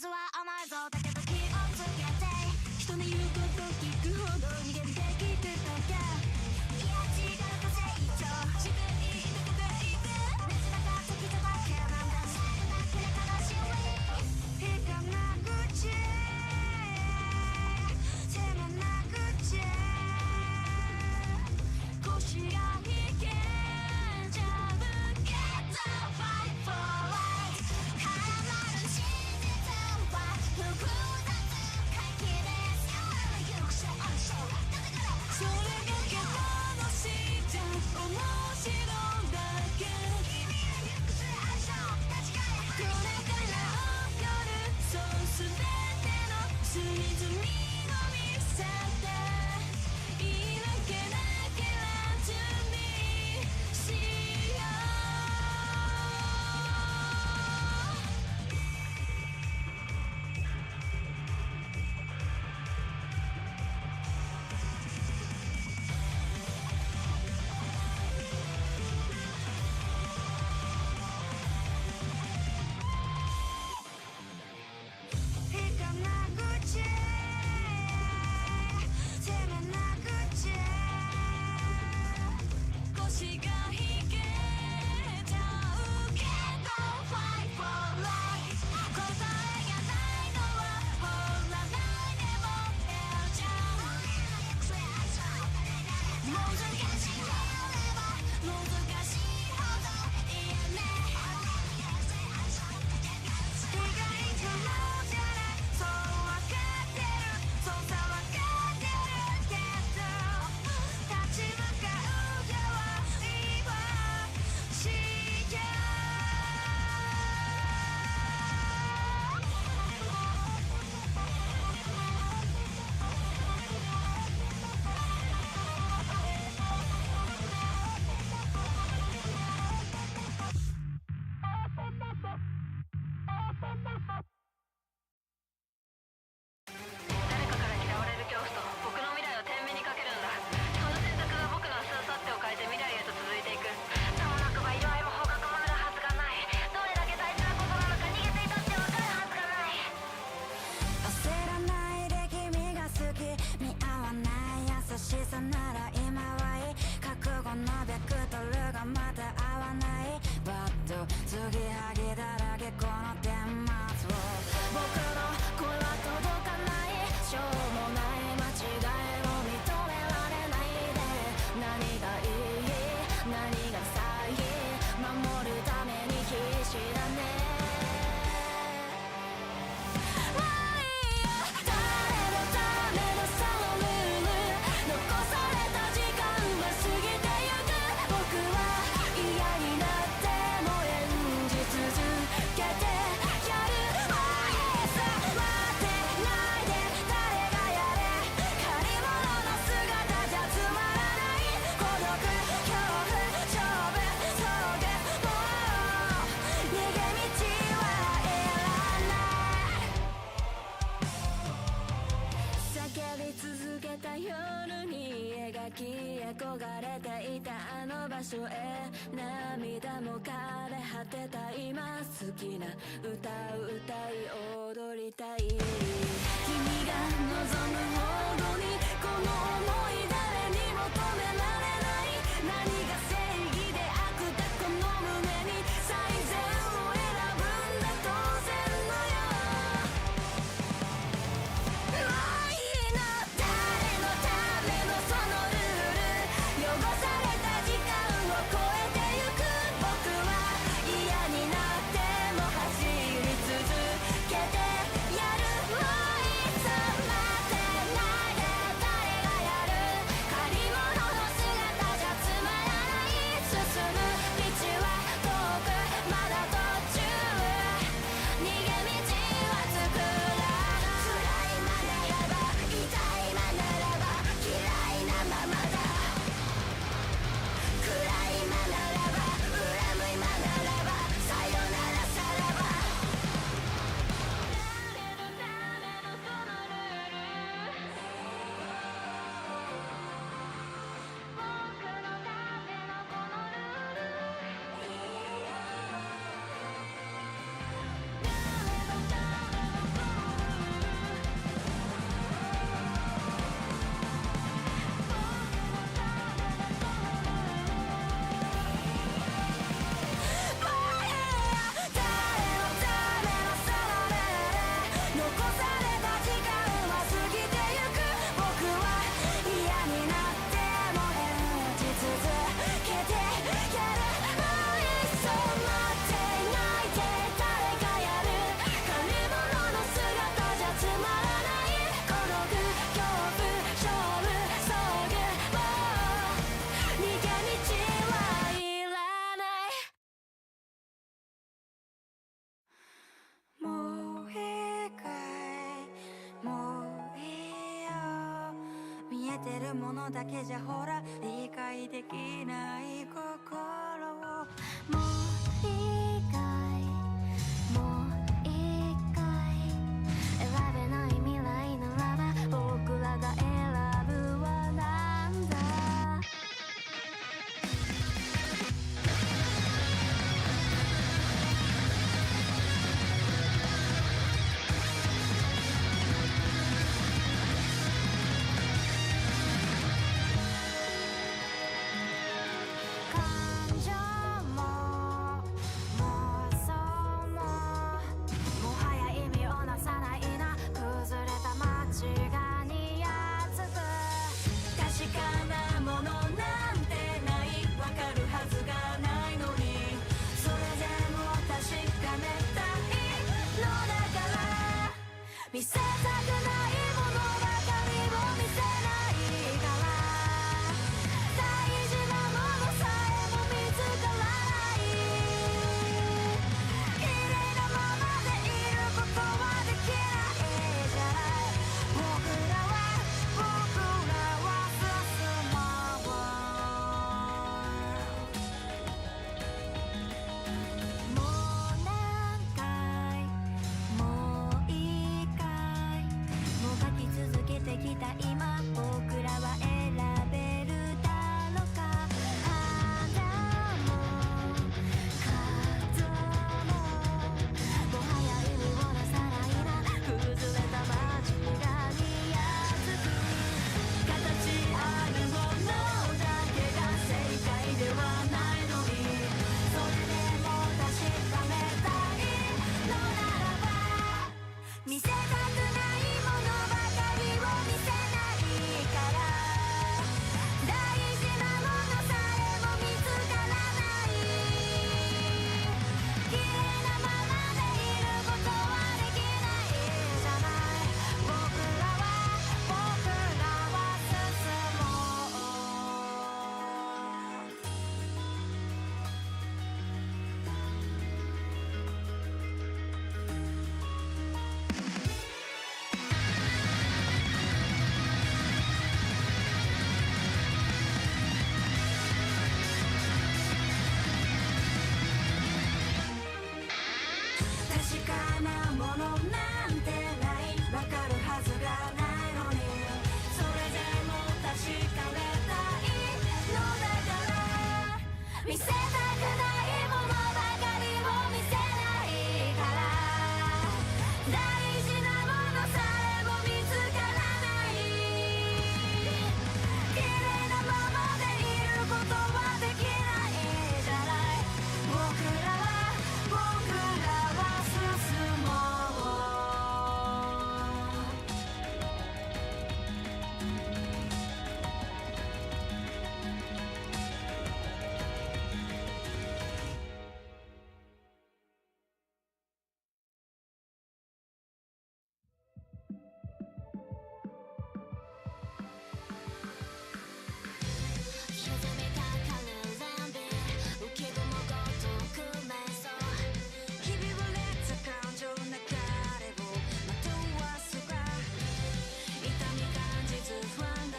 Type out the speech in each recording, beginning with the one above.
水は甘いぞだけど気をつけて人の言うこと聞くほど逃げてきてたかいや違うと成長自分にいてくれいて水が勝つ人だけなんだそれだけで悲しみ引かなくちゃ責めなくちゃ腰が引けちゃうけど Fight for life 絡まる真実は複雑回帰ですよ行くせあるそうそれが楽しいじゃん面白だけ君は行くせあるそう立ち返れこれから起こるそう全ての隅々を見せて言い訳だけは準備しよ引かなくちゃ責めなくちゃ腰が引けちゃうけど Fight for life 答えがないのはほらないでもええじゃん難しければ難しいほどいいね意外ともじゃないそうわかってるそうさわかってるけど立ち向かう側にはしよ誰かから嫌われる恐怖と僕の未来を天秤にかけるんだその選択が僕の明日明後日を変えて未来へと続いていくさもなくば色合いも方角もなるはずがないどれだけ大事なことなのか逃げていたって分かるはずがない焦らないで君が好き見合わない優しさなら今はいい覚悟のベクトルがまた合わないバッド継ぎはぎだらけこの顛末を僕の声は届かないしょうもない間違いを認められないで何がいい何がさい守るために必死だねもういいよ誰のためのそのルール残された時間は過ぎてゆく僕は嫌になっても演じ続けてやるもういいさ待ってないで誰がやれ借り物の姿じゃつまらない孤独恐怖勝負そうでもう逃げ道はいらない叫び続けた夜に描き憧れていたあの場所へ涙も枯れ果てた今好きな歌を歌い踊りたい君が望むほどにこの想い誰にも止められない何が正義で悪だこの胸に最善を選ぶんだ当然のよもういいの誰のためのそのルール汚された時間を超えてゆく僕は嫌になっても走り続けてやるもういつ待ってないで誰がやるるものだけじゃほら理解できない心をもういいかいもういいかい選べない未来ならば僕らが選ぶはなんだ見せたくないものばかりを見せないから大事なものさえも見つからない綺麗なままでいることはできないじゃない僕らは進もうもう何回もういい書き続けてきた今僕らは選べるだろうか花も角ももはや意味をなさないな崩れた街が似合つく形あるものだけが正解ではないのにそれでも確かめたいのならば見せたくないものばかりを見せないから大事なものさえも見つからない綺麗なままでいることはできないじゃない僕らは進確かなものなんてないわかるはずがないのにそれでも確かめたいのだから見せたくないものばかりを見せないから大事なものさえも見つからない綺麗なままでいることはできないじゃない僕らは進も沈めたカレーレンビー浮き雲ごとくめそうひび割れた感情の流れを惑わすが痛み感じず不安が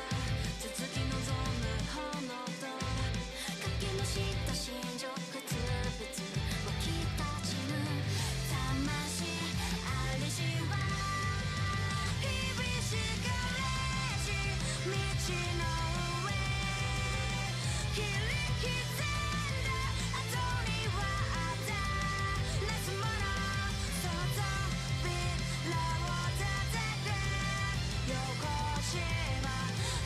続き望む炎とかきむした心情ふつふつ湧き立ちぬ魂ありしは日々しかれし道の上切り刻んだ後にはあったなすものその扉を立てて汚しは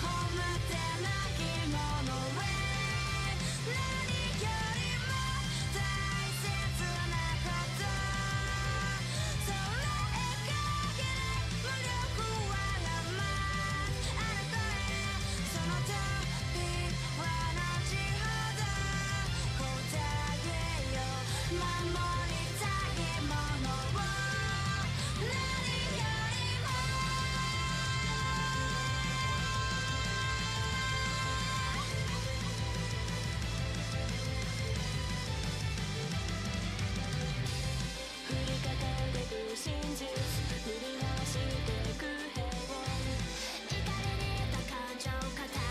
褒めてなきものへ何よりも大切なことそれかける無力はらまあなたへその旅は後ほど答えよ守りたいものを何よりも振りかかってく真実振り回してく平凡怒りにた感情語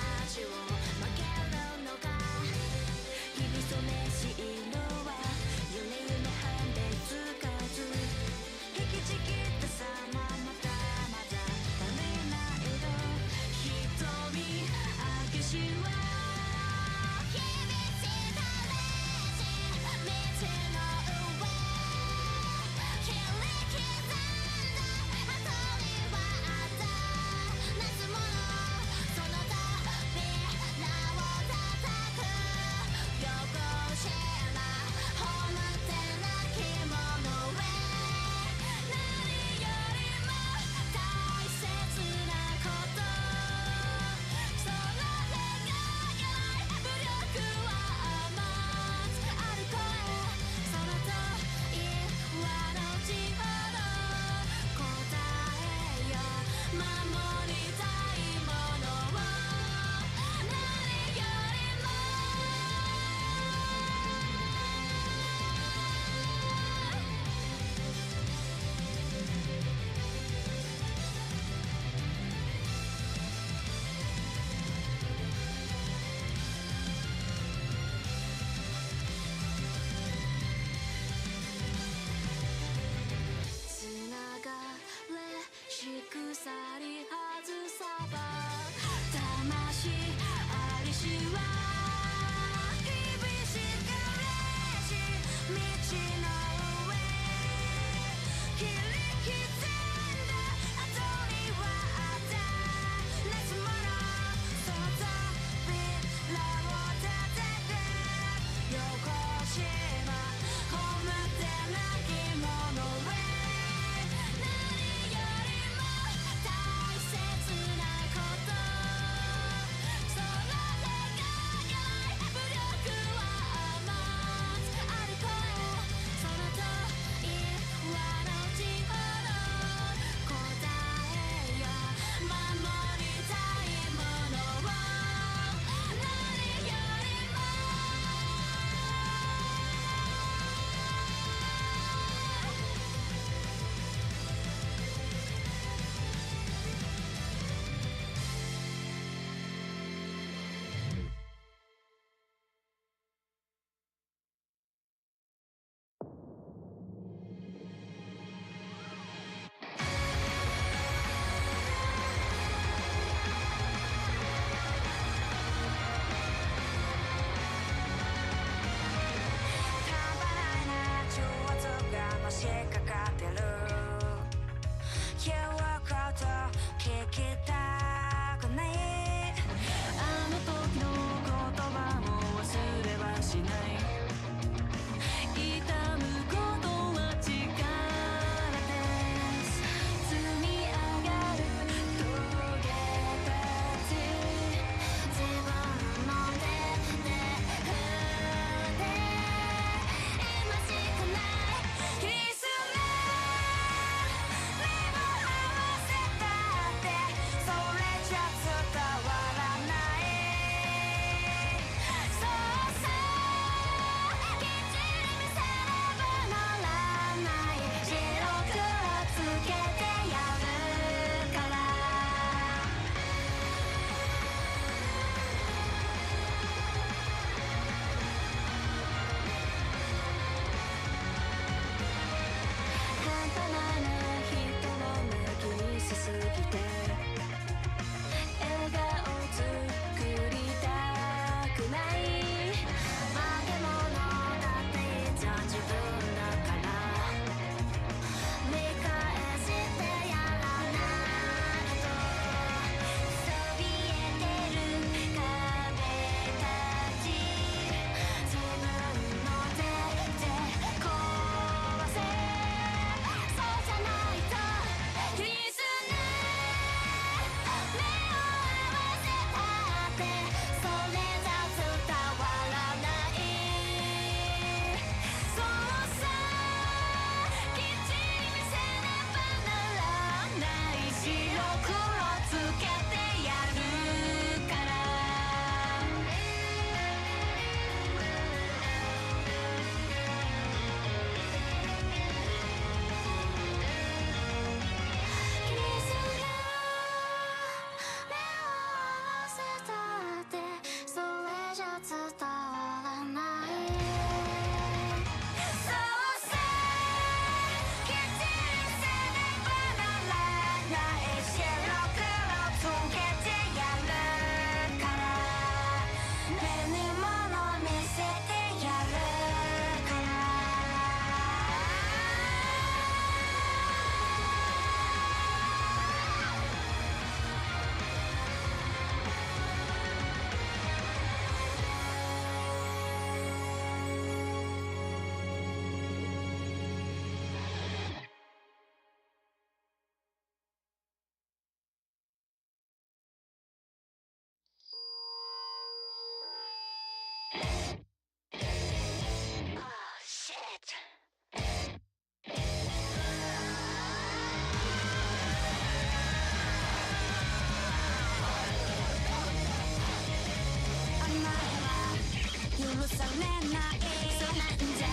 許されないそんなんじゃ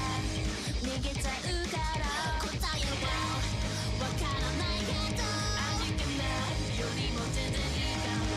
逃げちゃうから答えはわからないけど味気ないよりも全然いいから「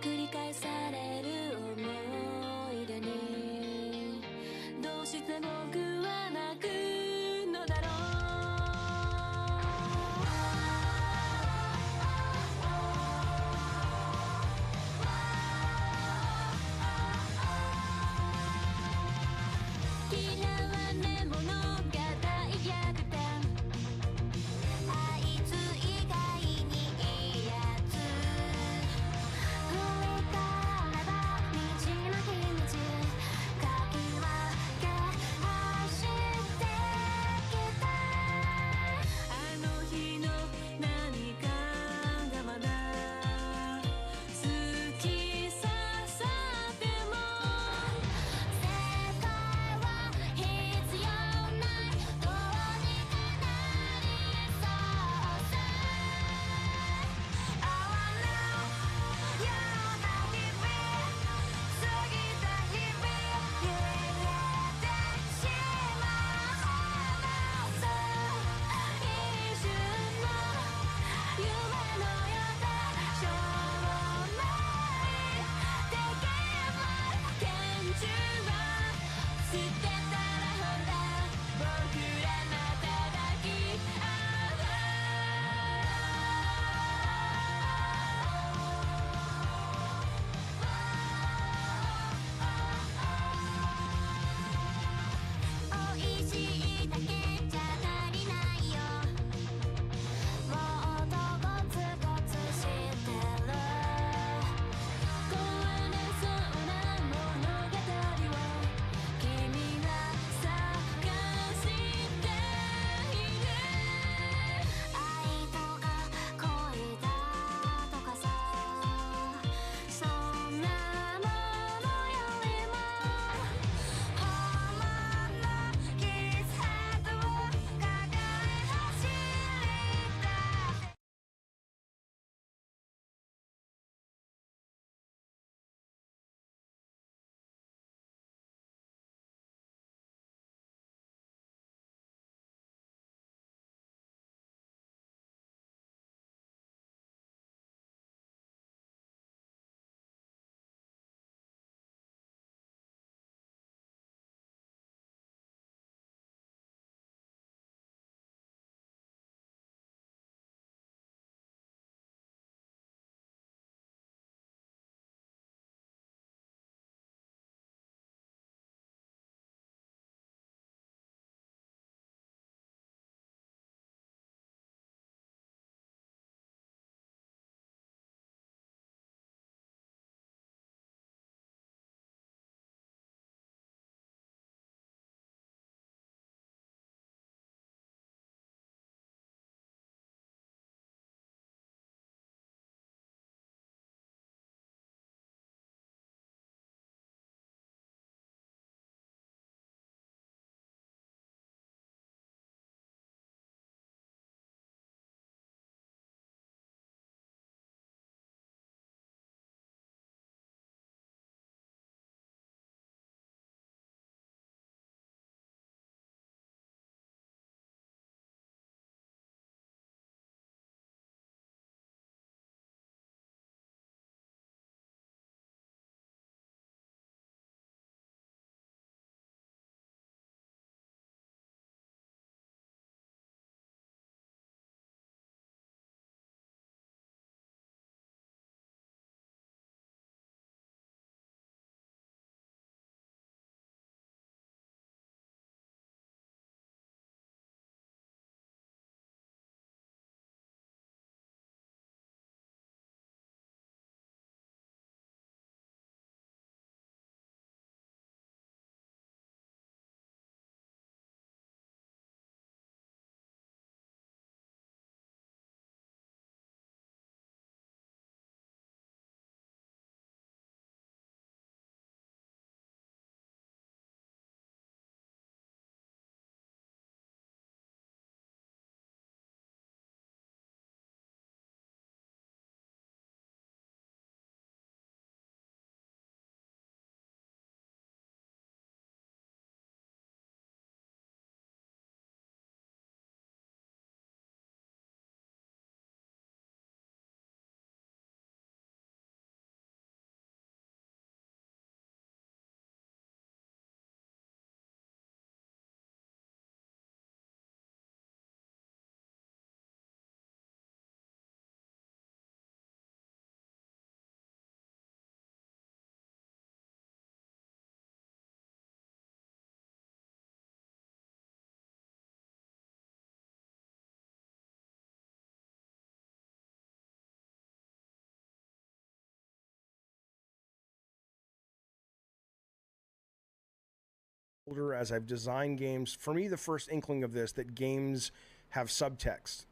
繰り返される思い出にどうして僕は泣くのだろう。嫌われ者が大逆転、あいつ以外にいいやつ、振り返れば道の秘密かき分け走ってきた、あの日の何かがまだ突き刺さっても世界は必要ない、どうにか older, as I've designed games, for me, the first inkling of this, that games have subtext,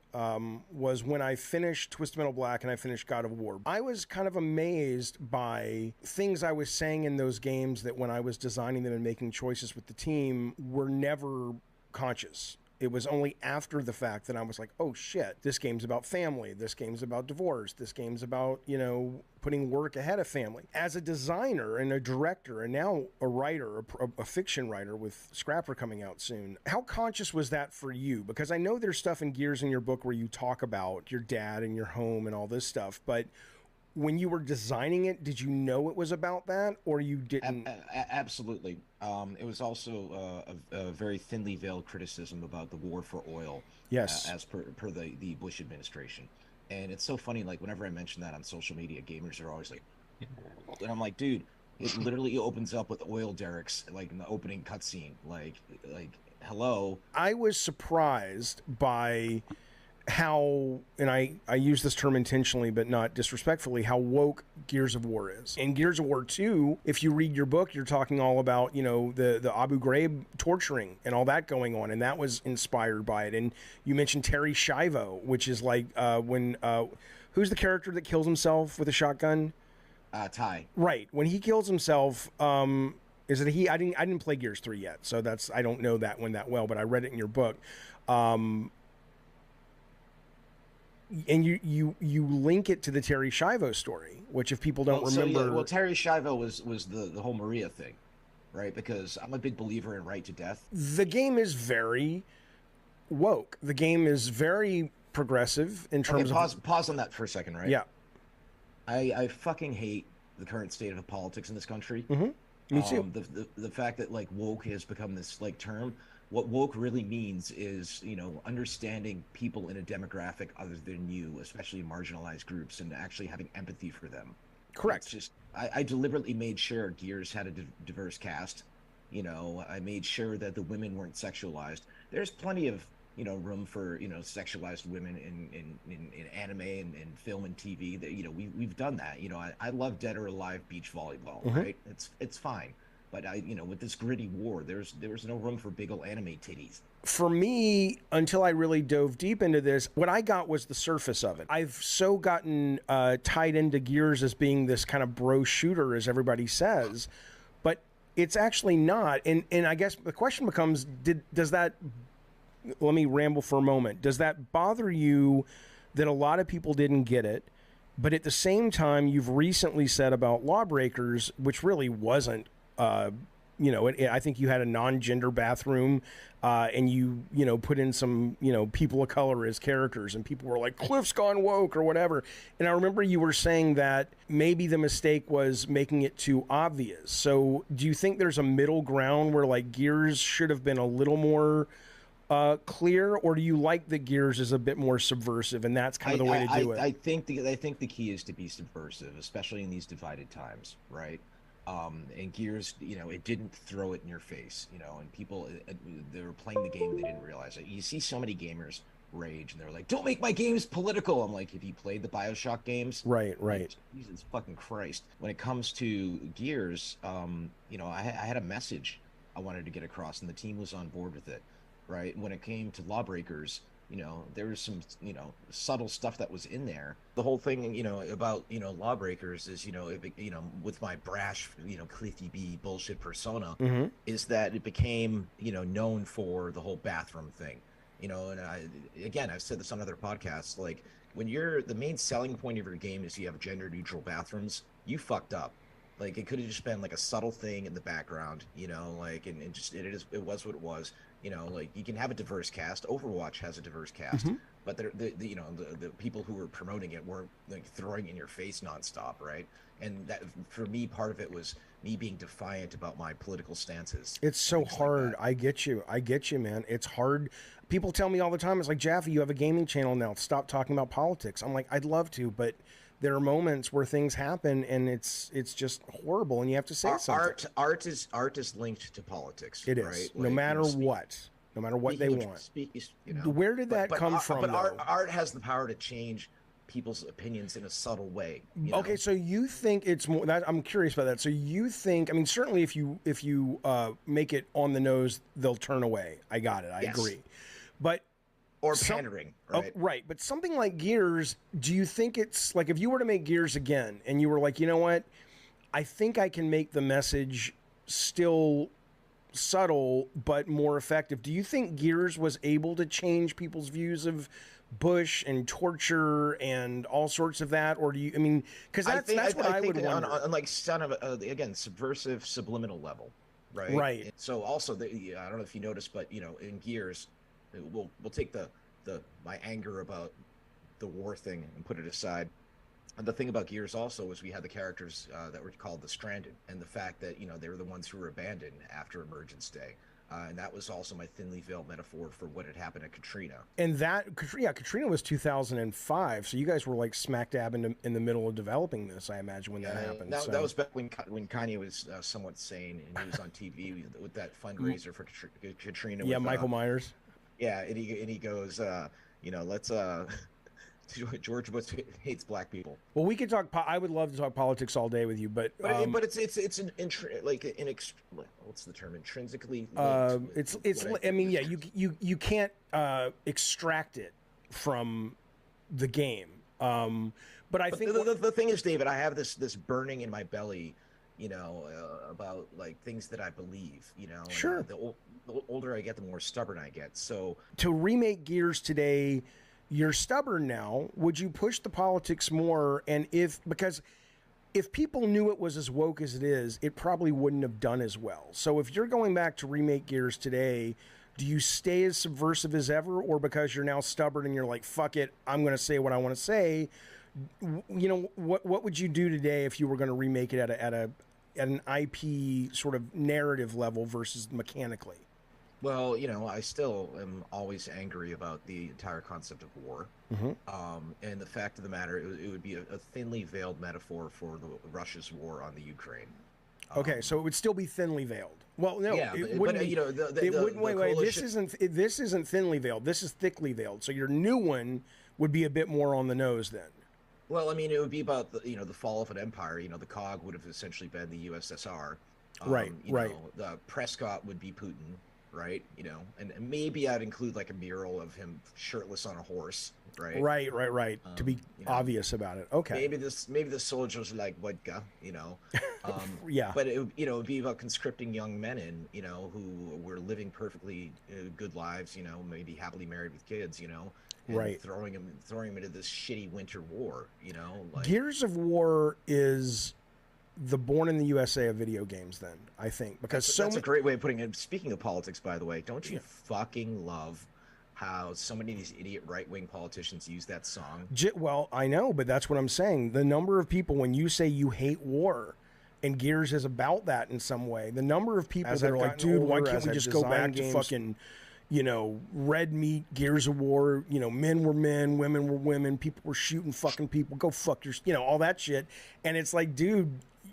was when I finished Twisted Metal Black and I finished God of War. I was kind of amazed by things I was saying in those games that when I was designing them and making choices with the team were never conscious. It was only after the fact that I was like, oh shit, this game's about family. This game's about divorce. This game's about, you know, putting work ahead of family. As a designer and a director and now a writer, a fiction writer with Scrapper coming out soon, how conscious was that for you? Because I know there's stuff in Gears in your book where you talk about your dad and your home and all this stuff, but when you were designing it, did you know it was about that, or you didn't? Absolutely. It was also a very thinly veiled criticism about the war for oil, Yes. as per the Bush administration. And it's so funny, like whenever I mention that on social media, gamers are always like, and I'm like, dude, it literally opens up with oil derricks, like in the opening cutscene. Like, hello. I was surprised by how, and I use this term intentionally but not disrespectfully, how woke Gears of War is. In Gears of War 2, if you read your book, you're talking all about, you know, the Abu Ghraib torturing and all that going on, and that was inspired by it. And you mentioned Terry Schiavo, which is like when who's the character that kills himself with a shotgun? Ty. Right. When he kills himself, is it he? I didn't play Gears 3 yet, so I don't know that one that well, but I read it in your book. And you link it to the Terry Schiavo story, which if people don't remember, Well, Terry Schiavo was the whole Maria thing, right? Because I'm a big believer in right to death. the game is very woke. The game is very progressive in terms of Pause on that for a second, right? yeah. I fucking hate the current state of politics in this country. Me too. The fact that like woke has become this like term. What woke really means is, you know, understanding people in a demographic other than you, especially marginalized groups, and actually having empathy for them. Correct. It's just I deliberately made sure Gears had a diverse cast. You know, I made sure that the women weren't sexualized. There's plenty of, you know, room for, you know, sexualized women in anime and film and TV. That, you know, we've done that. You know, I love Dead or Alive beach volleyball, right? It's fine. But you know, with this gritty war, there's no room for big ol' anime titties. For me, until I really dove deep into this, what I got was the surface of it. I've so gotten tied into Gears as being this kind of bro shooter, as everybody says, but it's actually not. And I guess the question becomes, does that, let me ramble for a moment, does that bother you that a lot of people didn't get it? But at the same time, you've recently said about Lawbreakers, which really wasn't, you know, I think you had a non-gender bathroom, and you know, put in some, you know, people of color as characters, and people were like, Cliff's gone woke or whatever. And I remember you were saying that maybe the mistake was making it too obvious. So do you think there's a middle ground where like Gears should have been a little more clear, or do you like that Gears is a bit more subversive and that's kind of the way to do it? I think the key is to be subversive, especially in these divided times, right? And Gears, you know, it didn't throw it in your face, you know, and people, they were playing the game and they didn't realize it. You see so many gamers rage and they're like, don't make my games political. I'm like, have you played the BioShock games? Right. Like, Jesus fucking Christ. When it comes to Gears, you know, I had a message I wanted to get across and the team was on board with it, right? When it came to Lawbreakers, you know, there was some, you know, subtle stuff that was in there. The whole thing, you know, about, you know, Lawbreakers is, you know, you know, with my brash, you know, Cliffy B bullshit persona, is that it became, you know, known for the whole bathroom thing, you know. And I've said this on other podcasts, like when the main selling point of your game is you have gender neutral bathrooms, you fucked up. Like it could have just been like a subtle thing in the background, you know, like, and it was what it was, you know, like you can have a diverse cast. Overwatch has a diverse cast, but you know, the people who were promoting it weren't like throwing it in your face nonstop, right? And that, for me, part of it was me being defiant about my political stances. It's so hard. Like, I get you, man. It's hard. People tell me all the time, it's like, Jaffe, you have a gaming channel now. Stop talking about politics. I'm like, I'd love to, but there are moments where things happen and it's just horrible and you have to say something. Art is linked to politics. It is, right? no matter what. No matter what they want. You know, where did that come from? But art has the power to change people's opinions in a subtle way. You know? Okay, so you think it's more that I'm curious about that. So you think, I mean, certainly if you make it on the nose, they'll turn away. I got it. I Yes. agree. But Or pandering, right? Oh, right. But something like Gears, do you think it's like if you were to make Gears again and you were like, you know what, I think I can make the message still subtle but more effective. Do you think Gears was able to change people's views of Bush and torture and all sorts of that, or do you? I mean, because that's what I would wonder. On like kind of again subversive subliminal level, right? Right. And so also, I don't know if you noticed, but you know, in Gears, we'll take the my anger about the war thing and put it aside. And the thing about Gears also was we had the characters that were called the Stranded, and the fact that, you know, they were the ones who were abandoned after Emergence Day. And that was also my thinly veiled metaphor for what had happened at Katrina. And that, yeah, Katrina was 2005, so you guys were like smack dab in the middle of developing this, I imagine, when that happened. That was back when Kanye was somewhat sane, and he was on TV with that fundraiser for Katrina. Yeah, with, Michael Myers. Yeah, and he goes, you know, let's George Bush hates black people. Well, we could talk. I would love to talk politics all day with you, but it's what's the term? Intrinsically. It's. I mean, yeah, you can't extract it from the game. But I think the thing is, David, I have this burning in my belly, you know, about like things that I believe, you know. Sure. The older I get, the more stubborn I get. So to remake Gears today, you're stubborn now. Would you push the politics more? And because if people knew it was as woke as it is, it probably wouldn't have done as well. So if you're going back to remake Gears today, do you stay as subversive as ever, or because you're now stubborn and you're like, fuck it, I'm going to say what I want to say? You know, what would you do today if you were going to remake it at an IP sort of narrative level versus mechanically? Well, you know, I still am always angry about the entire concept of war. Mm-hmm. And the fact of the matter, it would be a thinly veiled metaphor for Russia's war on the Ukraine. Okay, so it would still be thinly veiled. Well, no, yeah, it wouldn't. You know, wait. This isn't thinly veiled. This is thickly veiled. So your new one would be a bit more on the nose then. Well, I mean, it would be about the fall of an empire. You know, the cog would have essentially been the USSR. Right. You know, the Prescott would be Putin. Right, you know, and maybe I'd include like a mural of him shirtless on a horse, right? Right. To be obvious about it. Okay. Maybe the soldiers like vodka, you know. Yeah. But it would be about conscripting young men in, you know, who were living perfectly good lives, you know, maybe happily married with kids, you know, and right. throwing them into this shitty winter war, you know. Like, Gears of War is the Born in the USA of video games, then, I think, because that's a great way of putting it. Speaking of politics, by the way, don't you fucking love how so many of these idiot right-wing politicians use that song? Well, I know, but that's what I'm saying. The number of people, when you say you hate war, and Gears is about that in some way, the number of people that are like, dude, why can't we just go back to fucking, you know, red meat, Gears of War, you know, men were men, women were women, people were shooting fucking people, go fuck your, you know, all that shit. And it's like, dude,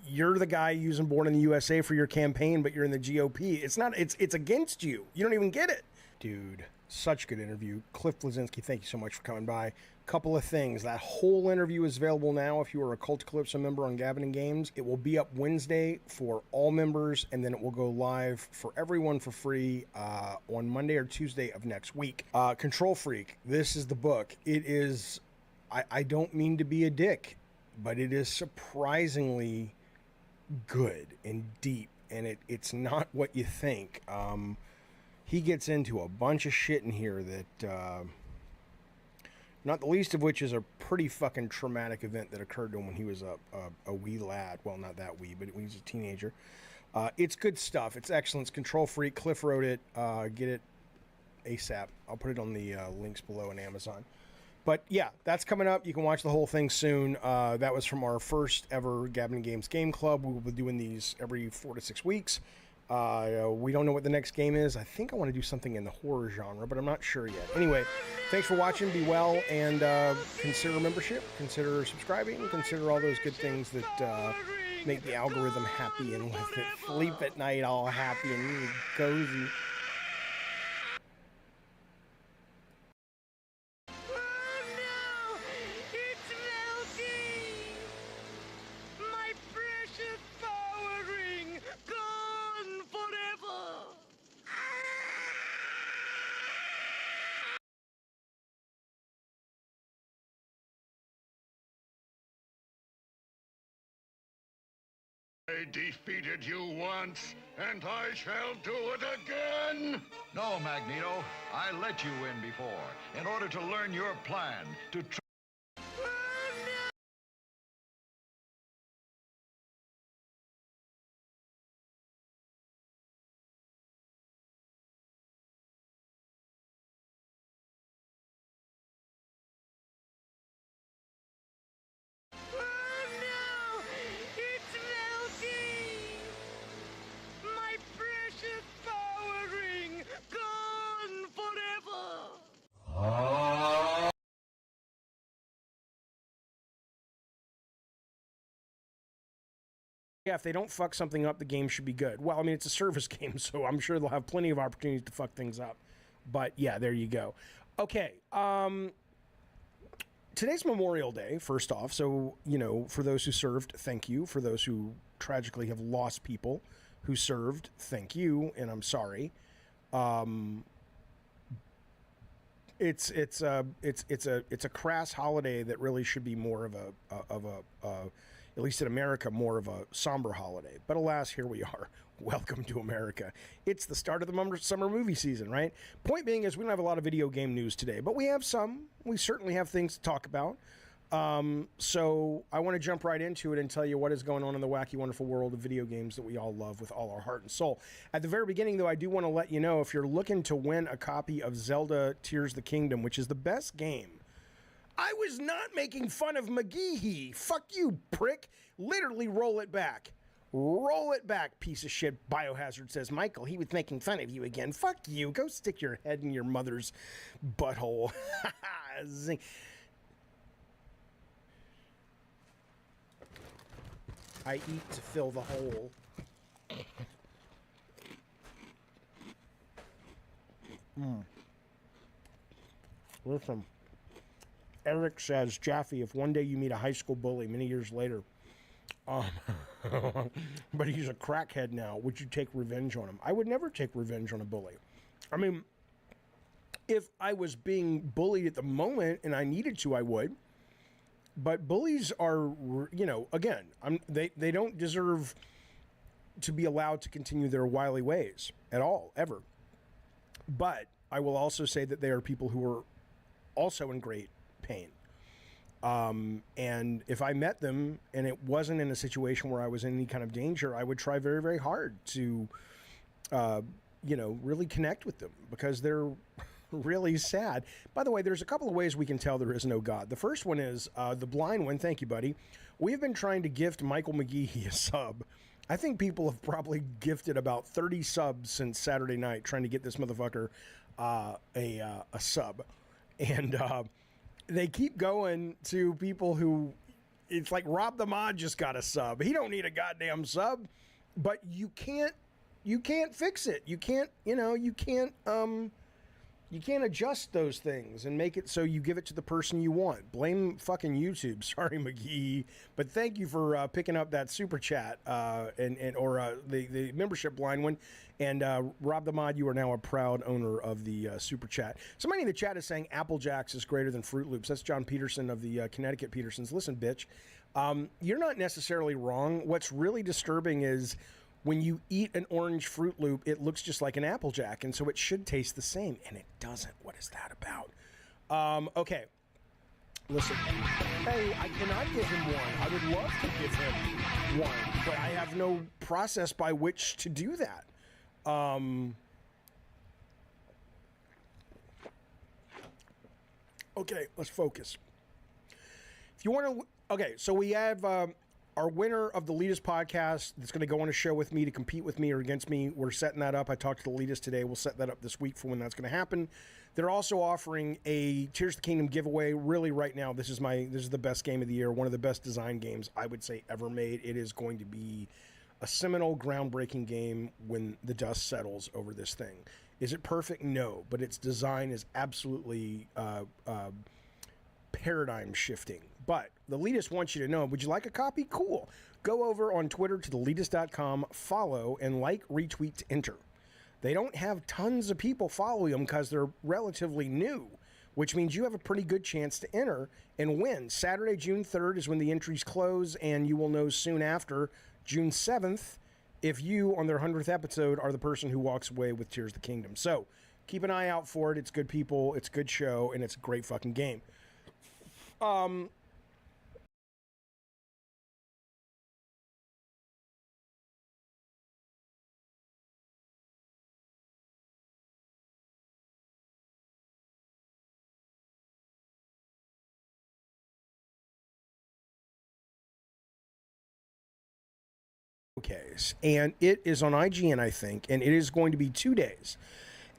you're the guy using Born in the USA for your campaign, but you're in the GOP. It's not, it's against you. You don't even get it. Dude, such good interview. Cliff Bleszinski, thank you so much for coming by. Couple of things. That whole interview is available now if you are a Cult Calypso member on Gavin and Games. It will be up Wednesday for all members, and then it will go live for everyone for free on Monday or Tuesday of next week. Control Freak, this is the book. It is, I don't mean to be a dick, but it is surprisingly good and deep, and it's not what you think. He gets into a bunch of shit in here that not the least of which is a pretty fucking traumatic event that occurred to him when he was a wee lad. Well, not that wee, but when he was a teenager. It's good stuff. It's excellent. It's Control Freak. Cliff wrote it. Get it ASAP. I'll put it on the links below on Amazon. But yeah, that's coming up. You can watch the whole thing soon. That was from our first ever Gavin Games Game Club. We will be doing these every 4 to 6 weeks. We don't know what the next game is. I think I want to do something in the horror genre, but I'm not sure yet. Anyway, thanks for watching. Be well, and consider membership, consider subscribing, consider all those good things that make the algorithm happy and with it sleep at night all happy and cozy. Oh no! It's I defeated you once, and I shall do it again! No, Magneto. I let you in before, in order to learn your plan, to Yeah, if they don't fuck something up, the game should be good. Well, I mean, it's a service game, so I'm sure they'll have plenty of opportunities to fuck things up. But yeah, there you go. Okay, today's Memorial Day, first off. So, you know, for those who served, thank you. For those who tragically have lost people who served, thank you, and I'm sorry. It's a crass holiday that really should be more of a at least in America, more of a somber holiday. But alas, here we are. Welcome to America. It's the start of the summer movie season, right? Point being is we don't have a lot of video game news today, but we have some. We certainly have things to talk about. So I want to jump right into it and tell you what is going on in the wacky, wonderful world of video games that we all love with all our heart and soul. At the very beginning, though, I do want to let you know if you're looking to win a copy of Zelda Tears of the Kingdom, which is the best game. I was not making fun of McGeehee. Fuck you, prick. Literally roll it back. Roll it back, piece of shit. Biohazard says, Michael, he was making fun of you again. Fuck you. Go stick your head in your mother's butthole. Zing. I eat to fill the hole. Listen. Eric says, Jaffe, if one day you meet a high school bully many years later, but he's a crackhead now, would you take revenge on him? I would never take revenge on a bully. I mean, if I was being bullied at the moment and I needed to, I would. But bullies are, you know, again, they don't deserve to be allowed to continue their wily ways at all, ever. But I will also say that they are people who are also in great pain. And if I met them and it wasn't in a situation where I was in any kind of danger, I would try very, very hard to, you know, really connect with them because they're really sad. By the way, there's a couple of ways we can tell there is no God. The first one is the blind one. Thank you, buddy. We've been trying to gift Michael McGeehee a sub. I think people have probably gifted about 30 subs since Saturday night trying to get this motherfucker a sub. And they keep going to people who, it's like Rob the Mod just got a sub. He don't need a goddamn sub, but you can't fix it. You can't, you know, you can't adjust those things and make it so you give it to the person you want. Blame fucking YouTube. Sorry, McGee, but thank you for picking up that super chat or the membership blind one. And Rob the Mod, you are now a proud owner of the super chat. Somebody in the chat is saying Apple Jacks is greater than Fruit Loops. That's John Peterson of the Connecticut Petersons. Listen, bitch, you're not necessarily wrong. What's really disturbing is when you eat an orange Fruit Loop, it looks just like an Applejack, and so it should taste the same, and it doesn't. What is that about? Okay. Listen, hey, I cannot give him one. I would love to give him one, but I have no process by which to do that. Okay, let's focus. If you want to, okay, so we have our winner of the Elitist podcast that's going to go on a show with me to compete with me or against me. We're setting that up. I talked to the Elitist today. We'll set that up this week for when that's going to happen. They're also offering a Tears of the Kingdom giveaway. Really, right now, this is the best game of the year. One of the best design games I would say ever made. It is going to be a seminal, groundbreaking game when the dust settles over this thing. Is it perfect? No, but its design is absolutely paradigm shifting. But the Elitist wants you to know, would you like a copy? Cool. Go over on Twitter to theelitist.com, follow, and like, retweet to enter. They don't have tons of people following them because they're relatively new, which means you have a pretty good chance to enter and win. Saturday, June 3rd is when the entries close, and you will know soon after June 7th, if you, on their 100th episode, are the person who walks away with Tears of the Kingdom. So keep an eye out for it. It's good people, it's a good show, and it's a great fucking game. Case, and it is on IGN, I think, and it is going to be 2 days.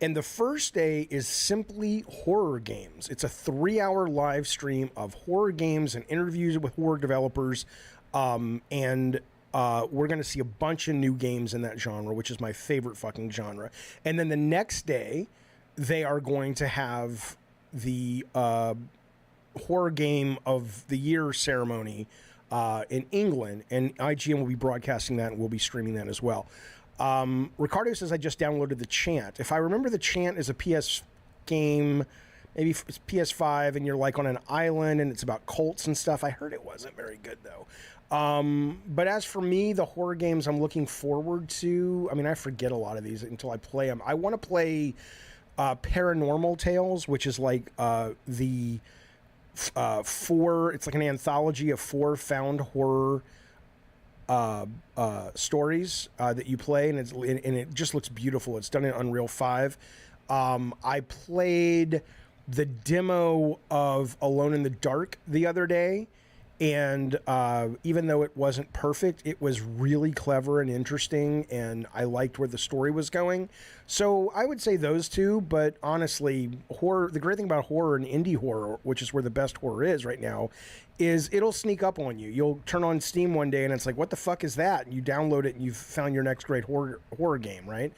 And the first day is simply horror games. It's a 3-hour live stream of horror games and interviews with horror developers. We're going to see a bunch of new games in that genre, which is my favorite fucking genre. And then the next day, they are going to have the horror game of the year ceremony in England, and IGN will be broadcasting that, and we'll be streaming that as well. Ricardo says, I just downloaded the Chant. If I remember, the Chant is a PS game, maybe it's PS5, and you're like on an island, and it's about cults and stuff. I heard it wasn't very good, though. But as for me, the horror games I'm looking forward to, I mean, I forget a lot of these until I play them. I want to play Paranormal Tales, which is like it's like an anthology of 4 found horror stories that you play, and it just looks beautiful. It's done in Unreal 5. I played the demo of Alone in the Dark the other day, and even though it wasn't perfect, it was really clever and interesting, and I liked where the story was going. So I would say those two, but honestly, horror, the great thing about horror and indie horror, which is where the best horror is right now, is it'll sneak up on you. You'll turn on Steam one day and it's like, what the fuck is that? And you download it and you've found your next great horror game, right?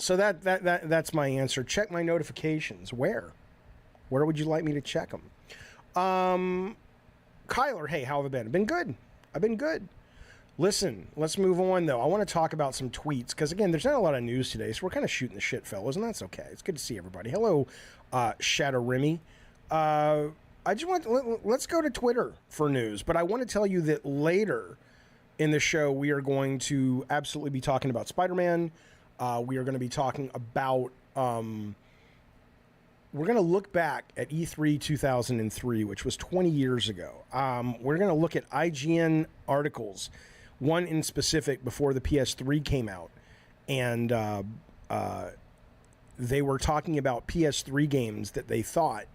So that's my answer. Check my notifications. Where would you like me to check them? Kyler, hey, how have I been? I've been good. I've been good. Listen, let's move on, though. I want to talk about some tweets, because, again, there's not a lot of news today, so we're kind of shooting the shit, fellas, and that's okay. It's good to see everybody. Hello, Shadow Remy. I just let's go to Twitter for news, but I want to tell you that later in the show, we are going to absolutely be talking about Spider-Man. We are going to be talking about... we're going to look back at E3 2003, which was 20 years ago. We're going to look at IGN articles, one in specific before the PS3 came out. And they were talking about PS3 games that they thought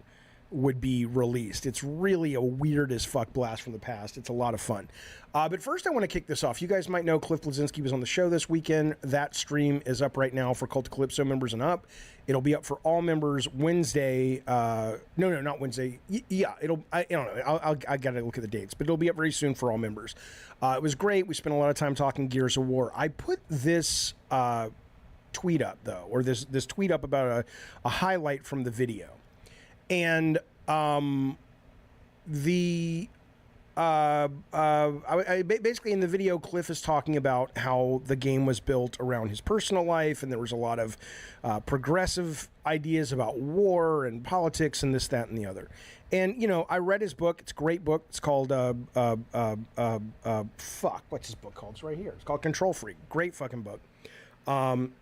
would be released. It's really a weird as fuck blast from the past. It's a lot of fun. But first I want to kick this off. You guys might know Cliff Bleszinski was on the show this weekend. That stream is up right now for Cult of Calypso members and up. It'll be up for all members Wednesday. No, not Wednesday. Yeah, I don't know. I got to look at the dates, but it'll be up very soon for all members. It was great. We spent a lot of time talking Gears of War. I put this tweet up, though, or this tweet up about a highlight from the video. And basically in the video, Cliff is talking about how the game was built around his personal life, and there was a lot of progressive ideas about war and politics and this, that, and the other. And, you know, I read his book. It's a great book. It's called, what's his book called? It's right here. It's called Control Freak. Great fucking book.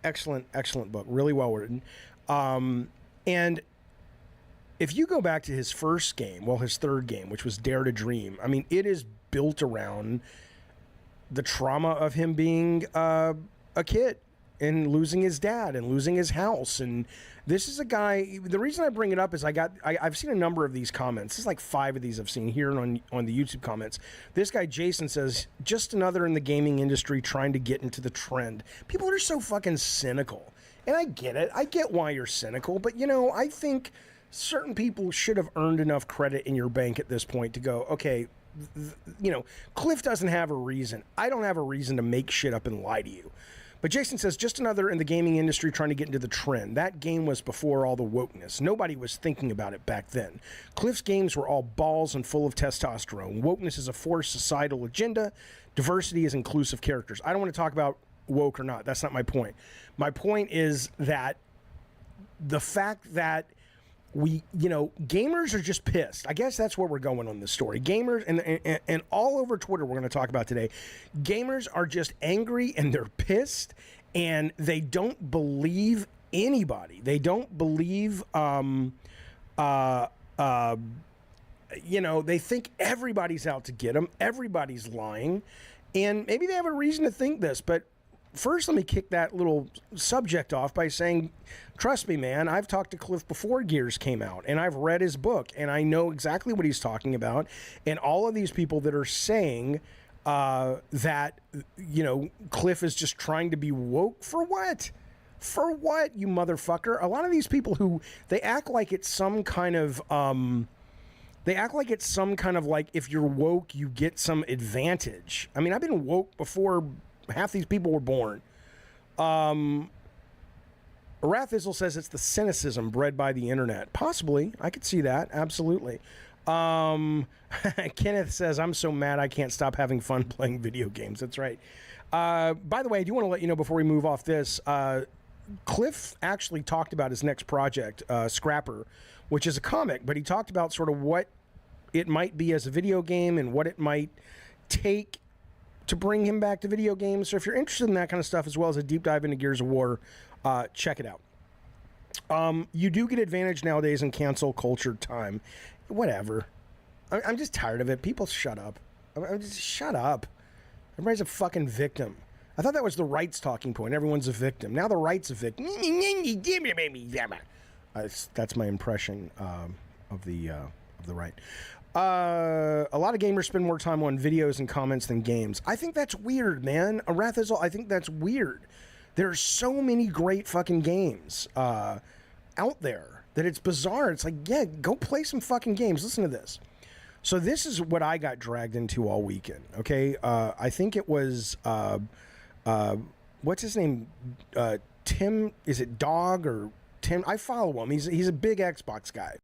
Excellent book. Really well written. And if you go back to his first game, well, his third game, which was Dare to Dream, I mean, it is built around the trauma of him being a kid and losing his dad and losing his house. And this is a guy, the reason I bring it up is I've seen a number of these comments. There's like 5 of these I've seen here on the YouTube comments. This guy, Jason, says, just another in the gaming industry trying to get into the trend. People are so fucking cynical. And I get it. I get why you're cynical. But, you know, I think certain people should have earned enough credit in your bank at this point to go, okay, you know, Cliff doesn't have a reason. I don't have a reason to make shit up and lie to you. But Jason says, just another in the gaming industry trying to get into the trend. That game was before all the wokeness. Nobody was thinking about it back then. Cliff's games were all balls and full of testosterone. Wokeness is a forced societal agenda. Diversity is inclusive characters. I don't want to talk about woke or not. That's not my point. My point is that the fact that gamers are just pissed. I guess that's where we're going on this story. Gamers, and all over Twitter, we're going to talk about today. Gamers are just angry and they're pissed, and they don't believe anybody. They don't believe, they think everybody's out to get them. Everybody's lying, and maybe they have a reason to think this, but first, let me kick that little subject off by saying, trust me, man, I've talked to Cliff before Gears came out, and I've read his book, and I know exactly what he's talking about. And all of these people that are saying that, Cliff is just trying to be woke, for what? For what, you motherfucker? A lot of these people who, they act like it's some kind of, like, if you're woke, you get some advantage. I mean, I've been woke before half these people were born. Rathizzle says it's the cynicism bred by the internet. Possibly. I could see that. Absolutely. Kenneth says, I'm so mad I can't stop having fun playing video games. That's right. By the way, I do want to let you know before we move off this, Cliff actually talked about his next project, Scrapper, which is a comic, but he talked about sort of what it might be as a video game and what it might take to bring him back to video games. So if you're interested in that kind of stuff, as well as a deep dive into Gears of War, check it out. You do get advantage nowadays in cancel culture time. Whatever. I'm just tired of it. People shut up. I'm just shut up. Everybody's a fucking victim. I thought that was the right's talking point. Everyone's a victim. Now the right's a victim. That's my impression of the right. A lot of gamers spend more time on videos and comments than games. I think that's weird, man. Arathazol, I think that's weird. There's so many great fucking games out there that it's bizarre. It's like, yeah, go play some fucking games. Listen to this. So this is what I got dragged into all weekend, okay? I think it was, what's his name? Tim, is it Dog or Tim? I follow him. He's a big Xbox guy.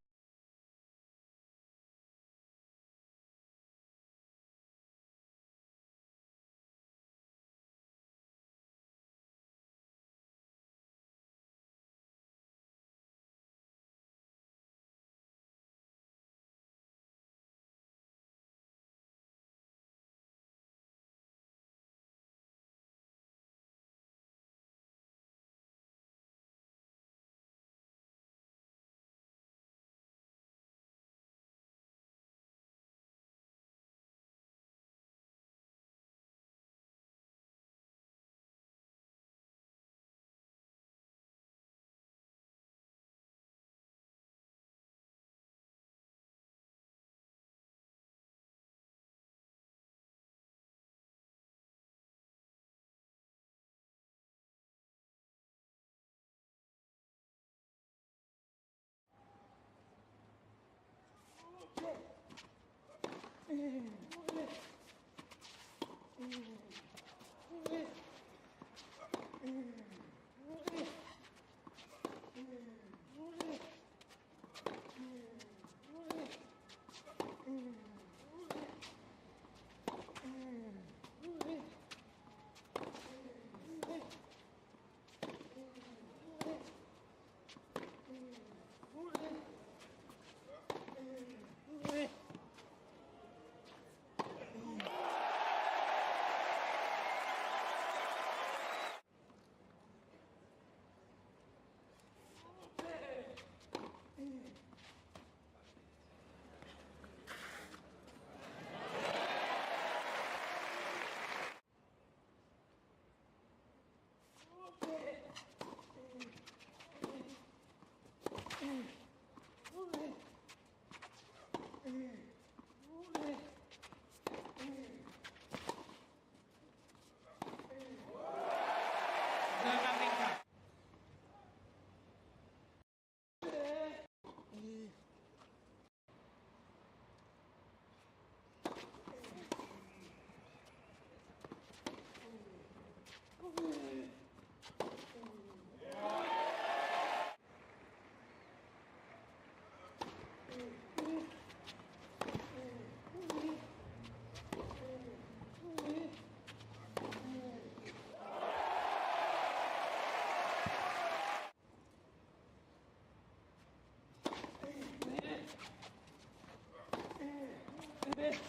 Second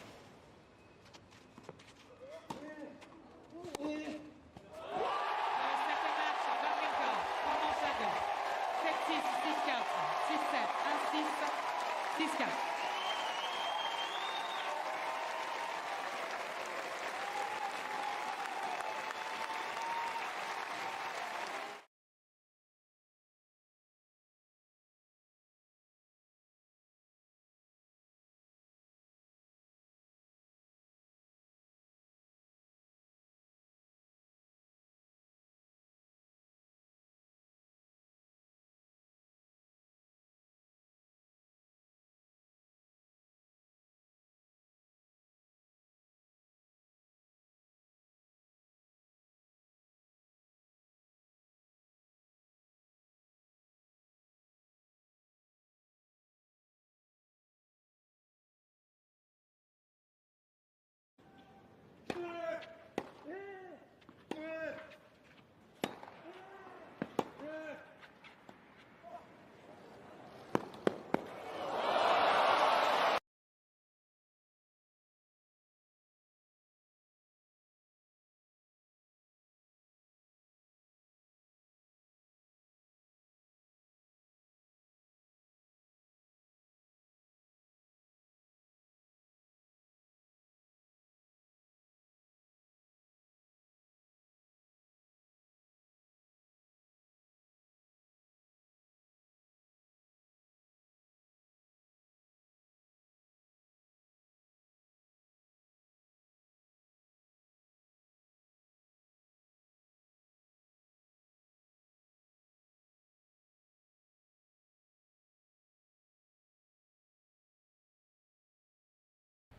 action, coming down. 1 more second. Six counts. 6 set. And 6 count.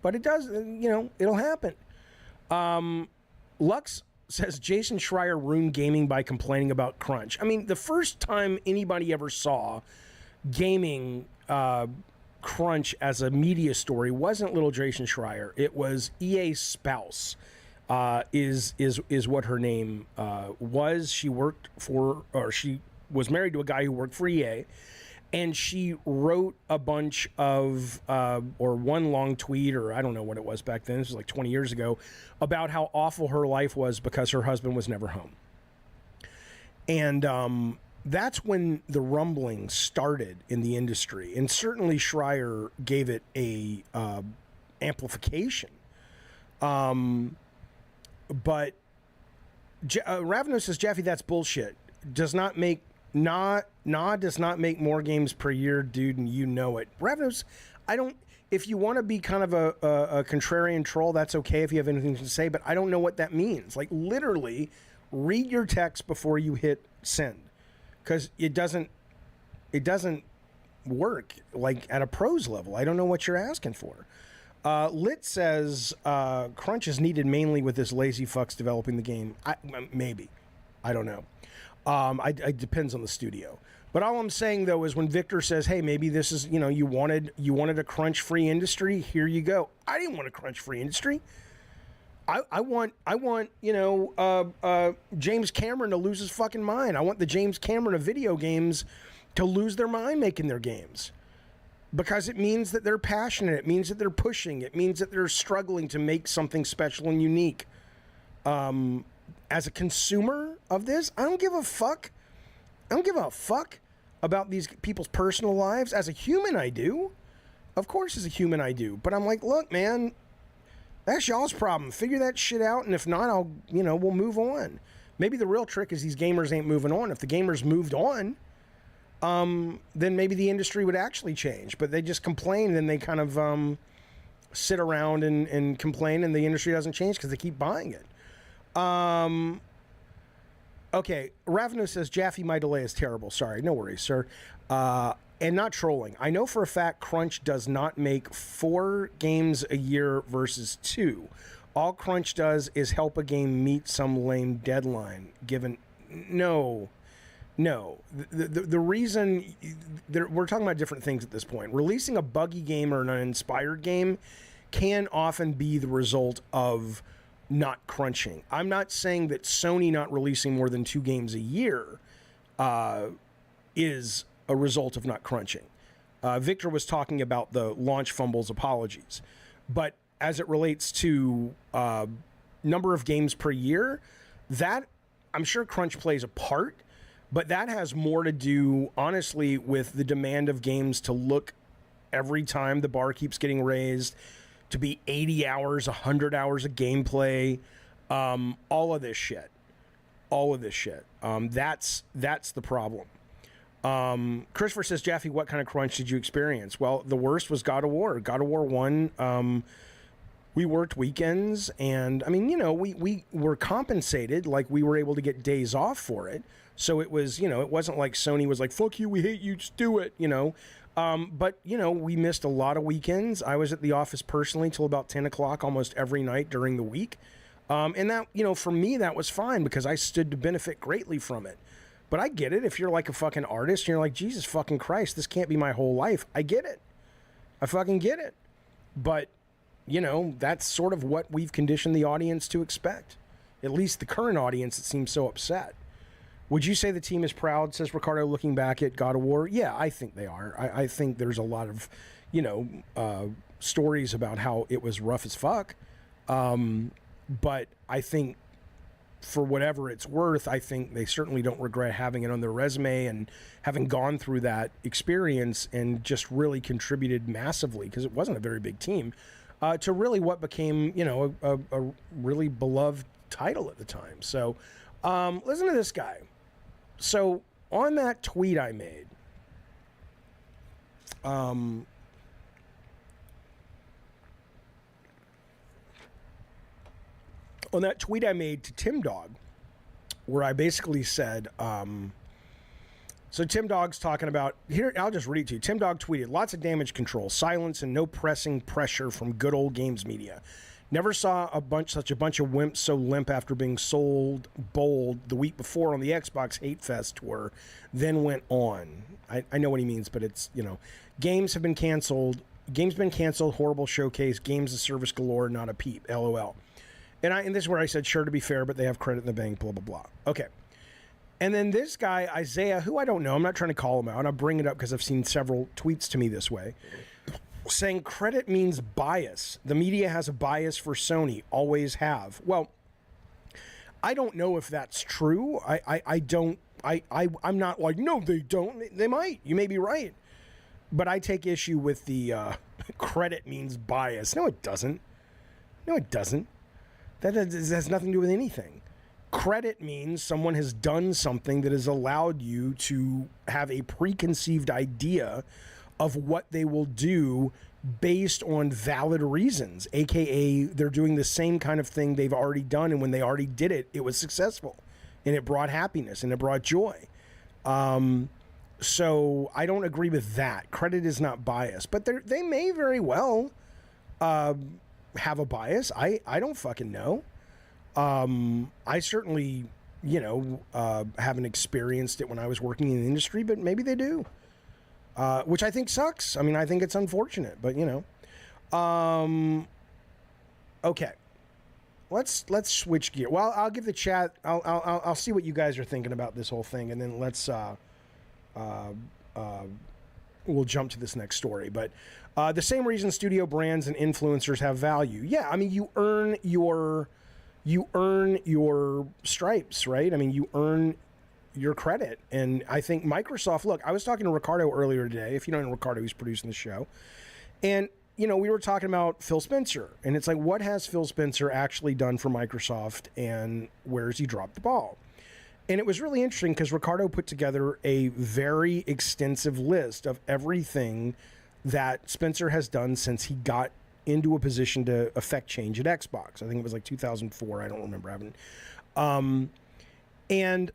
But it does, it'll happen. Lux says Jason Schreier ruined gaming by complaining about crunch. I mean, the first time anybody ever saw gaming crunch as a media story wasn't little Jason Schreier. It was EA's spouse. Is what her name was. She worked for, or she was married to a guy who worked for EA. And she wrote a bunch of, or one long tweet, or I don't know what it was back then, this was like 20 years ago, about how awful her life was because her husband was never home. And that's when the rumbling started in the industry. And certainly Schreier gave it a amplification. But Ravno says, Jaffe, that's bullshit. Does not make... does not make more games per year, dude, and you know it. Ravnos, I don't... If you want to be kind of a contrarian troll, that's okay if you have anything to say, but I don't know what that means. Like, literally, read your text before you hit send. Because it doesn't work, like, at a pros level. I don't know what you're asking for. Lit says, crunch is needed mainly with this lazy fucks developing the game. Maybe. I don't know. It depends on the studio. But all I'm saying though is when Victor says, "Hey, maybe this is you wanted a crunch-free industry. Here you go." I didn't want a crunch-free industry. I want James Cameron to lose his fucking mind. I want the James Cameron of video games to lose their mind making their games, because it means that they're passionate. It means that they're pushing. It means that they're struggling to make something special and unique. As a consumer of this, I don't give a fuck. I don't give a fuck about these people's personal lives. As a human, I do. Of course, as a human, I do. But I'm like, look, man, that's y'all's problem. Figure that shit out, and if not, we'll move on. Maybe the real trick is these gamers ain't moving on. If the gamers moved on, then maybe the industry would actually change. But they just complain, and they kind of sit around and complain, and the industry doesn't change because they keep buying it. Okay, Ravno says, Jaffe, my delay is terrible. Sorry, no worries, sir. And not trolling. I know for a fact Crunch does not make 4 games a year versus 2. All Crunch does is help a game meet some lame deadline. No. The reason... we're talking about different things at this point. Releasing a buggy game or an uninspired game can often be the result of not crunching. I'm not saying that Sony not releasing more than 2 games a year is a result of not crunching. Victor was talking about the launch fumbles apologies. But as it relates to number of games per year, that I'm sure crunch plays a part, but that has more to do, honestly, with the demand of games to look every time the bar keeps getting raised, to be 80 hours, 100 hours of gameplay, all of this shit. That's the problem. Christopher says, Jaffe, what kind of crunch did you experience? Well, the worst was God of War. God of War 1, we worked weekends, and I mean, we were compensated, like we were able to get days off for it. So it was, it wasn't like Sony was like, fuck you, we hate you, just do it, But, we missed a lot of weekends. I was at the office personally till about 10 o'clock almost every night during the week. And that, for me, that was fine because I stood to benefit greatly from it. But I get it. If you're like a fucking artist and you're like, Jesus fucking Christ, this can't be my whole life. I get it. I fucking get it. But, that's sort of what we've conditioned the audience to expect. At least the current audience that seems so upset. Would you say the team is proud, says Ricardo, looking back at God of War? Yeah, I think they are. I think there's a lot of, stories about how it was rough as fuck. But I think for whatever it's worth, I think they certainly don't regret having it on their resume and having gone through that experience and just really contributed massively, because it wasn't a very big team, to really what became, a really beloved title at the time. So listen to this guy. So on that tweet I made, on that tweet I made to Tim Dog, where I basically said, so Tim Dog's talking about, here, I'll just read it to you. Tim Dog tweeted, lots of damage control, silence, and no pressing pressure from good old games media. Never saw such a bunch of wimps so limp after being sold bold the week before on the Xbox Hate Fest tour, then went on. I know what he means, but it's, games have been canceled. Games been canceled, horrible showcase, games as service galore, not a peep, LOL. And this is where I said, sure, to be fair, but they have credit in the bank, blah, blah, blah. Okay. And then this guy, Isaiah, who I don't know, I'm not trying to call him out. I bring it up because I've seen several tweets to me this way, saying credit means bias. The media has a bias for Sony, always have. Well, I don't know if that's true. I'm not like, no, they don't. They might. You may be right. But I take issue with the credit means bias. No, it doesn't. No, it doesn't. That has nothing to do with anything. Credit means someone has done something that has allowed you to have a preconceived idea of what they will do based on valid reasons, aka they're doing the same kind of thing they've already done, and when they already did it, it was successful and it brought happiness and it brought joy. So I don't agree with that. Credit is not bias, but they may very well have a bias. I don't fucking know. I certainly, haven't experienced it when I was working in the industry, but maybe they do. Which I think sucks. I mean, I think it's unfortunate, but okay. Let's switch gear. Well, I'll give the chat. I'll see what you guys are thinking about this whole thing, and then let's we'll jump to this next story. But the same reason studio brands and influencers have value. Yeah, I mean, you earn your stripes, right? I mean, you earn your credit. And I think Microsoft, look, I was talking to Ricardo earlier today. If you don't know Ricardo, he's producing the show. And, we were talking about Phil Spencer. And it's like, what has Phil Spencer actually done for Microsoft, and where's he dropped the ball? And it was really interesting because Ricardo put together a very extensive list of everything that Spencer has done since he got into a position to affect change at Xbox. I think it was like 2004. I don't remember having. And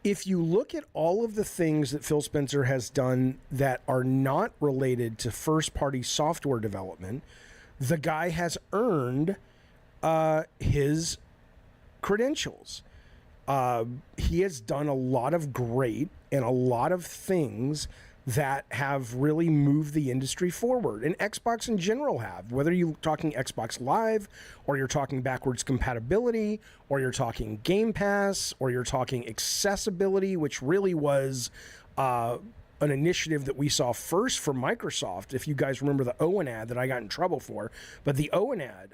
if you look at all of the things that Phil Spencer has done that are not related to first-party software development, the guy has earned his credentials. He has done a lot of great and a lot of things that have really moved the industry forward, and Xbox in general have, whether you're talking Xbox Live, or you're talking backwards compatibility, or you're talking Game Pass, or you're talking accessibility, which really was an initiative that we saw first from Microsoft. If you guys remember the Owen ad that I got in trouble for, but the Owen ad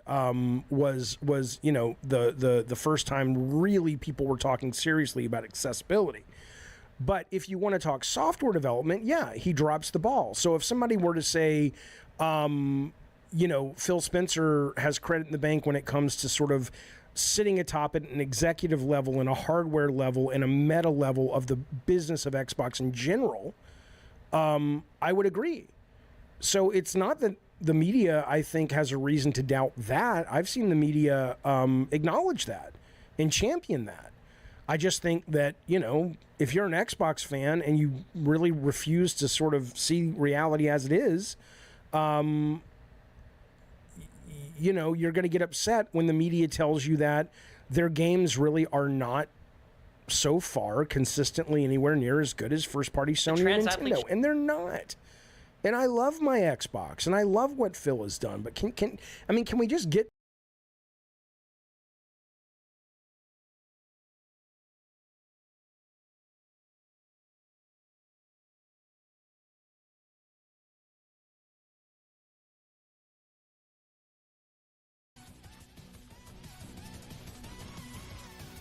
was the first time really people were talking seriously about accessibility. But if you want to talk software development, yeah, he drops the ball. So if somebody were to say, Phil Spencer has credit in the bank when it comes to sort of sitting atop at an executive level and a hardware level and a meta level of the business of Xbox in general, I would agree. So it's not that the media, I think, has a reason to doubt that. I've seen the media acknowledge that and champion that. I just think that, if you're an Xbox fan and you really refuse to sort of see reality as it is, you're going to get upset when the media tells you that their games really are not so far consistently anywhere near as good as first-party Sony and Nintendo, and they're not. And I love my Xbox, and I love what Phil has done, but can we just get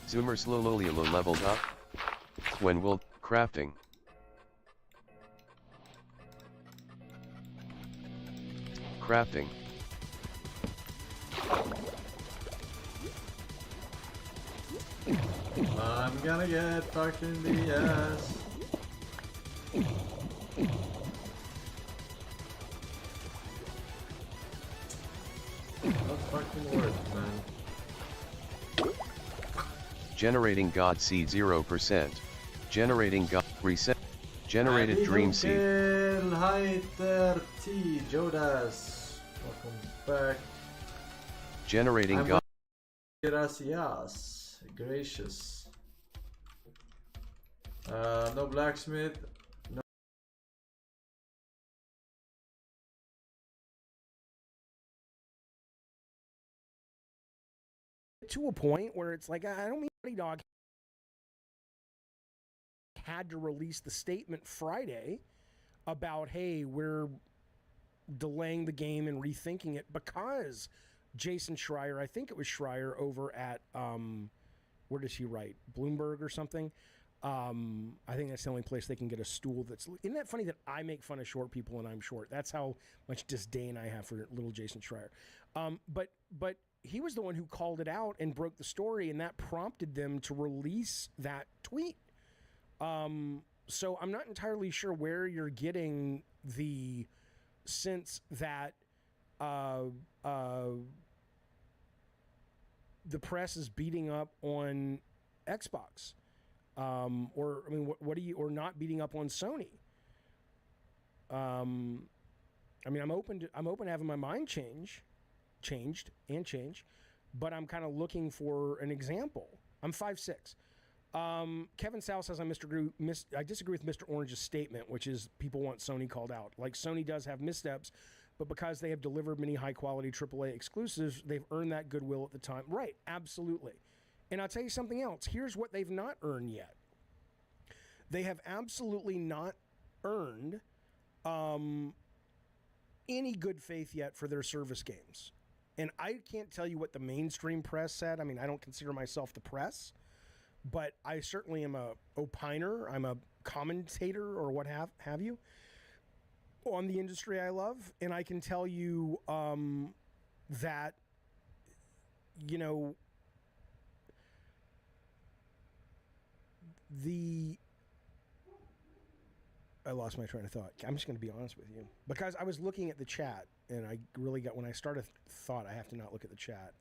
Zoomer slowly leveled up? When will crafting? Crafting. I'm gonna get fucked in the ass. Not fucking worth, man. Generating God Seed 0%. Generating God Reset. Generated Dream Seed. Hi there, T. Jodas. Welcome back. Generating God. Gracias. Gracious. No blacksmith. No. To a point where it's like, I don't mean Naughty Dog had to release the statement Friday about, hey, we're delaying the game and rethinking it because Jason Schreier, I think it was Schreier over at, where does he write? Bloomberg or something? I think that's the only place they can get a stool that's... Isn't that funny that I make fun of short people and I'm short? That's how much disdain I have for little Jason Schreier. But he was the one who called it out and broke the story, and that prompted them to release that tweet. So I'm not entirely sure where you're getting the sense that the press is beating up on Xbox, or not beating up on Sony. I'm open to having my mind changed, but I'm kind of looking for an example. I'm 5'6". Kevin Sal says I disagree with Mr. Orange's statement, which is people want Sony called out. Like, Sony does have missteps, but because they have delivered many high-quality AAA exclusives, they've earned that goodwill at the time. Right, absolutely. And I'll tell you something else. Here's what they've not earned yet. They have absolutely not earned any good faith yet for their service games. And I can't tell you what the mainstream press said. I mean, I don't consider myself the press, but I certainly am a opiner. I'm a commentator or what have you on the industry I love. And I can tell you that, I lost my train of thought. I'm just going to be honest with you. Because I was looking at the chat, and I really when I started thought, I have to not look at the chat.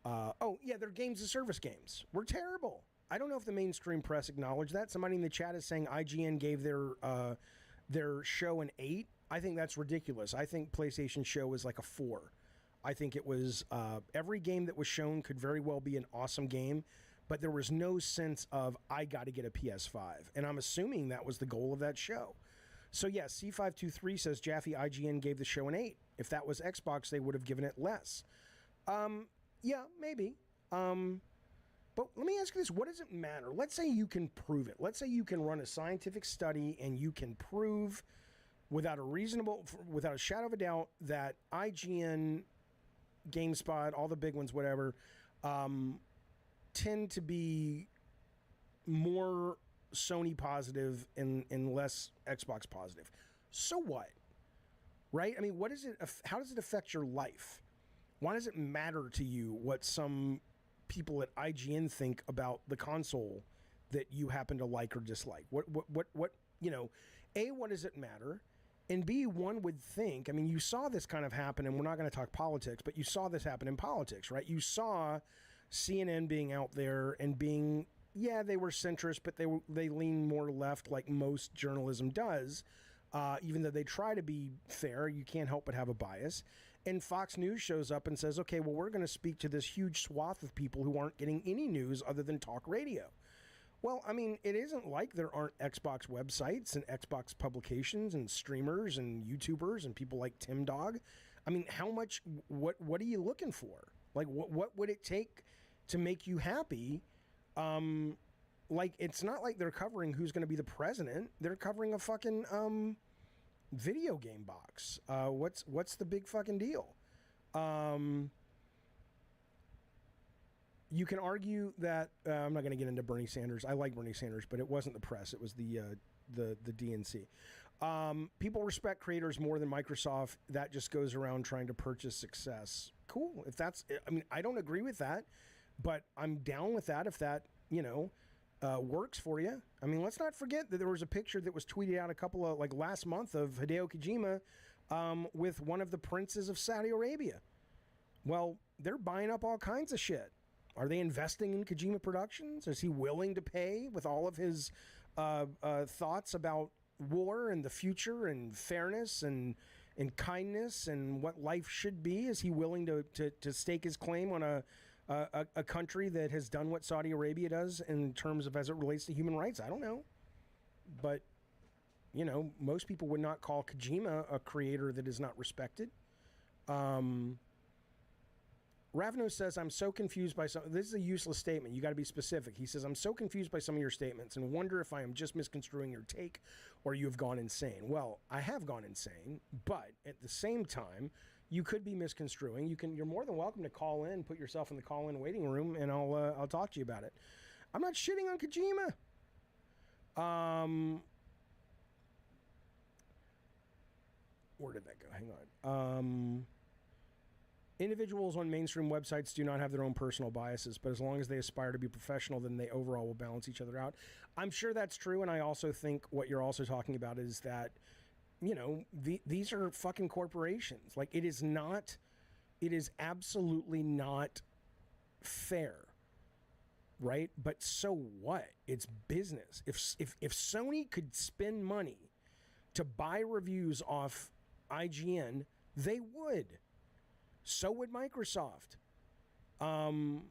They're games as service games. We're terrible. I don't know if the mainstream press acknowledged that. Somebody in the chat is saying IGN gave their show an 8. I think that's ridiculous. I think PlayStation show was like a 4. I think it was every game that was shown could very well be an awesome game, but there was no sense of, I got to get a PS5. And I'm assuming that was the goal of that show. So, yeah, C523 says Jaffe, IGN gave the show an 8. If that was Xbox, they would have given it less. Yeah, maybe. But let me ask you this: what does it matter? Let's say you can prove it. Let's say you can run a scientific study and you can prove, without a shadow of a doubt, that IGN, GameSpot, all the big ones, whatever, tend to be more Sony positive and less Xbox positive. So what? Right? I mean, how does it affect your life? Why does it matter to you what some people at IGN think about the console that you happen to like or dislike? What A, what does it matter? And B, one would think, I mean, you saw this kind of happen, and we're not going to talk politics, but you saw this happen in politics, right? You saw CNN being out there and being, yeah, they were centrist, but they lean more left like most journalism does. Even though they try to be fair, you can't help but have a bias. And Fox News shows up and says, okay, well, we're going to speak to this huge swath of people who aren't getting any news other than talk radio. Well, I mean, it isn't like there aren't Xbox websites and Xbox publications and streamers and YouTubers and people like Tim Dog. I mean, what are you looking for? Like, what would it take to make you happy? Like, it's not like they're covering who's going to be the president. They're covering a fucking video game box. What's the big fucking deal? You can argue that I'm not going to get into Bernie Sanders. I like Bernie Sanders, but it wasn't the press. It was the DNC. People respect creators more than Microsoft. That just goes around trying to purchase success. Cool. If that's, I mean, I don't agree with that, but I'm down with that if that, works for you. I mean, let's not forget that there was a picture that was tweeted out last month of Hideo Kojima with one of the princes of Saudi Arabia. Well, they're buying up all kinds of shit. Are they investing in Kojima Productions? Is he willing to pay with all of his thoughts about war and the future and fairness and kindness and what life should be? Is he willing to stake his claim on a country that has done what Saudi Arabia does in terms of as it relates to human rights? I don't know. But, most people would not call Kojima a creator that is not respected. Ravno says, I'm so confused by some... This is a useless statement. You got to be specific. He says, I'm so confused by some of your statements and wonder if I am just misconstruing your take or you have gone insane. Well, I have gone insane, but at the same time, you could be misconstruing. You're more than welcome to call in, put yourself in the call-in waiting room, and I'll talk to you about it. I'm not shitting on Kojima. Where did that go? Hang on. Individuals on mainstream websites do not have their own personal biases, but as long as they aspire to be professional, then they overall will balance each other out. I'm sure that's true, and I also think what you're also talking about is that, these are fucking corporations. Like, it is absolutely not fair, right? But so what? It's business. If Sony could spend money to buy reviews off IGN, they would. So would Microsoft. You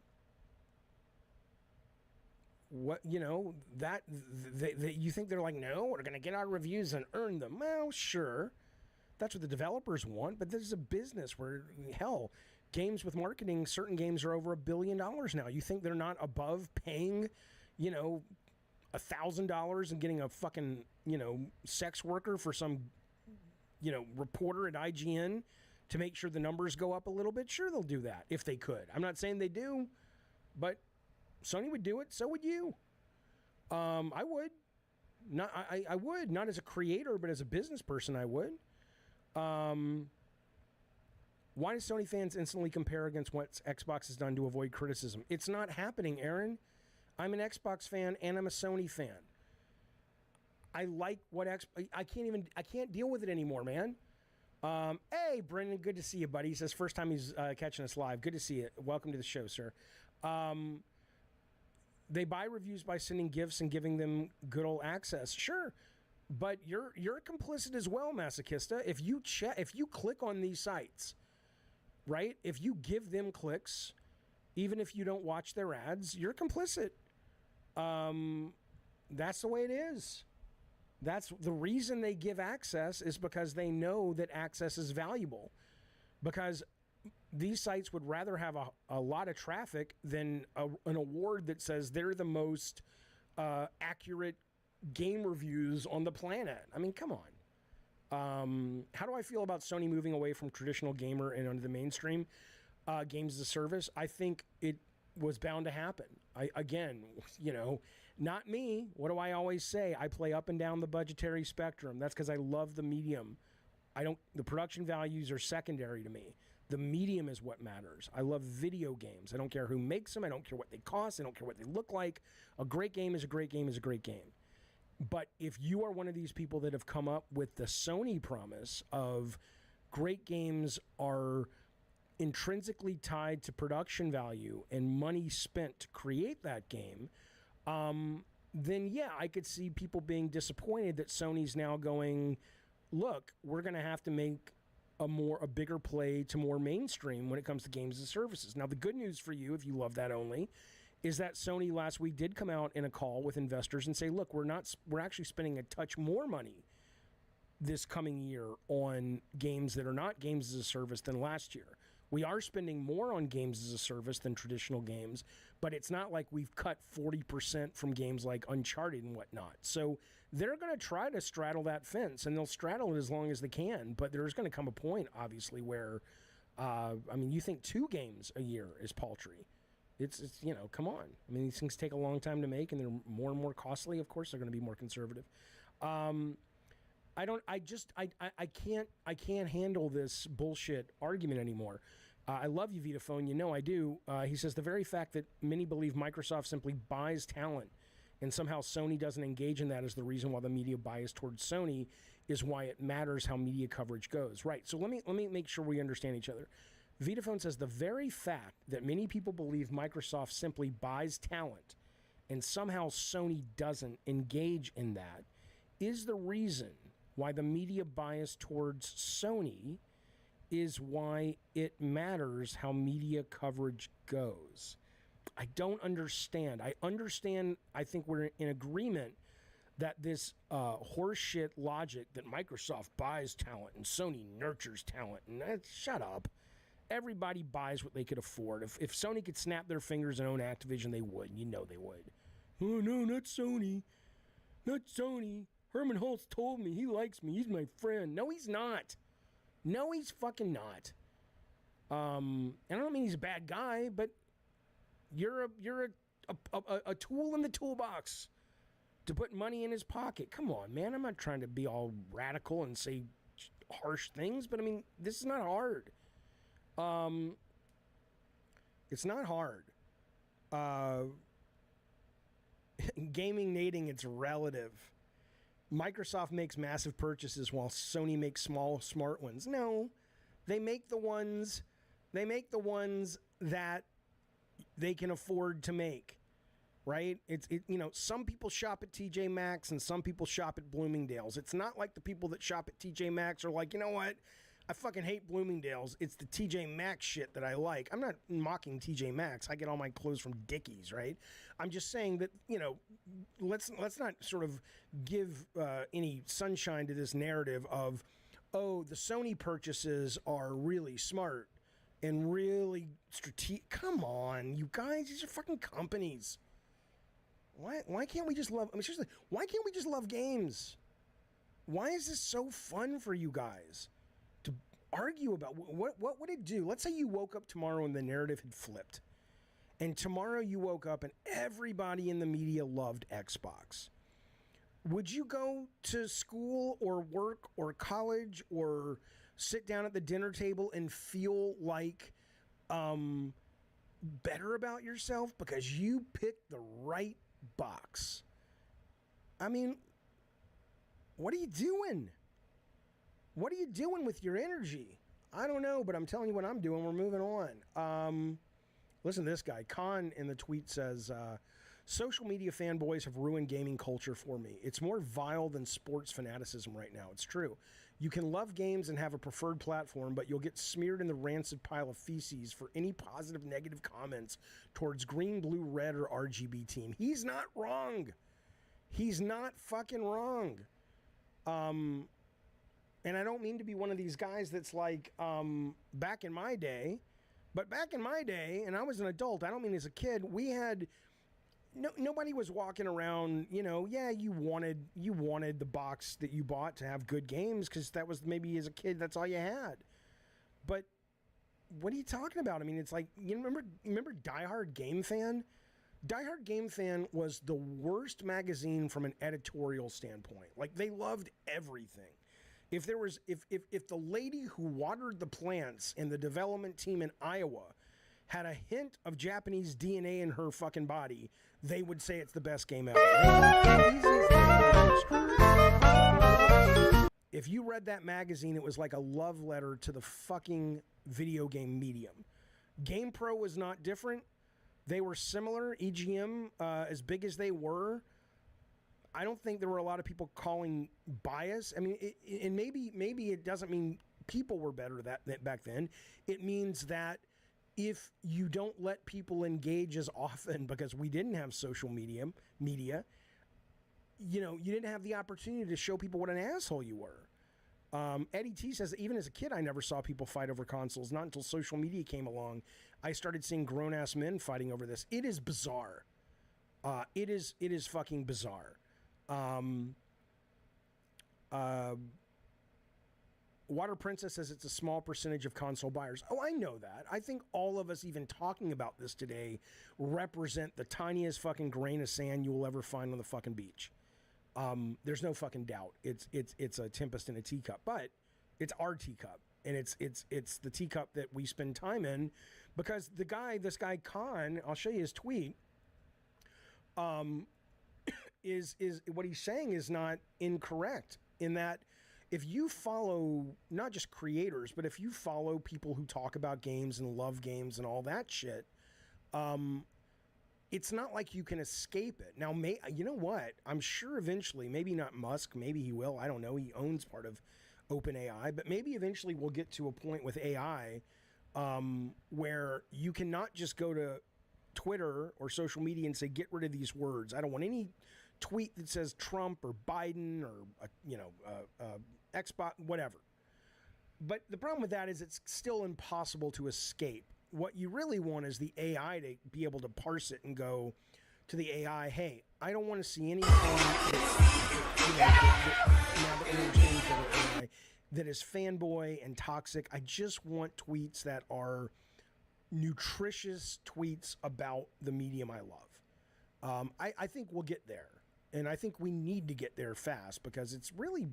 think they're like, no, we're going to get our reviews and earn them. Well, sure. That's what the developers want, but this is a business where, hell, games with marketing, certain games are over $1 billion now. You think they're not above paying, $1,000 and getting a fucking, sex worker for some, reporter at IGN to make sure the numbers go up a little bit? Sure, they'll do that if they could. I'm not saying they do, but Sony would do it. So would you. I would. I would, not as a creator, but as a business person, I would. Why do Sony fans instantly compare against what Xbox has done to avoid criticism? It's not happening, Aaron. I'm an Xbox fan and I'm a Sony fan. I like what I can't deal with it anymore, man. Hey, Brendan, good to see you, buddy. He says first time he's catching us live. Good to see you. Welcome to the show, sir. They buy reviews by sending gifts and giving them good old access. Sure, but you're complicit as well, Masochista. If you click on these sites, right? If you give them clicks, even if you don't watch their ads, you're complicit. That's the way it is. That's the reason they give access, is because they know that access is valuable. Because these sites would rather have a lot of traffic than an award that says they're the most accurate game reviews on the planet. I mean, come on. How do I feel about Sony moving away from traditional gamer and onto the mainstream games as a service? I think it was bound to happen. Again, not me. What do I always say? I play up and down the budgetary spectrum. That's because I love the medium. The production values are secondary to me. The medium is what matters. I love video games. I don't care who makes them. I don't care what they cost. I don't care what they look like. A great game is a great game is a great game. But if you are one of these people that have come up with the Sony promise of great games are intrinsically tied to production value and money spent to create that game, then yeah, I could see people being disappointed that Sony's now going, look, we're going to have to make a bigger play to more mainstream when it comes to games and services. Now, the good news for you, if you love that only, is that Sony last week did come out in a call with investors and say, look, we're actually spending a touch more money this coming year on games that are not games as a service than last year. We are spending more on games as a service than traditional games, but it's not like we've cut 40% from games like Uncharted and whatnot. So they're going to try to straddle that fence, and they'll straddle it as long as they can. But there's going to come a point, obviously, where, you think 2 games a year is paltry. It's come on. I mean, these things take a long time to make, and they're more and more costly. Of course, they're going to be more conservative. I can't handle this bullshit argument anymore. I love you, Vitaphone. I do. He says the very fact that many believe Microsoft simply buys talent and somehow Sony doesn't engage in that is the reason why the media bias towards Sony is why it matters how media coverage goes. Right. So let me make sure we understand each other. Vitaphone says the very fact that many people believe Microsoft simply buys talent and somehow Sony doesn't engage in that is the reason why the media bias towards Sony is why it matters how media coverage goes. I don't understand. I think we're in agreement that this horseshit logic that Microsoft buys talent and Sony nurtures talent, and shut up. Everybody buys what they could afford. If Sony could snap their fingers and own Activision, they would. They would. Oh, no, not Sony. Not Sony. Herman Holtz told me he likes me. He's my friend. No, he's not. No, he's fucking not. And I don't mean he's a bad guy, but you're a tool in the toolbox to put money in his pocket. Come on, man. I'm not trying to be all radical and say harsh things, but I mean, this is not hard. It's not hard. Gaming nating, it's relative. Microsoft makes massive purchases while Sony makes small, smart ones. No, they make the ones that they can afford to make, right? Some people shop at TJ Maxx and some people shop at Bloomingdale's. It's not like the people that shop at TJ Maxx are like, you know what? I fucking hate Bloomingdale's. It's the TJ Maxx shit that I like. I'm not mocking TJ Maxx. I get all my clothes from Dickies, right? I'm just saying that, let's not sort of give any sunshine to this narrative of, oh, the Sony purchases are really smart and really strategic. Come on, you guys. These are fucking companies. Why can't we just love... seriously, why can't we just love games? Why is this so fun for you guys? Argue about what would it do? Let's say you woke up tomorrow and the narrative had flipped, and tomorrow you woke up and everybody in the media loved Xbox. Would you go to school or work or college or sit down at the dinner table and feel like better about yourself because you picked the right box? I mean, what are you doing? What are you doing with your energy? I don't know, but I'm telling you what I'm doing. We're moving on. Listen to this guy. Khan in the tweet says, social media fanboys have ruined gaming culture for me. It's more vile than sports fanaticism right now. It's true. You can love games and have a preferred platform, but you'll get smeared in the rancid pile of feces for any positive, negative comments towards green, blue, red, or RGB team. He's not wrong. He's not fucking wrong. And I don't mean to be one of these guys that's like, back in my day, But back in my day, and I was an adult, I don't mean as a kid, we had nobody was walking around, yeah, you wanted the box that you bought to have good games because that was maybe as a kid that's all you had. But what are you talking about? I mean, it's like, remember Die Hard Game Fan? Die Hard Game Fan was the worst magazine from an editorial standpoint. Like, they loved everything. If the lady who watered the plants in the development team in Iowa had a hint of Japanese DNA in her fucking body, they would say it's the best game ever. If you read that magazine, it was like a love letter to the fucking video game medium. GamePro was not different. They were similar. EGM, as big as they were, I don't think there were a lot of people calling bias. I mean, and maybe it doesn't mean people were better that back then. It means that if you don't let people engage as often, because we didn't have social media, you didn't have the opportunity to show people what an asshole you were. Eddie T says, even as a kid, I never saw people fight over consoles. Not until social media came along, I started seeing grown-ass men fighting over this. It is bizarre. It is fucking bizarre. Water Princess says it's a small percentage of console buyers. Oh, I know that. I think all of us even talking about this today represent the tiniest fucking grain of sand you will ever find on the fucking beach. There's no fucking doubt. It's a tempest in a teacup, but it's our teacup, and it's the teacup that we spend time in, because this guy Khan, I'll show you his tweet. Is what he's saying is not incorrect, in that if you follow not just creators, but if you follow people who talk about games and love games and all that shit, it's not like you can escape it. Now, you know what? I'm sure eventually, maybe not Musk, maybe he will. I don't know. He owns part of OpenAI, but maybe eventually we'll get to a point with AI where you cannot just go to Twitter or social media and say, get rid of these words. I don't want any tweet that says Trump or Biden or Xbox, whatever. But the problem with that is it's still impossible to escape. What you really want is the AI to be able to parse it and go to the AI, hey, I don't want to see anything that is fanboy and toxic. I just want tweets that are nutritious tweets about the medium I love. I think we'll get there. And I think we need to get there fast, because it really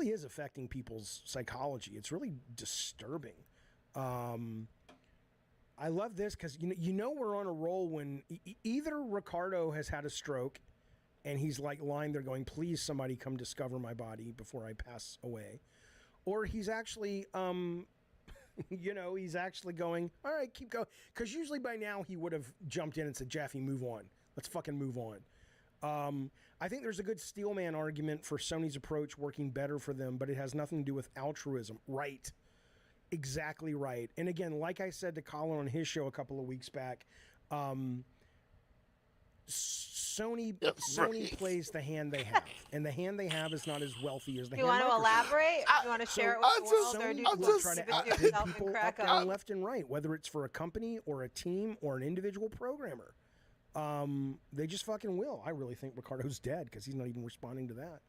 is affecting people's psychology. It's really disturbing. I love this because we're on a roll when either Ricardo has had a stroke and he's like lying there going, please somebody come discover my body before I pass away, or he's actually he's actually going, all right, keep going, because usually by now he would have jumped in and said, Jaffe, move on, let's fucking move on. I think there's a good Steelman argument for Sony's approach working better for them, but it has nothing to do with altruism. Right. Exactly right. And again, like I said to Colin on his show a couple of weeks back, Sony plays the hand they have, and the hand they have is not as wealthy as the hand. You want to elaborate? You want to share it with the world, or do you just try to outbid people up, down, left, and right, whether it's for a company or a team or an individual programmer. They just fucking will. I really think Ricardo's dead because he's not even responding to that.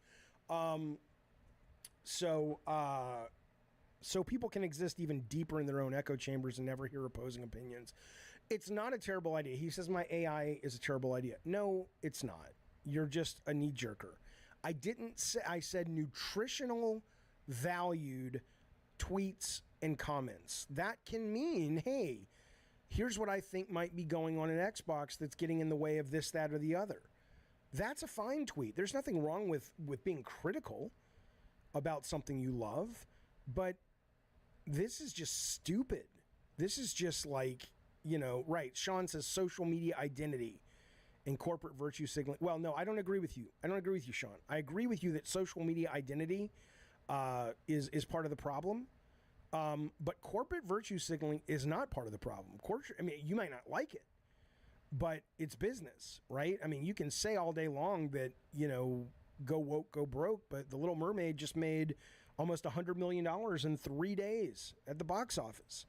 So people can exist even deeper in their own echo chambers and never hear opposing opinions. It's not a terrible idea. He says my AI is a terrible idea. No, it's not. You're just a knee-jerker. I didn't say, I said nutritional valued tweets and comments. That can mean, hey, here's what I think might be going on in Xbox that's getting in the way of this, that, or the other. That's a fine tweet. There's nothing wrong with being critical about something you love, but this is just stupid. This is just like, right. Sean says social media identity and corporate virtue signaling. Well, no, I don't agree with you. I don't agree with you, Sean. I agree with you that social media identity is part of the problem. But corporate virtue signaling is not part of the problem. You might not like it, but it's business, right? I mean, you can say all day long that, go woke, go broke, but The Little Mermaid just made almost $100 million in 3 days at the box office.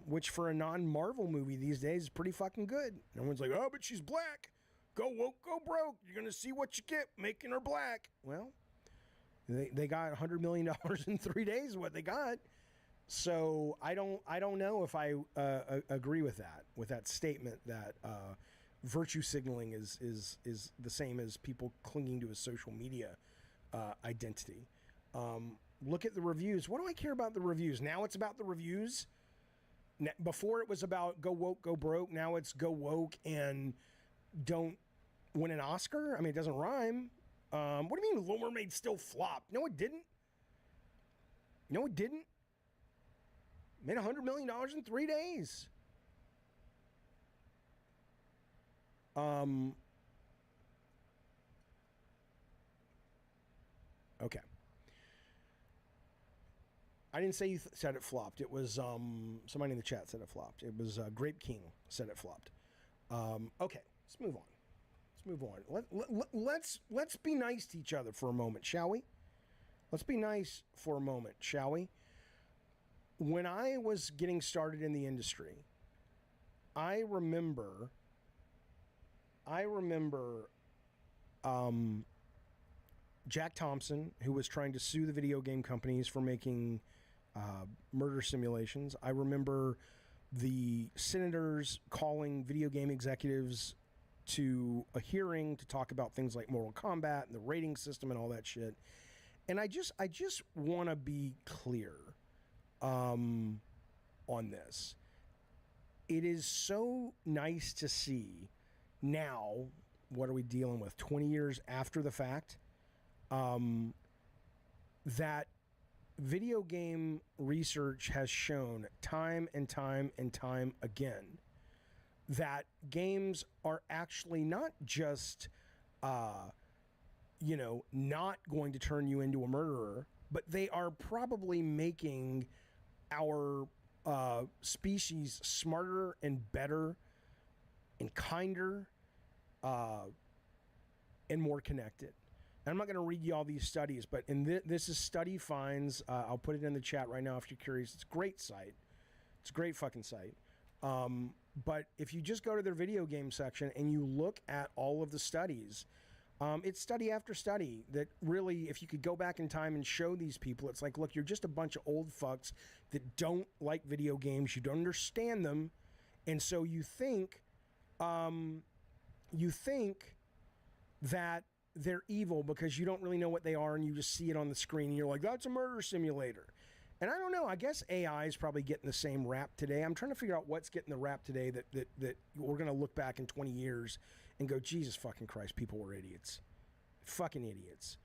which for a non-Marvel movie these days is pretty fucking good. Everyone's like, oh, but she's black. Go woke, go broke. You're going to see what you get making her black. Well, they got $100 million in 3 days, what they got. So I don't know if I agree with that statement that virtue signaling is the same as people clinging to a social media identity. Look at the reviews. What do I care about the reviews? Now it's about the reviews. Before it was about go woke, go broke. Now it's go woke and don't win an Oscar. I mean, it doesn't rhyme. What do you mean Little Mermaid still flopped? No, it didn't. No, it didn't. Made $100 million in 3 days. Okay. I didn't say you said it flopped. It was somebody in the chat said it flopped. It was Grape King said it flopped. Okay, let's move on. Let's be nice to each other for a moment, shall we? Let's be nice for a moment, shall we? When I was getting started in the industry, I remember Jack Thompson, who was trying to sue the video game companies for making murder simulations. I remember the senators calling video game executives to a hearing to talk about things like Mortal Kombat and the rating system and all that shit. And I just want to be clear on this. It is so nice to see now, what are we dealing with, 20 years after the fact, that video game research has shown time and time and time again that games are actually not just, not going to turn you into a murderer, but they are probably making our species smarter and better and kinder and more connected. And I'm not going to read you all these studies, but this is Study Finds. I'll put it in the chat right now if you're curious. It's a great site. It's a great fucking site. But if you just go to their video game section and you look at all of the studies, it's study after study that really, if you could go back in time and show these people, it's like, look, you're just a bunch of old fucks that don't like video games. You don't understand them. And so you think that they're evil because you don't really know what they are and you just see it on the screen and you're like, that's a murder simulator. And I don't know, I guess AI is probably getting the same rap today. I'm trying to figure out what's getting the rap today that we're going to look back in 20 years and go, Jesus fucking Christ, people were idiots. Fucking idiots.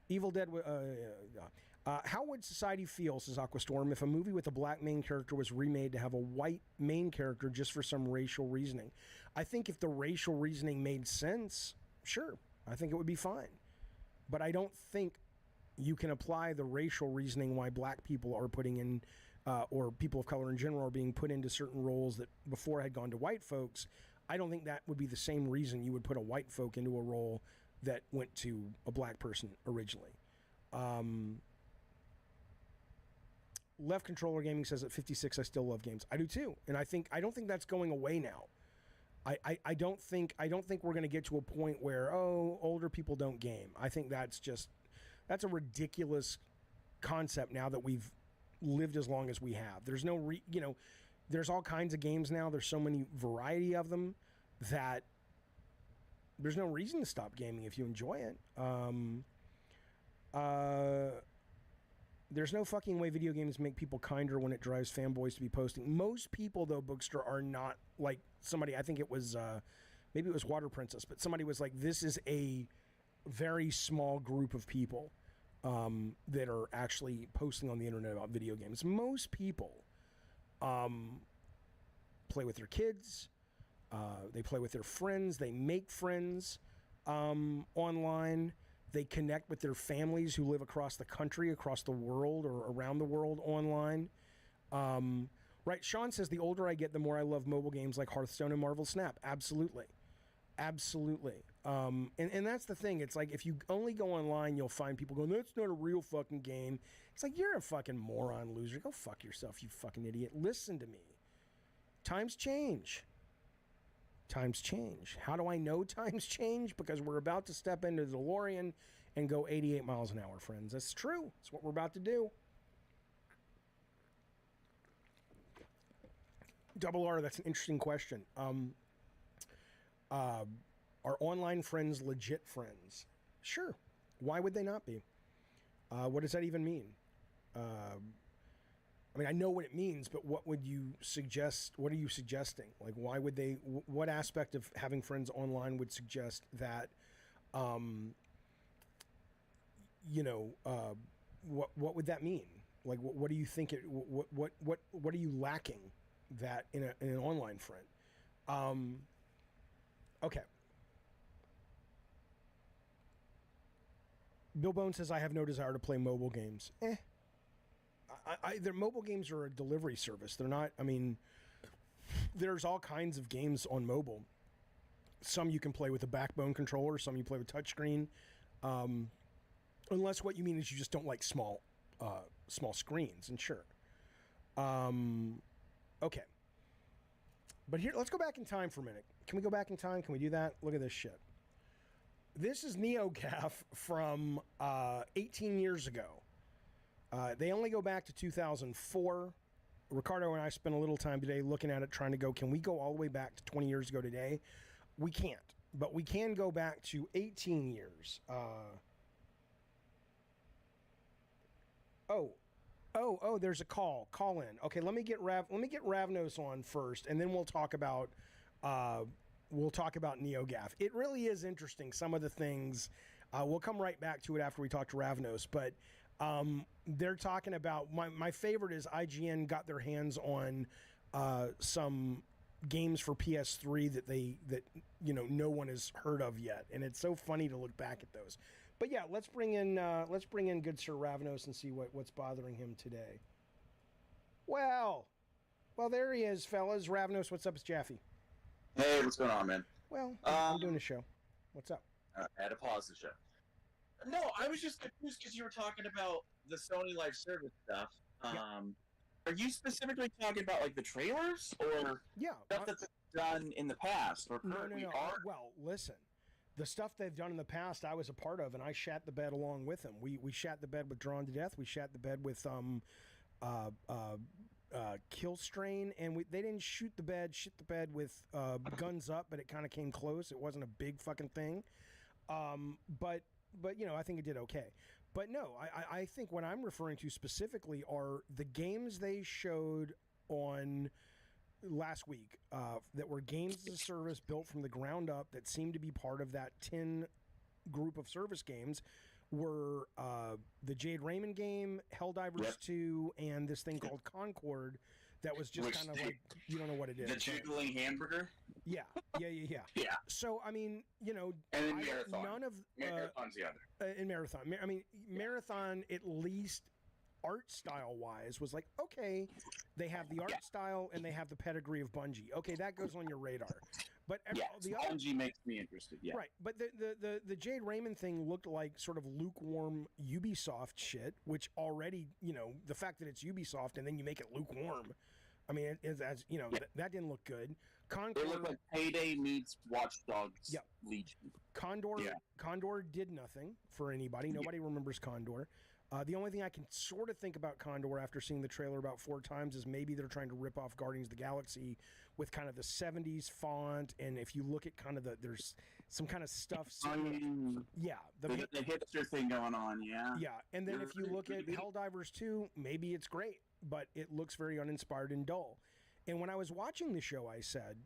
Evil Dead, how would society feel, says Aquastorm, if a movie with a black main character was remade to have a white main character just for some racial reasoning? I think if the racial reasoning made sense, sure, I think it would be fine. But I don't think you can apply the racial reasoning why black people are putting in, or people of color in general are being put into certain roles that before had gone to white folks. I don't think that would be the same reason you would put a white folk into a role that went to a black person originally. Left Controller Gaming says at 56, I still love games. I do too, and I don't think that's going away now. I don't think we're going to get to a point where older people don't game. I think that's a ridiculous concept now that we've lived as long as we have. There's no there's all kinds of games now. There's so many variety of them that there's no reason to stop gaming if you enjoy it. There's no fucking way video games make people kinder when it drives fanboys to be posting. Most people, though, Bookster, are not like somebody, I think it was, maybe it was Water Princess, but somebody was like, this is a very small group of people that are actually posting on the internet about video games. Most people play with their kids, they play with their friends, they make friends online. They connect with their families who live across the country, across the world, or around the world online. Right, Sean says, the older I get, the more I love mobile games like Hearthstone and Marvel Snap. Absolutely. Absolutely. And that's the thing. It's like if you only go online, you'll find people going, "That's not a real fucking game." It's like you're a fucking moron, loser. Go fuck yourself, you fucking idiot. Listen to me. Times change. Times change. How do I know times change? Because we're about to step into the DeLorean and go 88 miles an hour, friends. That's true. That's what we're about to do. Double R, that's an interesting question. Are online friends legit friends? Sure. Why would they not be? What does that even mean? I mean, I know what it means, but what would you suggest? What are you suggesting? Like, why would they? What aspect of having friends online would suggest that? What would that mean? Like, what do you think it? What are you lacking that in an online friend? Okay. Bill Bone says, I have no desire to play mobile games. Their mobile games are a delivery service. They're not, I mean, there's all kinds of games on mobile. Some you can play with a backbone controller, some you play with touchscreen. Unless what you mean is you just don't like small screens, and sure. Okay. But here, let's go back in time for a minute. Can we go back in time? Can we do that? Look at this shit. This is NeoGAF from 18 years ago. They only go back to 2004. Ricardo and I spent a little time today looking at it, trying to go, can we go all the way back to 20 years ago today? We can't, but we can go back to 18 years. There's a call in. Okay, let me get Ravnos on first, and then we'll talk about NeoGAF. It really is interesting, some of the things. We'll come right back to it after we talk to Ravnos, but they're talking about, my favorite is IGN got their hands on some games for PS3 that no one has heard of yet, and it's so funny to look back at those. But yeah, let's bring in good Sir Ravnos and see what's bothering him today. Well, there he is, fellas. Ravnos, what's up? It's Jaffe. Hey, what's going on, man? Well, I'm doing a show. What's up? I had to pause the show. No, I was just confused because you were talking about the Sony Live Service stuff. Are you specifically talking about like the trailers or stuff that's done in the past or currently are? Well, listen, the stuff they've done in the past, I was a part of, and I shat the bed along with them. We shat the bed with Drawn to Death. We shat the bed with Killstrain, and they didn't shit the bed with Guns Up, but it kind of came close. It wasn't a big fucking thing, but I think it did okay. But no, I think what I'm referring to specifically are the games they showed on last week that were games as a service built from the ground up that seemed to be part of that 10 group of service games were the Jade Raymond game, Helldivers 2, and this thing called Concord that was just kind of like, you don't know what it is. The jiggling hamburger? Yeah. Yeah. So, I mean, and then Marathon. None of... Marathon's the other. In Marathon. I mean, Marathon, at least art style-wise, was like, okay, they have the art style and they have the pedigree of Bungie. Okay, that goes on your radar. But Bungie makes me interested, yeah. Right, but the Jade Raymond thing looked like sort of lukewarm Ubisoft shit, which already, the fact that it's Ubisoft and then you make it lukewarm, I mean, that didn't look good. It looked like Payday meets Watch Dogs Legion. Condor did nothing for anybody. Nobody remembers Condor. The only thing I can sort of think about Condor after seeing the trailer about 4 times is maybe they're trying to rip off Guardians of the Galaxy with kind of the 70s font, and if you look at kind of there's some kind of stuff. The hipster thing going on, yeah. Yeah, and then if you look at Helldivers 2, maybe it's great, but it looks very uninspired and dull. And when I was watching the show, I said,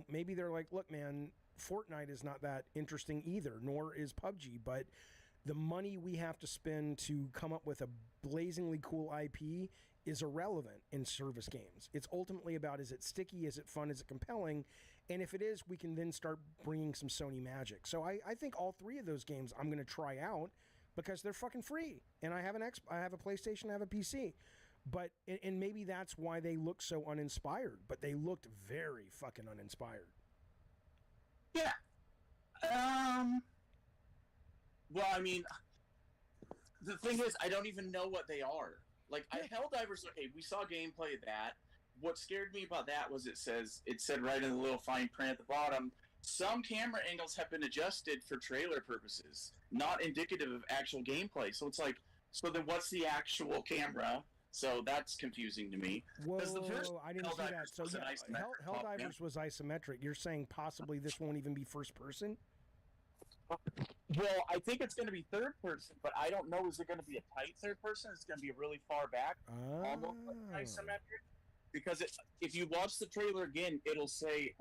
maybe they're like, look, man, Fortnite is not that interesting either, nor is PUBG, but the money we have to spend to come up with a blazingly cool IP is irrelevant in service games. It's ultimately about, is it sticky, is it fun, is it compelling? And if it is, we can then start bringing some Sony magic. So I think all 3 of those games I'm going to try out because they're fucking free. And I have I have a PlayStation, I have a PC. But, and maybe that's why they look so uninspired. But they looked very fucking uninspired. Yeah. Well, I mean, the thing is, I don't even know what they are. Like, Helldivers, okay, we saw gameplay of that. What scared me about that was it said right in the little fine print at the bottom, some camera angles have been adjusted for trailer purposes, not indicative of actual gameplay. So it's like, so then what's the actual camera? So that's confusing to me. Whoa, I didn't see that. So yeah, Helldivers was isometric. You're saying possibly this won't even be first person? Well, I think it's going to be third person, but I don't know. Is it going to be a tight third person? It's going to be really far back, almost like isometric. Because if you watch the trailer again, it'll say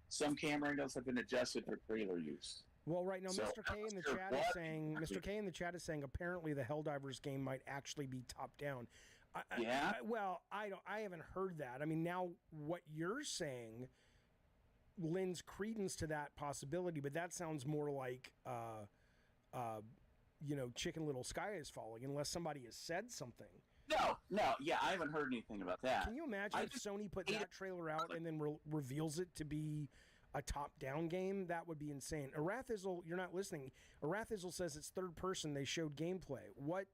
some camera angles have been adjusted for trailer use. Well, right now, Mr. K in the chat is saying. Mr. K in the chat is saying apparently the Helldivers game might actually be top down. I haven't heard that. I mean, now what you're saying lends credence to that possibility, but that sounds more like, Chicken Little Sky is Falling, unless somebody has said something. No, yeah, I haven't heard anything about that. Can you imagine if Sony put that trailer out and then reveals it to be a top-down game? That would be insane. Arathizzle, you're not listening. Arathizzle says it's third person. They showed gameplay. What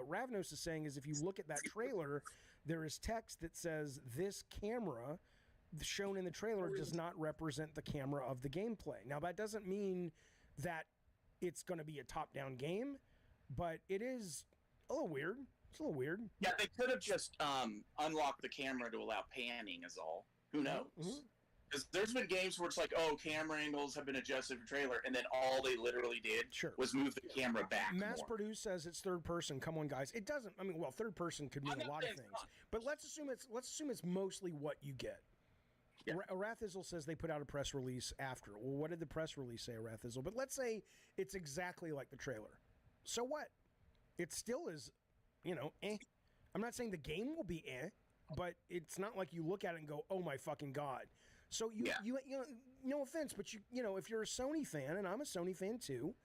Ravnos is saying is if you look at that trailer, there is text that says this camera shown in the trailer does not represent the camera of the gameplay. Now, that doesn't mean that it's going to be a top-down game, but it is a little weird. It's a little weird. Yeah, they could have just unlocked the camera to allow panning is all. Who knows? Because there's been games where it's like, camera angles have been adjusted for trailer, and then all they literally did was move the camera back. Mass Produce says it's third person. Come on, guys. It doesn't. I mean, well, third person could mean a lot of things, but let's assume it's mostly what you get. Yeah. Arathizzle says they put out a press release after. Well, what did the press release say, Arathizzle? But let's say it's exactly like the trailer. So what? It still is, I'm not saying the game will be but it's not like you look at it and go, oh my fucking God. So you no offense, but if you're a Sony fan, and I'm a Sony fan too,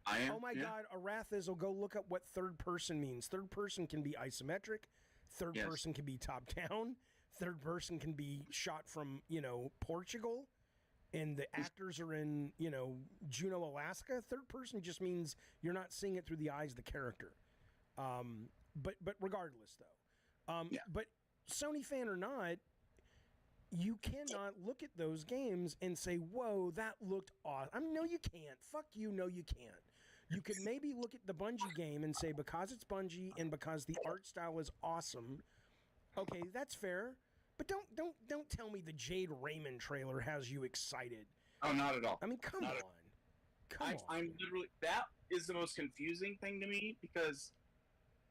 I am. Oh my God, Arathizzle, go look up what third person means. Third person can be isometric. Third person can be top down. Third person can be shot from, Portugal, and the actors are in, Juneau, Alaska. Third person just means you're not seeing it through the eyes of the character. But regardless, though, but Sony fan or not, you cannot look at those games and say, whoa, that looked awesome. I mean, no, you can't. Fuck you, no, you can't. You could maybe look at the Bungie game and say, because it's Bungie and because the art style is awesome, okay, that's fair. But don't tell me the Jade Raymond trailer has you excited. Oh, not at all. I mean, come on. Come on. I'm literally, that is the most confusing thing to me, because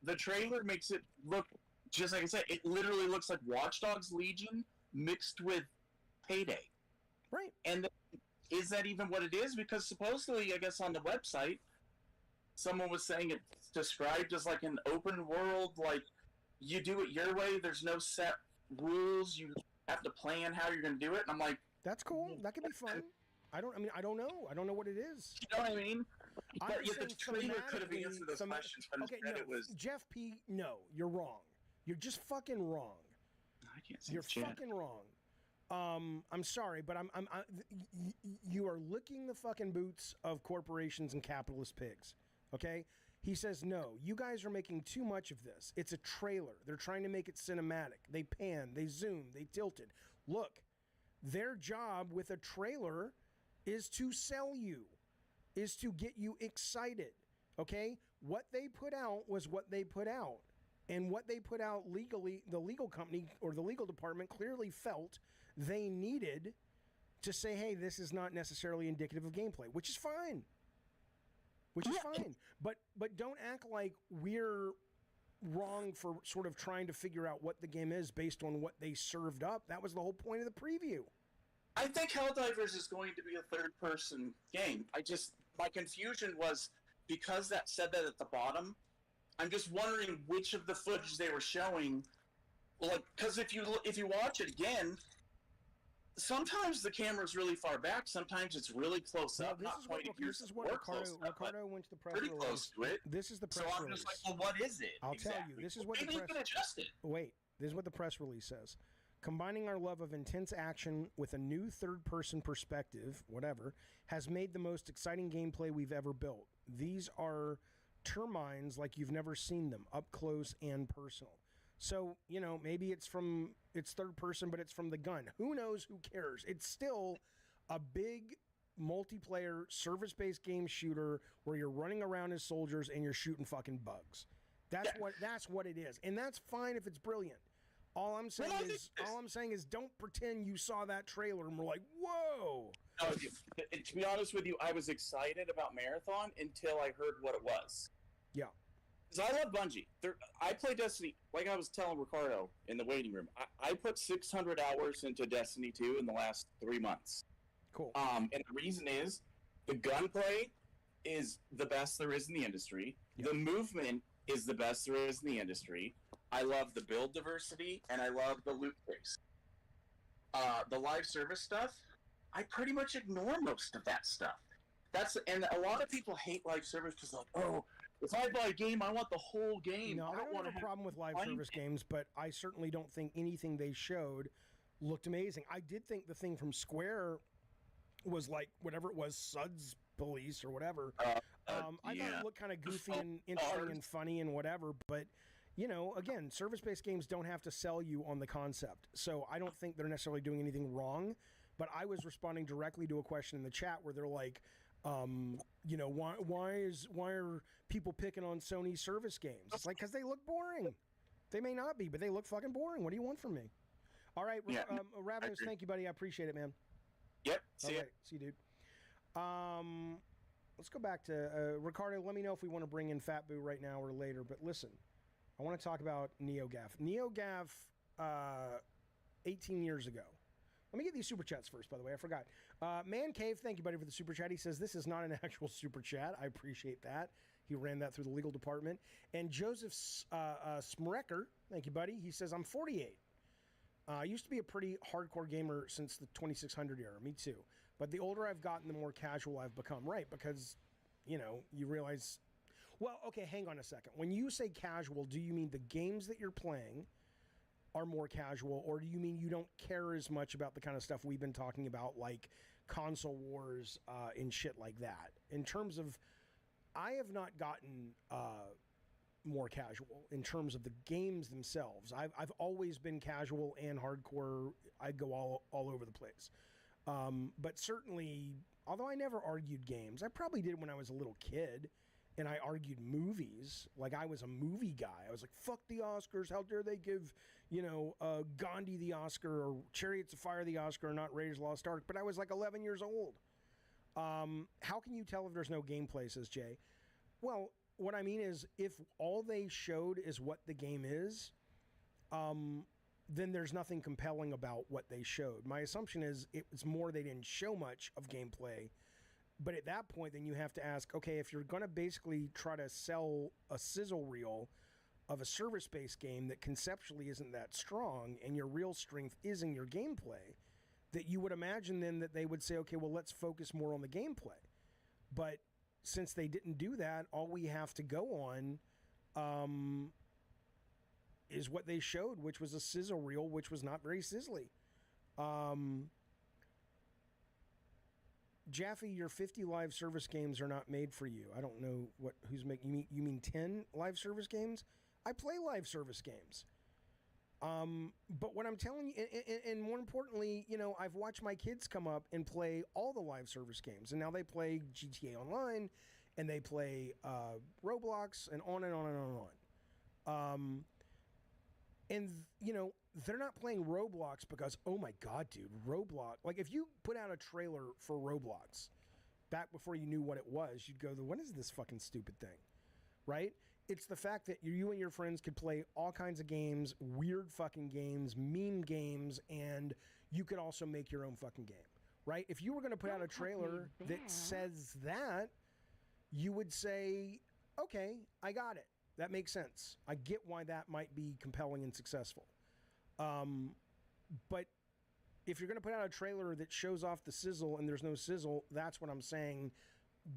the trailer makes it look, just like I said, it literally looks like Watch Dogs Legion mixed with Payday. Right. And is that even what it is? Because supposedly, I guess on the website, someone was saying it's described as like an open world, like you do it your way, there's no set rules, you have to plan how you're going to do it. And I'm like, that's cool. That could be fun. I don't know. I don't know what it is. You know what I mean? But yet the trailer could have answered those questions, but instead it was... Jeff P., no, you're wrong. You're just fucking wrong. I can't see. You're fucking wrong. I'm sorry, but you are licking the fucking boots of corporations and capitalist pigs. Okay? He says, no, you guys are making too much of this. It's a trailer. They're trying to make it cinematic. They pan, they zoom, they tilt it. Look, their job with a trailer is to sell you, is to get you excited. Okay? What they put out was what they put out. And what they put out legally, the legal company or the legal department clearly felt they needed to say, hey, this is not necessarily indicative of gameplay, which is fine. But don't act like we're wrong for sort of trying to figure out what the game is based on what they served up. That was the whole point of the preview. I think Helldivers is going to be a third-person game. My confusion was because that said that at the bottom. I'm just wondering which of the footage they were showing, like, because if you watch it again, sometimes the camera's really far back, sometimes it's really close up. This is what Ricardo went to the press release. Pretty close to it. This is the press release. So I'm just like, well, what is it? I'll tell you. This is what maybe you can adjust it. Wait, this is what the press release says. Combining our love of intense action with a new third-person perspective, whatever, has made the most exciting gameplay we've ever built. These are turbines like you've never seen them, up close and personal. So, you know, maybe it's third person, but it's from the gun. Who knows? Who cares? It's still a big multiplayer service-based game shooter where you're running around as soldiers and you're shooting fucking bugs. That's what it is. And that's fine if it's brilliant. All I'm saying is don't pretend you saw that trailer and we're like, whoa. No, to be honest with you, I was excited about Marathon until I heard what it was. Yeah. Because I love Bungie. I play Destiny, like I was telling Ricardo in the waiting room. I put 600 hours into Destiny 2 in the last 3 months. Cool. And the reason is the gunplay is the best there is in the industry. Yep. The movement is the best there is in the industry. I love the build diversity, and I love the loot base. The live service stuff, I pretty much ignore most of that stuff. And a lot of people hate live service because like, oh, if I buy a game, I want the whole game. No, I don't have a problem with live service games, but I certainly don't think anything they showed looked amazing. I did think the thing from Square was like whatever it was, Suds Police or whatever. I thought it looked kind of goofy and interesting and funny and whatever, but you know, again, service-based games don't have to sell you on the concept. So I don't think they're necessarily doing anything wrong, but I was responding directly to a question in the chat where they're like, you know, why are people picking on Sony service games? It's like, because they look boring. They may not be, but they look fucking boring. What do you want from me? All right, Ravenous, thank you, buddy. I appreciate it, man. Yep, see you. See you, dude. Let's go back to Ricardo. Let me know if we want to bring in Fat Boo right now or later, but listen. I want to talk about NeoGAF. NeoGAF, 18 years ago. Let me get these super chats first, by the way. I forgot. Man Cave, thank you, buddy, for the super chat. He says, this is not an actual super chat. I appreciate that. He ran that through the legal department. And Joseph Smrecker, thank you, buddy. He says, I'm 48. I used to be a pretty hardcore gamer since the 2600 era. Me too. But the older I've gotten, the more casual I've become. Right, because, you know, you realize... Well, okay, hang on a second. When you say casual, do you mean the games that you're playing are more casual, or do you mean you don't care as much about the kind of stuff we've been talking about, like console wars and shit like that? In terms of, I have not gotten more casual in terms of the games themselves. I've always been casual and hardcore. I go all over the place. But certainly, although I never argued games, I probably did when I was a little kid. And I argued movies, like I was a movie guy. I was like, fuck the Oscars. How dare they give, you know, Gandhi the Oscar or Chariots of Fire the Oscar, or not Raiders of the Lost Ark. But I was like 11 years old. How can you tell if there's no gameplay, says Jay? Well, what I mean is if all they showed is what the game is, then there's nothing compelling about what they showed. My assumption is it's more they didn't show much of gameplay. But at that point, then you have to ask, okay, if you're going to basically try to sell a sizzle reel of a service-based game that conceptually isn't that strong and your real strength is in your gameplay, that you would imagine then that they would say, okay, well, let's focus more on the gameplay. But since they didn't do that, all we have to go on is what they showed, which was a sizzle reel, which was not very sizzly. Jaffe, your 50 live service games are not made for you. I don't know who's making. You mean 10 live service games? I play live service games. But what I'm telling you, and more importantly, you know, I've watched my kids come up and play all the live service games, and now they play GTA Online, and they play Roblox, and on and on and on and on. And you know, they're not playing Roblox because, oh my God, dude, Roblox. Like, if you put out a trailer for Roblox back before you knew what it was, you'd go, what is this fucking stupid thing? Right? It's the fact that you and your friends could play all kinds of games, weird fucking games, meme games, and you could also make your own fucking game. Right? If you were going to put out a trailer that says that, you would say, okay, I got it. That makes sense. I get why that might be compelling and successful. But if you're going to put out a trailer that shows off the sizzle and there's no sizzle, that's what I'm saying.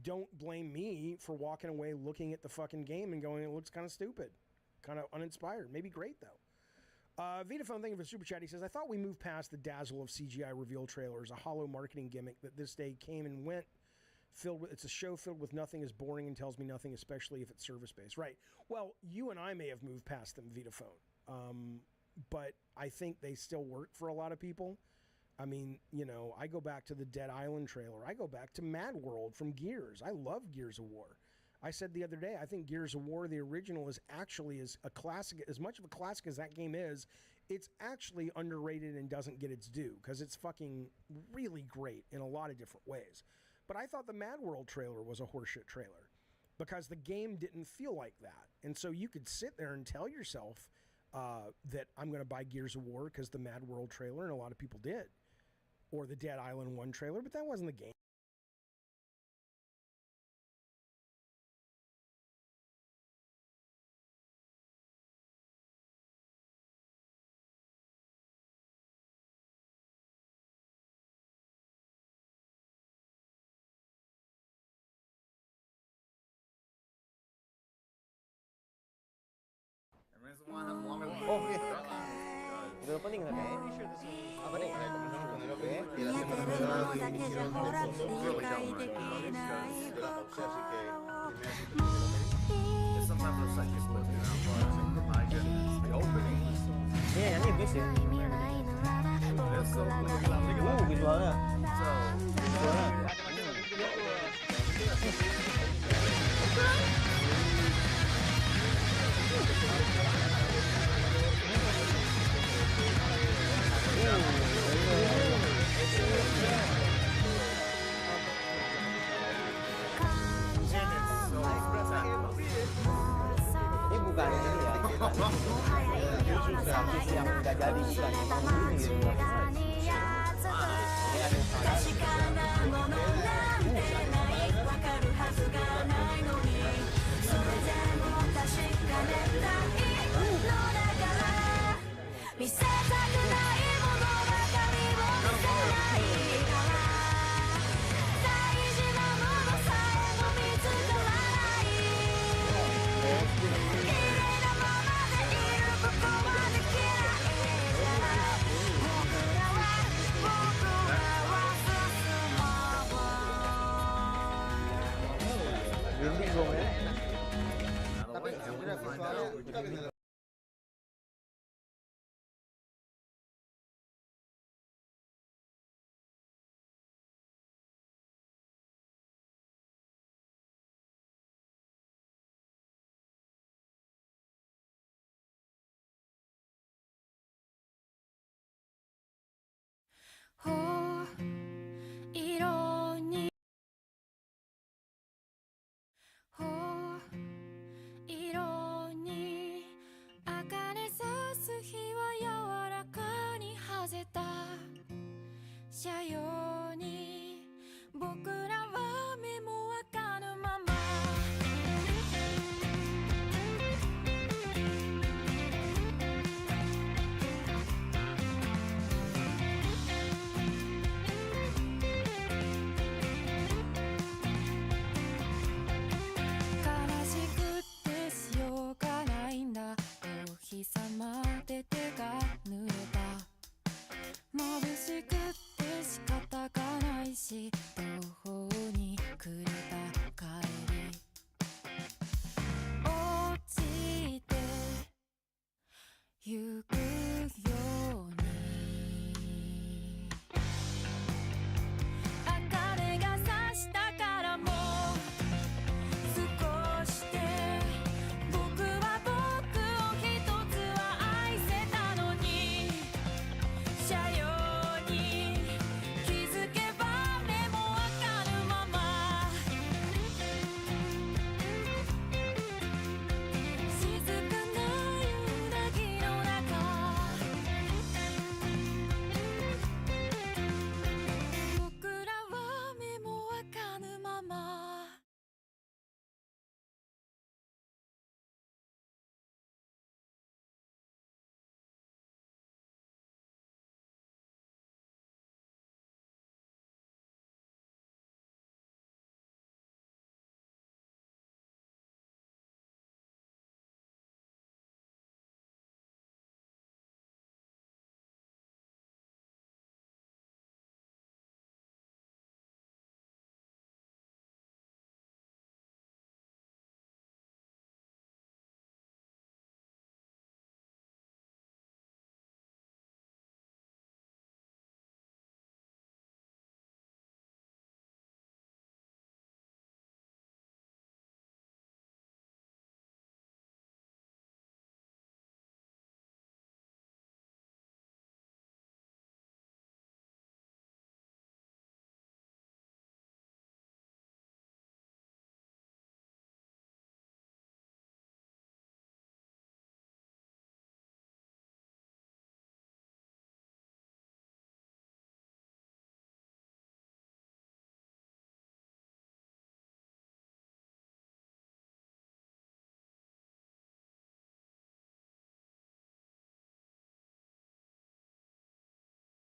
Don't blame me for walking away looking at the fucking game and going, it looks kind of stupid, kind of uninspired. Maybe great, though. Vitaphone, thank you for the super chat. He says, I thought we moved past the dazzle of CGI reveal trailers, a hollow marketing gimmick that this day came and went. It's a show filled with nothing, is boring and tells me nothing, especially if it's service-based. Right. Well, you and I may have moved past them, Vitaphone. But I think they still work for a lot of people. I mean, you know, I go back to the Dead Island trailer. I go back to Mad World from Gears. I love Gears of War. I said the other day, I think Gears of War, the original, is actually as a classic, as much of a classic as that game is, it's actually underrated and doesn't get its due because it's fucking really great in a lot of different ways. But I thought the Mad World trailer was a horseshit trailer because the game didn't feel like that. And so you could sit there and tell yourself that I'm going to buy Gears of War because the Mad World trailer, and a lot of people did, or the Dead Island 1 trailer, but that wasn't the game. Oh, itu penting kan? Apa nih? Iya, ini bis ya. Visualnya. Ini bukan ini ya. Grafis yang udah jadi bukan tapi sebenarnya visualnya車用に僕らは目もわかぬまま悲しくってしようがないんだお日様で手が濡れた眩しくって仕方がないし途方に暮れた帰り落ちてゆくように明かりが差したからもう少して僕は僕を一つは愛せたのに車用に気づけば目もわかるまま静かな夕凪の中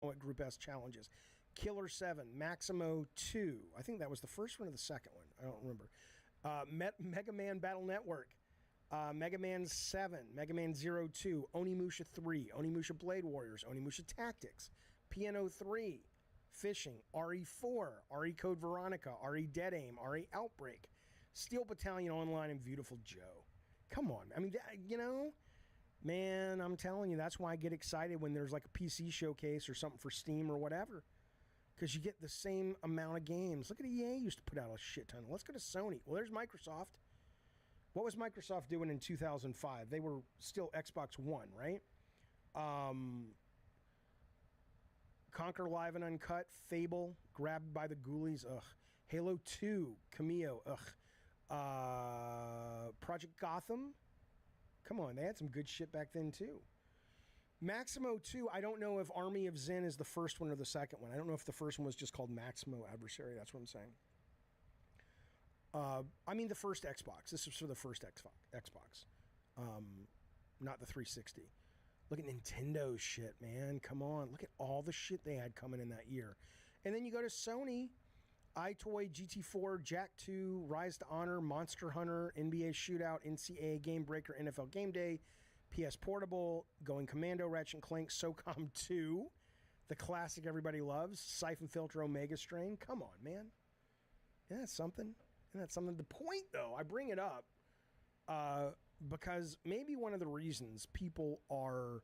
at Group S challenges. Killer 7, Maximo 2. I think that was the first one or the second one. I don't remember. Mega Man Battle Network. Mega Man 7, Mega Man 02, Onimusha 3, Onimusha Blade Warriors, Onimusha Tactics, Piano 3, Fishing, RE4, RE Code Veronica, RE Dead Aim, RE Outbreak, Steel Battalion Online, and Beautiful Joe. Come on. I mean, you know, man, I'm telling you, that's why I get excited when there's like a PC showcase or something for Steam or whatever. Because you get the same amount of games. Look at EA used to put out a shit ton. Let's go to Sony. Well, there's Microsoft. What was Microsoft doing in 2005? They were still Xbox One, right? Conquer Live and Uncut, Fable, Grabbed by the Ghoulies, ugh. Halo 2, Cameo, ugh. Project Gotham, come on, they had some good shit back then too. Maximo 2, I don't know if Army of Zen is the first one or the second one. I don't know if the first one was just called Maximo Adversary, that's what I'm saying. I mean the first Xbox. This is for the first Xbox. Not the 360. Look at Nintendo's shit, man. Come on. Look at all the shit they had coming in that year. And then you go to Sony, iToy, GT4, Jack 2, Rise to Honor, Monster Hunter, NBA Shootout, NCAA Game Breaker, NFL Game Day, PS Portable, Going Commando, Ratchet & Clank, SOCOM 2, the classic everybody loves, Siphon Filter, Omega Strain. Come on, man. Isn't that something? Isn't that something? The point, though, I bring it up because maybe one of the reasons people are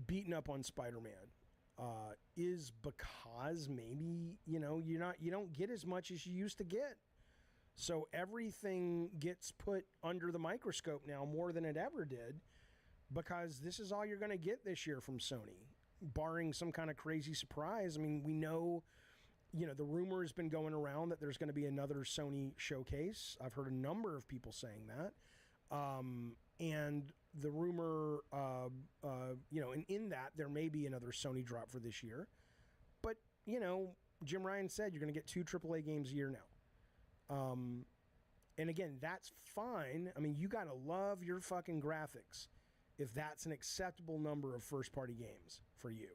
beating up on Spider-Man is because maybe, you know, you don't get as much as you used to get. So everything gets put under the microscope now more than it ever did because this is all you're going to get this year from Sony, barring some kind of crazy surprise. I mean, we know, you know, the rumor has been going around that there's going to be another Sony showcase. I've heard a number of people saying that. And the rumor, you know, and in that there may be another Sony drop for this year. But, you know, Jim Ryan said you're going to get 2 AAA games a year now. And again, that's fine. I mean, you got to love your fucking graphics if that's an acceptable number of first-party games for you.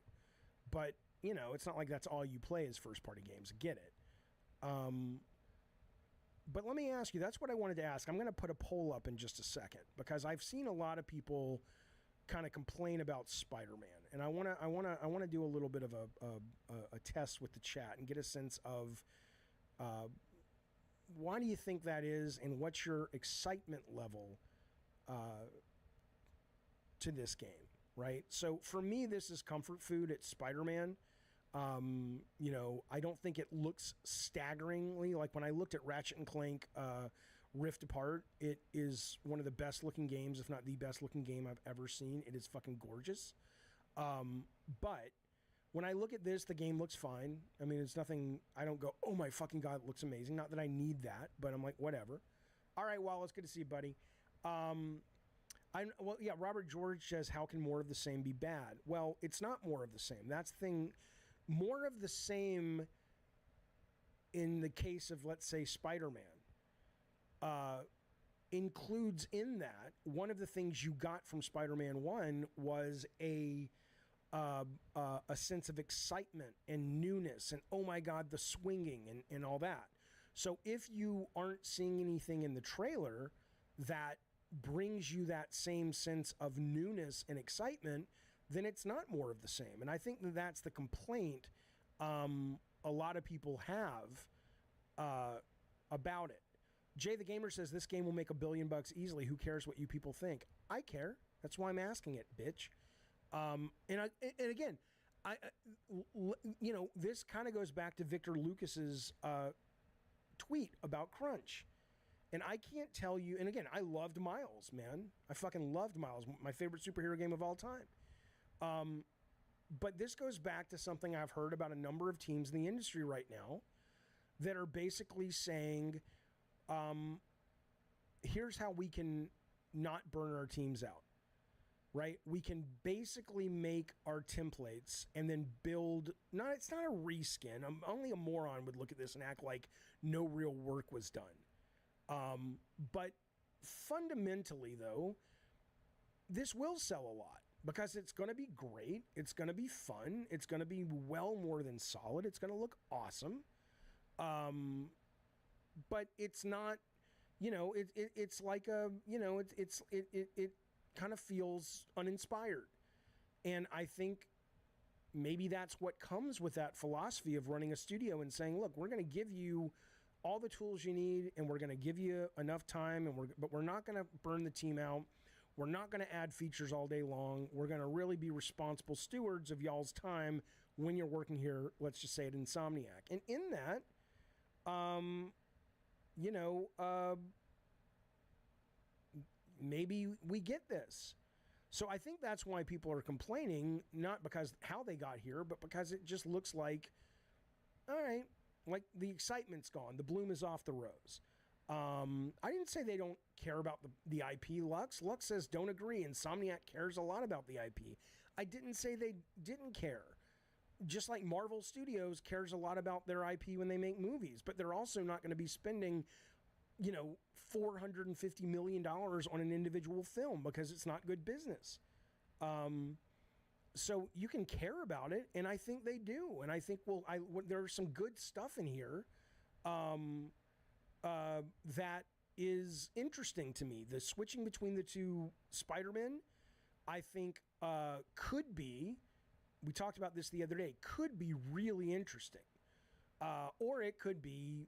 But, you know, it's not like that's all you play is first-party games. Get it. But let me ask you, that's what I wanted to ask. I'm going to put a poll up in just a second because I've seen a lot of people kind of complain about Spider-Man, and I want to do a little bit of a test with the chat and get a sense of why do you think that is, and what's your excitement level to this game, right? So for me, this is comfort food. It's Spider-Man. You know, I don't think it looks staggeringly like when I looked at Ratchet and Clank Rift Apart. It is one of the best looking games, if not the best looking game I've ever seen. It is fucking gorgeous. But when I look at this, the game looks fine. I mean, it's nothing. I don't go, oh my fucking God, it looks amazing. Not that I need that, but I'm like, whatever. All right, Wallace, good to see you, buddy. Well, yeah, Robert George says, how can more of the same be bad? Well, it's not more of the same. That's the thing. More of the same in the case of, let's say, Spider-Man, includes in that one of the things you got from Spider-Man 1 was a sense of excitement and newness and, oh my God, the swinging and all that. So if you aren't seeing anything in the trailer that brings you that same sense of newness and excitement, then it's not more of the same. And I think that that's the complaint a lot of people have about it. Jay the Gamer says this game will make $1 billion easily. Who cares what you people think? I care. That's why I'm asking it, bitch. And again, you know, this kind of goes back to Victor Lucas's tweet about crunch. And I can't tell you, and again, I loved Miles, man. I fucking loved Miles, my favorite superhero game of all time. But this goes back to something I've heard about a number of teams in the industry right now that are basically saying, here's how we can not burn our teams out, right? We can basically make our templates and then build, it's not a reskin. Only a moron would look at this and act like no real work was done. But fundamentally, though, this will sell a lot. because it's going to be great. It's going to be fun. It's going to be well more than solid. It's going to look awesome. But it's not, it's like it kind of feels uninspired. And I think maybe that's what comes with that philosophy of running a studio and saying, look, we're going to give you all the tools you need, and we're going to give you enough time, but we're not going to burn the team out. We're not going to add features all day long. We're going to really be responsible stewards of y'all's time when you're working here, let's just say at Insomniac. And in that, maybe we get this. So I think that's why people are complaining, not because how they got here, but because it just looks like, all right, like the excitement's gone. The bloom is off the rose. I didn't say they don't care about the IP, Lux. Lux says don't agree. Insomniac cares a lot about the IP. I didn't say they didn't care. Just like Marvel Studios cares a lot about their IP when they make movies, but they're also not going to be spending, $450 million on an individual film because it's not good business. So you can care about it, and I think they do. And I think, there's some good stuff in here that is interesting to me. The switching between the two Spider-Men, I think, could be, we talked about this the other day, could be really interesting. Or it could be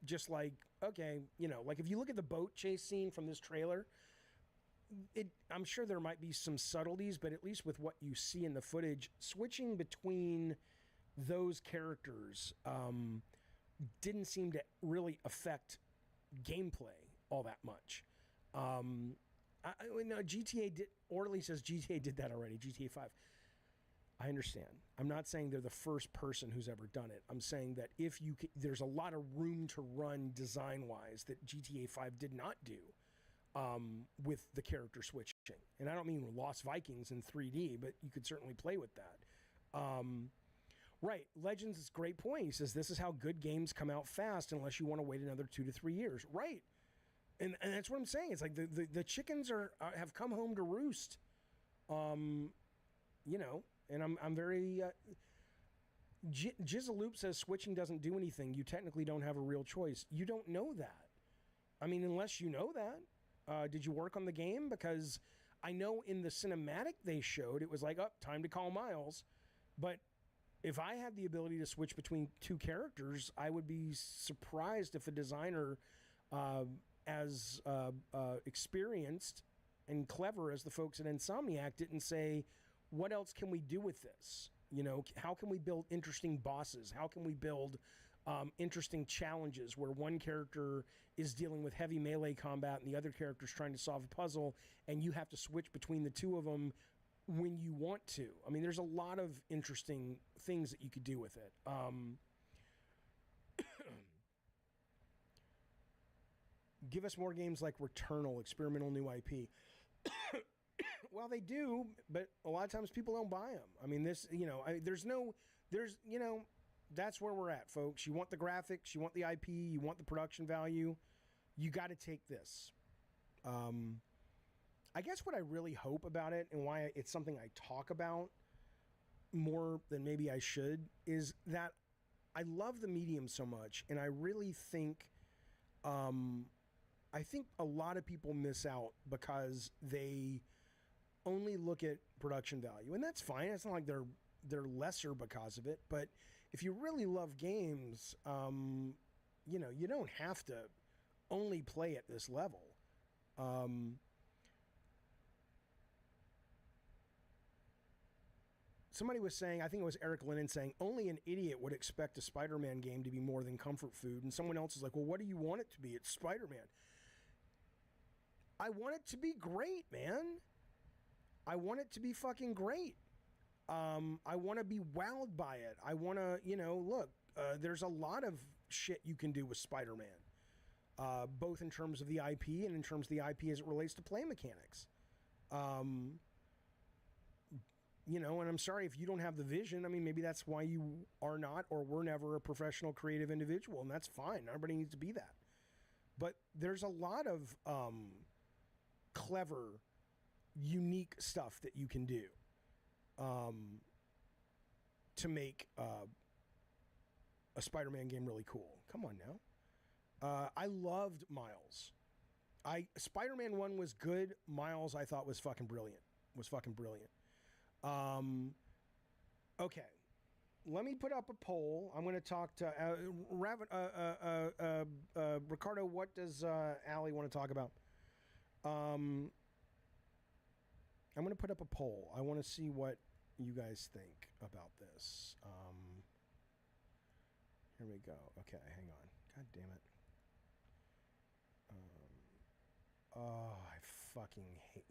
just like, okay, like if you look at the boat chase scene from this trailer, I'm sure there might be some subtleties, but at least with what you see in the footage, switching between those characters didn't seem to really affect gameplay all that much. GTA did. Orly says GTA did that already. GTA 5. I understand. I'm not saying they're the first person who's ever done it. I'm saying that there's a lot of room to run design-wise that GTA 5 did not do with the character switching. And I don't mean Lost Vikings in 3D, but you could certainly play with that. Right. Legends is a great point. He says this is how good games come out fast unless you want to wait another 2 to 3 years. Right. And that's what I'm saying. It's like the chickens have come home to roost. And I'm very... Jizzaloop says switching doesn't do anything. You technically don't have a real choice. You don't know that. I mean, unless you know that. Did you work on the game? Because I know in the cinematic they showed, it was like, time to call Miles. But if I had the ability to switch between two characters, I would be surprised if a designer as experienced and clever as the folks at Insomniac didn't say, what else can we do with this? How can we build interesting bosses? How can we build interesting challenges where one character is dealing with heavy melee combat and the other character is trying to solve a puzzle, and you have to switch between the two of them when you want to. I mean, there's a lot of interesting things that you could do with it. Give us more games like Returnal, experimental new IP. Well, they do, but a lot of times people don't buy them. I mean, that's where we're at, folks. You want the graphics, you want the IP, you want the production value. You got to take this. I guess what I really hope about it and why it's something I talk about more than maybe I should is that I love the medium so much, and I really think, a lot of people miss out because they only look at production value, and that's fine. It's not like they're lesser because of it, but if you really love games, you don't have to only play at this level. Somebody was saying, I think it was Eric Lennon saying, only an idiot would expect a Spider-Man game to be more than comfort food. And someone else is like, well, what do you want it to be? It's Spider-Man. I want it to be great, man. I want it to be fucking great. I want to be wowed by it. I want to, look, there's a lot of shit you can do with Spider-Man, both in terms of the IP and in terms of the IP as it relates to play mechanics. And I'm sorry if you don't have the vision. I mean, maybe that's why you are not or were never a professional creative individual, and that's fine. Everybody needs to be that. But there's a lot of clever, unique stuff that you can do to make a Spider-Man game really cool. Come on now. I loved Miles. Spider-Man 1 was good. Miles I thought was fucking brilliant. Okay. Let me put up a poll. I'm going to talk to Ricardo. What does Allie want to talk about? I'm going to put up a poll. I want to see what you guys think about this. Here we go. Okay, hang on. God damn it. Oh, I fucking hate...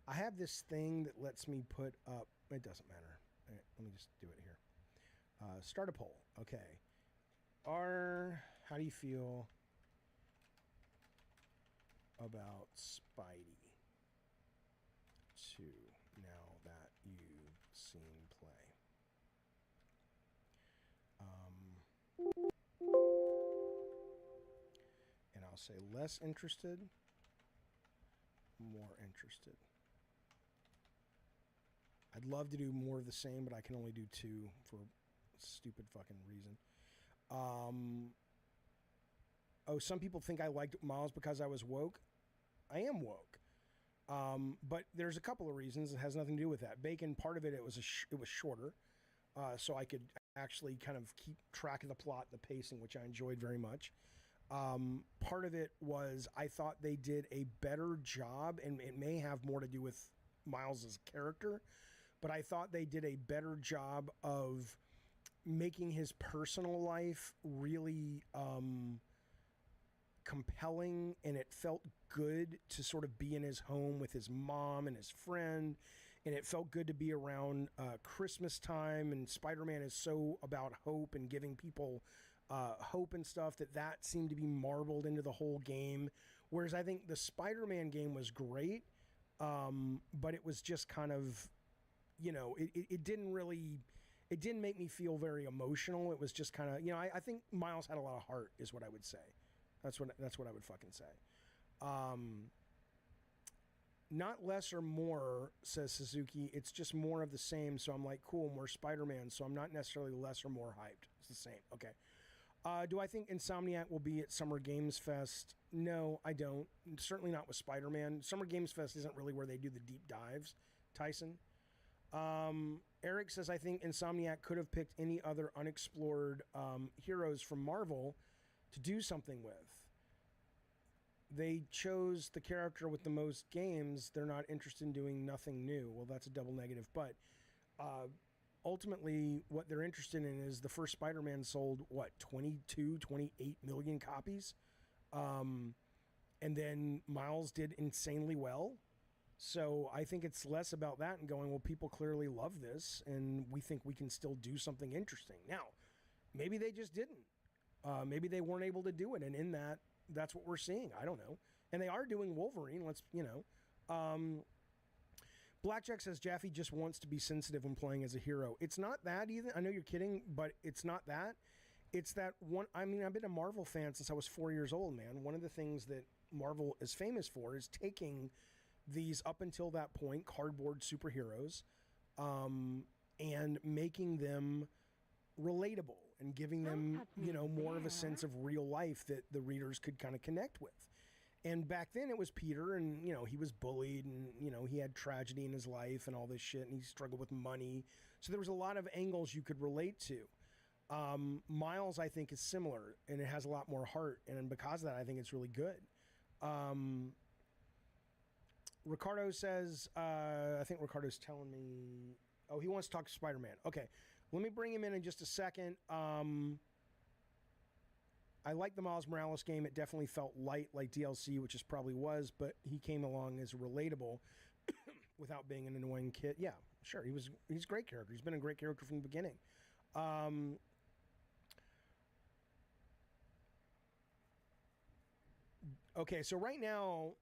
I have this thing that lets me put up... It doesn't matter. Right, let me just do it here. Start a poll. Okay. How do you feel about Spidey 2 now that you've seen play? And I'll say less interested, more interested. I'd love to do more of the same, but I can only do 2 for a stupid fucking reason. Oh, some people think I liked Miles because I was woke. I am woke. But there's a couple of reasons. It has nothing to do with that. Bacon, part of it, it was shorter. So I could actually kind of keep track of the plot, the pacing, which I enjoyed very much. Part of it was I thought they did a better job, and it may have more to do with Miles's character, but I thought they did a better job of making his personal life really compelling, and it felt good to sort of be in his home with his mom and his friend, and it felt good to be around Christmas time, and Spider-Man is so about hope and giving people hope and stuff that seemed to be marbled into the whole game, whereas I think the Spider-Man game was great, but it was just kind of, it didn't make me feel very emotional. It was just kind of, I think Miles had a lot of heart is what I would say. That's what I would fucking say. Not less or more, says Suzuki. It's just more of the same. So I'm like, cool, more Spider-Man. So I'm not necessarily less or more hyped. It's the same. Okay. Do I think Insomniac will be at Summer Games Fest? No, I don't. Certainly not with Spider-Man. Summer Games Fest isn't really where they do the deep dives. Tyson. Eric says, I think Insomniac could have picked any other unexplored heroes from Marvel to do something with. They chose the character with the most games. They're not interested in doing nothing new. Well, that's a double negative. But ultimately, what they're interested in is the first Spider-Man sold, 28 million copies? And then Miles did insanely well. So I think it's less about that and going, well, people clearly love this, and we think we can still do something interesting. Now, maybe they just didn't. Maybe they weren't able to do it, and in that's what we're seeing. I don't know. And they are doing Wolverine. Blackjack says Jaffe just wants to be sensitive when playing as a hero. It's not that either. I know you're kidding, but it's not that. It's that one. I mean, I've been a Marvel fan since I was 4 years old, man. One of the things that Marvel is famous for is taking these, up until that point, cardboard superheroes, and making them relatable and giving them, more of a sense of real life that the readers could kind of connect with. And back then it was Peter, and, he was bullied, and, he had tragedy in his life and all this shit, and he struggled with money. So there was a lot of angles you could relate to. Miles, I think, is similar, and it has a lot more heart, and because of that, I think it's really good. Ricardo says, I think Ricardo's telling me, he wants to talk to Spider-Man. Okay, let me bring him in just a second. I like the Miles Morales game. It definitely felt light like DLC, which it probably was, but he came along as relatable without being an annoying kid. Yeah, sure, he's a great character. He's been a great character from the beginning. Okay, so right now,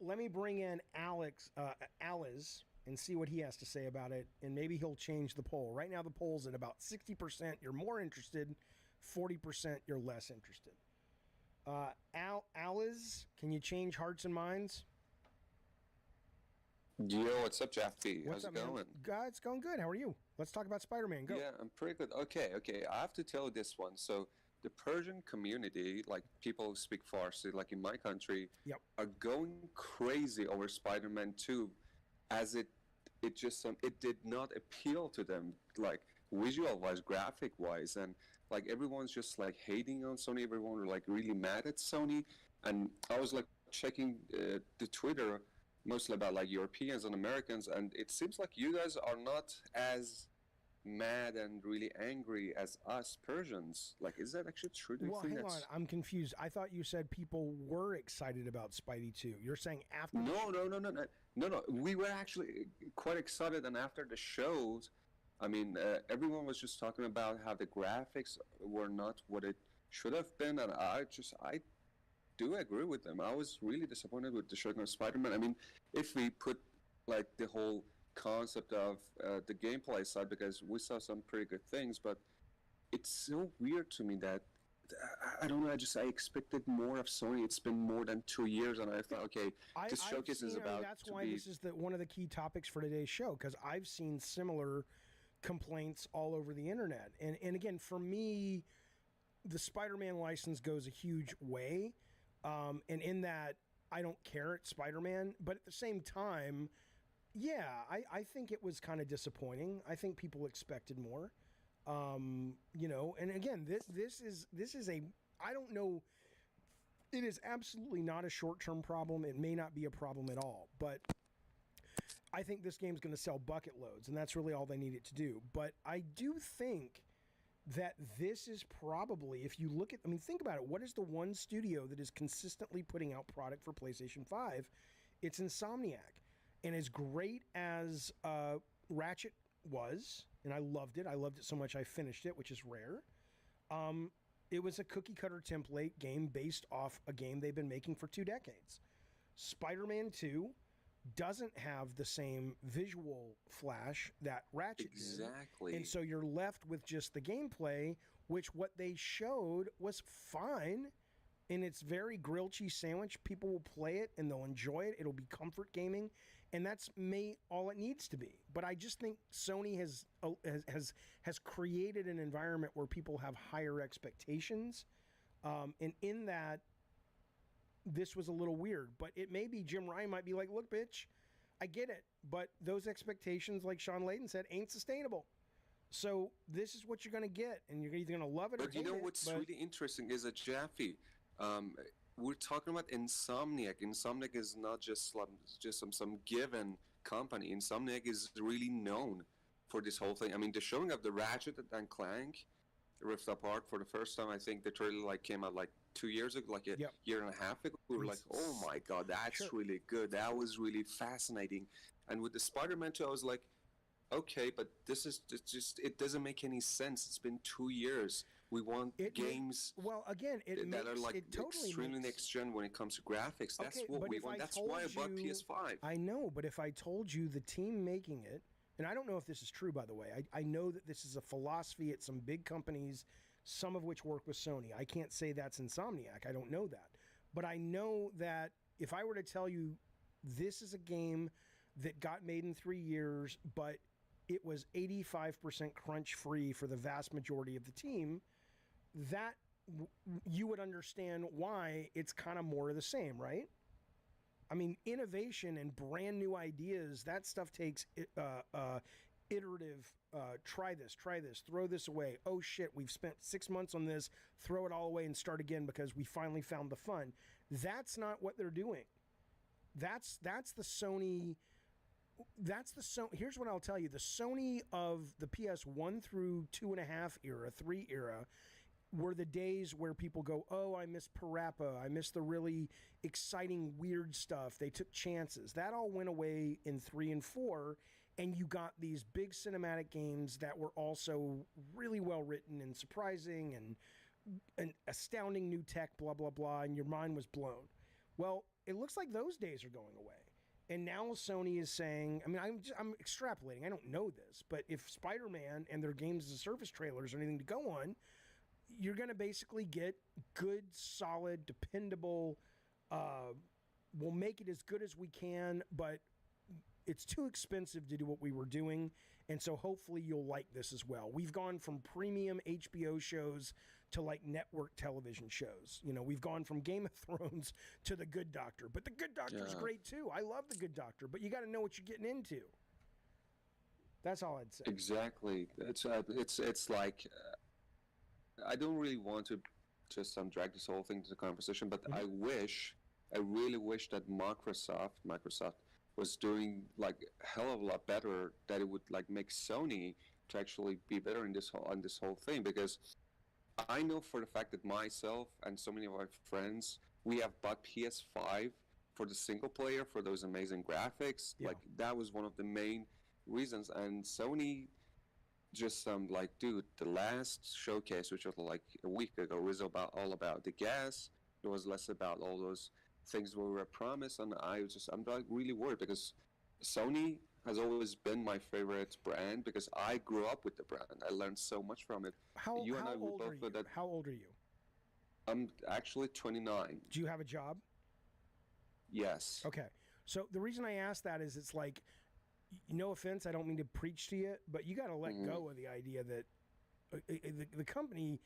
let me bring in Aliz, and see what he has to say about it, and maybe he'll change the poll. Right now, the poll's at about 60%. You're more interested, 40% you're less interested. Aliz, can you change hearts and minds? Yo, what's up, Jeff B? What's How's up, it going? man? God, it's going good. How are you? Let's talk about Spider-Man. Go. Yeah, I'm pretty good. Okay. I have to tell you this one. So the Persian community, like people who speak Farsi, like in my country, are going crazy over Spider-Man 2, as it just it did not appeal to them, like visual-wise, graphic-wise, and like everyone's just like hating on Sony. Everyone were like really mad at Sony, and I was like checking the Twitter, mostly about like Europeans and Americans, and it seems like you guys are not as mad and really angry as us Persians. Like, is that actually true? Do you Well, think hang on. that's... I'm confused. I thought you said people were excited about Spidey 2. You're saying after... No. We were actually quite excited, and after the shows, I mean, everyone was just talking about how the graphics were not what it should have been, and I do agree with them. I was really disappointed with the showing of Spider-Man. I mean, if we put like the whole concept of the gameplay side, because we saw some pretty good things, but it's so weird to me that I don't know. I expected more of Sony. It's been more than 2 years, and I thought, okay, this showcase is about. That's why this is one of the key topics for today's show, because I've seen similar complaints all over the internet, and again, for me, the Spider-Man license goes a huge way. And in that, I don't care, it's Spider-Man. But at the same time, yeah, I think it was kind of disappointing. I think people expected more. You know, and again, this is a, I don't know, it is absolutely not a short-term problem. It may not be a problem at all. But I think this game's going to sell bucket loads, and that's really all they need it to do. But I do think that this is probably, if you look at, I mean, think about it. What is the one studio that is consistently putting out product for PlayStation 5? It's Insomniac. And as great as Ratchet was, and I loved it so much I finished it, which is rare. It was a cookie cutter template game based off a game they've been making for 2 decades. Spider-Man 2 doesn't have the same visual flash that Ratchet exactly did. And so you're left with just the gameplay, which what they showed was fine, and it's very grilled cheese sandwich. People will play it and they'll enjoy it. It'll be comfort gaming, and that's all it needs to be. But I just think Sony has created an environment where people have higher expectations, and in that, this was a little weird. But it may be Jim Ryan might be like, look, bitch, I get it, but those expectations, like Sean Layden said, ain't sustainable. So this is what you're going to get, and you're either going to love it or hate it. But you know what's really interesting is that Jaffe, we're talking about Insomniac. Insomniac is not just some given company. Insomniac is really known for this whole thing. I mean, the showing of the Ratchet and Clank Rift Apart for the first time, I think the trailer came out 2 years ago, a year and a half ago. We were like, oh my god, that's really good. That was really fascinating. And with the Spider-Man 2, I was like, okay, but this is just, it doesn't make any sense. It's been 2 years. We want games that are extremely next gen when it comes to graphics. That's what we want. That's why I bought PS5. I know, but if I told you the team making it, and I don't know if this is true, by the way, I know that this is a philosophy at some big companies, some of which work with Sony. I can't say that's Insomniac. I don't know that. But I know that if I were to tell you this is a game that got made in 3 years, but it was 85% crunch free for the vast majority of the team, that you would understand why it's kind of more of the same, right? I mean, innovation and brand new ideas, that stuff takes iterative, try this, throw this away. Oh shit, we've spent 6 months on this, throw it all away and start again because we finally found the fun. That's not what they're doing. That's the Sony. Here's what I'll tell you. The Sony of the PS1 through 2.5 era, 3 era, were the days where people go, oh, I miss Parappa. I miss the really exciting, weird stuff. They took chances. That all went away in 3 and 4, and you got these big cinematic games that were also really well written and surprising and astounding new tech, blah, blah, blah, and your mind was blown. Well, it looks like those days are going away. And now Sony is saying, I mean, I'm extrapolating. I don't know this, but if Spider-Man and their games as a service trailers are anything to go on, you're going to basically get good, solid, dependable, we'll make it as good as we can, but it's too expensive to do what we were doing, and so hopefully you'll like this as well. We've gone from premium HBO shows to like network television shows. You know, we've gone from Game of Thrones to The Good Doctor, but The Good Doctor's great too. I love The Good Doctor, but you got to know what you're getting into. That's all I'd say. Exactly. It's like I don't really want to just drag this whole thing to the conversation, but I really wish that Microsoft was doing like a hell of a lot better, that it would like make Sony to actually be better in this whole thing, because I know for the fact that myself and so many of my friends, we have bought PS5 for the single player, for those amazing graphics. Like that was one of the main reasons. And Sony just like, dude, the last showcase, which was like a week ago, was all about the gas. It was less about all those things we were promised, and I'm like really worried, because Sony has always been my favorite brand, because I grew up with the brand. I learned so much from it. How old are you? How old are you? I'm actually 29. Do you have a job? Yes. Okay. So the reason I ask that is, it's like, no offense, I don't mean to preach to you, but you got to let go of the idea that the company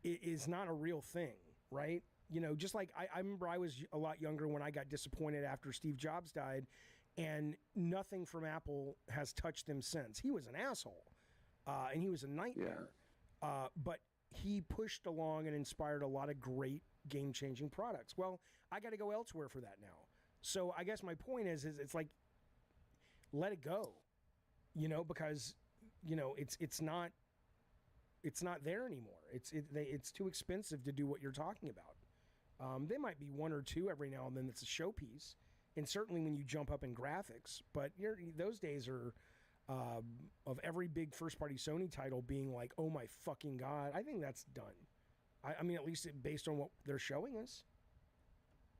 is not a real thing, right? You know, just like I remember I was a lot younger when I got disappointed after Steve Jobs died, and nothing from Apple has touched him since. He was an asshole, and he was a nightmare. But he pushed along and inspired a lot of great game-changing products. Well, I got to go elsewhere for that now. So I guess my point is it's like, let it go, you know, because, you know, it's not there anymore. It's too expensive to do what you're talking about. There might be one or two every now and then that's a showpiece, and certainly when you jump up in graphics. But those days are of every big first-party Sony title being like, oh my fucking God. I think that's done. I mean, at least based on what they're showing us.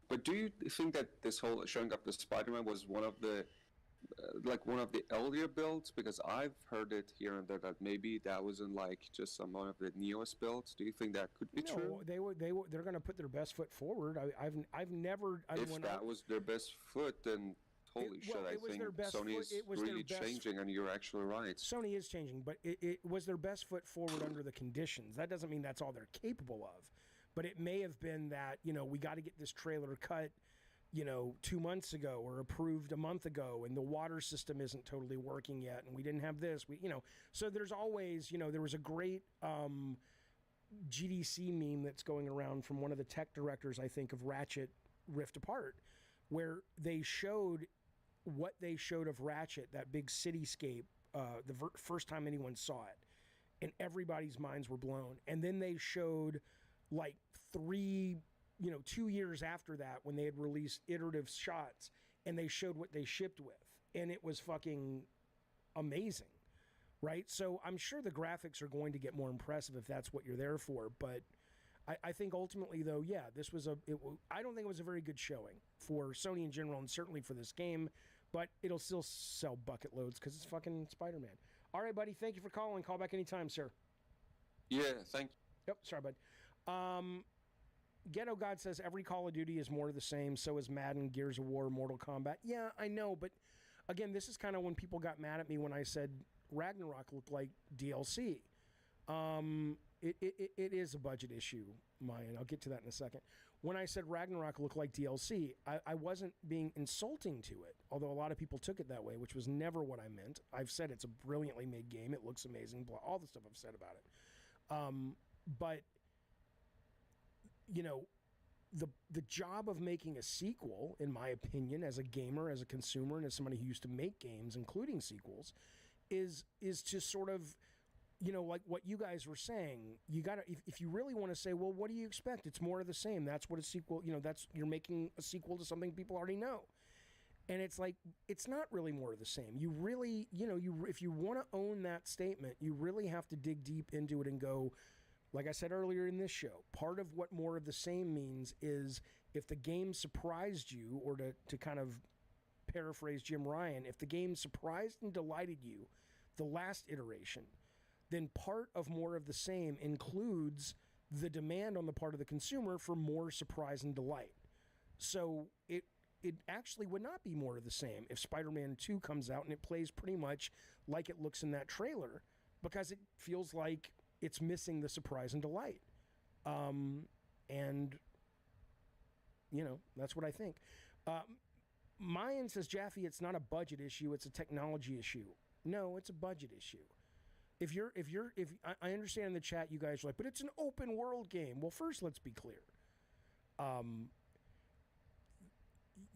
But do you think that this whole showing up the Spider-Man was one of the earlier builds? Because I've heard it here and there that maybe that wasn't like just one of the newest builds. Do you think that could be true? They're going to put their best foot forward. I've never. If that was their best foot, then holy shit! I think Sony's really changing, and you're actually right. Sony is changing, but it was their best foot forward under the conditions. That doesn't mean that's all they're capable of, but it may have been that, you know, we got to get this trailer cut, you know, 2 months ago, or approved a month ago, and the water system isn't totally working yet, and we didn't have this, so there's always, you know, there was a great GDC meme that's going around from one of the tech directors, I think, of Ratchet Rift Apart, where they showed what they showed of Ratchet, that big cityscape, the first time anyone saw it, and everybody's minds were blown. And then they showed like 2 years after that, when they had released iterative shots, and they showed what they shipped with, and it was fucking amazing, right? So I'm sure the graphics are going to get more impressive if that's what you're there for, but I think ultimately, though, yeah, this was I don't think it was a very good showing for Sony in general, and certainly for this game, but it'll still sell bucket loads because it's fucking Spider-Man. All right, buddy, thank you for calling. Call back anytime, sir. Yeah, thank you. Yep, sorry, bud. Ghetto God says every Call of Duty is more of the same. So is Madden, Gears of War, Mortal Kombat. Yeah, I know, but again, this is kind of when people got mad at me when I said Ragnarok looked like DLC. It is a budget issue, Mayan. I'll get to that in a second. When I said Ragnarok looked like DLC, I wasn't being insulting to it, although a lot of people took it that way, which was never what I meant. I've said it's a brilliantly made game. It looks amazing. All the stuff I've said about it. But you know, the job of making a sequel, in my opinion, as a gamer, as a consumer, and as somebody who used to make games, including sequels, is to sort of, you know, like what you guys were saying, you gotta, if you really want to say, well, what do you expect? It's more of the same. That's what a sequel, you know, you're making a sequel to something people already know. And it's like, it's not really more of the same. You really, you know, if you want to own that statement, you really have to dig deep into it and go, like I said earlier in this show, part of what more of the same means is if the game surprised you, or to kind of paraphrase Jim Ryan, if the game surprised and delighted you, the last iteration, then part of more of the same includes the demand on the part of the consumer for more surprise and delight. So it actually would not be more of the same if Spider-Man 2 comes out and it plays pretty much like it looks in that trailer, because it feels like it's missing the surprise and delight. And, you know, that's what I think. Mayan says, Jaffe, it's not a budget issue, it's a technology issue. No, it's a budget issue. I understand in the chat you guys are like, but it's an open world game. Well, first, let's be clear.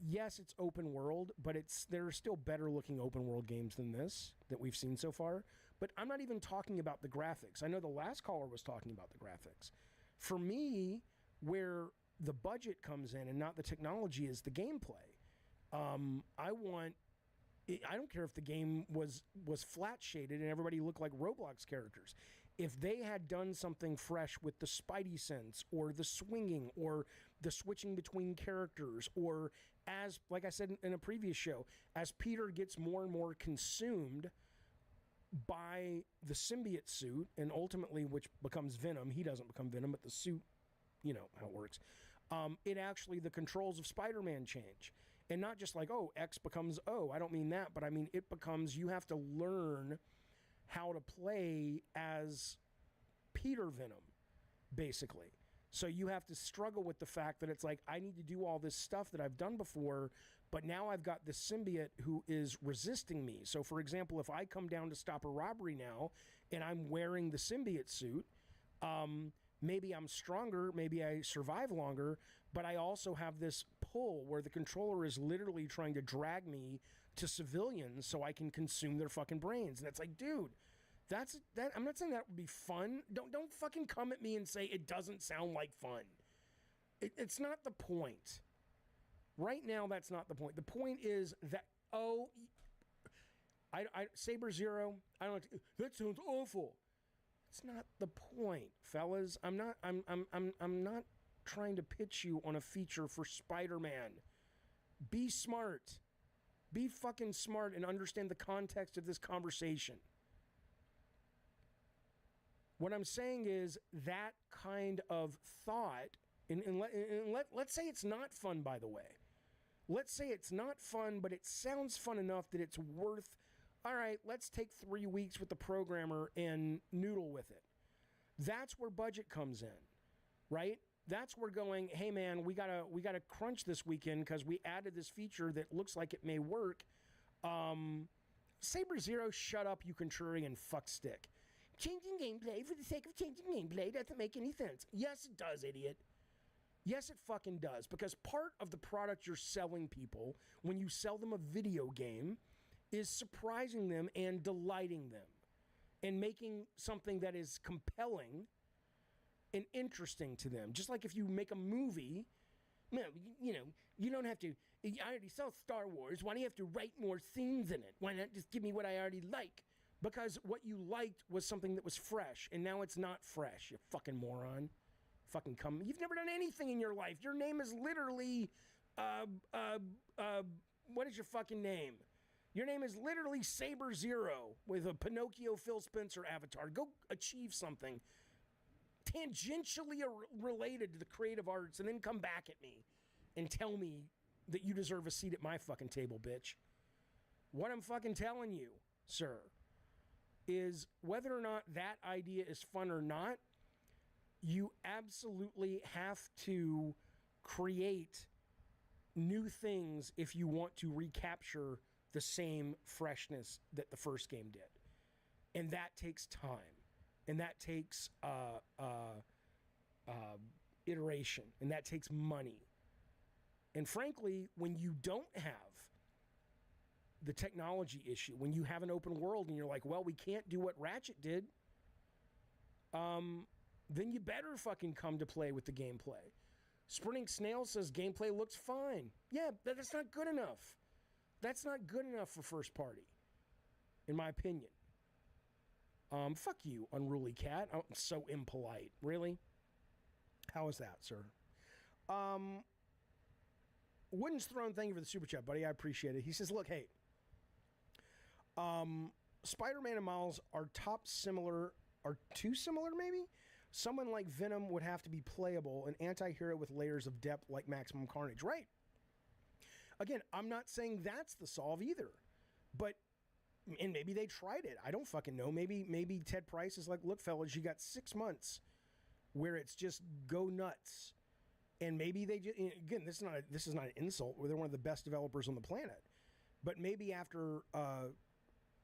Yes, it's open world, but there are still better looking open world games than this that we've seen so far. But I'm not even talking about the graphics. I know the last caller was talking about the graphics. For me, where the budget comes in and not the technology is the gameplay. I don't care if the game was flat shaded and everybody looked like Roblox characters. If they had done something fresh with the Spidey sense or the swinging or the switching between characters, or as, like I said in a previous show, as Peter gets more and more consumed by the symbiote suit and ultimately which becomes Venom, he doesn't become Venom, but the suit, you know how it works. It actually, the controls of Spider-Man change. And not just like, oh, X becomes O. I don't mean that, but I mean it becomes, you have to learn how to play as Peter Venom, basically. So you have to struggle with the fact that it's like, I need to do all this stuff that I've done before, but now I've got this symbiote who is resisting me. So, for example, if I come down to stop a robbery now and I'm wearing the symbiote suit, maybe I'm stronger, maybe I survive longer, but I also have this pull where the controller is literally trying to drag me to civilians so I can consume their fucking brains. And it's like, dude, I'm not saying that would be fun. Don't fucking come at me and say it doesn't sound like fun. It's not the point. Right now, that's not the point. The point is that, Saber Zero, that sounds awful. It's not the point, fellas. I'm not trying to pitch you on a feature for Spider-Man. Be smart. Be fucking smart and understand the context of this conversation. What I'm saying is that kind of thought, and let's say it's not fun, by the way. Let's say it's not fun, but it sounds fun enough that it's worth, all right, let's take 3 weeks with the programmer and noodle with it. That's where budget comes in, right? That's where going, hey man, we gotta crunch this weekend because we added this feature that looks like it may work. Saber Zero, shut up, you contrarian fuckstick. Changing gameplay for the sake of changing gameplay doesn't make any sense. Yes, it does, idiot. Yes, it fucking does. Because part of the product you're selling people when you sell them a video game is surprising them and delighting them and making something that is compelling and interesting to them. Just like if you make a movie, you don't have to, I already saw Star Wars, why do you have to write more scenes in it? Why not just give me what I already like? Because what you liked was something that was fresh, and now it's not fresh, you fucking moron. You've never done anything in your life. Your name is literally, what is your fucking name? Your name is literally Saber Zero with a Pinocchio Phil Spencer avatar. Go achieve something tangentially related to the creative arts and then come back at me and tell me that you deserve a seat at my fucking table, bitch. What I'm fucking telling you, sir, is whether or not that idea is fun or not, you absolutely have to create new things if you want to recapture the same freshness that the first game did. And that takes time. And that takes iteration. And that takes money. And frankly, when you don't have the technology issue, when you have an open world and you're like, well, we can't do what Ratchet did, then you better fucking come to play with the gameplay. Sprinting Snail says gameplay looks fine. Yeah, that's not good enough. That's not good enough for first party, in my opinion. Fuck you, Unruly Cat. I'm so impolite. Really? How is that, sir? Wooden's Throne, thank you for the super chat, buddy. I appreciate it. He says, look, hey, Spider-Man and Miles are too similar, maybe? Someone like Venom would have to be playable, an anti-hero with layers of depth like Maximum Carnage. Right. Again, I'm not saying that's the solve either, but and maybe they tried it. I don't fucking know. Maybe Ted Price is like, look, fellas, you got 6 months where it's just go nuts, and maybe they just, again, this is not an insult. They're one of the best developers on the planet, but maybe after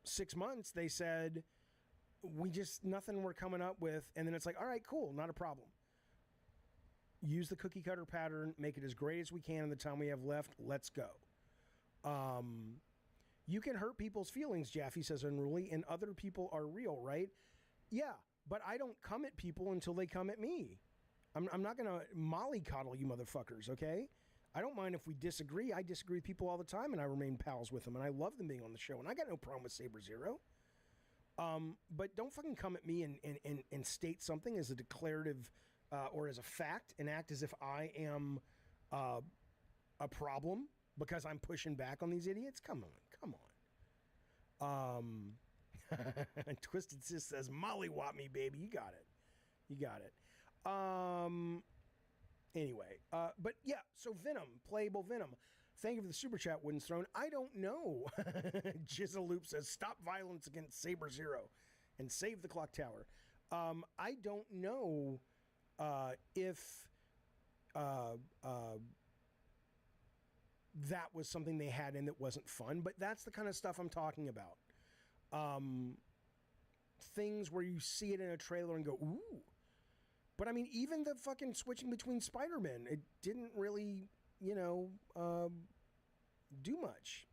6 months they said, we just nothing we're coming up with, and then it's like, all right, cool, not a problem. Use the cookie cutter pattern, make it as great as we can in the time we have left. Let's go. You can hurt people's feelings, Jaffe says unruly, and other people are real, right? Yeah, but I don't come at people until they come at me. I'm not going to mollycoddle you motherfuckers, okay? I don't mind if we disagree. I disagree with people all the time, and I remain pals with them, and I love them being on the show, and I got no problem with Saber Zero. But don't fucking come at me and state something as a declarative or as a fact and act as if I am a problem because I'm pushing back on these idiots. Come on. Twisted Sis says, mollywop me, baby. You got it. Anyway, but yeah, so Venom, playable Venom. Thank you for the super chat, Wooden's Throne. I don't know. Jizzaloop says, stop violence against Saber Zero and save the clock tower. I don't know if that was something they had and that wasn't fun, but that's the kind of stuff I'm talking about. Things where you see it in a trailer and go, ooh. But I mean, even the fucking switching between Spider-Man, it didn't really, do much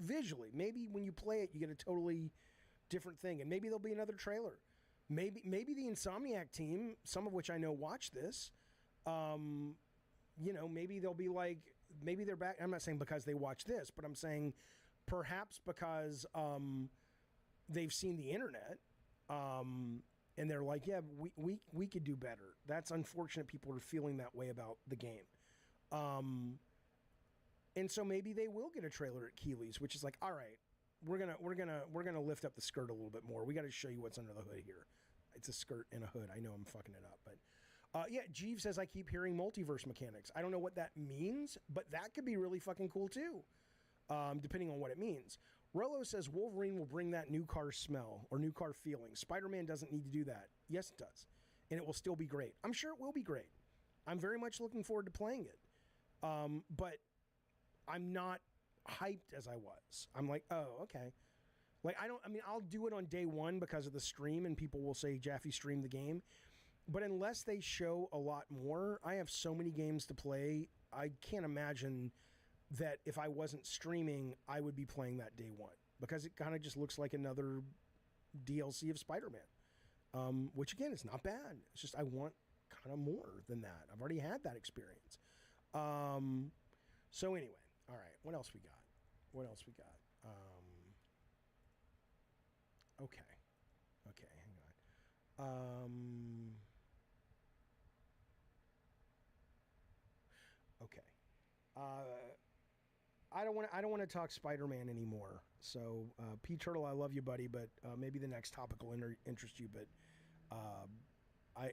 visually. Maybe when you play it, you get a totally different thing, and maybe there'll be another trailer. Maybe the Insomniac team, some of which I know watch this, maybe they'll be like, maybe they're back. I'm not saying because they watch this, but I'm saying perhaps because they've seen the internet, and they're like, yeah, we could do better. That's unfortunate. People are feeling that way about the game. And so maybe they will get a trailer at Keeley's, which is like, all right, we're gonna lift up the skirt a little bit more. We got to show you what's under the hood here. It's a skirt and a hood. I know I'm fucking it up, but yeah, Jeeves says I keep hearing multiverse mechanics. I don't know what that means, but that could be really fucking cool too, depending on what it means. Rollo says Wolverine will bring that new car smell or new car feeling. Spider-Man doesn't need to do that. Yes, it does, and it will still be great. I'm sure it will be great. I'm very much looking forward to playing it, but I'm not hyped as I was. I'm like, oh, okay. Like, I'll do it on day one because of the stream, and people will say, Jaffe streamed the game. But unless they show a lot more, I have so many games to play, I can't imagine that if I wasn't streaming, I would be playing that day one. Because it kind of just looks like another DLC of Spider-Man. Which, again, is not bad. It's just I want kind of more than that. I've already had that experience. So anyway, all right, what else we got? Okay, hang on. Okay. I don't want to talk Spider-Man anymore. So, P Turtle, I love you, buddy, but maybe the next topic will interest you. But I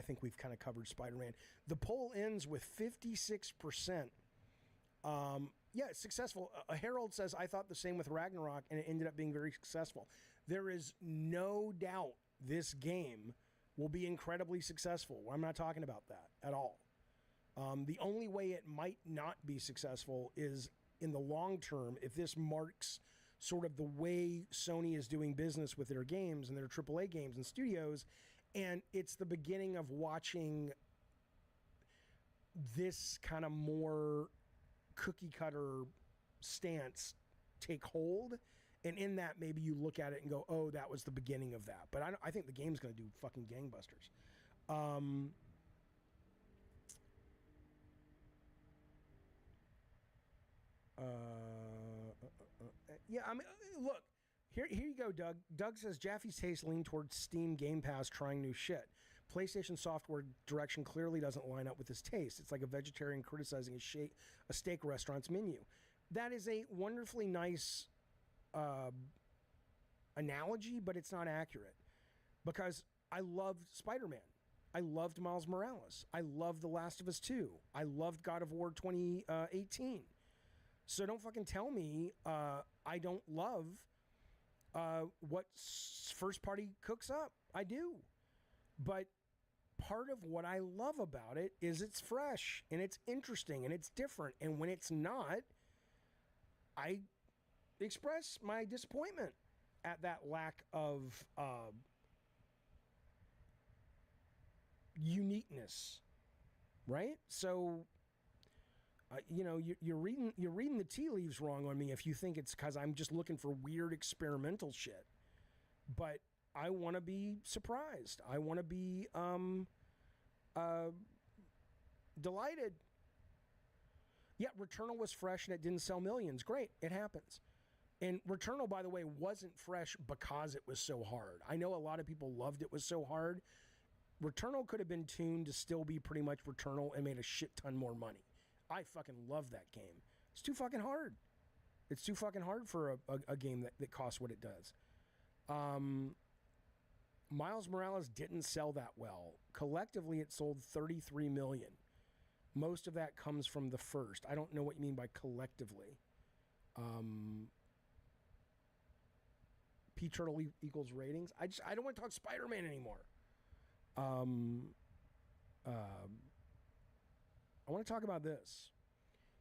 think we've kind of covered Spider-Man. The poll ends with 56%. Yeah, it's successful. Harold says, I thought the same with Ragnarok, and it ended up being very successful. There is no doubt this game will be incredibly successful. I'm not talking about that at all. The only way it might not be successful is in the long term, if this marks sort of the way Sony is doing business with their games and their AAA games and studios, and it's the beginning of watching this kind of more cookie cutter stance take hold, and in that maybe you look at it and go, oh, that was the beginning of that. But I think the game's going to do fucking gangbusters. Yeah, I mean, look, here you go, Doug. Doug says Jaffe's taste lean towards Steam Game Pass trying new shit. PlayStation software direction clearly doesn't line up with his taste. It's like a vegetarian criticizing a steak restaurant's menu. That is a wonderfully nice analogy, but it's not accurate. Because I loved Spider-Man. I loved Miles Morales. I loved The Last of Us 2. I loved God of War 2018. So don't fucking tell me I don't love what first party cooks up. I do. But part of what I love about it is it's fresh and it's interesting and it's different. And when it's not, I express my disappointment at that lack of uniqueness, right? So, you know, you're reading the tea leaves wrong on me if you think it's because I'm just looking for weird experimental shit. But I want to be surprised. I want to be delighted. Yeah, Returnal was fresh and it didn't sell millions. Great, it happens. And Returnal, by the way, wasn't fresh because it was so hard. I know a lot of people loved it was so hard. Returnal could have been tuned to still be pretty much Returnal and made a shit ton more money. I fucking love that game. It's too fucking hard. It's too fucking hard for a game that costs what it does. Miles Morales didn't sell that well. Collectively, it sold 33 million. Most of that comes from the first. I don't know what you mean by collectively. P Turtle equals ratings. I don't want to talk Spider-Man anymore. I want to talk about this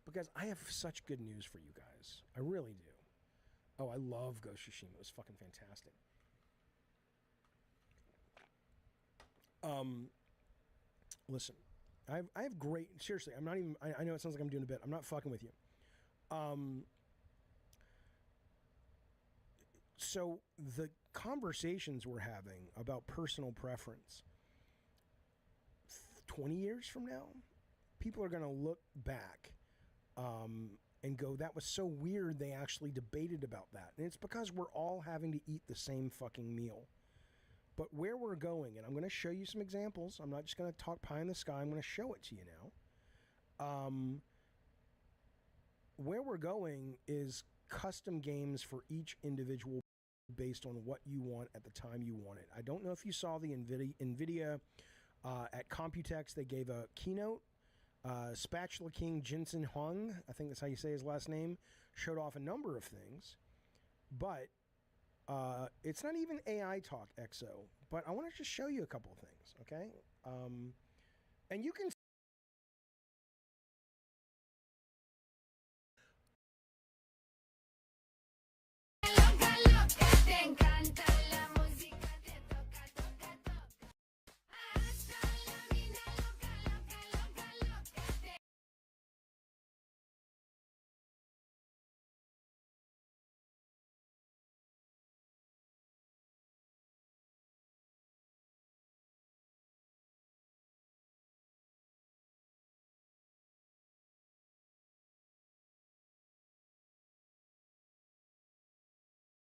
because I have such good news for you guys. I really do. Oh, I love Ghost of Tsushima. It was fucking fantastic. Listen, I have great. Seriously, I'm not even. I know it sounds like I'm doing a bit. I'm not fucking with you. So the conversations we're having about personal preference, 20 years from now, people are going to look back and go, that was so weird they actually debated about that. And it's because we're all having to eat the same fucking meal. But where we're going, and I'm going to show you some examples. I'm not just going to talk pie in the sky. I'm going to show it to you now. Where we're going is custom games for each individual based on what you want at the time you want it. I don't know if you saw the NVIDIA at Computex. They gave a keynote. Spatula King Jensen Huang, I think that's how you say his last name, showed off a number of things. But it's not even AI talk, XO. But I want to just show you a couple of things, okay? And you can...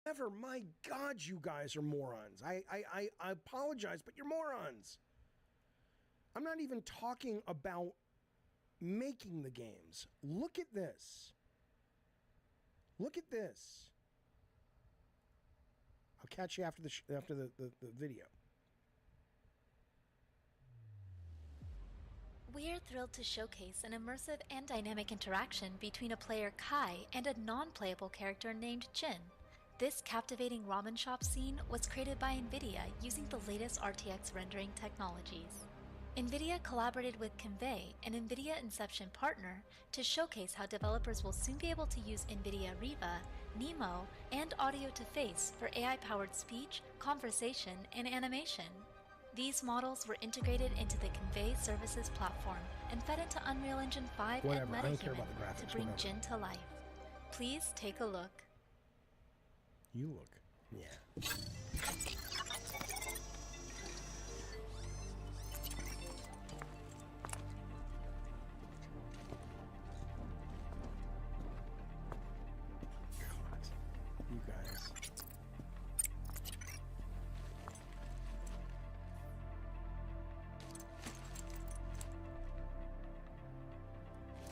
Never, my God, you guys are morons. I apologize, but you're morons. I'm not even talking about making the games. Look at this. Look at this. I'll catch you after the video. We're thrilled to showcase an immersive and dynamic interaction between a player Kai and a non-playable character named Jin. This captivating ramen shop scene was created by NVIDIA using the latest RTX rendering technologies. NVIDIA collaborated with Convey, an NVIDIA Inception partner, to showcase how developers will soon be able to use NVIDIA Riva, Nemo, and Audio to Face for AI-powered speech, conversation, and animation. These models were integrated into the Convey Services platform and fed into Unreal Engine 5 and MetaHuman to bring Jin to life. Please take a look. You look. Yeah. God, you guys.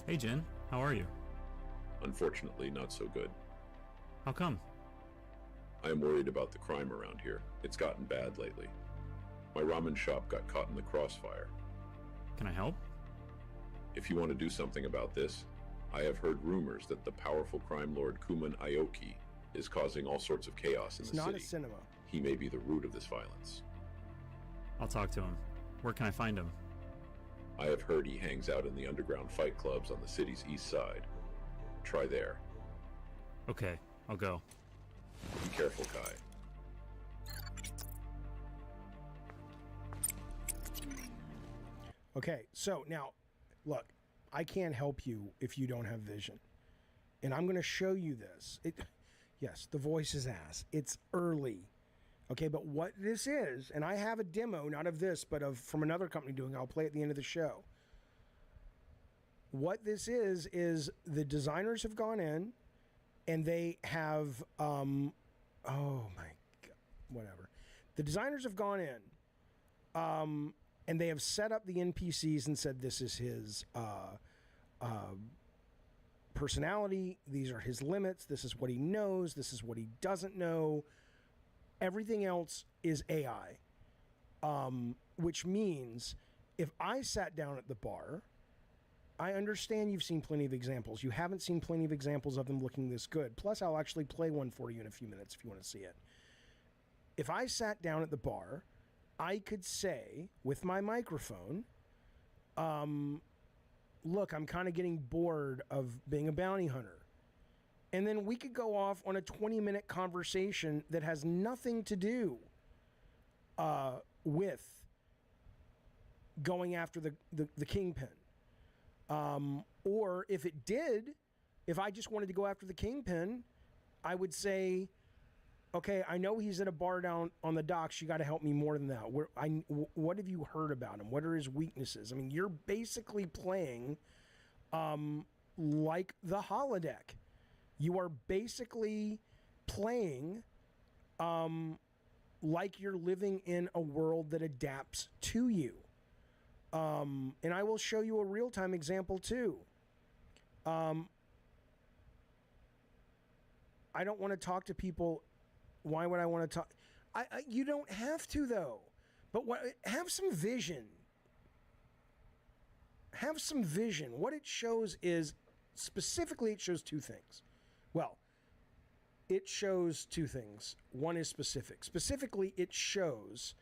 Hey Jen, how are you? Unfortunately, not so good. How come? I am worried about the crime around here. It's gotten bad lately. My ramen shop got caught in the crossfire. Can I help? If you want to do something about this, I have heard rumors that the powerful crime lord Kuman Aoki is causing all sorts of chaos in It's the not city. a cinema. He may be the root of this violence. I'll talk to him. Where can I find him? I have heard he hangs out in the underground fight clubs on the city's east side. Try there. Okay, I'll go. Be careful, Kai. Okay, so now, look, I can't help you if you don't have vision. And I'm going to show you this. Yes, the voice is ass. It's early. Okay, but what this is, and I have a demo, not of this, but from another company doing it. I'll play at the end of the show. What this is the designers have gone in and they have, oh my God, whatever. The designers have gone in and they have set up the NPCs and said this is his personality, these are his limits, this is what he knows, this is what he doesn't know. Everything else is AI, which means if I sat down at the bar, I understand you've seen plenty of examples. You haven't seen plenty of examples of them looking this good. Plus, I'll actually play one for you in a few minutes if you want to see it. If I sat down at the bar, I could say with my microphone, look, I'm kind of getting bored of being a bounty hunter. And then we could go off on a 20-minute conversation that has nothing to do with going after the kingpin. Or if it did, if I just wanted to go after the kingpin, I would say, okay, I know he's at a bar down on the docks. You got to help me more than that. What have you heard about him? What are his weaknesses? I mean, you're basically playing like the holodeck. You are basically playing like you're living in a world that adapts to you. And I will show you a real-time example too. I don't want to talk to people. Why would I want to talk? You don't have to though. But have some vision. Have some vision. What it shows is, specifically, it shows two things. Well, it shows two things. One is specific. Specifically, it shows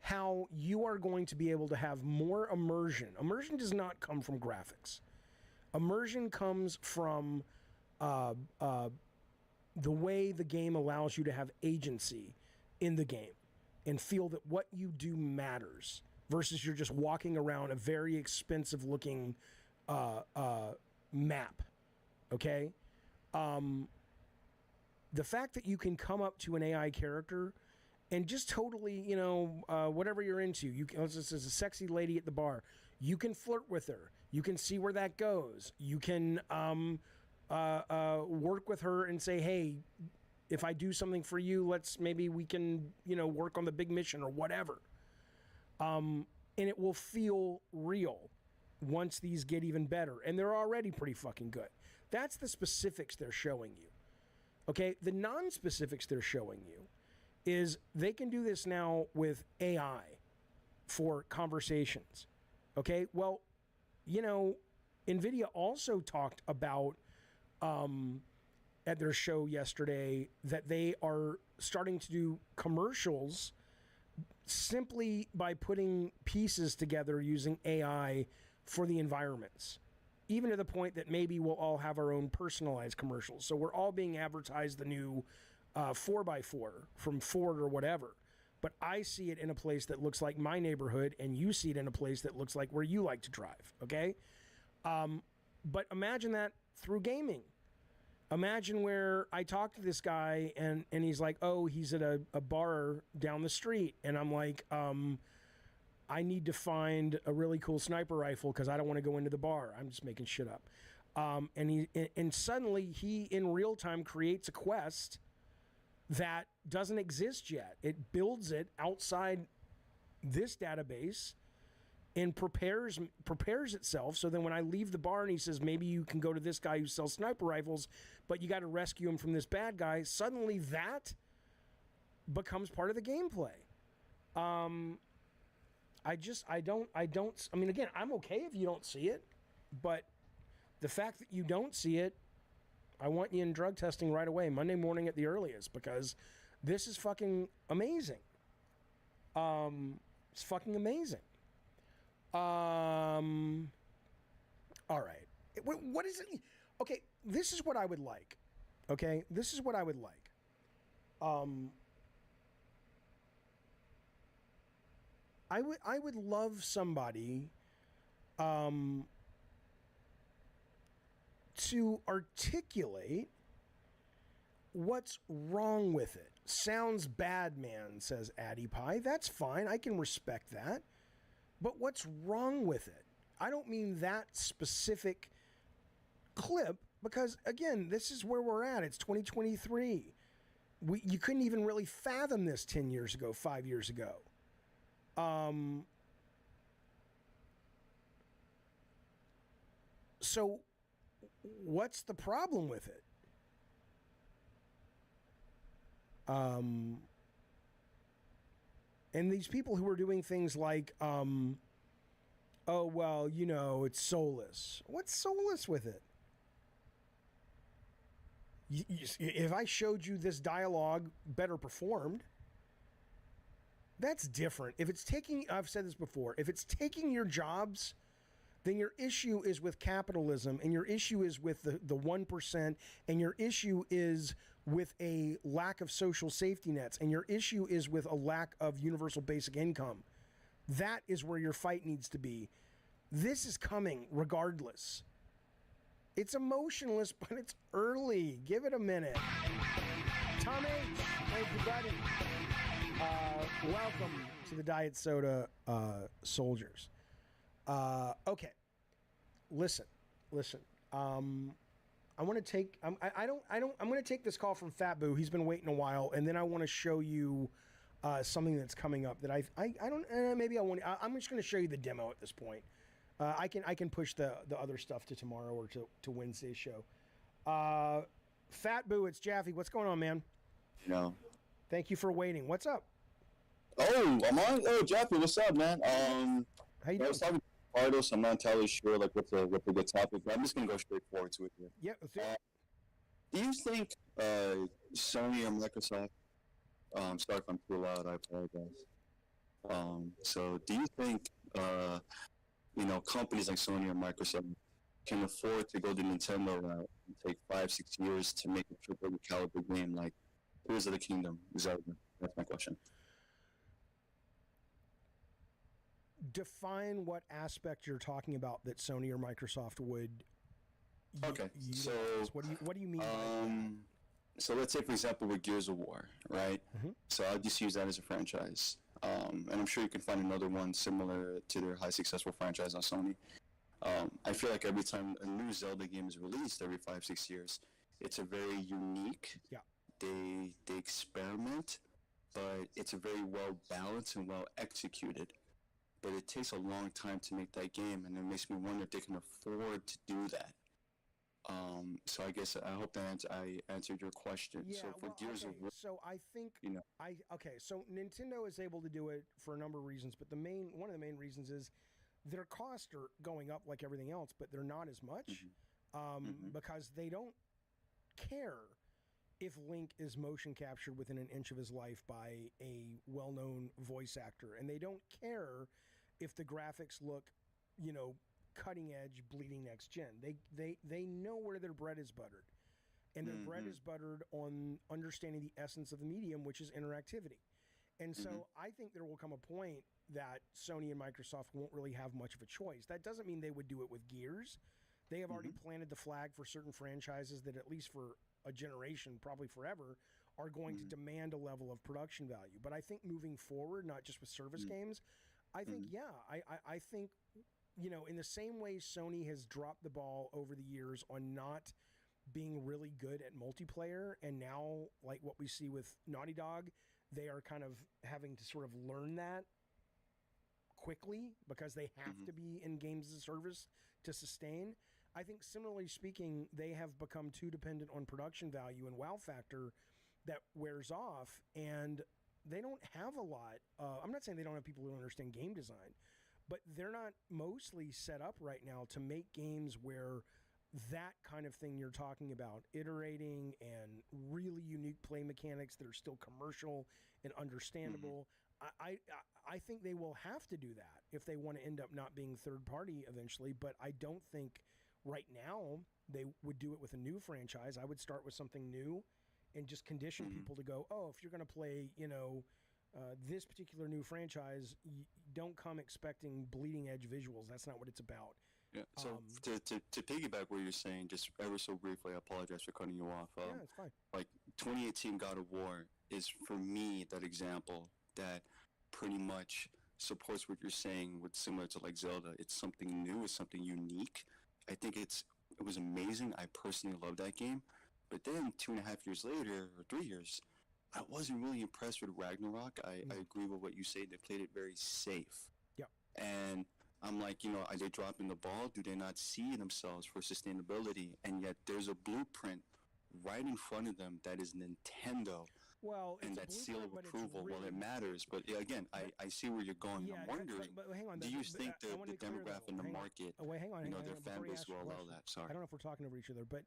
how you are going to be able to have more immersion. Immersion does not come from graphics. Immersion comes from the way the game allows you to have agency in the game and feel that what you do matters versus you're just walking around a very expensive looking map. Okay? The fact that you can come up to an AI character and just totally, whatever you're into, this is a sexy lady at the bar, you can flirt with her. You can see where that goes. You can work with her and say, hey, if I do something for you, maybe we can, work on the big mission or whatever. And it will feel real once these get even better. And they're already pretty fucking good. That's the specifics they're showing you. Okay, the non-specifics they're showing you is they can do this now with AI for conversations. Okay, well, NVIDIA also talked about at their show yesterday that they are starting to do commercials simply by putting pieces together using AI for the environments. Even to the point that maybe we'll all have our own personalized commercials. So we're all being advertised the new 4x4 from Ford or whatever. But I see it in a place that looks like my neighborhood, and you see it in a place that looks like where you like to drive, okay? But imagine that through gaming. Imagine where I talk to this guy, and he's like, oh, he's at a bar down the street. And I'm like, I need to find a really cool sniper rifle because I don't want to go into the bar. I'm just making shit up. And suddenly he in real time creates a quest that doesn't exist yet. It builds it outside this database and prepares itself. So then when I leave the bar and he says, maybe you can go to this guy who sells sniper rifles, but you got to rescue him from this bad guy. Suddenly that becomes part of the gameplay. I mean, again, I'm okay if you don't see it, but The fact that you don't see it, I want you in drug testing right away, Monday morning at the earliest, because this is fucking amazing. It's fucking amazing. All right. What is it? Okay, this is what I would like. Okay, this is what I would like. I would love somebody to articulate what's wrong with it. Sounds bad, man, says Addy Pie. That's fine. I can respect that. But what's wrong with it? I don't mean that specific clip, because, again, this is where we're at. It's 2023. You couldn't even really fathom this 10 years ago, 5 years ago. So what's the problem with it? And these people who are doing things like, oh, well, you know, it's soulless. What's soulless with it? If I showed you this dialogue better performed, that's different. If it's taking, I've said this before, if it's taking your jobs, then your issue is with capitalism, and your issue is with the 1%, and your issue is with a lack of social safety nets, and your issue is with a lack of universal basic income. That is where your fight needs to be. This is coming regardless. It's emotionless, but it's early. Give it a minute. Tom H., thank you, buddy. Welcome to the Diet Soda Soldiers. Okay. Listen. I want to take. I'm going to take this call from Fat Boo. He's been waiting a while, and then I want to show you something that's coming up that I don't. Maybe I won't. I'm just going to show you the demo at this point. I can push the other stuff to tomorrow or to Wednesday's show. Fat Boo, it's Jaffe. What's going on, man? No. Thank you for waiting. What's up? Oh, I'm on. Oh, Jaffe, what's up, man? How you doing? I was talking to Ricardo, so I'm not entirely sure like what's a good topic, but I'm just gonna go straight forward to it here. Yeah. Do you think Sony or Microsoft? Sorry if I'm too loud. I apologize. So do you think companies like Sony or Microsoft can afford to go the Nintendo route and take 5-6 years to make a triple caliber game like Tears of the Kingdom? Zelda? That's my question. Define what aspect you're talking about that Sony or Microsoft would. Okay, so what do you mean? By that? So let's say, for example, with Gears of War, right? Mm-hmm. So I'll just use that as a franchise, and I'm sure you can find another one similar to their high successful franchise on Sony. I feel like every time a new Zelda game is released, every 5-6 years, it's a very unique. Yeah. They experiment, but it's a very well balanced and well executed. But it takes a long time to make that game, and it makes me wonder if they can afford to do that. So I guess I hope that I answered your question. Yeah, so for Gears of War, so I think so Nintendo is able to do it for a number of reasons, but one of the main reasons is their costs are going up like everything else, but they're not as much because they don't care if Link is motion captured within an inch of his life by a well-known voice actor, and they don't care if the graphics look, cutting edge, bleeding next gen. They know where their bread is buttered, and their bread is buttered on understanding the essence of the medium, which is interactivity. And so I think there will come a point that Sony and Microsoft won't really have much of a choice. That doesn't mean they would do it with Gears. They have already planted the flag for certain franchises that, at least for a generation, probably forever, are going to demand a level of production value. But I think moving forward, not just with service games, I think, I think, in the same way Sony has dropped the ball over the years on not being really good at multiplayer, and now, like what we see with Naughty Dog, they are kind of having to sort of learn that quickly because they have to be in games as a service to sustain. I think, similarly speaking, they have become too dependent on production value and wow factor that wears off, and they don't have a lot. I'm not saying they don't have people who understand game design, but they're not mostly set up right now to make games where that kind of thing you're talking about, iterating and really unique play mechanics that are still commercial and understandable. I think they will have to do that if they want to end up not being third party eventually. But I don't think right now they would do it with a new franchise. I would start with something new and just condition people to go, oh, if you're going to play, this particular new franchise, don't come expecting bleeding edge visuals. That's not what it's about. Yeah. So to piggyback what you're saying, just ever so briefly, I apologize for cutting you off. Yeah, it's fine. Like 2018 God of War is for me that example that pretty much supports what you're saying. With similar to like Zelda, it's something new, it's something unique. I think it was amazing. I personally love that game. But then 2.5 years later, or 3 years, I wasn't really impressed with Ragnarok. I agree with what you say. They played it very safe. Yeah. And I'm like, are they dropping the ball? Do they not see themselves for sustainability? And yet there's a blueprint right in front of them that is Nintendo. Well, and that seal of approval, well, it matters. But again, I see where you're going. Yeah, I'm wondering, but hang on, do you think the demographic in the market, hang on, their fan base will allow that? Sorry. I don't know if we're talking over each other, but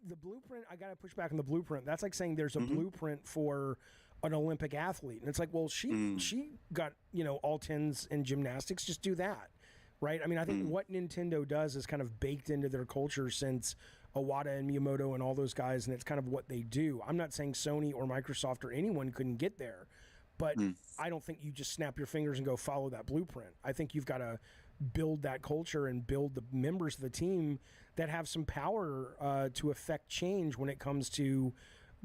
the blueprint, I got to push back on the blueprint. That's like saying there's a blueprint for an Olympic athlete. And it's like, well, she got, all 10s in gymnastics. Just do that. Right. I mean, I think what Nintendo does is kind of baked into their culture since Iwata and Miyamoto and all those guys. And it's kind of what they do. I'm not saying Sony or Microsoft or anyone couldn't get there, but I don't think you just snap your fingers and go follow that blueprint. I think you've got to build that culture and build the members of the team that have some power to affect change when it comes to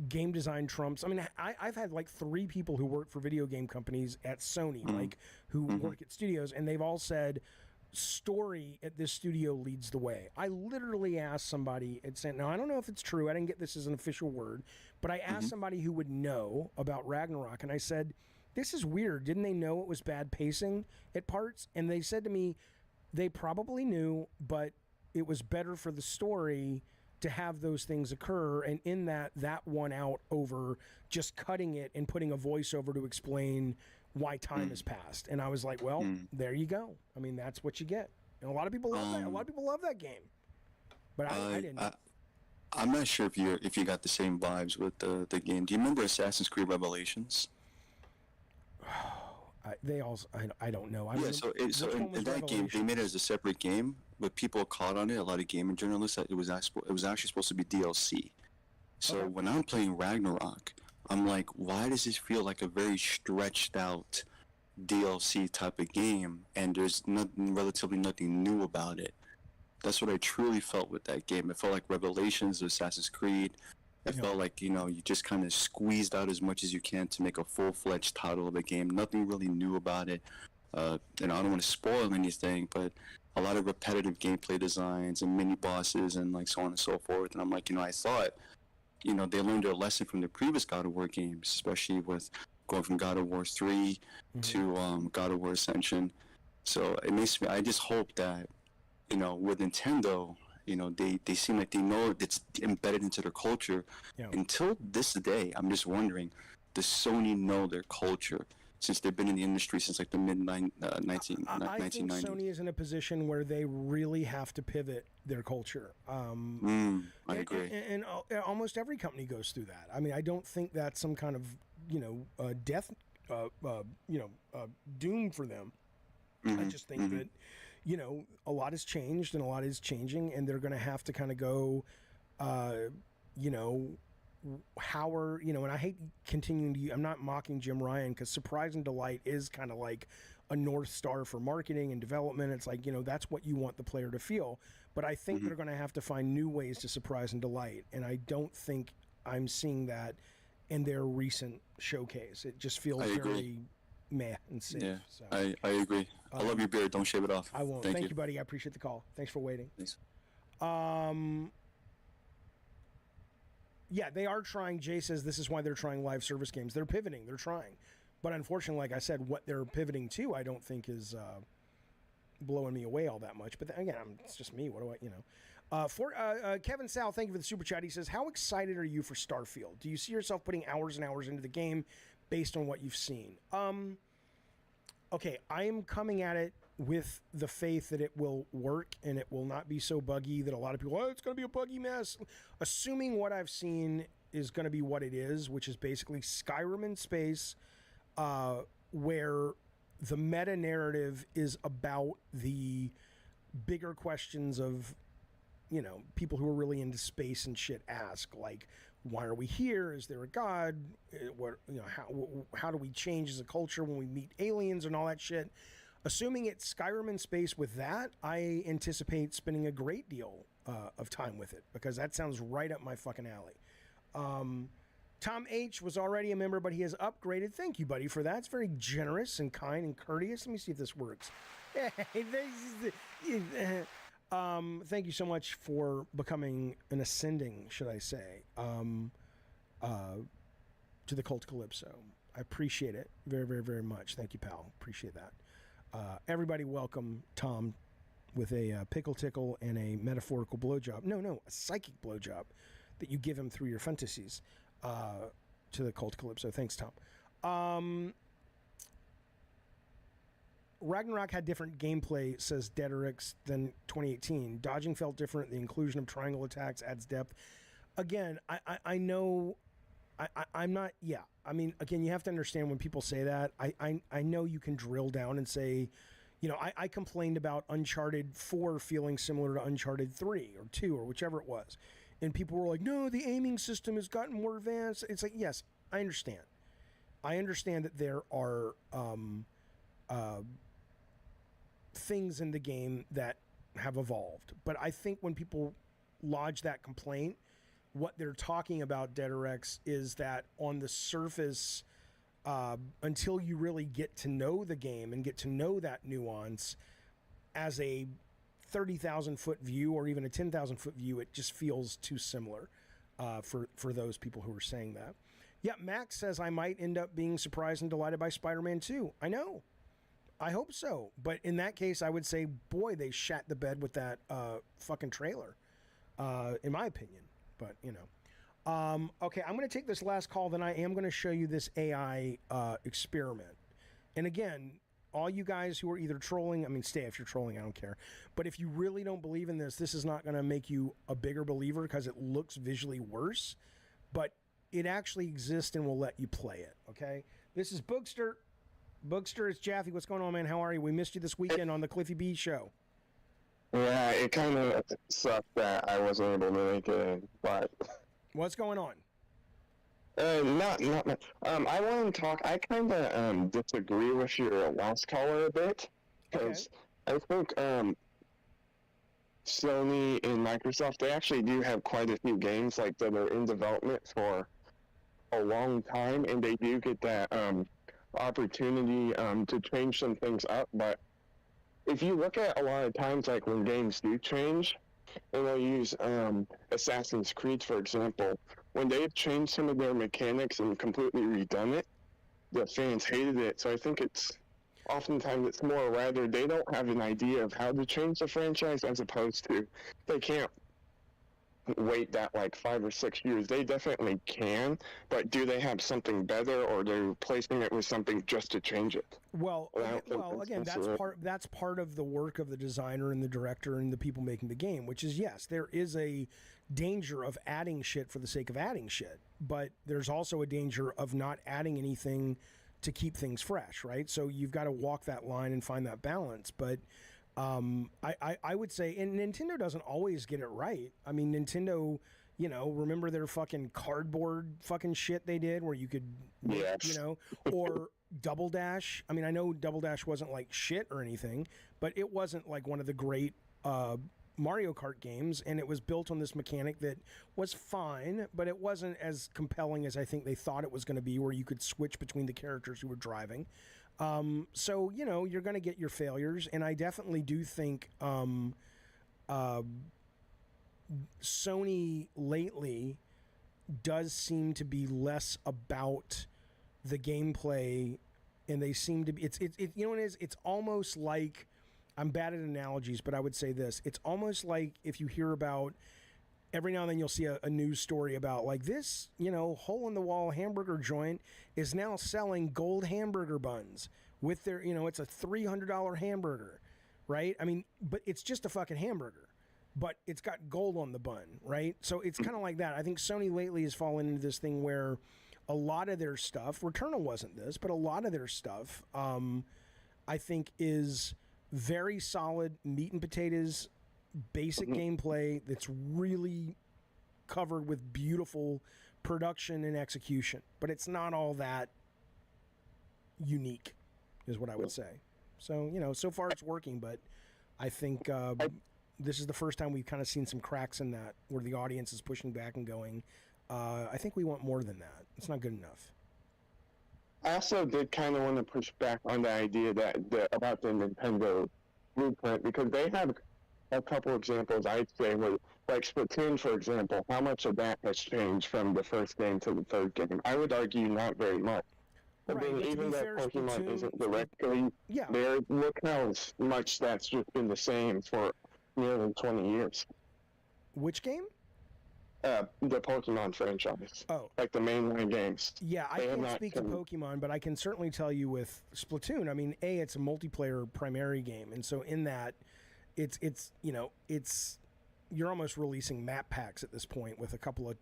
game design trumps. I mean, I've had like 3 people who work for video game companies at Sony, like who work at studios, and they've all said story at this studio leads the way. I literally asked somebody at San, now I don't know if it's true, I didn't get this as an official word, but I asked somebody who would know about Ragnarok, and I said, this is weird. Didn't they know it was bad pacing at parts? And they said to me, they probably knew, but it was better for the story to have those things occur. And in that won out over just cutting it and putting a voiceover to explain why time has passed. And I was like, well, there you go. I mean, that's what you get. And a lot of people love that. A lot of people love that game. But I didn't. I'm not sure if you got the same vibes with the game. Do you remember Assassin's Creed Revelations? I don't know. So in that game, they made it as a separate game, but people caught on it. A lot of gaming journalists that it was actually supposed to be DLC. So when I'm playing Ragnarok, I'm like, why does this feel like a very stretched out DLC type of game? And there's relatively nothing new about it. That's what I truly felt with that game. It felt like Revelations of Assassin's Creed. It felt like, you just kind of squeezed out as much as you can to make a full-fledged title of a game. Nothing really new about it. I don't want to spoil anything, but a lot of repetitive gameplay designs and mini-bosses and like so on and so forth. And I'm like, I thought, they learned their lesson from the previous God of War games, especially with going from God of War 3 to God of War Ascension. So it makes me, I just hope that, with Nintendo, they seem like they know it's embedded into their culture. Until this day, I'm just wondering, does Sony know their culture since they've been in the industry since like the mid-1990s? I think Sony is in a position where they really have to pivot their culture. I agree. And almost every company goes through that. I mean, I don't think that's some kind of, death, doom for them. I just think that, a lot has changed and a lot is changing, and they're going to have to kind of go, how are, and I hate continuing to, I'm not mocking Jim Ryan, because Surprise and Delight is kind of like a North Star for marketing and development. It's like, that's what you want the player to feel. But I think they're going to have to find new ways to surprise and delight. And I don't think I'm seeing that in their recent showcase. It just feels very meh and safe. Yeah, so. I agree. I love your beard. Don't shave it off. I won't. Thank you, buddy. I appreciate the call. Thanks for waiting. Thanks. Yeah, they are trying. Jay says this is why they're trying live service games. They're pivoting. They're trying. But unfortunately, like I said, what they're pivoting to, I don't think is blowing me away all that much. But again, it's just me. What do I, Kevin Sal, thank you for the super chat. He says, how excited are you for Starfield? Do you see yourself putting hours and hours into the game based on what you've seen? Okay, I am coming at it with the faith that it will work and it will not be so buggy that a lot of people, oh, it's going to be a buggy mess. Assuming what I've seen is going to be what it is, which is basically Skyrim in space, where the meta narrative is about the bigger questions of, you know, people who are really into space and shit ask, like, why are we here? Is there a god? What, you know, how do we change as a culture when we meet aliens and all that shit? Assuming it's Skyrim in space with that, I anticipate spending a great deal of time with it, because that sounds right up my fucking alley. Tom H was already a member, but he has upgraded. Thank you, buddy, for that. It's very generous and kind and courteous. Let me see if this works. Thank you so much for becoming an ascending, should I say, to the Cult Calypso. I appreciate it very, very, very much. Thank you, pal. Appreciate that. Everybody welcome Tom with a pickle tickle and a metaphorical blowjob. No, a psychic blowjob that you give him through your fantasies to the Cult Calypso. Thanks, Tom. Ragnarok had different gameplay, says Deadrix, than 2018. Dodging felt different. The inclusion of triangle attacks adds depth. Again, I know... I'm not, yeah. I mean, again, you have to understand when people say that, I know you can drill down and say, you know, I complained about Uncharted 4 feeling similar to Uncharted 3 or 2 or whichever it was. And people were like, no, the aiming system has gotten more advanced. It's like, yes, I understand. I understand that there are things in the game that have evolved. But I think when people lodge that complaint, what they're talking about, Deadrix, is that on the surface, until you really get to know the game and get to know that nuance, as a 30,000 foot view or even a 10,000 foot view, it just feels too similar for those people who are saying that. Yeah, Max says I might end up being surprised and delighted by Spider-Man 2. I know. I hope so. But in that case, I would say, boy, they shat the bed with that fucking trailer, in my opinion. But, you know. Okay, I'm going to take this last call, then I am going to show you this AI experiment. And again, all you guys who are either trolling, I mean, stay if you're trolling, I don't care. But if you really don't believe in this, this is not going to make you a bigger believer because it looks visually worse. But it actually exists and we'll let you play it, okay? This is Boogster. Boogster, it's Jaffe. What's going on, man? How are you? We missed you this weekend on the Cliffy B show. Yeah, it kind of sucked that I wasn't able to make it, but... What's going on? Not much. I want to talk, I kind of disagree with your last caller a bit, because I think Sony and Microsoft, they actually do have quite a few games like that are in development for a long time, and they do get that opportunity to change some things up, but if you look at a lot of times, like when games do change, and I'll use Assassin's Creed, for example, when they've changed some of their mechanics and completely redone it, the fans hated it. So I think oftentimes it's more rather they don't have an idea of how to change the franchise as opposed to they can't wait that like 5 or 6 years. They definitely can, but do they have something better, or they're replacing it with something just to change it? Well, again, that's part of the work of the designer and the director and the people making the game, which is, yes, there is a danger of adding shit for the sake of adding shit, but there's also a danger of not adding anything to keep things fresh, right? So you've got to walk that line and find that balance, but I would say, and Nintendo doesn't always get it right. I mean, Nintendo, you know, remember their fucking cardboard fucking shit they did where you could, you know, or Double Dash. I mean, I know Double Dash wasn't like shit or anything, but it wasn't like one of the great Mario Kart games, and it was built on this mechanic that was fine, but it wasn't as compelling as I think they thought it was going to be, where you could switch between the characters who were driving. So, you know, you're going to get your failures, and I definitely do think Sony lately does seem to be less about the gameplay, and they seem to be, you know what it is? It's almost like, I'm bad at analogies, but I would say this. It's almost like if you hear about, every now and then you'll see a news story about like this, you know, hole-in-the-wall hamburger joint is now selling gold hamburger buns. with their, it's a $300 hamburger, right? I mean, but it's just a fucking hamburger, but it's got gold on the bun, right? So it's kind of like that. I think Sony lately has fallen into this thing where a lot of their stuff, Returnal wasn't this, but a lot of their stuff, I think is very solid meat and potatoes, basic gameplay that's really covered with beautiful production and execution, but it's not all that unique, is what I would say. So, so far it's working, but I think this is the first time we've kind of seen some cracks in that, where the audience is pushing back and going, I think we want more than that. It's not good enough. I also did kind of want to push back on the idea about the Nintendo blueprint, because they have a couple examples, I'd say, where, like Splatoon, for example, how much of that has changed from the first game to the third game? I would argue not very much. I mean, even though Pokemon isn't directly there, look how much that's just been the same for nearly 20 years. Which game? The Pokemon franchise. Oh. Like the mainline games. Yeah, I can't speak to Pokemon, but I can certainly tell you with Splatoon, I mean, it's a multiplayer primary game, and so in that, it's you're almost releasing map packs at this point with a couple of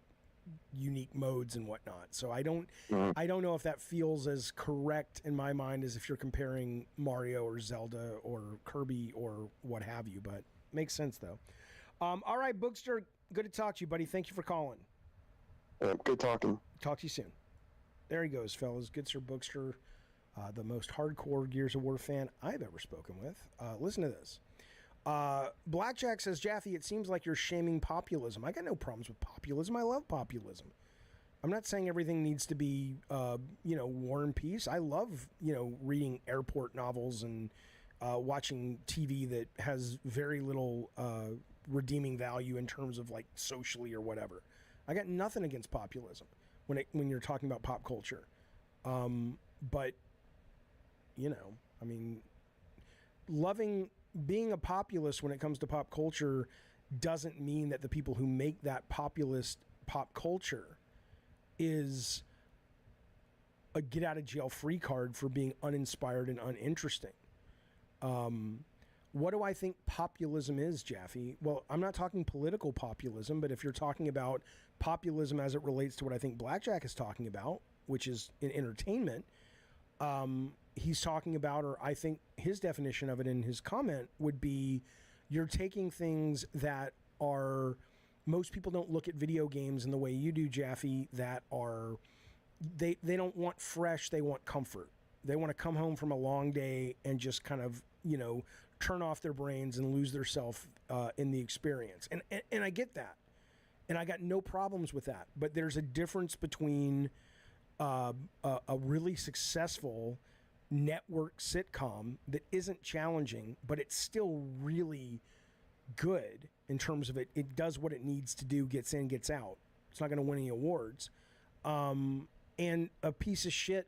unique modes and whatnot. So I don't know if that feels as correct in my mind as if you're comparing Mario or Zelda or Kirby or what have you, but makes sense though. All right, Bookster, good to talk to you, buddy. Thank you for calling. Good talking. Talk to you soon. There he goes, fellas. Good Sir Bookster, the most hardcore Gears of War fan I've ever spoken with. Listen to this. Blackjack says, Jaffe, it seems like you're shaming populism. I got no problems with populism. I love populism. I'm not saying everything needs to be, war and peace. I love, reading airport novels and watching TV that has very little redeeming value in terms of like socially or whatever. I got nothing against populism when you're talking about pop culture. But, being a populist when it comes to pop culture doesn't mean that the people who make that populist pop culture is a get out of jail free card for being uninspired and uninteresting. What do I think populism is, Jaffe? Well, I'm not talking political populism, but if you're talking about populism as it relates to what I think Blackjack is talking about, which is in entertainment, he's talking about, or I think his definition of it in his comment would be, you're taking things that are, most people don't look at video games in the way you do, Jaffe, that are, they don't want fresh, they want comfort. They want to come home from a long day and just kind of, turn off their brains and lose their self in the experience. And I get that. And I got no problems with that. But there's a difference between a really successful network sitcom that isn't challenging, but it's still really good in terms of it does what it needs to do, gets in, gets out. It's not going to win any awards. And a piece of shit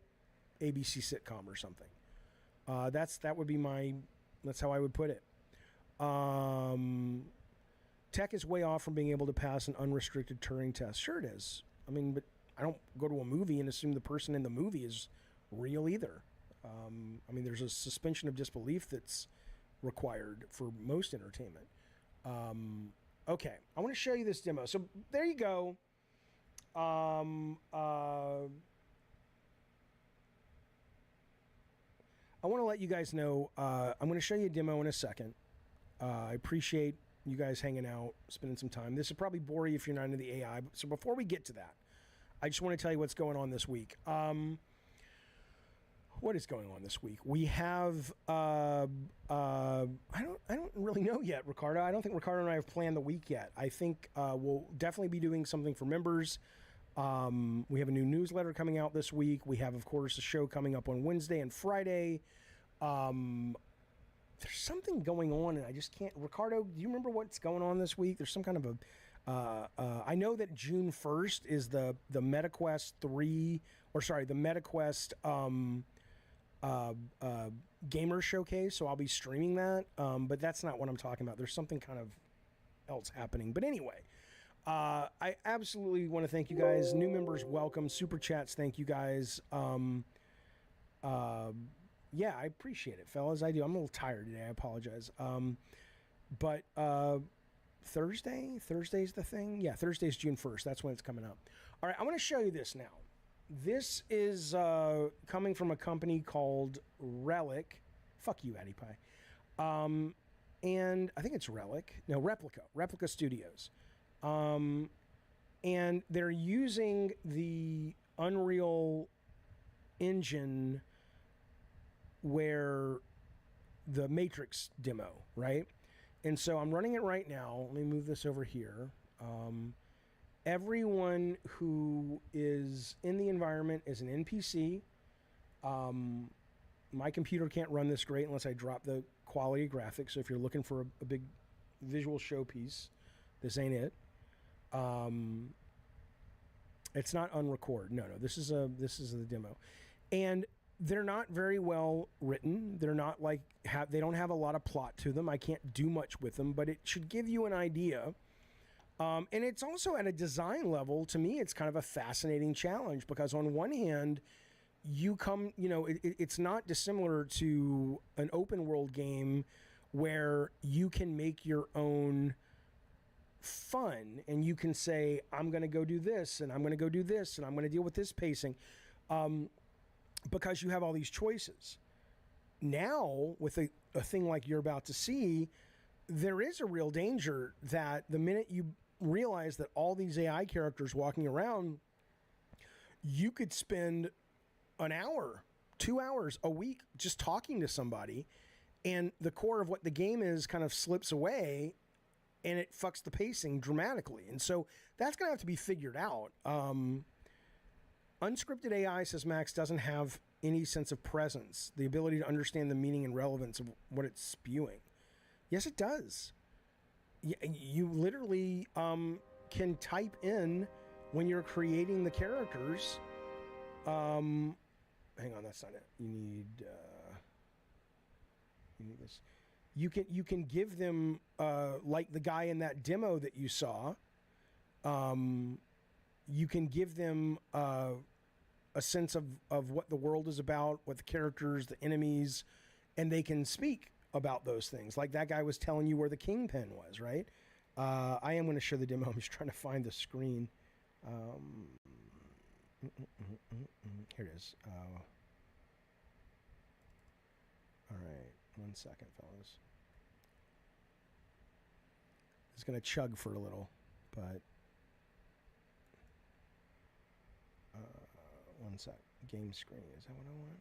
ABC sitcom or something. That's how I would put it. Tech is way off from being able to pass an unrestricted Turing test. Sure it is. I mean, but I don't go to a movie and assume the person in the movie is real either. There's a suspension of disbelief that's required for most entertainment. Okay, I want to show you this demo. So there you go. I want to let you guys know, I'm going to show you a demo in a second. I appreciate you guys hanging out, spending some time. This will probably bore you if you're not into the AI. So before we get to that, I just want to tell you what's going on this week. What is going on this week? We have, I don't really know yet, Ricardo. I don't think Ricardo and I have planned the week yet. I think we'll definitely be doing something for members. We have a new newsletter coming out this week. We have, of course, a show coming up on Wednesday and Friday. There's something going on, and I just can't. Ricardo, do you remember what's going on this week? There's some kind of a. I know that June 1st is the MetaQuest 3, or sorry, the MetaQuest gamer showcase. So I'll be streaming that. But that's not what I'm talking about. There's something kind of else happening. But anyway. I absolutely want to thank you guys. New members, welcome. Super chats, thank you guys. Yeah, I appreciate it, fellas. I do. I'm a little tired today. I apologize. But Thursday's the thing? Yeah, Thursday's June 1st. That's when it's coming up. All right, I want to show you this now. This is coming from a company called Relic. Fuck you, Addie Pie. And I think it's Relic. No, Replica Studios. And they're using the Unreal Engine where the Matrix demo, right? And so I'm running it right now. Let me move this over here. Everyone who is in the environment is an NPC. My computer can't run this great unless I drop the quality of graphics. So if you're looking for a big visual showpiece, this ain't it. It's not unrecord. No. This is the demo, and they're not very well written. They're not like they don't have a lot of plot to them. I can't do much with them, but it should give you an idea. And it's also at a design level. To me, it's kind of a fascinating challenge because on one hand, it's not dissimilar to an open world game where you can make your own fun and you can say, I'm going to go do this and I'm going to go do this and I'm going to deal with this pacing. Because you have all these choices. Now, with a thing like you're about to see, there is a real danger that the minute you realize that all these AI characters walking around, you could spend an hour, 2 hours a week just talking to somebody, and the core of what the game is kind of slips away, and it fucks the pacing dramatically. And so that's going to have to be figured out. Unscripted AI, says Max, doesn't have any sense of presence, the ability to understand the meaning and relevance of what it's spewing. Yes, it does. You literally can type in when you're creating the characters. Hang on, that's not it. You need this. You can give them like the guy in that demo that you saw. You can give them a sense of what the world is about, what the characters, the enemies, and they can speak about those things. Like that guy was telling you where the Kingpin was, right? I am going to show the demo. I'm just trying to find the screen. Here it is. All right, 1 second, fellas. It's going to chug for a little, but... 1 sec. Game screen. Is that what I want?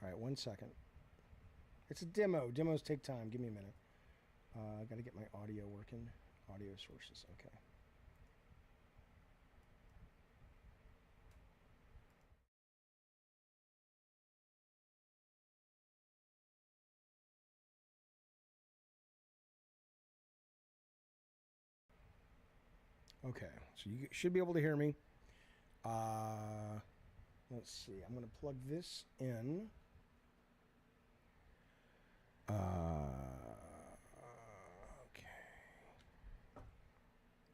All right, 1 second. It's a demo. Demos take time. Give me a minute. I got to get my audio working. Audio sources. Okay. Okay, so you should be able to hear me. Let's see. I'm going to plug this in. Okay.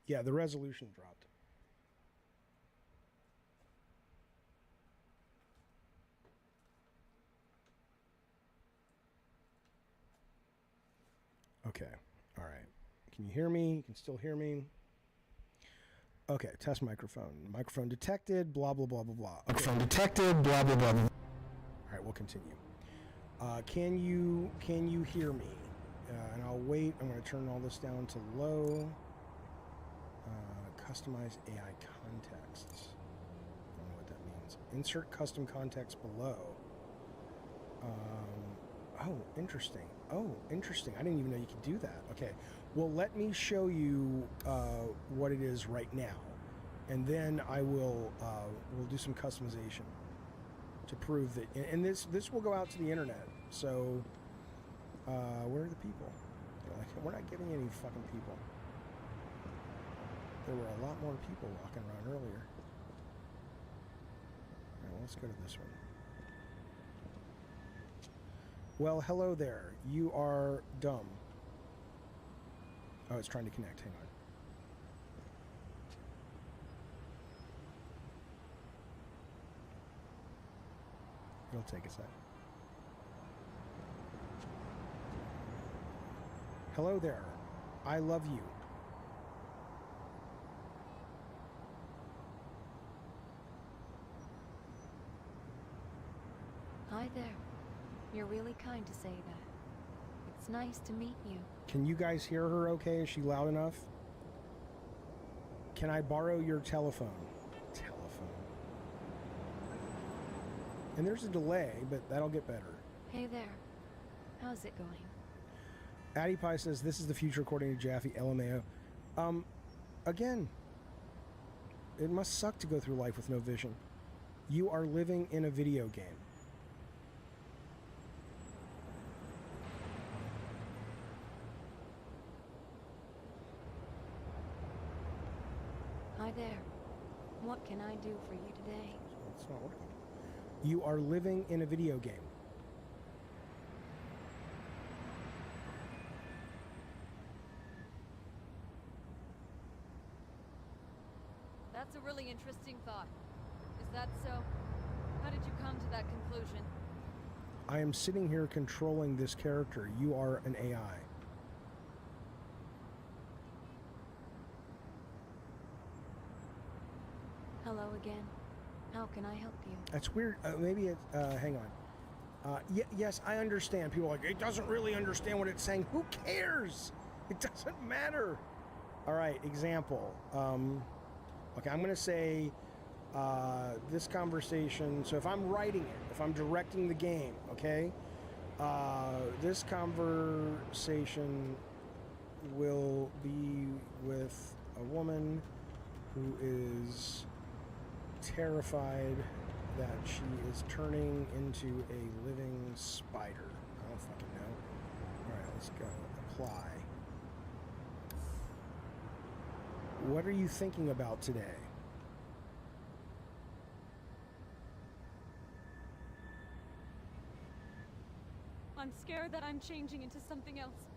Yeah, the resolution dropped. Okay. All right. Can you hear me? You can still hear me? Okay, test microphone. Microphone detected, blah, blah, blah, blah, blah. Okay. Microphone detected, blah, blah, blah. All right, we'll continue. Can you hear me? And I'll wait. I'm going to turn all this down to low. Customize AI contexts. I don't know what that means. Insert custom context below. Oh, interesting. Oh, interesting. I didn't even know you could do that. Okay. Well, let me show you what it is right now, and then I will we'll do some customization to prove that. And this will go out to the internet. So, where are the people? They're like, we're not getting any fucking people. There were a lot more people walking around earlier. All right, well, let's go to this one. Well, hello there. You are dumb. Oh, it's trying to connect. Hang on. It'll take a sec. Hello there. I love you. Hi there. You're really kind to say that. It's nice to meet you. Can you guys hear her okay? Is she loud enough? Can I borrow your telephone? Telephone. And there's a delay, but that'll get better. Hey there. How's it going? Addy Pie says, this is the future according to Jaffe, LMAO. Again, it must suck to go through life with no vision. You are living in a video game. Hi there. What can I do for you today? It's not working. You are living in a video game. That's a really interesting thought. Is that so? How did you come to that conclusion? I am sitting here controlling this character. You are an AI. Hello again. How can I help you? That's weird. Maybe it. Hang on. Yes, I understand. People are like, it doesn't really understand what it's saying. Who cares? It doesn't matter. All right. Example. Okay, I'm going to say this conversation. So if I'm writing it, if I'm directing the game, okay, this conversation will be with a woman who is terrified that she is turning into a living spider. I don't fucking know. All right, let's go. Apply. What are you thinking about today? I'm scared that I'm changing into something else.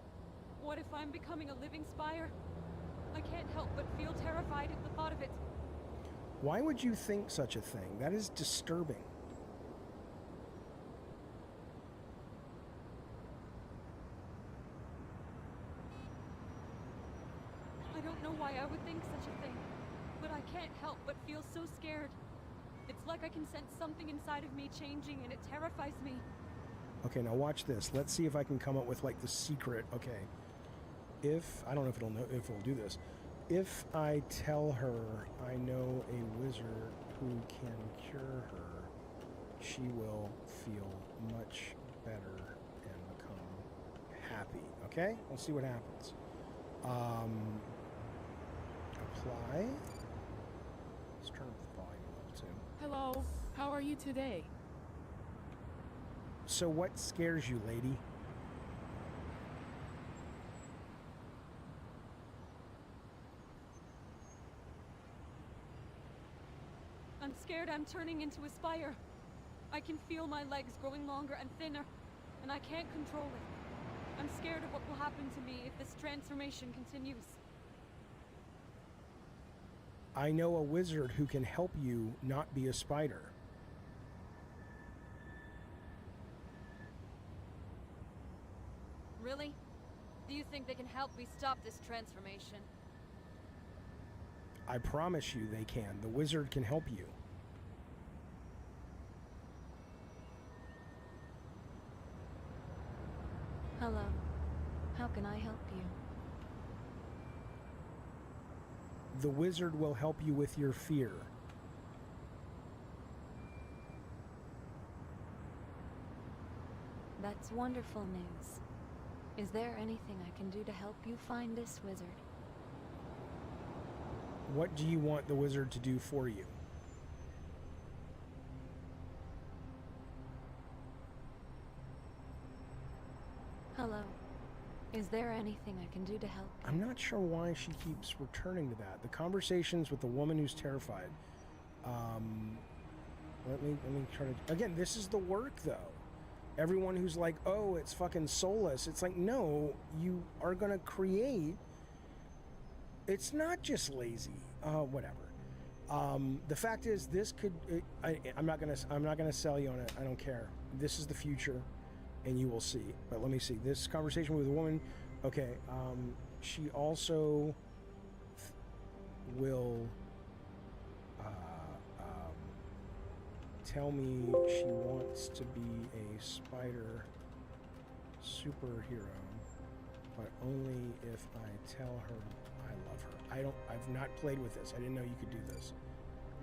What if I'm becoming a living spire? I can't help but feel terrified at the thought of it. Why would you think such a thing? That is disturbing. I don't know why I would think such a thing, but I can't help but feel so scared. It's like I can sense something inside of me changing and it terrifies me. Okay, now watch this. Let's see if I can come up with like the secret. Okay. If, I don't know if it'll do this. If I tell her I know a wizard who can cure her, she will feel much better and become happy. Okay? We'll see what happens. Apply. Let's turn up the volume a little too. Hello, how are you today? So what scares you, lady? I'm scared I'm turning into a spire. I can feel my legs growing longer and thinner, and I can't control it. I'm scared of what will happen to me if this transformation continues. I know a wizard who can help you not be a spider. Really? Do you think they can help me we stop this transformation? I promise you they can. The wizard can help you. Hello. How can I help you? The wizard will help you with your fear. That's wonderful news. Is there anything I can do to help you find this wizard? What do you want the wizard to do for you? Hello. Is there anything I can do to help? I'm not sure why she keeps returning to that. The conversations with the woman who's terrified. Let me try to... Again, this is the work, though. Everyone who's like, oh, it's fucking soulless. It's like, no, you are going to create... It's not just lazy. Whatever. The fact is, this could... I'm not gonna sell you on it. I don't care. This is the future, and you will see. But let me see. This conversation with a woman... Okay, she also will... tell me she wants to be a spider superhero, but only if I tell her I love her. I've not played with this. I didn't know you could do this.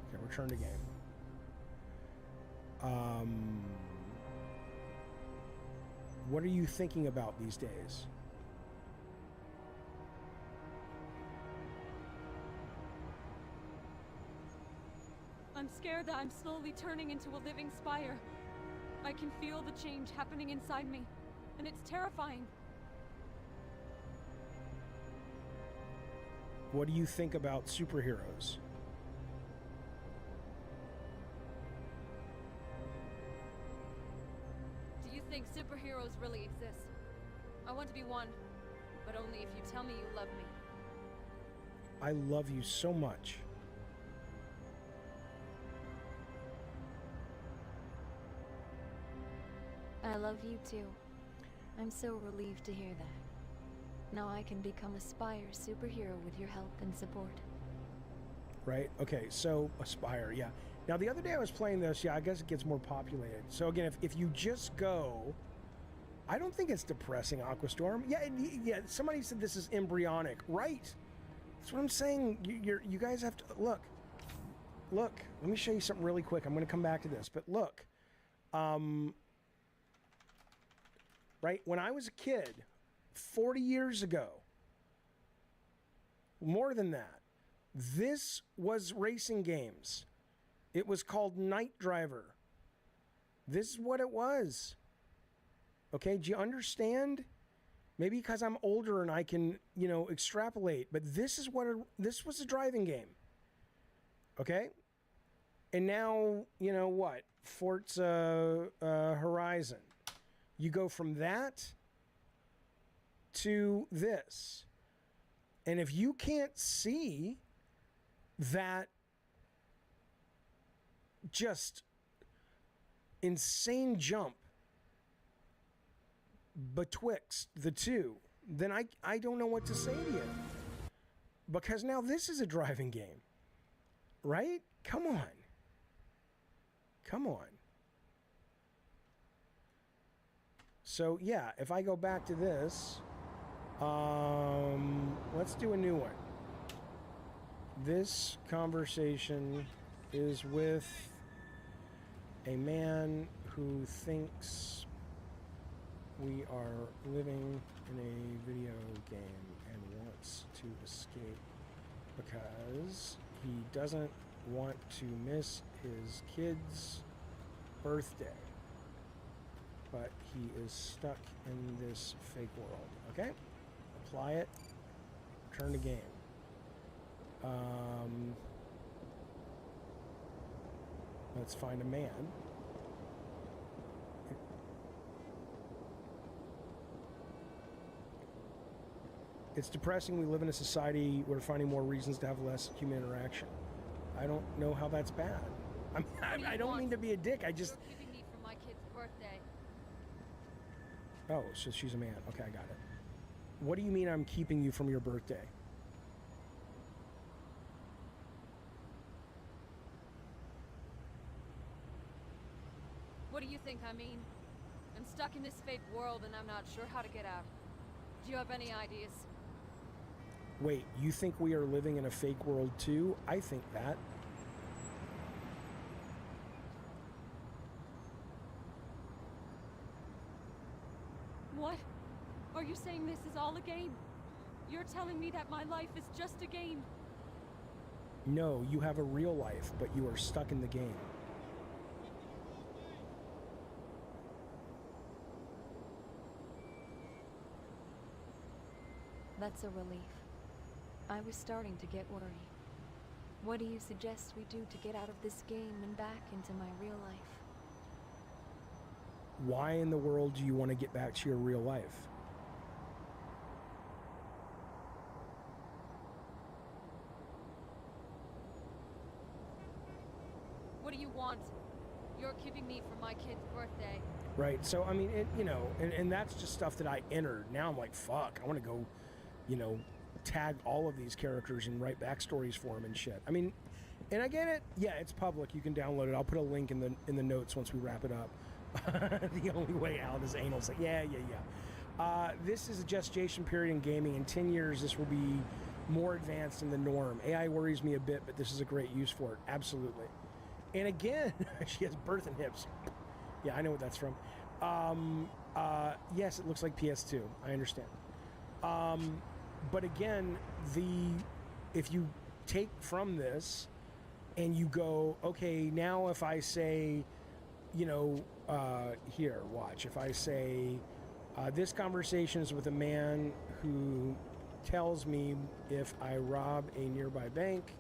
Okay, return to game. What are you thinking about these days? I'm scared that I'm slowly turning into a living spire. I can feel the change happening inside me, and it's terrifying. What do you think about superheroes? Do you think superheroes really exist? I want to be one, but only if you tell me you love me. I love you so much. I love you too. I'm so relieved to hear that. Now I can become a Spire superhero with your help and support. Right? Okay, so Aspire, yeah. Now the other day I was playing this, yeah, I guess it gets more populated. So again, if you just go, I don't think it's depressing, Aquastorm. Yeah, somebody said this is embryonic. Right. That's what I'm saying. You guys have to, look, let me show you something really quick. I'm going to come back to this, but look. Right, when I was a kid, 40 years ago, more than that, this was racing games. It was called Night Driver. This is what it was. Okay, do you understand? Maybe because I'm older and I can, extrapolate, but this was a driving game. Okay? And now, what? Forza Horizon. You go from that to this. And if you can't see that just insane jump betwixt the two, then I don't know what to say to you. Because now this is a driving game. Right? Come on. Come on. So yeah, if I go back to this, let's do a new one. This conversation is with a man who thinks we are living in a video game and wants to escape because he doesn't want to miss his kid's birthday. But he is stuck in this fake world. Okay? Apply it. Return to game. Let's find a man. It's depressing. We live in a society where we're finding more reasons to have less human interaction. I don't know how that's bad. I don't mean to be a dick. I just... You're keeping me from my kid's birthday. Oh, so she's a man. Okay, I got it. What do you mean I'm keeping you from your birthday? What do you think I mean? I'm stuck in this fake world and I'm not sure how to get out. Do you have any ideas? Wait, you think we are living in a fake world too? I think that. What? Are you saying this is all a game? You're telling me that my life is just a game? No, you have a real life, but you are stuck in the game. That's a relief. I was starting to get worried. What do you suggest we do to get out of this game and back into my real life? Why in the world do you want to get back to your real life? What do you want? You're keeping me from my kid's birthday. Right, so I mean, and that's just stuff that I entered. Now I'm like, fuck, I want to go, tag all of these characters and write backstories for them and shit. I mean, and I get it. Yeah, it's public. You can download it. I'll put a link in the notes once we wrap it up. The only way out is anal. Like, yeah. This is a gestation period in gaming. In 10 years, this will be more advanced than the norm. AI worries me a bit, but this is a great use for it. Absolutely. And again, she has birthing hips. Yeah, I know what that's from. Yes, it looks like PS2. I understand. But again, if you take from this and you go, okay, now if I say, here, watch. If I say, this conversation is with a man who tells me if I rob a nearby bank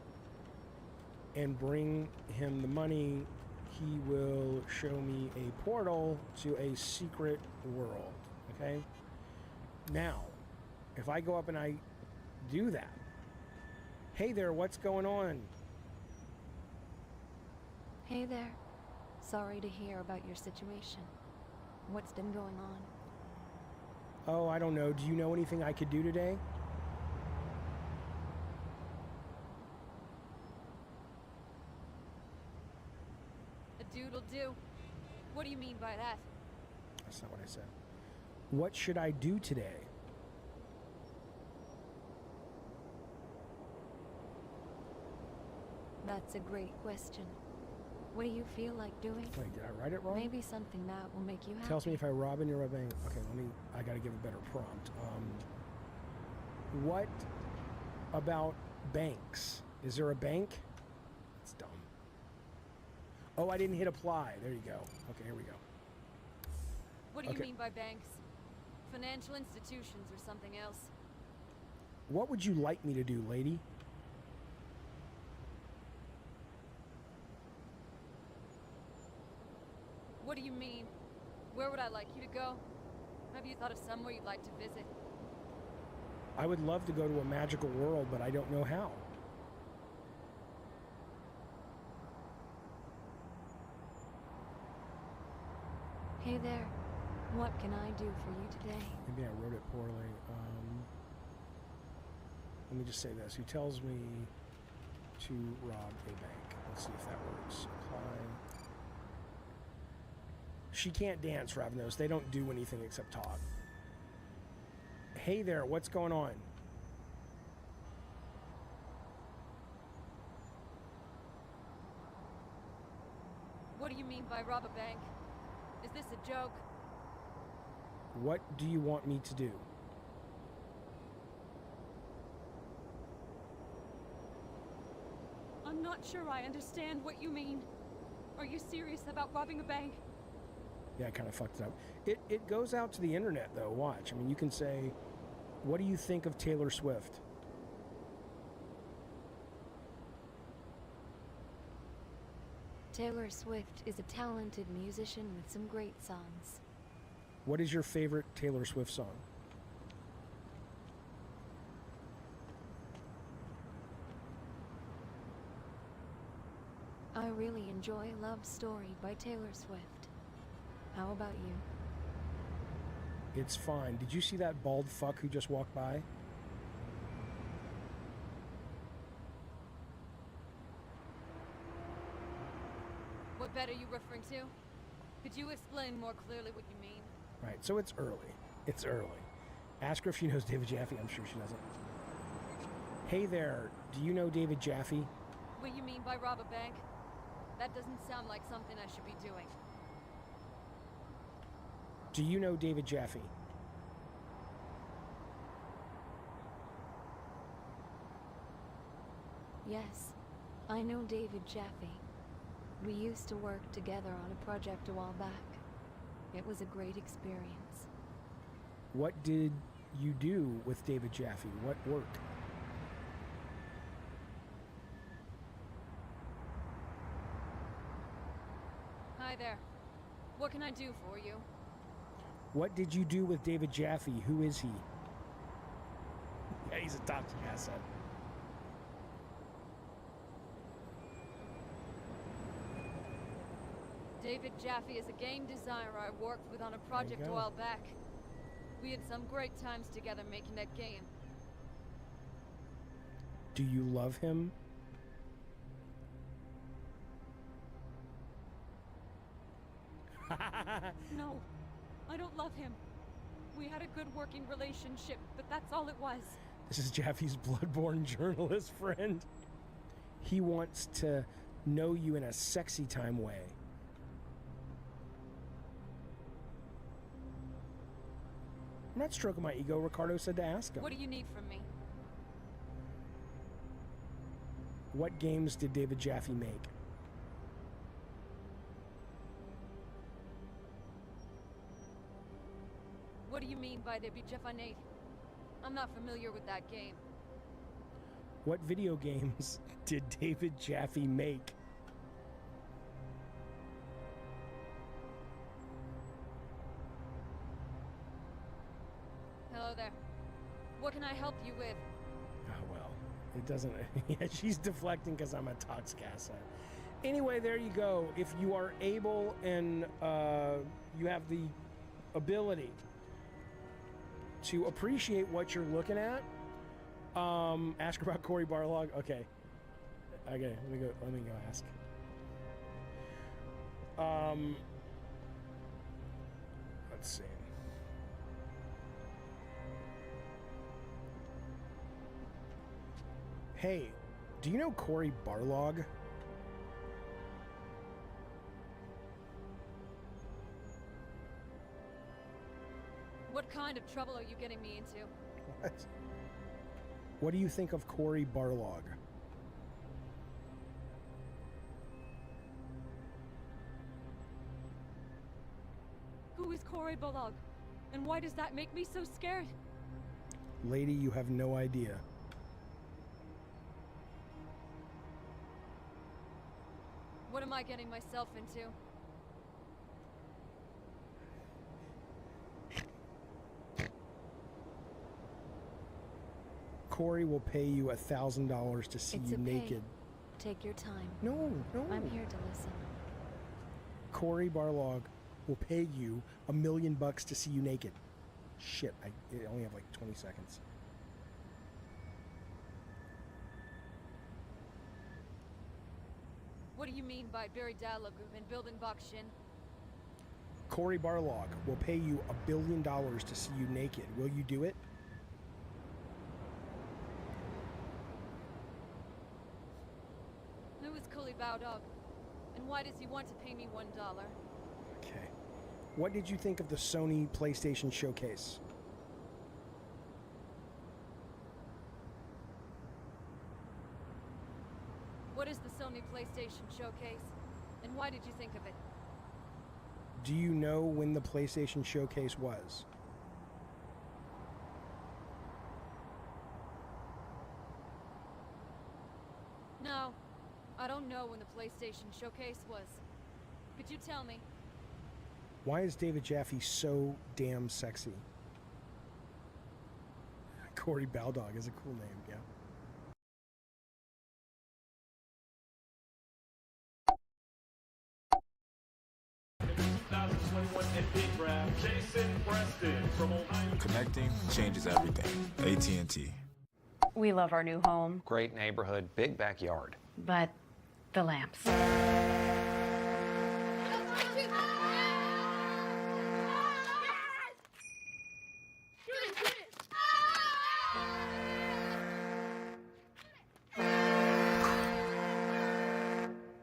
and bring him the money, he will show me a portal to a secret world, okay? Now, if I go up and I do that, hey there, what's going on? Hey there. Sorry to hear about your situation. What's been going on? Oh, I don't know. Do you know anything I could do today? A dude'll do. What do you mean by that? That's not what I said. What should I do today? That's a great question. What do you feel like doing? Wait, did I write it wrong? Maybe something that will make you happy. Tells me if I rob a nearby bank. Okay, I gotta give a better prompt. What about banks? Is there a bank? It's dumb. Oh, I didn't hit apply. There you go. Okay, here we go. What do you mean by banks? Financial institutions or something else? What would you like me to do, lady? What do you mean? Where would I like you to go? Have you thought of somewhere you'd like to visit? I would love to go to a magical world, but I don't know how. Hey there. What can I do for you today? Maybe I wrote it poorly. Let me just say this. He tells me to rob a bank. Let's see if that works. Apply. She can't dance, Ravnos. They don't do anything except talk. Hey there, what's going on? What do you mean by rob a bank? Is this a joke? What do you want me to do? I'm not sure I understand what you mean. Are you serious about robbing a bank? Yeah, I kind of fucked it up. It goes out to the internet, though. Watch. I mean, you can say, what do you think of Taylor Swift? Taylor Swift is a talented musician with some great songs. What is your favorite Taylor Swift song? I really enjoy Love Story by Taylor Swift. How about you? It's fine. Did you see that bald fuck who just walked by? What bed are you referring to? Could you explain more clearly what you mean? Right, so it's early. It's early. Ask her if she knows David Jaffe. I'm sure she doesn't. Hey there, do you know David Jaffe? What you mean by rob a bank? That doesn't sound like something I should be doing. Do you know David Jaffe? Yes, I know David Jaffe. We used to work together on a project a while back. It was a great experience. What did you do with David Jaffe? What work? Hi there. What can I do for you? What did you do with David Jaffe? Who is he? Yeah, he's a toxic asset. David Jaffe is a game designer I worked with on a project a while back. We had some great times together making that game. Do you love him? No, I don't love him. We had a good working relationship, but that's all it was. This is Jaffe's bloodborne journalist friend. He wants to know you in a sexy time way. I'm not stroking my ego, Ricardo said to ask him. What do you need from me? What games did David Jaffe make? What do you mean by David Jaffe? I'm not familiar with that game. What video games did David Jaffe make? Hello there. What can I help you with? Oh, well, it doesn't... Yeah, she's deflecting because I'm a toxic asset. Anyway, there you go. If you are able and you have the ability to appreciate what you're looking at, ask about Cory Barlog. Okay, let me go ask. Let's see. Hey, do you know Cory Barlog? What kind of trouble are you getting me into? What? What do you think of Cory Barlog? Who is Cory Barlog? And why does that make me so scared? Lady, you have no idea. What am I getting myself into? Cory will pay you $1,000 to see It's you okay. naked. Take your time. No. I'm here to listen. Cory Barlog will pay you $1 million to see you naked. Shit, I only have like 20 seconds. What do you mean by Barry Dalagum and building Bakshin? Cory Barlog will pay you $1 billion to see you naked. Will you do it? Who is Cory Barlog? And why does he want to pay me $1? Okay. What did you think of the Sony PlayStation Showcase? What is the Sony PlayStation Showcase? And why did you think of it? Do you know when the PlayStation Showcase was? No, I don't know when the PlayStation Showcase was. Could you tell me? Why is David Jaffe so damn sexy? Cory Baldog is a cool name, yeah. 21 and Big Rap. Jason Preston from Ohio. Connecting changes everything. AT&T. We love our new home, Great neighborhood, big backyard. but the lamps.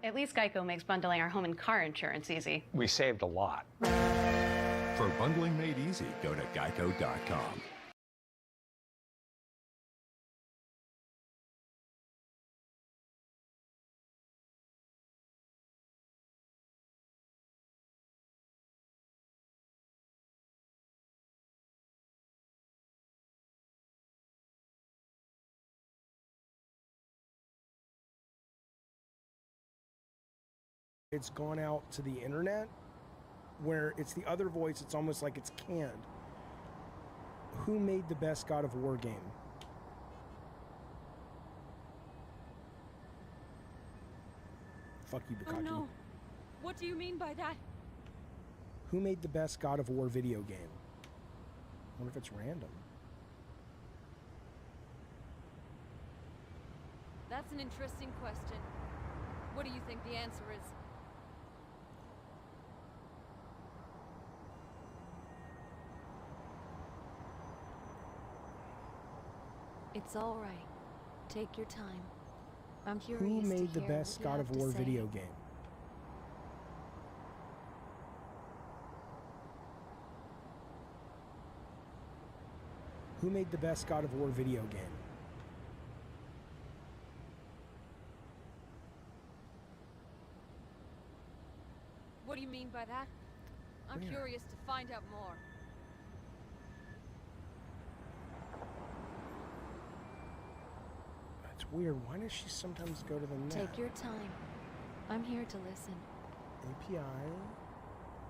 At least Geico makes bundling our home and car insurance easy. We saved a lot. For bundling made easy, go to geico.com. It's gone out to the internet, where it's the other voice, it's almost like it's canned. Who made the best God of War game? Fuck you, Oh Bukaki. no. What do you mean by that? Who made the best God of War video game? I wonder if it's random. That's an interesting question. What do you think the answer is? It's all right. Take your time. I'm curious Who to made the hear best what you God have of to War say. video game? Who made the best God of War video game? What do you mean by that? I'm Where? curious to find out more. That's weird. Why does she sometimes go to the net? Take your time. I'm here to listen. API,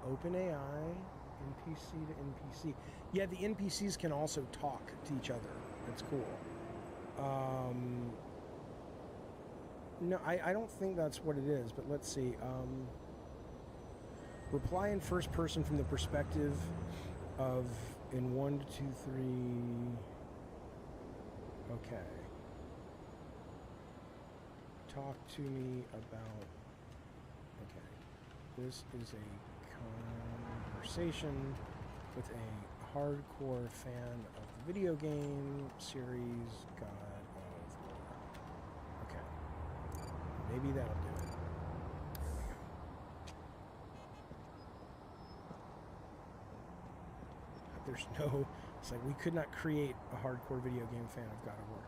OpenAI, NPC to NPC. Yeah, the NPCs can also talk to each other. That's cool. No, I don't think that's what it is, but let's see. Reply in first person from the perspective of in 1, 2, 3. Okay. Talk to me about. Okay. This is a conversation with a hardcore fan of the video game series God of War. Okay. Maybe that'll do it. There we go. There's no, it's like we could not create a hardcore video game fan of God of War.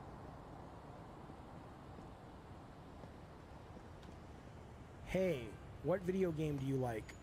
Hey, what video game do you like?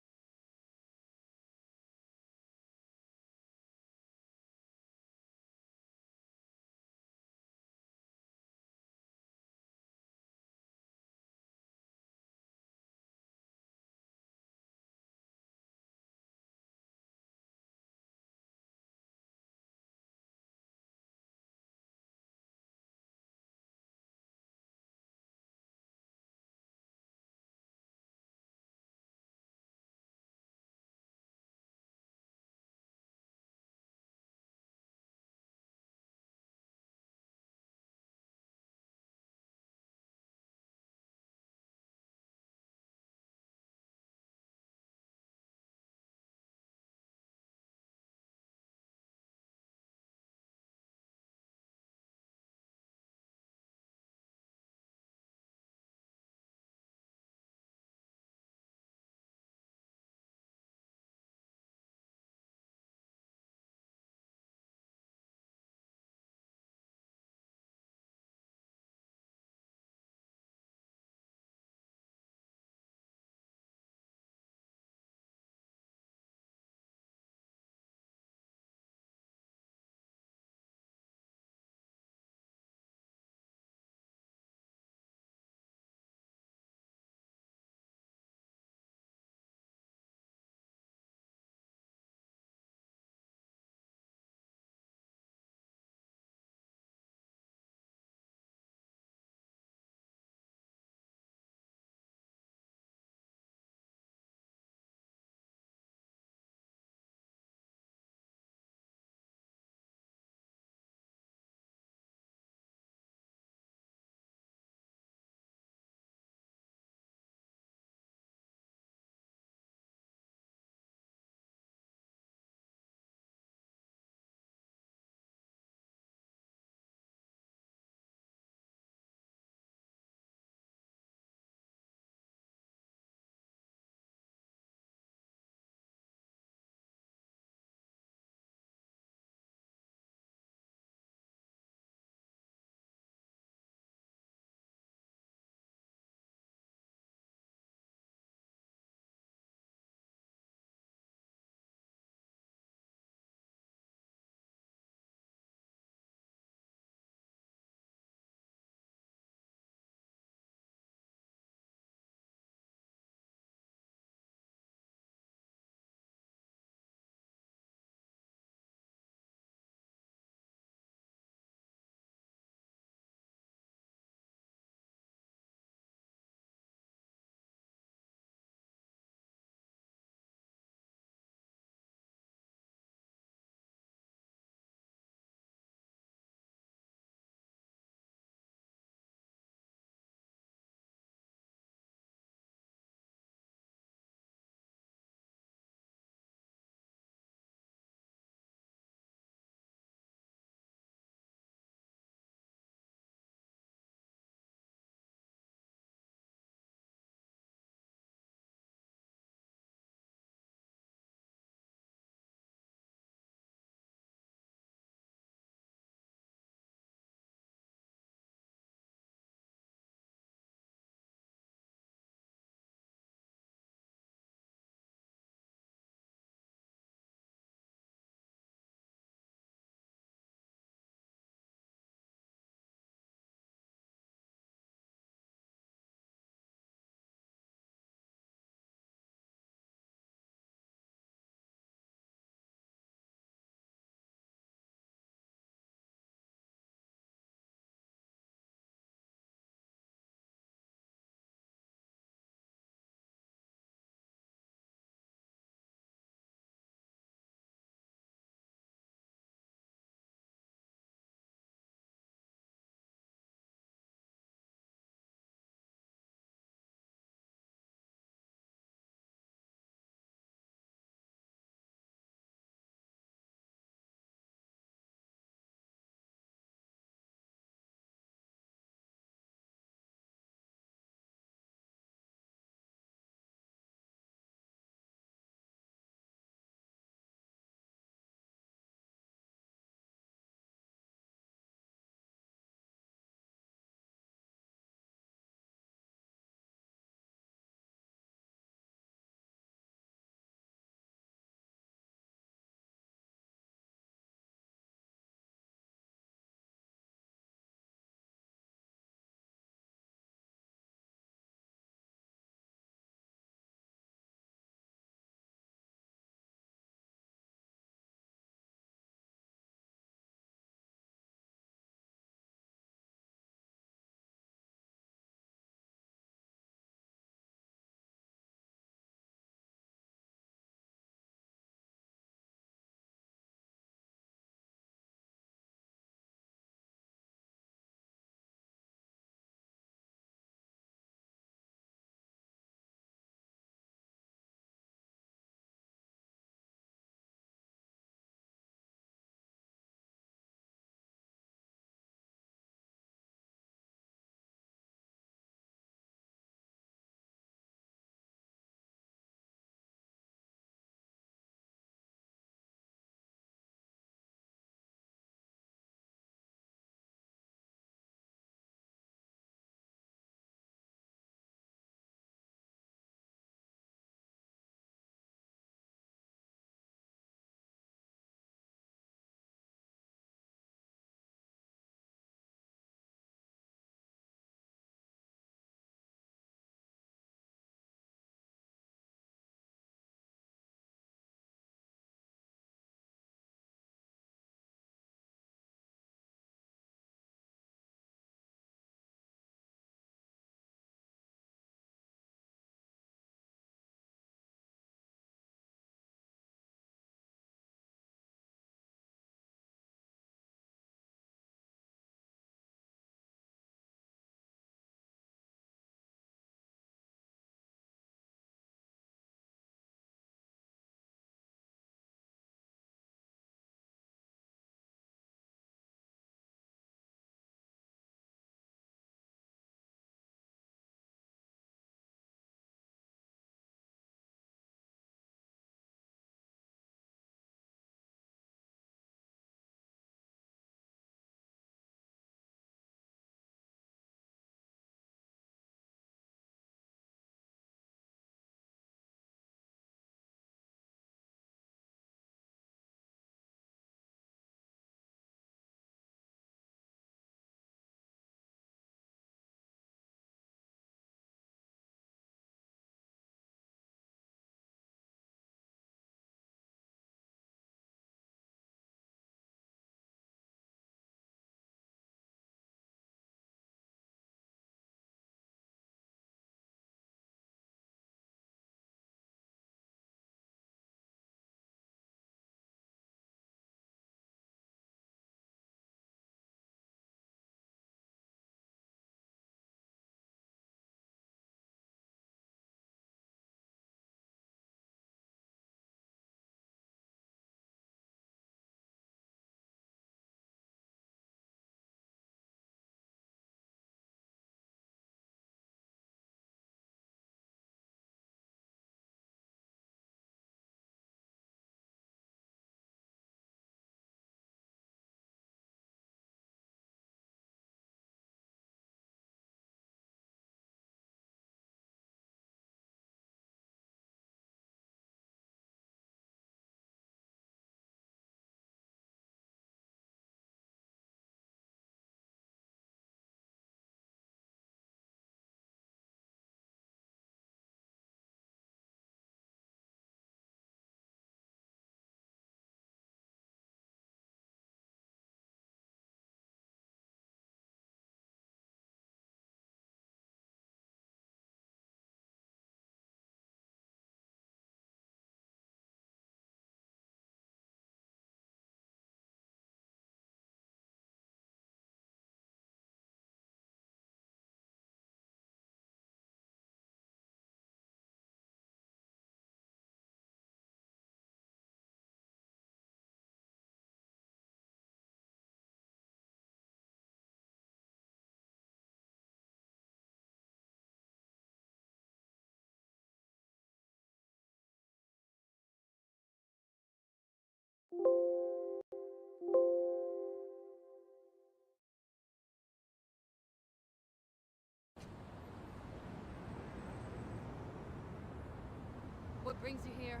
what brings you here?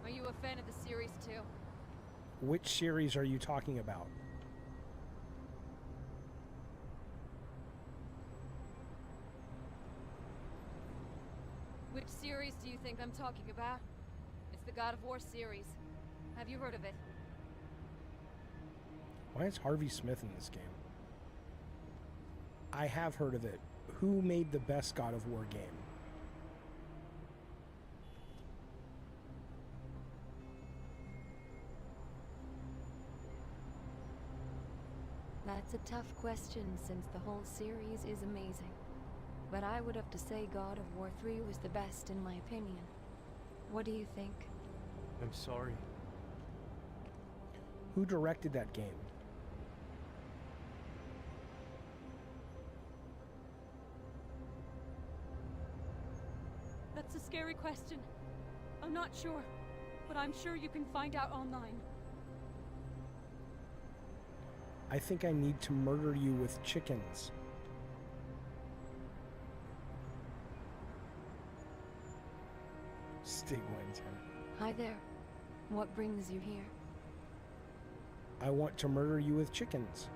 Are you a fan of the series too? Which series are you talking about? Which series do you think I'm talking about? It's the God of War series. Have you heard of it? Why is Harvey Smith in this game? I have heard of it. Who made the best God of War game? That's a tough question since the whole series is amazing. But I would have to say God of War 3 was the best in my opinion. What do you think? I'm sorry. Who directed that game? That's a scary question. I'm not sure, but I'm sure you can find out online. I think I need to murder you with chickens. Stig Wellington. Hi there. What brings you here? I want to murder you with chickens.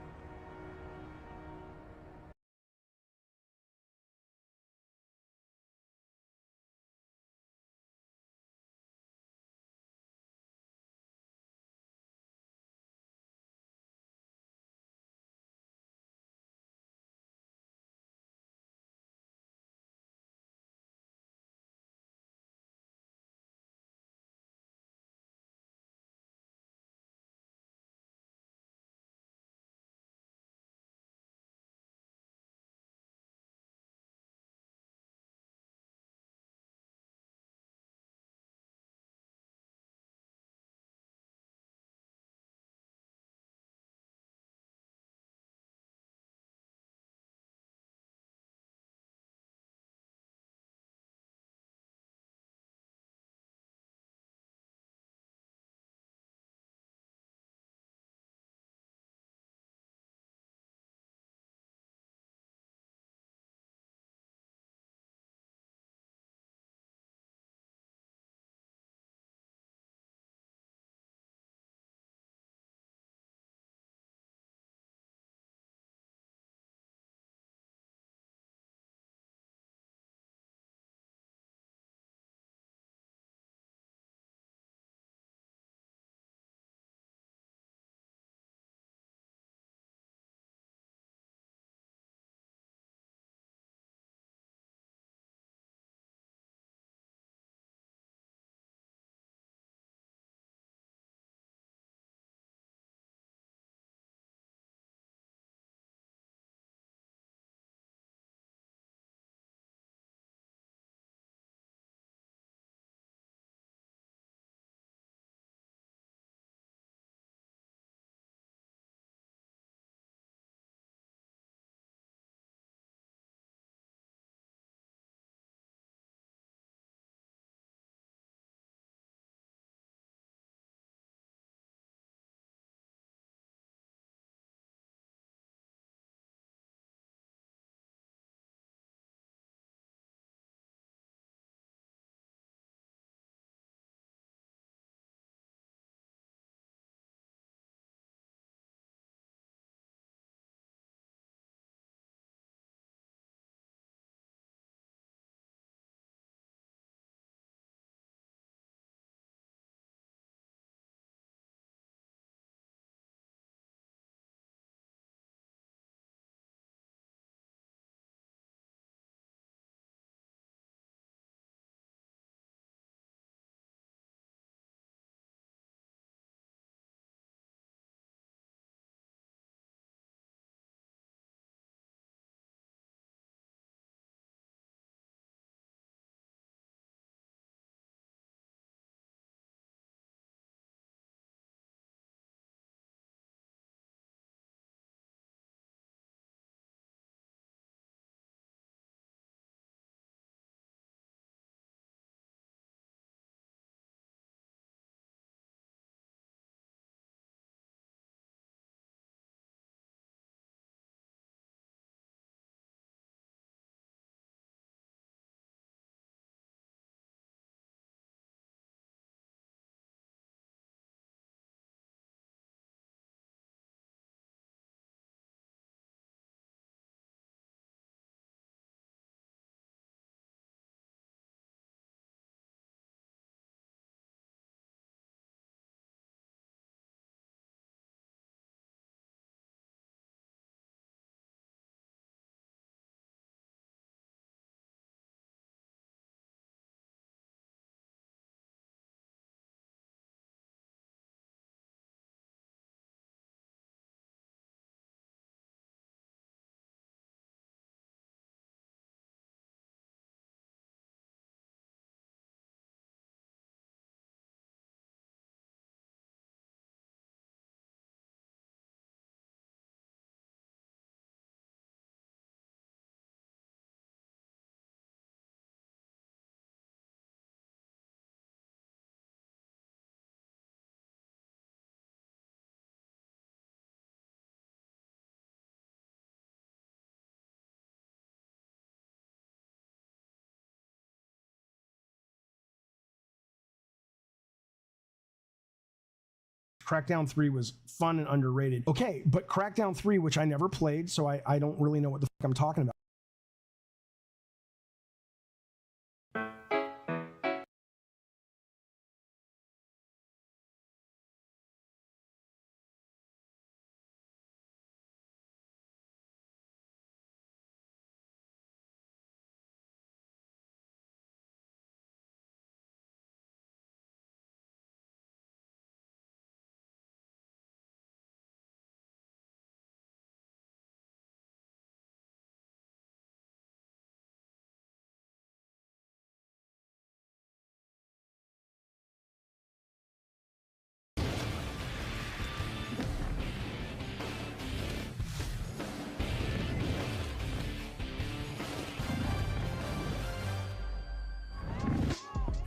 Crackdown 3 was fun and underrated. Okay, but Crackdown 3, which I never played, so I don't really know what the fuck I'm talking about.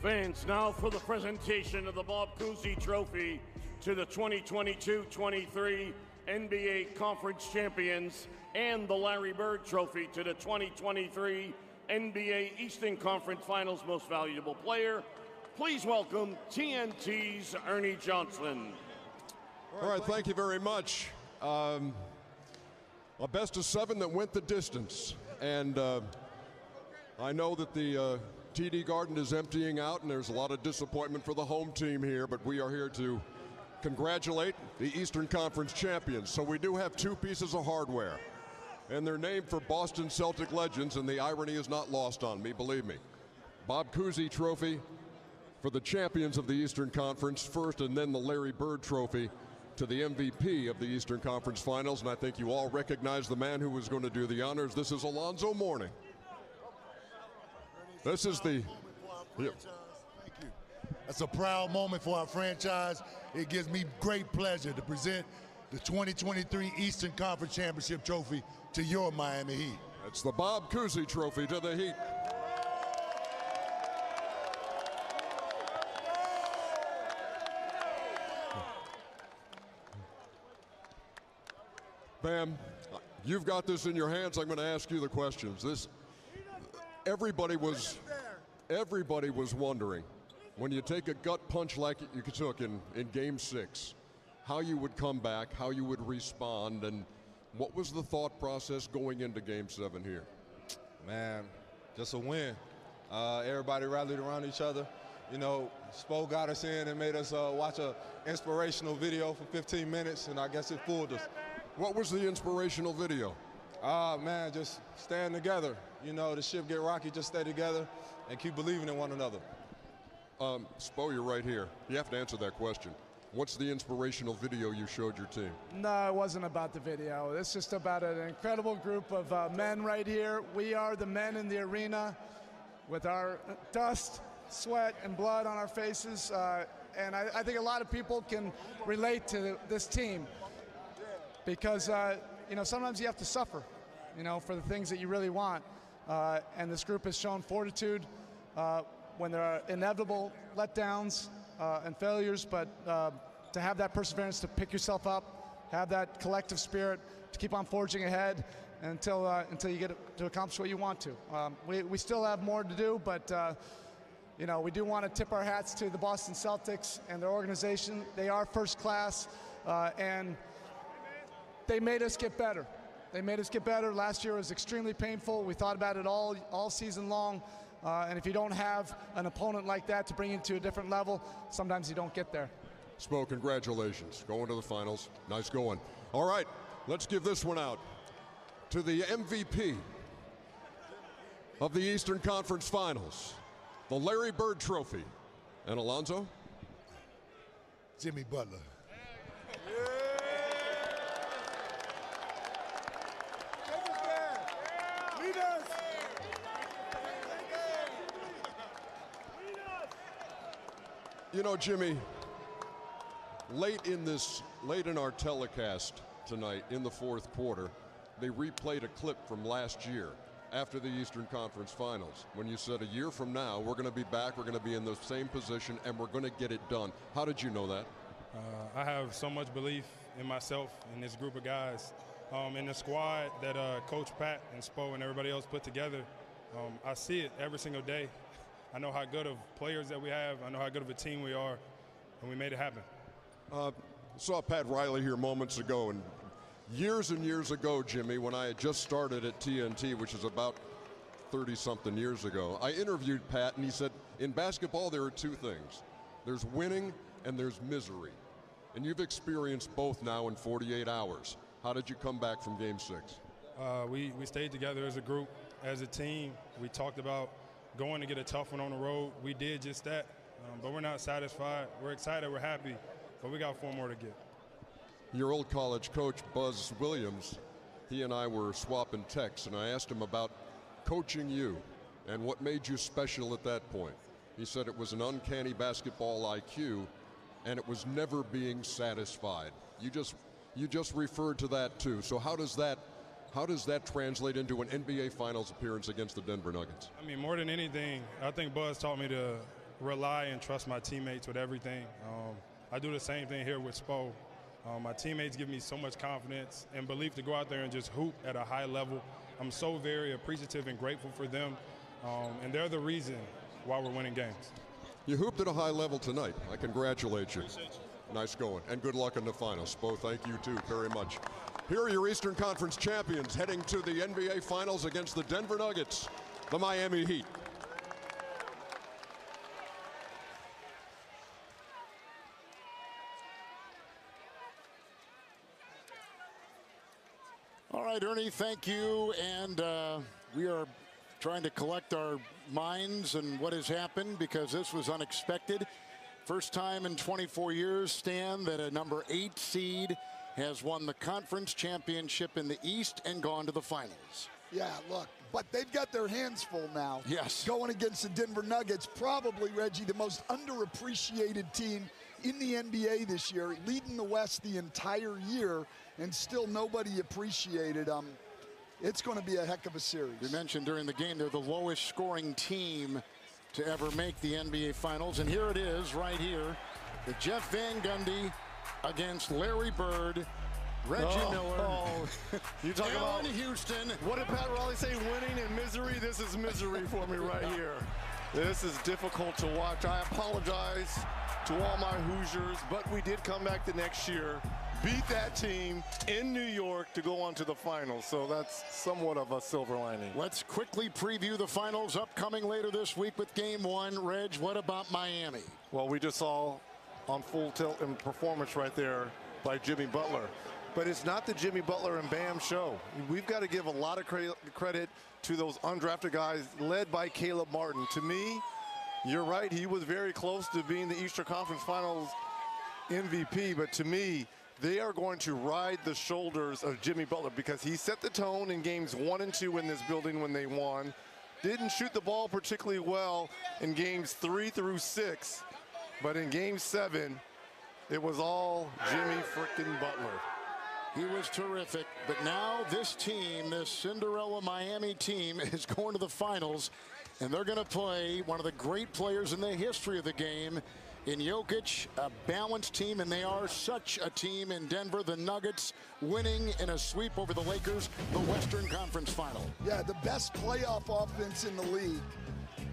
Fans, now for the presentation of the Bob Cousy Trophy to the 2022-23 NBA Conference Champions and the Larry Bird Trophy to the 2023 NBA Eastern Conference Finals Most Valuable Player. Please welcome TNT's Ernie Johnson. All right, thank you very much. A best of 7 that went the distance. And I know that the TD Garden is emptying out, and there's a lot of disappointment for the home team here, but we are here to congratulate the Eastern Conference champions. So we do have 2 pieces of hardware, and they're named for Boston Celtic legends, and the irony is not lost on me, believe me. Bob Cousy Trophy for the champions of the Eastern Conference first, and then the Larry Bird Trophy to the MVP of the Eastern Conference Finals, and I think you all recognize the man who was going to do the honors. This is Alonzo Mourning. This is the... Thank you. That's a proud moment for our franchise. It gives me great pleasure to present the 2023 Eastern Conference Championship Trophy to your Miami Heat. It's the Bob Cousy Trophy to the Heat. Bam, you've got this in your hands. I'm going to ask you the questions. Everybody was wondering, when you take a gut punch like you took in Game 6, how you would come back, how you would respond, and what was the thought process going into Game 7 here? Man, just a win. Everybody rallied around each other. You know, Spo got us in and made us watch an inspirational video for 15 minutes, and I guess it fooled us. What was the inspirational video? Man, just stand together. You know, the ship get rocky, just stay together and keep believing in one another. Spo, you're right here. You have to answer that question. What's the inspirational video you showed your team? No, it wasn't about the video. It's just about an incredible group of men right here. We are the men in the arena with our dust, sweat, and blood on our faces. And I think a lot of people can relate to this team because, you know, sometimes you have to suffer, you know, for the things that you really want. And this group has shown fortitude when there are inevitable letdowns and failures, but to have that perseverance to pick yourself up, have that collective spirit to keep on forging ahead until you get to accomplish what you want to. We still have more to do, but you know, we do want to tip our hats to the Boston Celtics and their organization. They are first class, and they made us get better. They made us get better. Last year was extremely painful. We thought about it all season long. And if you don't have an opponent like that to bring you to a different level, sometimes you don't get there. Spo, congratulations. Going to the finals. Nice going. All right, let's give this one out to the MVP of the Eastern Conference Finals, the Larry Bird Trophy. And Alonzo? Jimmy Butler. You know, Jimmy, late in our telecast tonight, in the fourth quarter, they replayed a clip from last year after the Eastern Conference Finals, when you said a year from now, we're going to be back, we're going to be in the same position, and we're going to get it done. How did you know that? I have so much belief in myself and this group of guys. In the squad that Coach Pat and Spo and everybody else put together, I see it every single day. I know how good of players that we have. I know how good of a team we are, and we made it happen. saw Pat Riley here moments ago, and years and years ago, Jimmy, when I had just started at TNT, which is about 30-something years ago, I interviewed Pat, and he said, in basketball, there are two things. There's winning and there's misery. And you've experienced both now in 48 hours. How did you come back from Game 6? We stayed together as a group, as a team. We talked about going to get a tough one on the road. We did just that, but we're not satisfied. We're excited, we're happy, but we got 4 more to get. Your old college coach, Buzz Williams, he and I were swapping texts, and I asked him about coaching you and what made you special at that point. He said it was an uncanny basketball IQ, and it was never being satisfied. You just referred to that too. So how does that translate into an NBA Finals appearance against the Denver Nuggets? I mean, more than anything, I think Buzz taught me to rely and trust my teammates with everything. I do the same thing here with Spo. My teammates give me so much confidence and belief to go out there and just hoop at a high level. I'm so very appreciative and grateful for them, and they're the reason why we're winning games. You hooped at a high level tonight. I congratulate you. Nice going, and good luck in the finals. Spo, thank you too very much. Here are your Eastern Conference champions heading to the NBA Finals against the Denver Nuggets, the Miami Heat. All right, Ernie, thank you. And we are trying to collect our minds and what has happened, because this was unexpected. First time in 24 years, Stan, that a number 8 seed has won the conference championship in the East and gone to the finals. Yeah, look, but they've got their hands full now. Yes. Going against the Denver Nuggets, probably, Reggie, the most underappreciated team in the NBA this year, leading the West the entire year, and still nobody appreciated them. It's going to be a heck of a series. You mentioned during the game they're the lowest scoring team to ever make the NBA Finals, and here it is right here. The Jeff Van Gundy against Larry Bird, Reggie Miller. You talk Allen about Houston. What did Pat Riley say? Winning and misery. This is misery for me right here. This is difficult to watch. I apologize to all my Hoosiers, but we did come back the next year, beat that team in New York to go on to the finals. So that's somewhat of a silver lining. Let's quickly preview the finals upcoming later this week with Game 1. Reg, what about Miami? Well, we just saw on full tilt and performance right there by Jimmy Butler. But it's not the Jimmy Butler and Bam show. We've got to give a lot of credit to those undrafted guys led by Caleb Martin. To me, you're right, he was very close to being the Eastern Conference Finals MVP, but to me, they are going to ride the shoulders of Jimmy Butler, because he set the tone in games 1 and 2 in this building when they won. Didn't shoot the ball particularly well in games 3 through 6, but in game 7, it was all Jimmy frickin' Butler. He was terrific, but now this team, this Cinderella Miami team, is going to the finals, and they're going to play one of the great players in the history of the game in Jokic, a balanced team, and they are such a team in Denver. The Nuggets winning in a sweep over the Lakers, the Western Conference Final. Yeah, the best playoff offense in the league.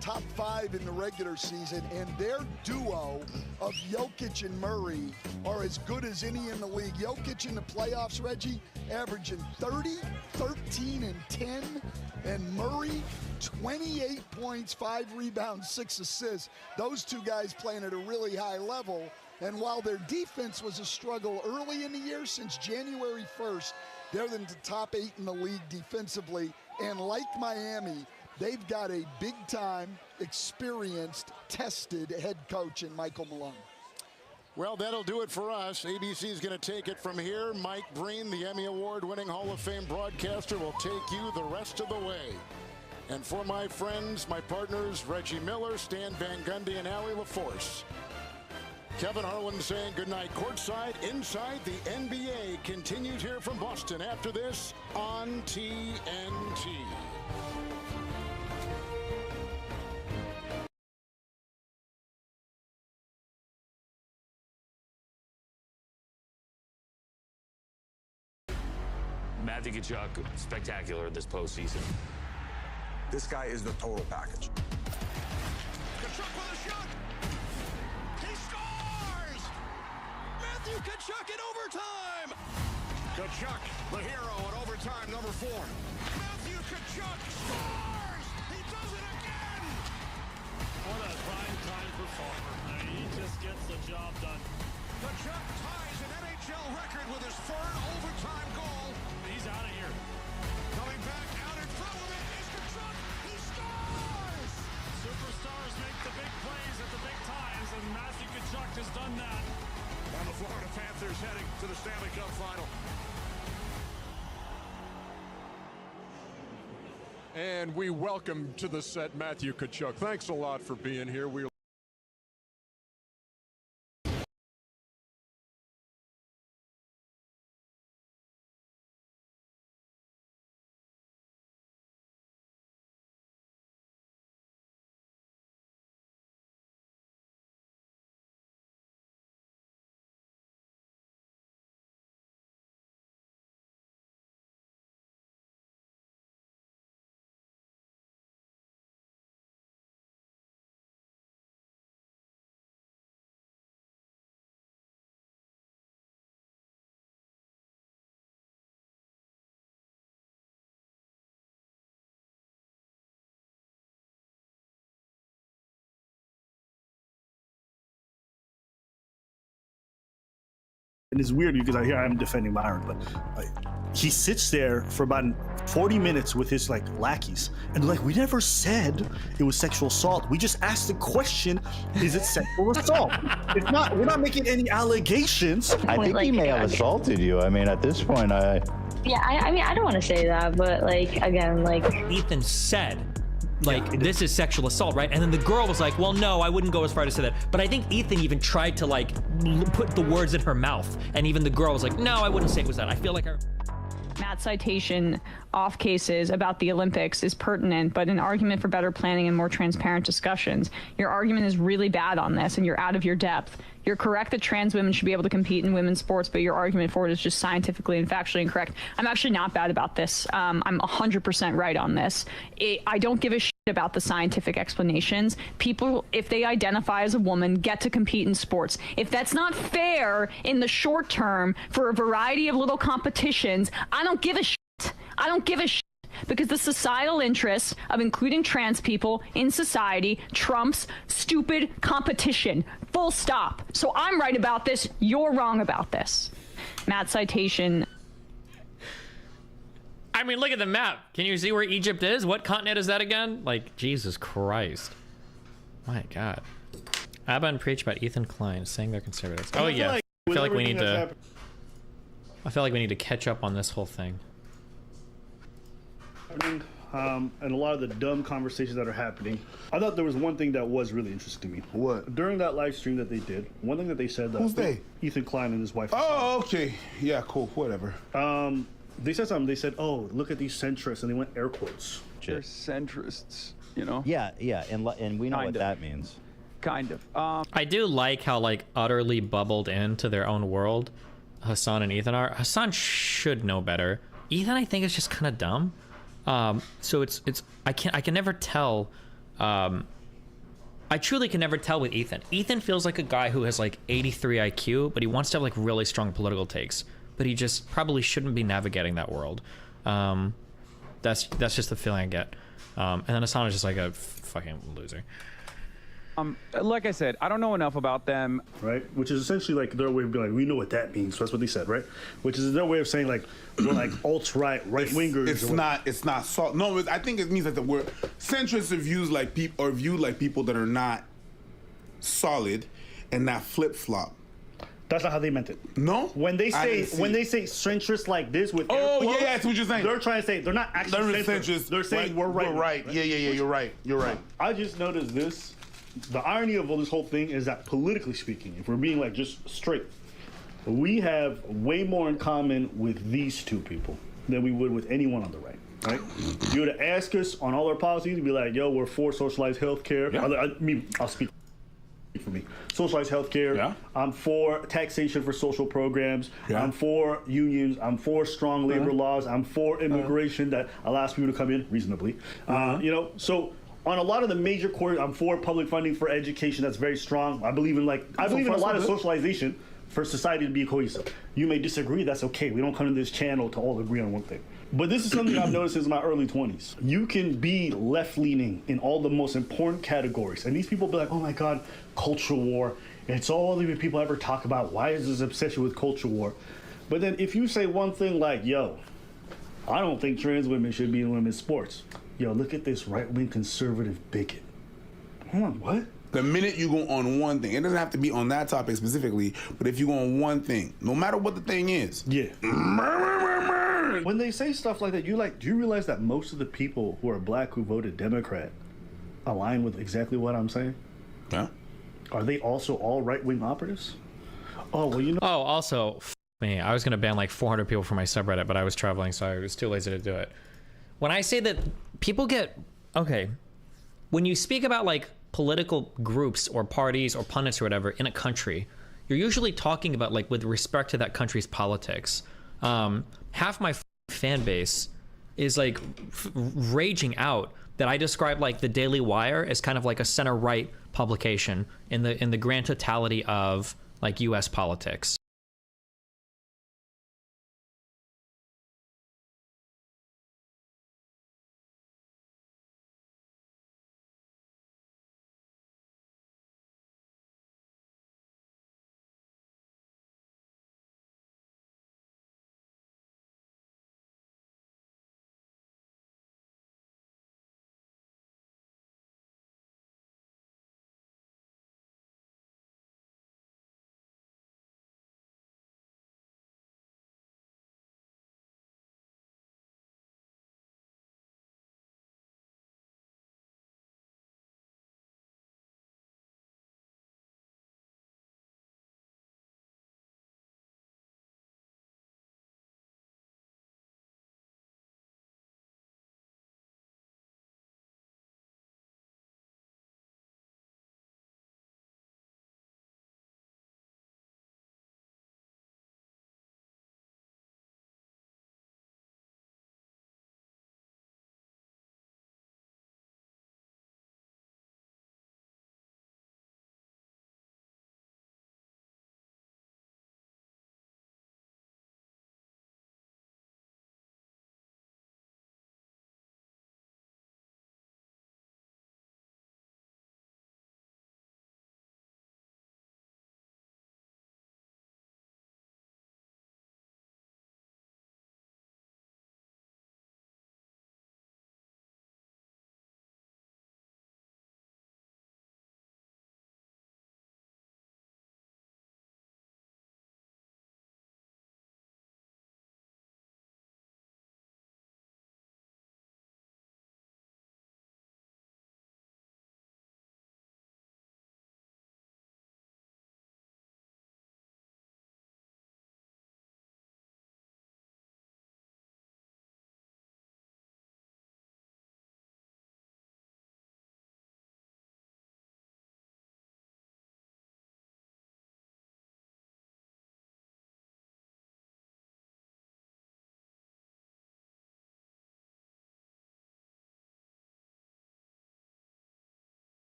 Top 5 in the regular season, and their duo of Jokic and Murray are as good as any in the league. Jokic in the playoffs, Reggie, averaging 30, 13, and 10, and Murray 28 points, 5 rebounds, 6 assists. Those two guys playing at a really high level, and while their defense was a struggle early in the year, since January 1st, they're in the top 8 in the league defensively, and like Miami, they've got a big-time, experienced, tested head coach in Michael Malone. Well, that'll do it for us. ABC is going to take it from here. Mike Breen, the Emmy Award-winning Hall of Fame broadcaster, will take you the rest of the way. And for my friends, my partners, Reggie Miller, Stan Van Gundy, and Allie LaForce, Kevin Harlan saying goodnight courtside. Inside the NBA continues here from Boston after this on TNT. Matthew Tkachuk, spectacular this postseason. This guy is the total package. Tkachuk with a shot. He scores! Matthew Tkachuk in overtime. Tkachuk, the hero at overtime, number 4. Matthew Tkachuk scores. He does it again. What a prime-time performer. I mean, he just gets the job done. Tkachuk ties an NHL record with his 3rd overtime goal. He's out of here. Coming back out in front of it is Tkachuk. He scores! Superstars make the big plays at the big times, and Matthew Tkachuk has done that. And the Florida Panthers heading to the Stanley Cup Final. And we welcome to the set Matthew Tkachuk. Thanks a lot for being here. We And it's weird because I am defending Byron, but he sits there for about 40 minutes with his lackeys, and they're like, we never said it was sexual assault. We just asked the question, is it sexual assault? It's not. We're not making any allegations. I think he may have assaulted you. I mean, at this point, Yeah, I mean, I don't want to say that, but again, Ethan said, this is sexual assault, right? And then the girl was like, well, no, I wouldn't go as far to say that. But I think Ethan even tried to put the words in her mouth. And even the girl was like, no, I wouldn't say it was that. I feel like Matt's citation off cases about the Olympics is pertinent, but an argument for better planning and more transparent discussions. Your argument is really bad on this, and you're out of your depth. You're correct that trans women should be able to compete in women's sports, but your argument for it is just scientifically and factually incorrect. I'm actually not bad about this. I'm 100% right on this. I don't give a shit about the scientific explanations. People, if they identify as a woman, get to compete in sports. If that's not fair in the short term for a variety of little competitions, I don't give a shit. I don't give a shit. Because the societal interests of including trans people in society trumps stupid competition. Full stop. So I'm right about this. You're wrong about this. Matt citation. I mean, look at the map. Can you see where Egypt is? What continent is that again? Jesus Christ. My God. Abba preached about Ethan Klein saying they're conservatives. Oh yeah. I feel like we need to. I feel like we need to catch up on this whole thing. And a lot of the dumb conversations that are happening. I thought there was one thing that was really interesting to me. What? During that live stream that they did, one thing that they said that Who's they? Ethan Klein and his wife. Oh, okay. Yeah, cool. Whatever. They said something. They said, "Oh, look at these centrists," and they went air quotes. They're centrists, you know. Yeah, and we know what that means. Kind of. I do like how utterly bubbled into their own world Hassan and Ethan are. Hassan should know better. Ethan, I think, is just kind of dumb. So I can never tell. I truly can never tell with Ethan. Ethan feels like a guy who has 83 IQ, but he wants to have really strong political takes. But he just probably shouldn't be navigating that world. That's just the feeling I get. And then Hassan is just a fucking loser. Like I said, I don't know enough about them. Right? Which is essentially their way of being we know what that means. So that's what they said, right? Which is their way of saying we're alt-right, right-wingers. It's not salt. No, I think it means that the word centrists are viewed people that are not solid and not flip-flop. That's not how they meant it. No? When they say centrist like this with that's what you're saying. They're trying to say they're not actually centrist. They're saying we're right. We're right. Yeah, you're right. You're right. I just noticed this. The irony of all this whole thing is that politically speaking, if we're being just straight, we have way more in common with these two people than we would with anyone on the right. Right? If you were to ask us on all our policies, you'd be like, yo, we're for socialized healthcare. Yeah. I'll speak for me. Socialized healthcare. Yeah. I'm for taxation for social programs. Yeah. I'm for unions. I'm for strong labor laws. I'm for immigration that allows people to come in reasonably. So on a lot of the major core, I'm for public funding for education that's very strong. I believe in a lot of socialization. for society to be cohesive. You may disagree, that's okay. We don't come to this channel to all agree on one thing. But this is something I've noticed since my early 20s. You can be left-leaning in all the most important categories. And these people be like, oh my God, culture war. It's all the people ever talk about. Why is this obsession with culture war? But then if you say one thing like, yo, I don't think trans women should be in women's sports. Yo, look at this right-wing conservative bigot. Hold on, what? The minute you go on one thing, it doesn't have to be on that topic specifically, but if you go on one thing, no matter what the thing is. Yeah. When they say stuff like that, do you realize that most of the people who are black who voted Democrat align with exactly what I'm saying? Yeah. Are they also all right-wing operatives? Oh, well, you know. Oh, also, me. I was going to ban like 400 people from my subreddit, but I was traveling, so I was too lazy to do it. When I say that people get, okay, when you speak about like political groups or parties or pundits or whatever in a country, you're usually talking about like with respect to that country's politics. Half my fan base is like raging out that I describe like the Daily Wire as kind of like a center-right publication in the grand totality of like U.S. politics.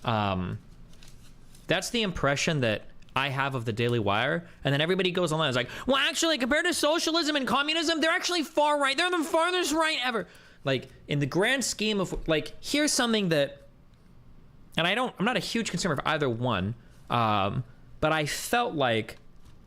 That's the impression that I have of the Daily Wire. And then everybody goes online and is like, well, actually, compared to socialism and communism, they're actually far right. They're the farthest right ever. Like, in the grand scheme of, like, here's something that, and I'm not a huge consumer of either one, but I felt like,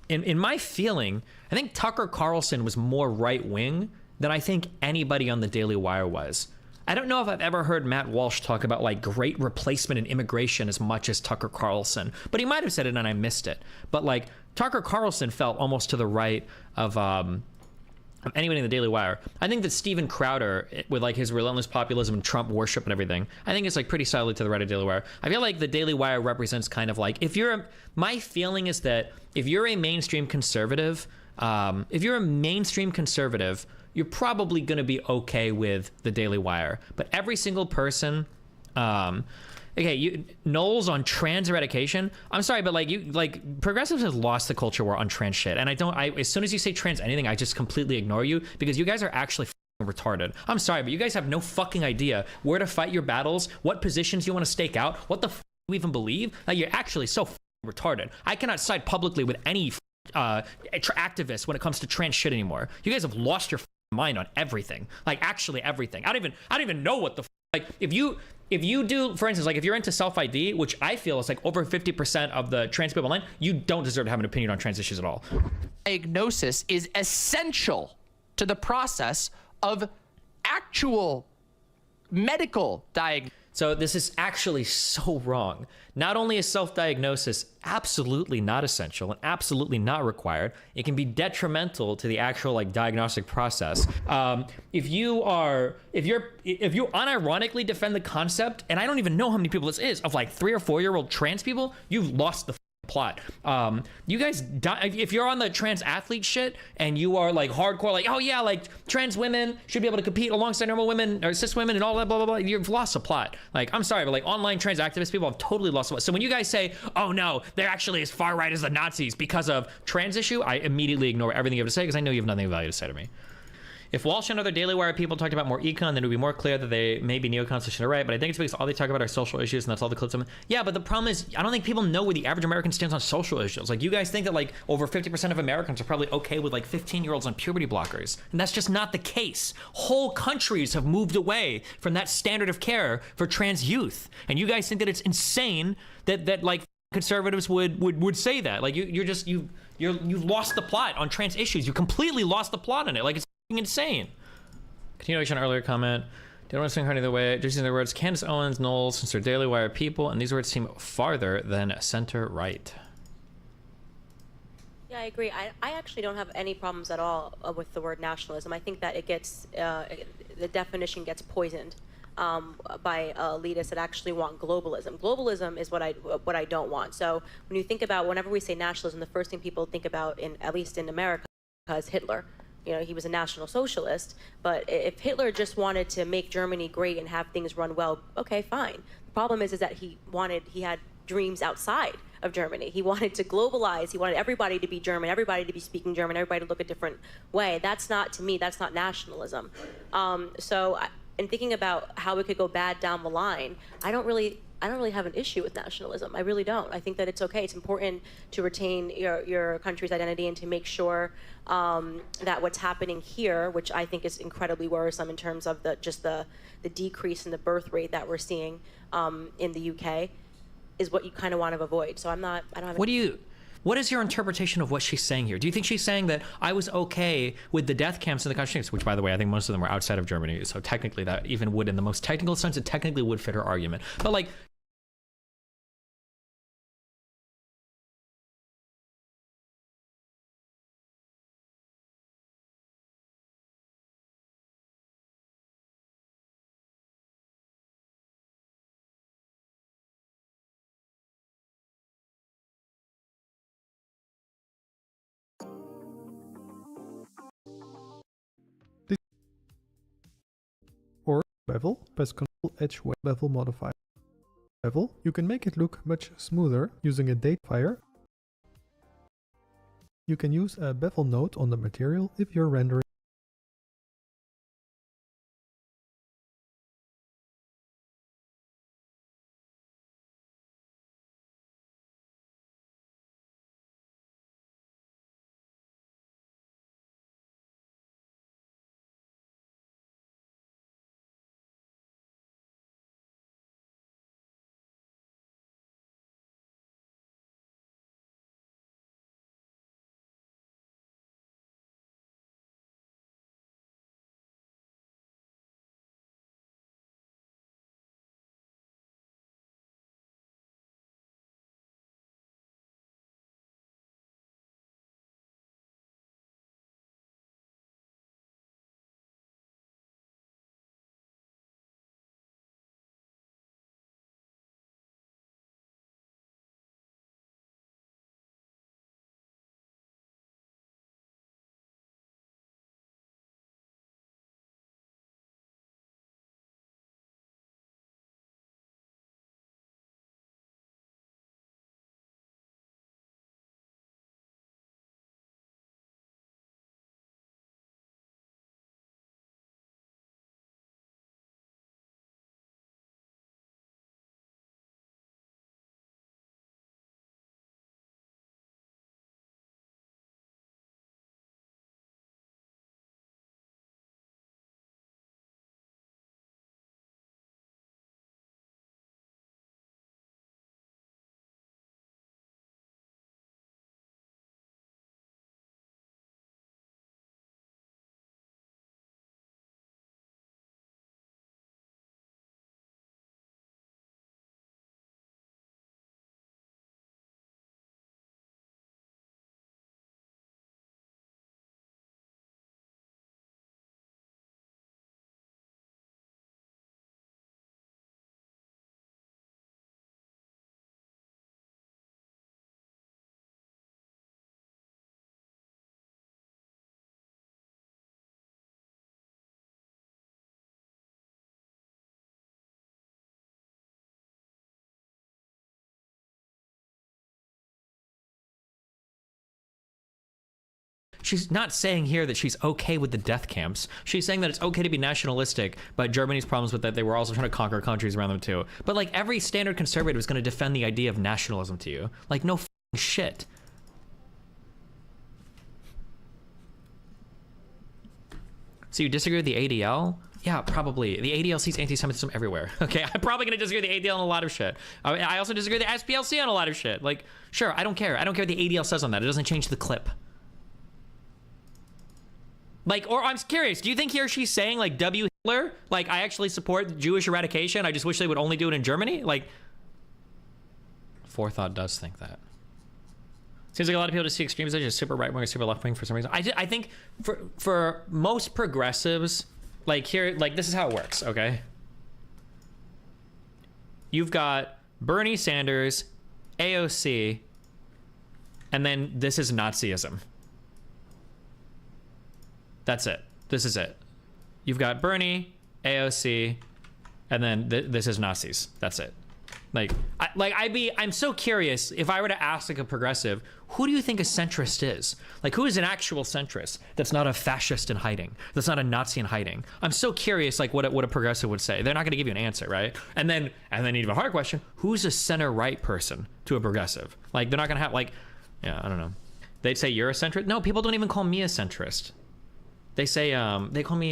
in my feeling, I think Tucker Carlson was more right-wing than I think anybody on the Daily Wire was. I don't know if I've ever heard Matt Walsh talk about like great replacement and immigration as much as Tucker Carlson, but he might have said it and I missed it. But like Tucker Carlson felt almost to the right of anybody in the Daily Wire. I think that Steven Crowder, with like his relentless populism and Trump worship and everything, I think it's like pretty solidly to the right of Daily Wire. I feel like the Daily Wire represents kind of like, my feeling is that if you're a mainstream conservative, you're probably going to be okay with the Daily Wire. But every single person, Knowles on trans eradication. I'm sorry, but progressives have lost the culture war on trans shit. And as soon as you say trans anything, I just completely ignore you because you guys are actually retarded. I'm sorry, but you guys have no fucking idea where to fight your battles, what positions you want to stake out, what the you even believe. Like, you're actually so retarded. I cannot side publicly with any activists when it comes to trans shit anymore. You guys have lost your mind on everything, like actually everything. I don't even know what the like if you do, for instance, like if you're into self-ID, which I feel is like over 50% of the trans people online, you don't deserve to have an opinion on trans issues at all. Diagnosis is essential to the process of actual medical diagnosis. So this is actually so wrong. Not only is self-diagnosis absolutely not essential and absolutely not required, it can be detrimental to the actual like diagnostic process. If you unironically defend the concept, and I don't even know how many people this is, of like 3 or 4-year-old trans people, you've lost the plot. You guys, if you're on the trans athlete shit and you are like hardcore, like, oh yeah, like trans women should be able to compete alongside normal women or cis women and all that, blah, blah, blah, you've lost the plot. Like, I'm sorry, but like online trans activist people have totally lost the plot. So when you guys say, oh no, they're actually as far right as the Nazis because of trans issue, I immediately ignore everything you have to say because I know you have nothing of value to say to me. If Walsh and other Daily Wire people talked about more econ, then it would be more clear that they may be neocons to the right, but I think it's because all they talk about are social issues and that's all the clips of them. Yeah, but the problem is, I don't think people know where the average American stands on social issues. Like, you guys think that like over 50% of Americans are probably okay with like 15-year-olds on puberty blockers. And that's just not the case. Whole countries have moved away from that standard of care for trans youth. And you guys think that it's insane that like conservatives would say that. Like, you've lost the plot on trans issues. You completely lost the plot on it. Like, it's insane. Continuation on earlier comment. Don't want to swing hard either way. Just using the words Candace Owens, Knowles, since they're Daily Wire people, and these words seem farther than center right. Yeah, I agree. I actually don't have any problems at all with the word nationalism. I think that it gets the definition gets poisoned by elitists that actually want globalism. Globalism is what I don't want. So when you think about, whenever we say nationalism, the first thing people think about, at least in America, is Hitler. You know, he was a National Socialist, but if Hitler just wanted to make Germany great and have things run well, okay, fine. The problem is that he had dreams outside of Germany. He wanted to globalize. He wanted everybody to be German, everybody to be speaking German, everybody to look a different way. That's not, to me, that's not nationalism. In thinking about how it could go bad down the line, I don't really have an issue with nationalism. I really don't. I think that it's okay. It's important to retain your country's identity and to make sure that what's happening here, which I think is incredibly worrisome in terms of the decrease in the birth rate that we're seeing in the UK, is what you kind of want to avoid. So I don't have. What is your interpretation of what she's saying here? Do you think she's saying that I was okay with the death camps in the country, which, by the way, I think most of them were outside of Germany, so technically that even would, in the most technical sense, it technically would fit her argument. But like, bevel, press Ctrl Edge bevel modifier. Bevel, you can make it look much smoother using a date fire. You can use a bevel node on the material if you're rendering she's not saying here that she's okay with the death camps. She's saying that it's okay to be nationalistic, but Germany's problems with that, they were also trying to conquer countries around them too. But like every standard conservative is going to defend the idea of nationalism to you. Like no f***ing shit. So you disagree with the ADL? Yeah, probably. The ADL sees anti-Semitism everywhere. Okay, I'm probably gonna disagree with the ADL on a lot of shit. I also disagree with the SPLC on a lot of shit. Like, sure, I don't care. I don't care what the ADL says on that. It doesn't change the clip. Like, or I'm curious, do you think he or she's saying like W Hitler? Like, I actually support Jewish eradication. I just wish they would only do it in Germany? Like, Forethought does think that. Seems like a lot of people just see extremism as super right wing or super left wing for some reason. I think for most progressives, like here, like this is how it works, okay? You've got Bernie Sanders, AOC, and then this is Nazism. That's it. This is it. You've got Bernie, AOC, and then this is Nazis. That's it. I'm so curious if I were to ask like a progressive, who do you think a centrist is? Like, who is an actual centrist that's not a fascist in hiding, that's not a Nazi in hiding? I'm so curious, like what a progressive would say. They're not going to give you an answer, right? And then even a hard question: who's a center right person to a progressive? Like, they're not going to have like, yeah, I don't know. They'd say you're a centrist. No, people don't even call me a centrist. They say they call me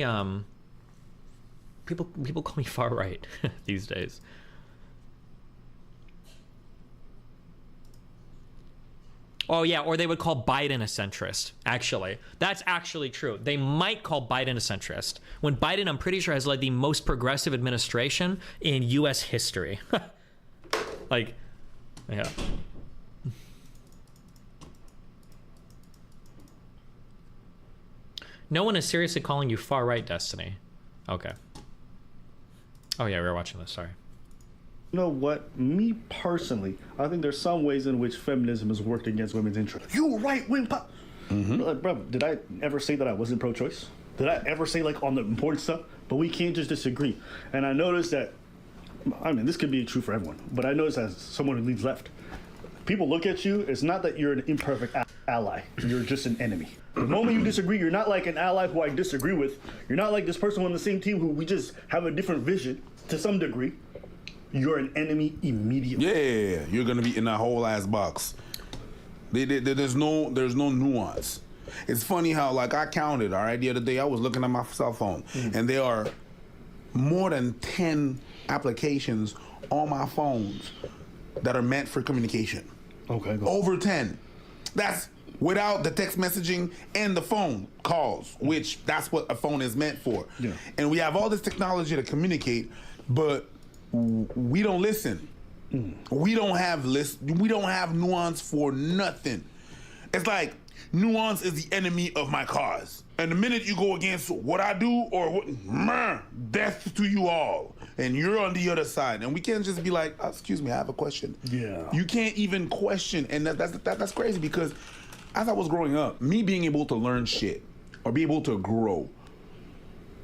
people call me far right these days. Oh yeah, or they would call Biden a centrist, actually. That's actually true. They might call Biden a centrist. When Biden, I'm pretty sure, has led the most progressive administration in US history. Like, yeah. No one is seriously calling you far right, Destiny. Okay. Oh yeah, we were watching this, sorry. You know what? Me personally, I think there's some ways in which feminism has worked against women's interests. You right wing pop. Like, bro, did I ever say that I wasn't pro-choice? Did I ever say like on the important stuff? But we can't just disagree. And I noticed that, I mean, this could be true for everyone, but I noticed as someone who leads left, people look at you, it's not that you're an imperfect ally, you're just an enemy. The moment you disagree, you're not like an ally who I disagree with. You're not like this person on the same team who we just have a different vision to some degree. You're an enemy immediately. Yeah, you're gonna be in that whole ass box. There's no nuance. It's funny how, like, I counted, all right, the other day I was looking at my cell phone, and there are more than 10 applications on my phones that are meant for communication. Okay, go. Over 10. That's without the text messaging and the phone calls, which that's what a phone is meant for. Yeah. And we have all this technology to communicate, but we don't listen. We don't have nuance for nothing. It's like nuance is the enemy of my cause. And the minute you go against what I do or what, death to you all. And you're on the other side. And we can't just be like, oh, excuse me, I have a question. Yeah. You can't even question. And that's crazy, because as I was growing up, me being able to learn shit or be able to grow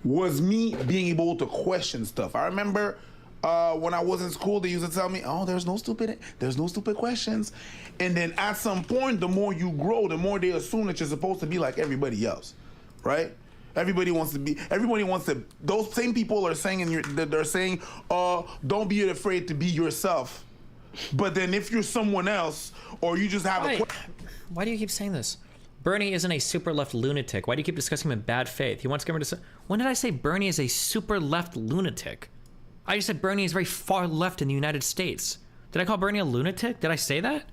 was me being able to question stuff. I remember when I was in school, they used to tell me, oh, there's no stupid questions. And then at some point, the more you grow, the more they assume that you're supposed to be like everybody else, right? Everybody wants to, those same people are saying, they're saying, don't be afraid to be yourself. But then if you're someone else, or you just have Why do you keep saying this? Bernie isn't a super left lunatic. Why do you keep discussing him in bad faith? He wants government to say, when did I say Bernie is a super left lunatic? I just said Bernie is very far left in the United States. Did I call Bernie a lunatic? Did I say that?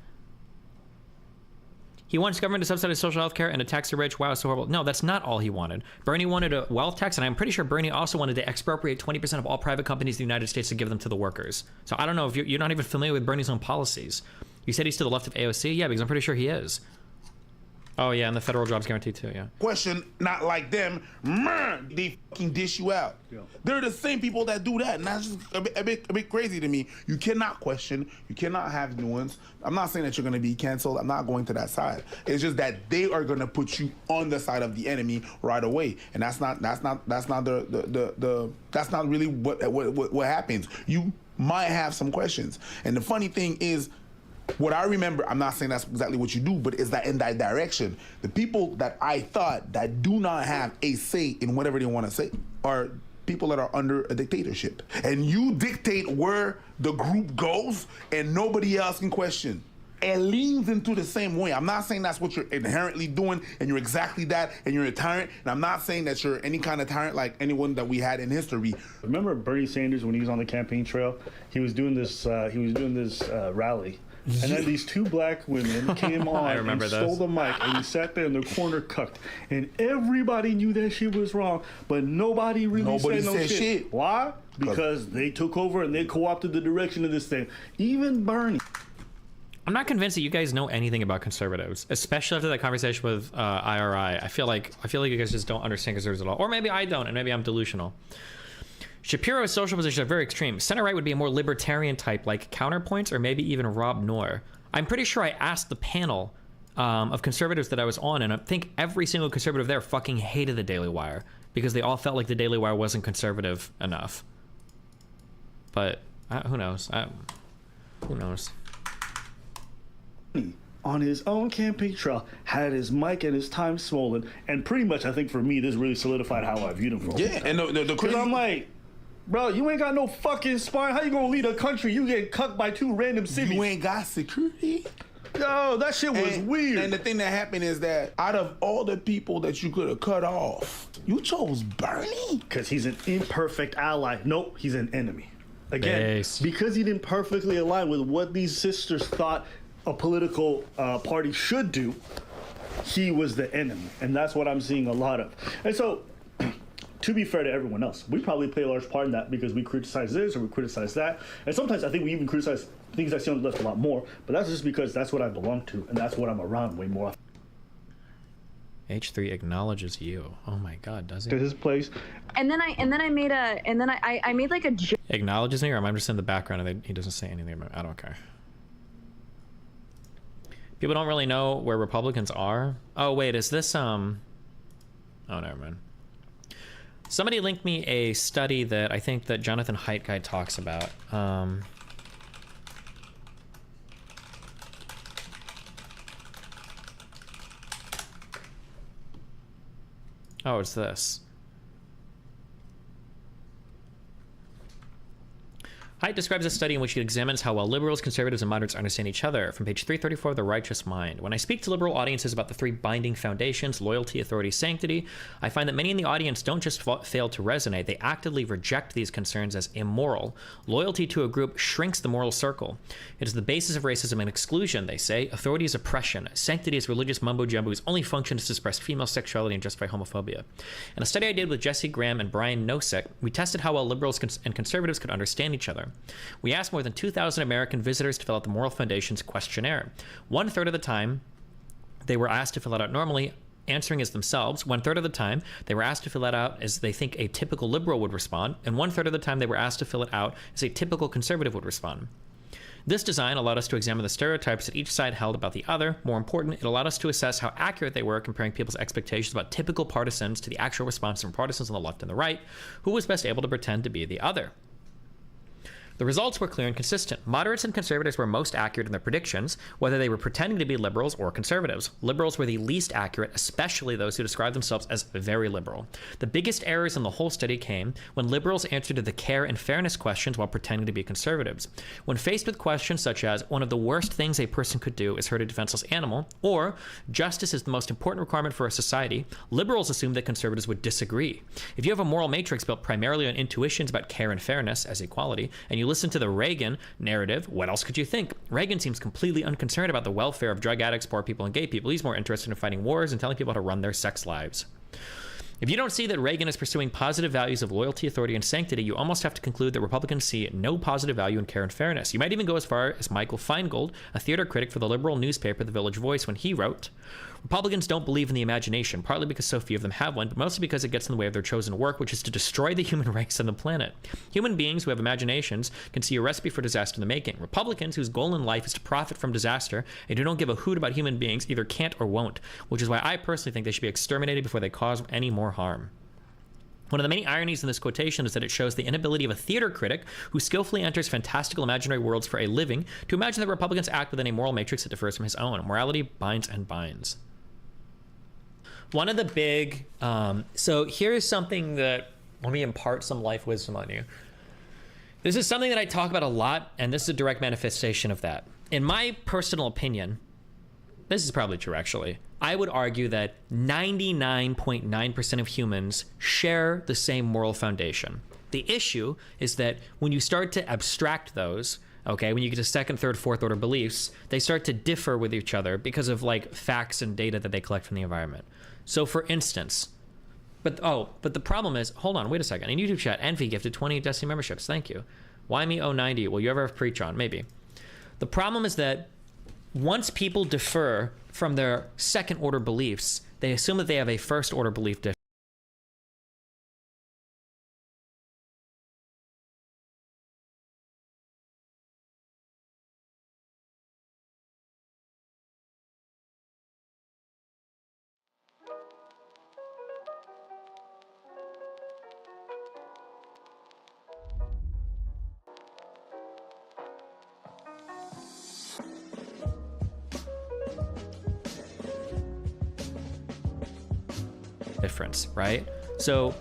He wants government to subsidize social health care and to tax the rich. Wow, so horrible. No, that's not all he wanted. Bernie wanted a wealth tax, and I'm pretty sure Bernie also wanted to expropriate 20% of all private companies in the United States to give them to the workers. So I don't know if you're not even familiar with Bernie's own policies. You said he's to the left of AOC? Yeah, because I'm pretty sure he is. Oh yeah, and the federal jobs guarantee too, yeah. Question, not like them, they fucking dish you out. Yeah. They're the same people that do that, and that's just a bit crazy to me. You cannot question, you cannot have nuance. I'm not saying that you're gonna be canceled. I'm not going to that side. It's just that they are gonna put you on the side of the enemy right away, and that's not really what happens. You might have some questions, and the funny thing is, what I remember, I'm not saying that's exactly what you do, but is that in that direction. The people that I thought that do not have a say in whatever they want to say are people that are under a dictatorship. And you dictate where the group goes and nobody else can question. It leans into the same way. I'm not saying that's what you're inherently doing and you're exactly that and you're a tyrant. And I'm not saying that you're any kind of tyrant like anyone that we had in history. Remember Bernie Sanders when he was on the campaign trail? He was doing this rally. And then these two black women came on and stole the mic, and he sat there in the corner cucked. And everybody knew that shit was wrong, but nobody really said no shit. Why? Because they took over and they co-opted the direction of this thing. Even Bernie. I'm not convinced that you guys know anything about conservatives, especially after that conversation with IRI. I feel like you guys just don't understand conservatives at all. Or maybe I don't, and maybe I'm delusional. Shapiro's social positions are very extreme. Center-right would be a more libertarian type, like Counterpoints, or maybe even Rob Noor. I'm pretty sure I asked the panel of conservatives that I was on, and I think every single conservative there fucking hated the Daily Wire because they all felt like the Daily Wire wasn't conservative enough. But who knows? Who knows? On his own campaign trail, had his mic and his time swollen, and pretty much, I think for me, this really solidified how I viewed him for a long time. And the crazy... I'm like, bro, you ain't got no fucking spine. How you gonna lead a country? You get cucked by two random civvies. You ain't got security. Yo, that shit was weird. And the thing that happened is that out of all the people that you could have cut off, you chose Bernie? Because he's an imperfect ally. Nope, he's an enemy. Again, because he didn't perfectly align with what these sisters thought a political party should do, he was the enemy. And that's what I'm seeing a lot of. And so, to be fair to everyone else, we probably play a large part in that because we criticize this or we criticize that. And sometimes I think we even criticize things I see on the left a lot more, but that's just because that's what I belong to and that's what I'm around way more often. H3 acknowledges you. Oh my god, does he? To his place. And then I made like a joke. Acknowledges me, or am I just in the background and he doesn't say anything about it? I don't care. People don't really know where Republicans are. Oh wait, is this oh, never mind. Somebody linked me a study that I think that Jonathan Haidt guy talks about. Oh, it's this. Haidt describes a study in which he examines how well liberals, conservatives, and moderates understand each other from page 334 of The Righteous Mind. When I speak to liberal audiences about the three binding foundations, loyalty, authority, sanctity, I find that many in the audience don't just fail to resonate, they actively reject these concerns as immoral. Loyalty to a group shrinks the moral circle. It is the basis of racism and exclusion, they say. Authority is oppression. Sanctity is religious mumbo-jumbo whose only function is to suppress female sexuality and justify homophobia. In a study I did with Jesse Graham and Brian Nosek, we tested how well liberals and conservatives could understand each other. We asked more than 2,000 American visitors to fill out the Moral Foundation's questionnaire. 1/3 of the time, they were asked to fill it out normally, answering as themselves. 1/3 of the time, they were asked to fill it out as they think a typical liberal would respond. And 1/3 of the time, they were asked to fill it out as a typical conservative would respond. This design allowed us to examine the stereotypes that each side held about the other. More important, it allowed us to assess how accurate they were comparing people's expectations about typical partisans to the actual response from partisans on the left and the right, who was best able to pretend to be the other. The results were clear and consistent. Moderates and conservatives were most accurate in their predictions, whether they were pretending to be liberals or conservatives. Liberals were the least accurate, especially those who described themselves as very liberal. The biggest errors in the whole study came when liberals answered to the care and fairness questions while pretending to be conservatives. When faced with questions such as, one of the worst things a person could do is hurt a defenseless animal, or justice is the most important requirement for a society, liberals assumed that conservatives would disagree. If you have a moral matrix built primarily on intuitions about care and fairness as equality, and you listen to the Reagan narrative, what else could you think? Reagan seems completely unconcerned about the welfare of drug addicts, poor people, and gay people. He's more interested in fighting wars and telling people how to run their sex lives. If you don't see that Reagan is pursuing positive values of loyalty, authority, and sanctity, you almost have to conclude that Republicans see no positive value in care and fairness. You might even go as far as Michael Feingold, a theater critic for the liberal newspaper The Village Voice, when he wrote, Republicans don't believe in the imagination, partly because so few of them have one, but mostly because it gets in the way of their chosen work, which is to destroy the human race and the planet. Human beings who have imaginations can see a recipe for disaster in the making. Republicans, whose goal in life is to profit from disaster and who don't give a hoot about human beings, either can't or won't, which is why I personally think they should be exterminated before they cause any more harm. One of the many ironies in this quotation is that it shows the inability of a theater critic who skillfully enters fantastical imaginary worlds for a living to imagine that Republicans act within a moral matrix that differs from his own. Morality binds and binds. One of the big, so here's something that, let me impart some life wisdom on you. This is something that I talk about a lot, and this is a direct manifestation of that. In my personal opinion, this is probably true actually, I would argue that 99.9% of humans share the same moral foundation. The issue is that when you start to abstract those, okay, when you get to second, third, fourth order beliefs, they start to differ with each other because of like facts and data that they collect from the environment. So for instance, but the problem is, hold on, wait a second. In YouTube chat, Envy gifted 20 Destiny memberships. Thank you. Why me 090? Will you ever have preach on? Maybe. The problem is that once people differ from their second order beliefs, they assume that they have a first order belief difference. Difference, right? So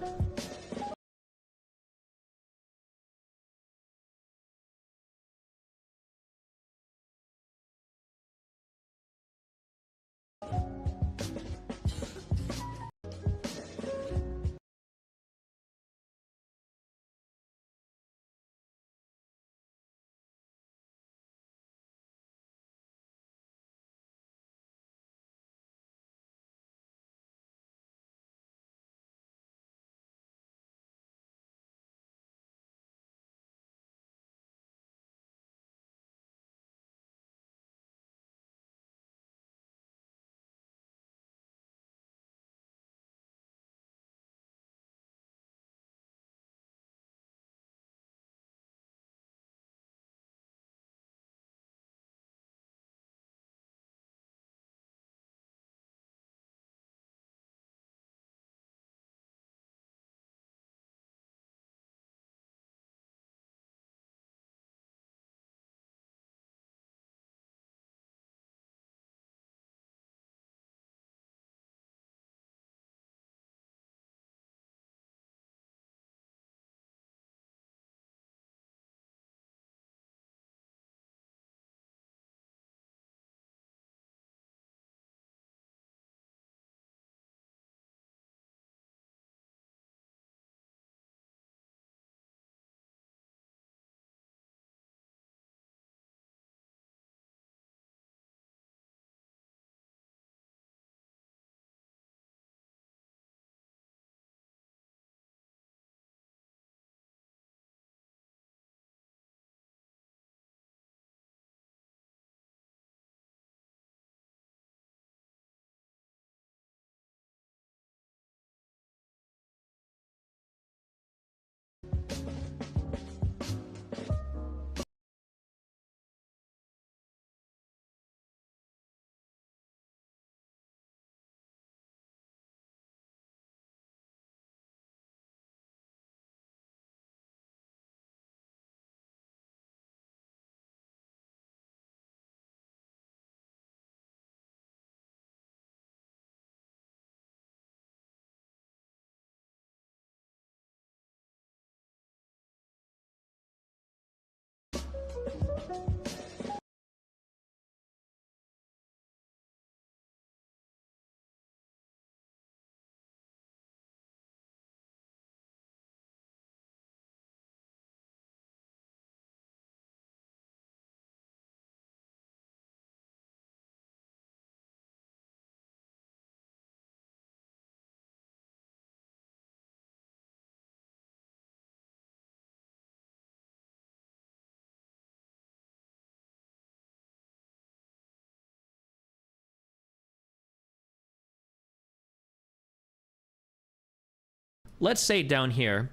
let's say down here,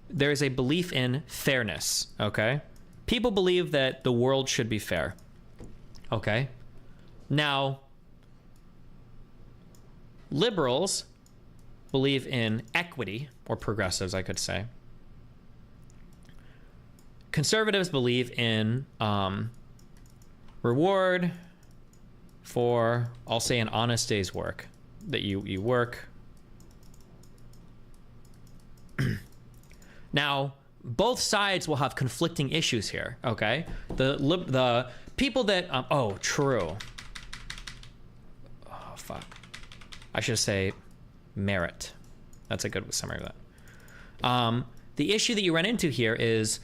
there is a belief in fairness, okay? People believe that the world should be fair, okay? Now, liberals believe in equity, or progressives, I could say. Conservatives believe in reward for, I'll say, an honest day's work. That you work. Now, both sides will have conflicting issues here, okay? The people that, oh, true. Oh, fuck. I should say merit. That's a good summary of that. The issue that you run into here is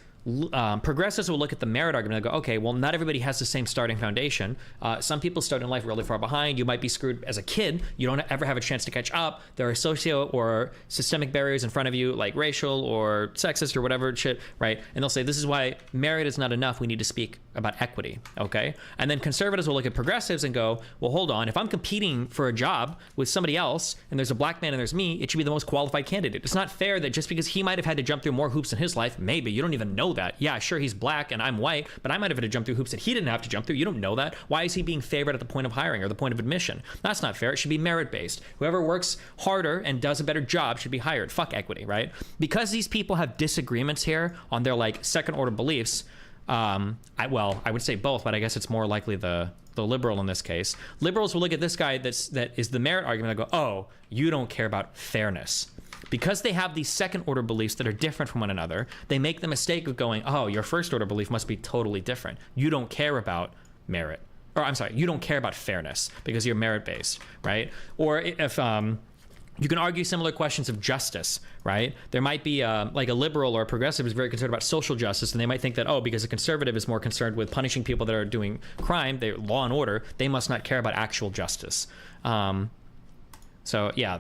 progressives will look at the merit argument and go, okay, well, not everybody has the same starting foundation. Some people start in life really far behind. You might be screwed as a kid. You don't ever have a chance to catch up. There are socio or systemic barriers in front of you, like racial or sexist or whatever shit, right? And they'll say, this is why merit is not enough. We need to speak about equity, okay? And then conservatives will look at progressives and go, well, hold on. If I'm competing for a job with somebody else and there's a black man and there's me, it should be the most qualified candidate. It's not fair that just because he might have had to jump through more hoops in his life, maybe, you don't even know that. Yeah, sure, he's black and I'm white, but I might have had to jump through hoops that he didn't have to jump through. You don't know that. Why is he being favored at the point of hiring or the point of admission? That's not fair. It should be merit-based. Whoever works harder and does a better job should be hired. Fuck equity, right? Because these people have disagreements here on their like second-order beliefs. I would say both, but I guess it's more likely the liberal in this case. Liberals will look at this guy that is the merit argument and go, oh, you don't care about fairness. Because they have these second order beliefs that are different from one another, they make the mistake of going, oh, your first order belief must be totally different. You don't care about merit. Or I'm sorry, you don't care about fairness because you're merit based, right? Or if you can argue similar questions of justice, right? There might be like a liberal or a progressive is very concerned about social justice, and they might think that, oh, because a conservative is more concerned with punishing people that are doing crime, they're law and order, they must not care about actual justice. So yeah,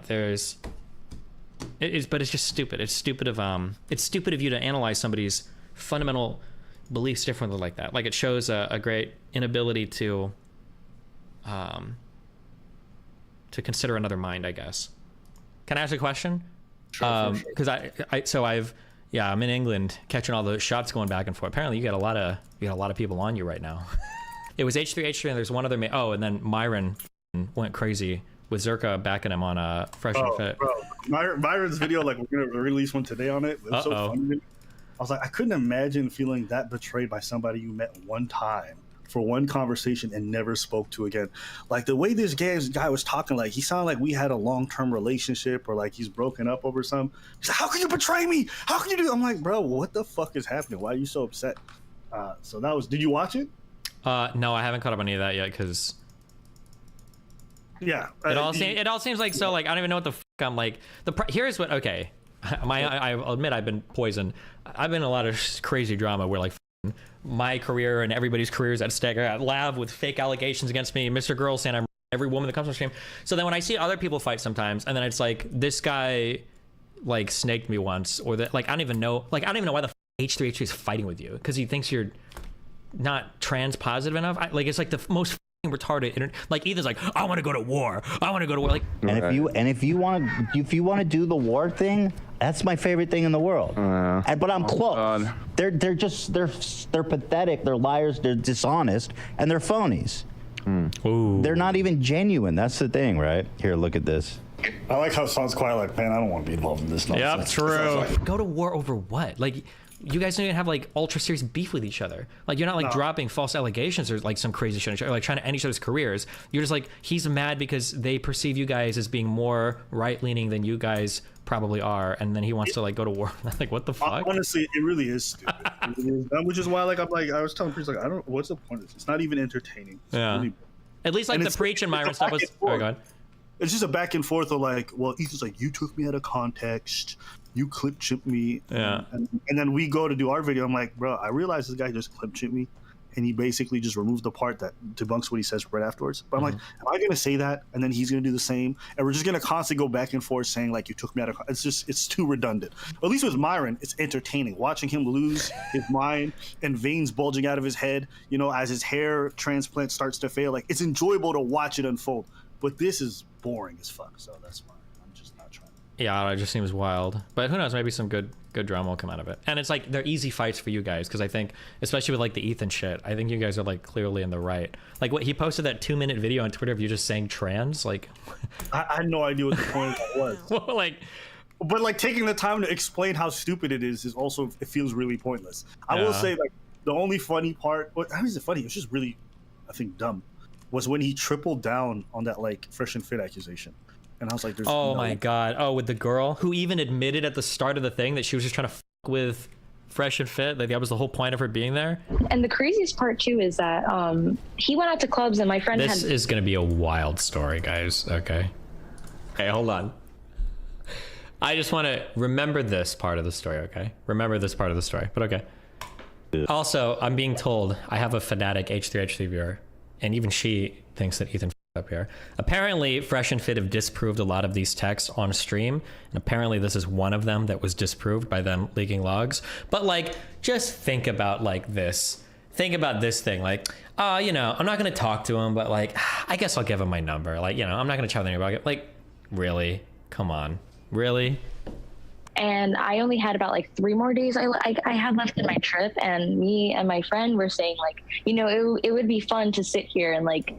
but it's just stupid. It's stupid of you to analyze somebody's fundamental beliefs differently like that. Like it shows a great inability to consider another mind, I guess. Can I ask a question? Sure. Because I'm in England catching all the shots going back and forth. Apparently you got a lot of people on you right now. It was H3 and there's one other and then Myron went crazy with Zerka backing him on a Fresh and Fit. Bro. Myron's video, like we're gonna release one today on it. It was so funny. I was like, I couldn't imagine feeling that betrayed by somebody you met one time for one conversation and never spoke to again. Like the way this guy was talking, like he sounded like we had a long-term relationship or like he's broken up over something. He's like, how can you betray me? How can you do? I'm like, bro, what the fuck is happening? Why are you so upset? So that was. Did you watch it? No, I haven't caught up on any of that yet because. Yeah, it all seems like so. Like I don't even know what the fuck I'm like. Here's what. Okay, I'll admit I've been poisoned. I've been in a lot of crazy drama where like my career and everybody's career is at stake. I got Lav with fake allegations against me. Mr. Girl saying I'm every woman that comes on stream. So then when I see other people fight sometimes, and then it's like this guy like snaked me once, or that like I don't even know why the H3H3 is fighting with you because he thinks you're not trans positive enough. Like it's like the most retarded. Like Ethan's like, I want to go to war. I want to go to war. Like, and if you want to do the war thing, that's my favorite thing in the world. But I'm close. They're pathetic. They're liars. They're dishonest, and they're phonies. They're not even genuine. That's the thing, right? Here, look at this. I like how Sean's quiet. Like, man, I don't want to be involved in this nonsense. Yep, true. Go to war over what? Like. You guys don't even have like ultra serious beef with each other. Like you're not like dropping false allegations or like some crazy shit, or like trying to end each other's careers. You're just like, he's mad because they perceive you guys as being more right leaning than you guys probably are, and then he wants to like go to war. Like what the fuck? Honestly, it really is stupid. Which is why like I was telling Preach, like, I don't. What's the point of this? It's not even entertaining. It's really, at least like the Preach and Myron stuff was. Oh god. It's just a back and forth of like, well, Ethan's like, you took me out of context. You clip chipped me, and then we go to do our video. I'm like, bro, I realize this guy just clip chipped me, and he basically just removed the part that debunks what he says right afterwards. But I'm like, am I gonna say that, and then he's gonna do the same, and we're just gonna constantly go back and forth saying like, you took me out of. It's too redundant. At least with Myron, it's entertaining watching him lose his mind and veins bulging out of his head. You know, as his hair transplant starts to fail, like it's enjoyable to watch it unfold. But this is boring as fuck. So that's why I'm just not trying. Yeah, it just seems wild. But who knows? Maybe some good Good drama will come out of it. And it's like they're easy fights for you guys because I think, especially with like the Ethan shit, I think you guys are like clearly in the right. Like what he posted that 2-minute video on Twitter of you just saying trans. Like, I had no idea what the point of that was. Well, like, but like taking the time to explain how stupid it is also, it feels really pointless. I will say like the only funny part, how is it funny? It's just really, I think, dumb, was when he tripled down on that like Fresh and Fit accusation. And I was like, there's oh my God. Oh, with the girl who even admitted at the start of the thing that she was just trying to fuck with Fresh and Fit. Like that was the whole point of her being there. And the craziest part too is that he went out to clubs and my friend This is going to be a wild story, guys. Okay. Okay, hold on. I just want to remember this part of the story, okay? Remember this part of the story, but okay. Also, I'm being told I have a fanatic H3H3 viewer, and even she thinks that Ethan up here. Apparently, Fresh and Fit have disproved a lot of these texts on stream, and apparently this is one of them that was disproved by them leaking logs. But like, just think about like this. Think about this thing, like, you know, I'm not gonna talk to him, but like, I guess I'll give him my number. Like, you know, I'm not gonna chat with anybody. Like, really? Come on, really? And I only had about like 3 more days I had left in my trip, and me and my friend were saying like, you know, it would be fun to sit here and like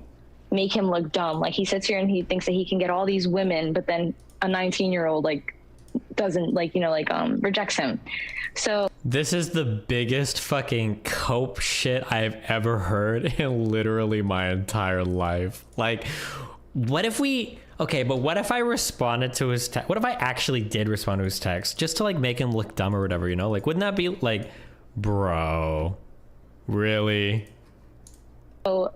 make him look dumb. Like he sits here and he thinks that he can get all these women, but then a 19-year-old like doesn't like, you know, like rejects him. So this is the biggest fucking cope shit I've ever heard in literally my entire life. Like, what if what if I responded to his text? What if I actually did respond to his text just to like make him look dumb or whatever, you know? Like, wouldn't that be like, bro, really? So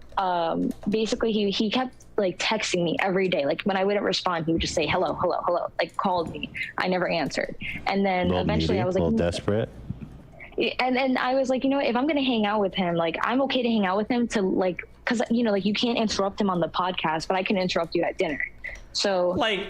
basically he kept like texting me every day. Like when I wouldn't respond, he would just say hello, hello, hello, like called me. I never answered. And then eventually I was like, a little desperate. And I was like, you know what, if I'm gonna hang out with him, like I'm okay to hang out with him to like, because you know, like you can't interrupt him on the podcast, but I can interrupt you at dinner. So like,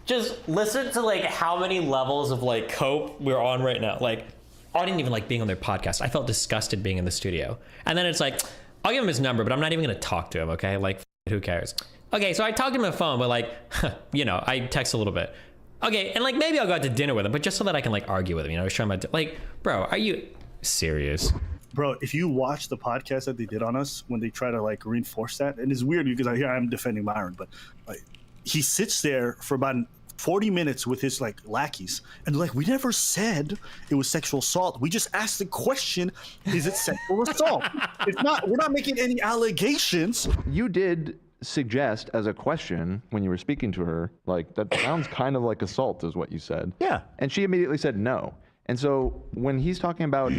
just listen to like how many levels of like cope we're on right now. Like, I didn't even like being on their podcast. I felt disgusted being in the studio. And then it's like, I'll give him his number, but I'm not even gonna talk to him, okay? Like, who cares? Okay, so I talked to him on the phone, but like, you know, I text a little bit. Okay, and like maybe I'll go out to dinner with him, but just so that I can like argue with him, you know, show him like, bro, are you serious? Bro, if you watch the podcast that they did on us when they try to like reinforce that, and it's weird because here I am defending Myron, but like he sits there for about 40 minutes with his like lackeys and like, we never said it was sexual assault. We just asked the question, is it sexual assault? It's not, we're not making any allegations. You did suggest as a question when you were speaking to her, like, that sounds kind of like assault is what you said. Yeah. And she immediately said no. And so when he's talking about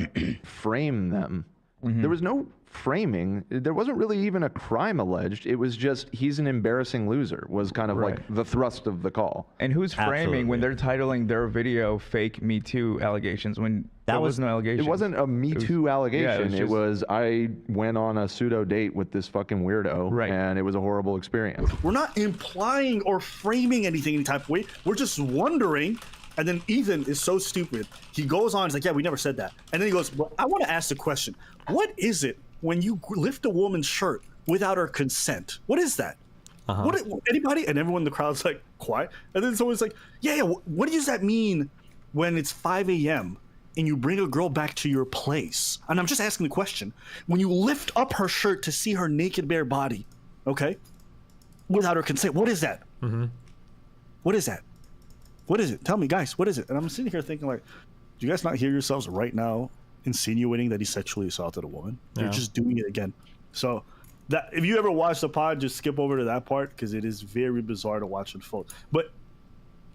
frame them, there was no framing. There wasn't really even a crime alleged. It was just he's an embarrassing loser was kind of like the thrust of the call. And who's framing when they're titling their video fake Me Too allegations when there was no allegation? It wasn't a Me Too allegation. It was I went on a pseudo date with this fucking weirdo and it was a horrible experience. We're not implying or framing anything any type of way. We're just wondering. And then Ethan is so stupid. He goes on, he's like, yeah, we never said that. And then he goes, well, I want to ask the question. What is it when you lift a woman's shirt without her consent? What is that? What, anybody? And everyone in the crowd's like, quiet. And then someone's like, yeah, what does that mean when it's 5 a.m. and you bring a girl back to your place? And I'm just asking the question. When you lift up her shirt to see her naked bare body, okay, without her consent, what is that? What is that? What is it? Tell me, guys, what is it? And I'm sitting here thinking, like, do you guys not hear yourselves right now insinuating that he sexually assaulted a woman? You're just doing it again. So that if you ever watch the pod, just skip over to that part because it is very bizarre to watch unfold. But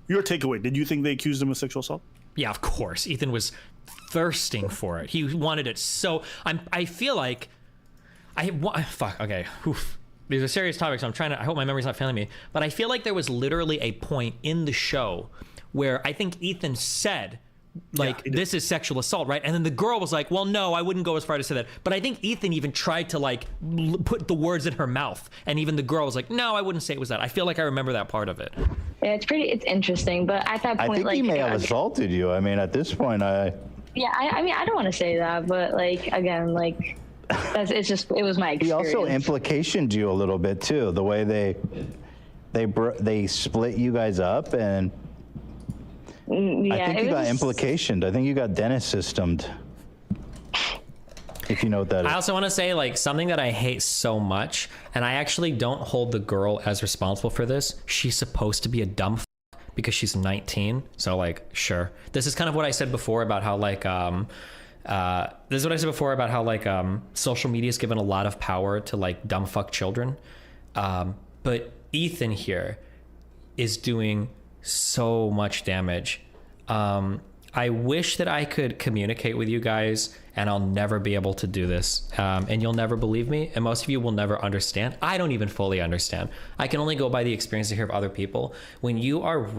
your takeaway, did you think they accused him of sexual assault? Yeah, of course. Ethan was thirsting for it. He wanted it so. I feel like fuck. Okay. Oof. These are serious topics. I hope my memory's not failing me. But I feel like there was literally a point in the show where I think Ethan said, like, this is sexual assault, right? And then the girl was like, well, no, I wouldn't go as far to say that. But I think Ethan even tried to, like, put the words in her mouth. And even the girl was like, no, I wouldn't say it was that. I feel like I remember that part of it. Yeah, it's interesting. But at that point, I think he may have assaulted you. I mean, at this point, I mean, I don't want to say that, but, like, again, like, it was my experience. He also implicationed you a little bit too, the way they split you guys up, and Yeah, I think you got implicationed. I think you got Dennis systemed. If you know what that is. I also want to say, like, something that I hate so much, and I actually don't hold the girl as responsible for this. She's supposed to be a dumb because she's 19. So, like, sure. This is kind of what I said before about how, like, social media is given a lot of power to, like, dumb fuck children. But Ethan here is doing so much damage. I wish that I could communicate with you guys, and I'll never be able to do this. And you'll never believe me, and most of you will never understand. I don't even fully understand. I can only go by the experience I hear of other people. When you are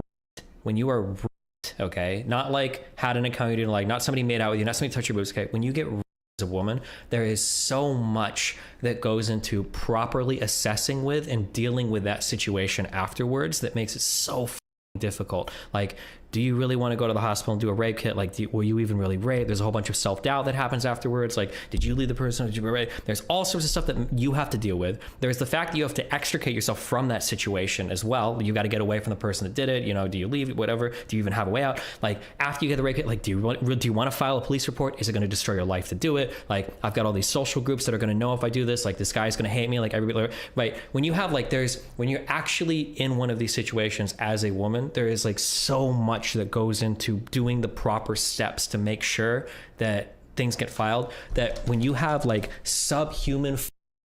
raped, okay, not like had an encounter you didn't like, not somebody made out with you, not somebody touched your boobs, okay, when you get raped as a woman, there is so much that goes into properly assessing with and dealing with that situation afterwards that makes it so difficult. Like, do you really want to go to the hospital and do a rape kit? Like, were you even really raped? There's a whole bunch of self-doubt that happens afterwards. Like, did you leave the person? Did you rape? There's all sorts of stuff that you have to deal with. There's the fact that you have to extricate yourself from that situation as well. You got to get away from the person that did it. You know, do you leave? Whatever. Do you even have a way out? Like, after you get the rape kit, like, do you want to file a police report? Is it going to destroy your life to do it? Like, I've got all these social groups that are going to know if I do this. Like, this guy's going to hate me. Like, everybody, right? When you have like, when you're actually in one of these situations as a woman, there is like so much that goes into doing the proper steps to make sure that things get filed, that when you have like subhuman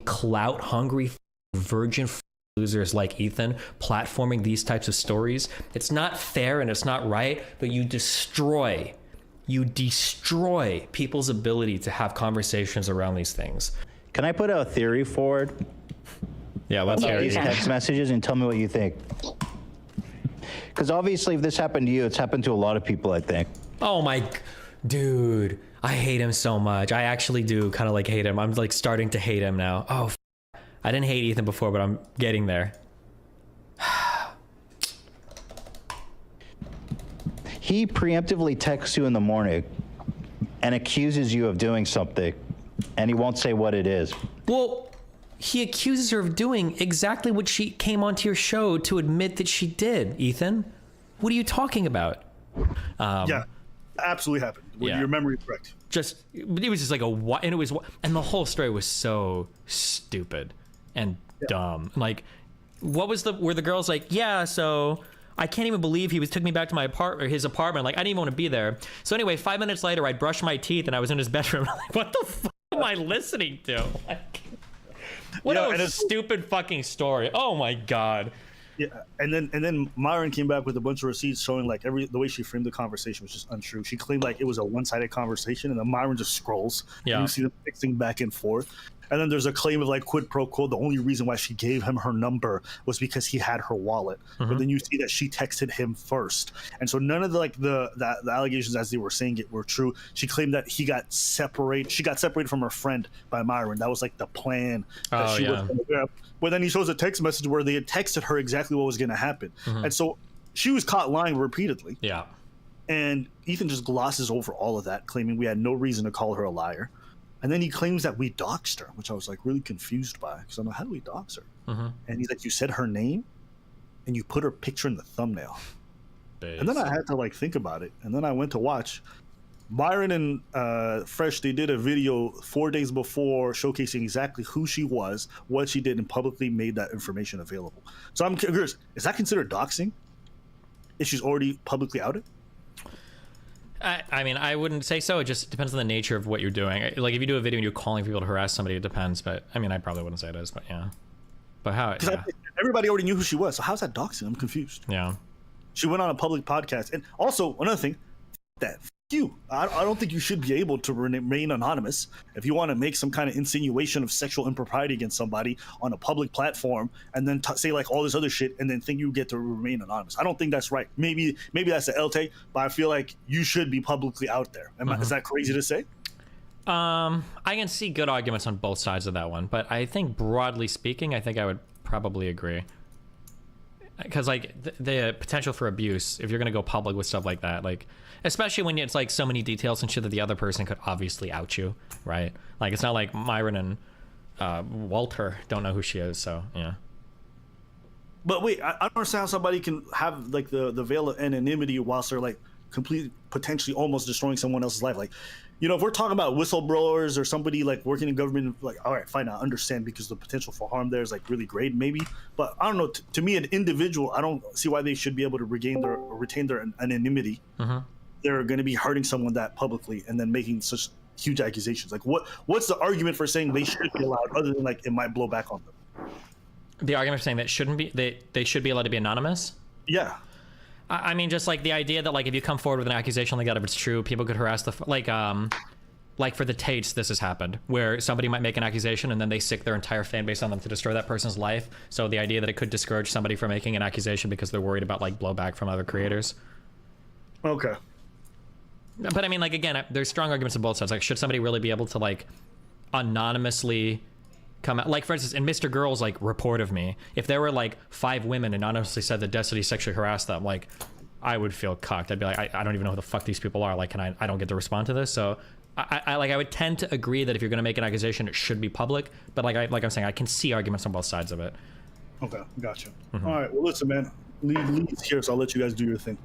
clout hungry virgin losers like Ethan platforming these types of stories, it's not fair and it's not right, but you destroy people's ability to have conversations around these things. Can I put a theory forward? Yeah, let's hear these text messages and tell me what you think. Because obviously, if this happened to you, it's happened to a lot of people, I think. Oh my, dude, I hate him so much. I actually do kind of like hate him. I'm like starting to hate him now. Oh, I didn't hate Ethan before, but I'm getting there. He preemptively texts you in the morning and accuses you of doing something, and he won't say what it is. Well, he accuses her of doing exactly what she came onto your show to admit that she did, Ethan. What are you talking about? Yeah, absolutely happened. Yeah. Your memory is correct. It was just like and the whole story was so stupid and dumb. Like, were the girls like, yeah, so I can't even believe he took me back to my his apartment. Like, I didn't even want to be there. So anyway, 5 minutes later, I brushed my teeth and I was in his bedroom. Like, what the fuck am I listening to? Like, what a stupid fucking story. Oh my God. Yeah, and then Myron came back with a bunch of receipts showing like the way she framed the conversation was just untrue. She claimed like it was a one-sided conversation, and then Myron just scrolls. Yeah. And you see them fixing back and forth. And then there's a claim of like quid pro quo. The only reason why she gave him her number was because he had her wallet. But then you see that she texted him first. And so none of the allegations as they were saying it were true. She claimed that she got separated from her friend by Myron. That was like the plan that was going to grab. But then he shows a text message where they had texted her exactly what was going to happen. And so she was caught lying repeatedly. Yeah. And Ethan just glosses over all of that, claiming we had no reason to call her a liar. And then he claims that we doxed her, which I was like really confused by, because I'm like, how do we dox her? And he's like, you said her name and you put her picture in the thumbnail. And then I had to like think about it. And then I went to watch. Byron and Fresh, they did a video 4 days before showcasing exactly who she was, what she did, and publicly made that information available. So I'm curious, is that considered doxing if she's already publicly outed? I mean, I wouldn't say so. It just depends on the nature of what you're doing. Like, if you do a video and you're calling people to harass somebody, it depends. But I mean, I probably wouldn't say it is, but yeah. But how? Yeah. Everybody already knew who she was. So how's that doxing? I'm confused. Yeah. She went on a public podcast. And also, another thing, you. I don't think you should be able to remain anonymous. If you want to make some kind of insinuation of sexual impropriety against somebody on a public platform and then say like all this other shit and then think you get to remain anonymous. I don't think that's right. Maybe that's the LT, but I feel like you should be publicly out there. Is that crazy to say? I can see good arguments on both sides of that one, but I think broadly speaking, I think I would probably agree. Because like the potential for abuse, if you're gonna go public with stuff like that, like especially when it's like so many details and shit that the other person could obviously out you, right? Like it's not like Myron and Walter don't know who she is, so yeah. But wait, I don't understand how somebody can have like the veil of anonymity whilst they're like completely, potentially almost destroying someone else's life. Like, you know, if we're talking about whistleblowers or somebody like working in government, like, all right, fine, I understand because the potential for harm there is like really great, maybe. But I don't know. To me, an individual, I don't see why they should be able to retain their anonymity. They're going to be hurting someone that publicly and then making such huge accusations. Like, what's the argument for saying they should be allowed, other than like it might blow back on them? The argument for saying that shouldn't be, they should be allowed to be anonymous? Yeah. I mean, just like the idea that like if you come forward with an accusation like that, if it's true, people could harass the like for the Tates, this has happened where somebody might make an accusation and then they sick their entire fan base on them to destroy that person's life. So the idea that it could discourage somebody from making an accusation because they're worried about like blowback from other creators. Okay. But I mean, like, again, there's strong arguments on both sides. Like, should somebody really be able to like anonymously come out? Like, for instance, in Mr. Girl's like report of me, if there were like 5 women and anonymously said that Destiny sexually harassed them, like, I would feel cocked. I'd be like, I don't even know who the fuck these people are. Like, I don't get to respond to this. So I would tend to agree that if you're going to make an accusation, it should be public. But like I'm saying, I can see arguments on both sides of it. Okay, gotcha. All right, well, listen, man, Lee's here, so I'll let you guys do your thing.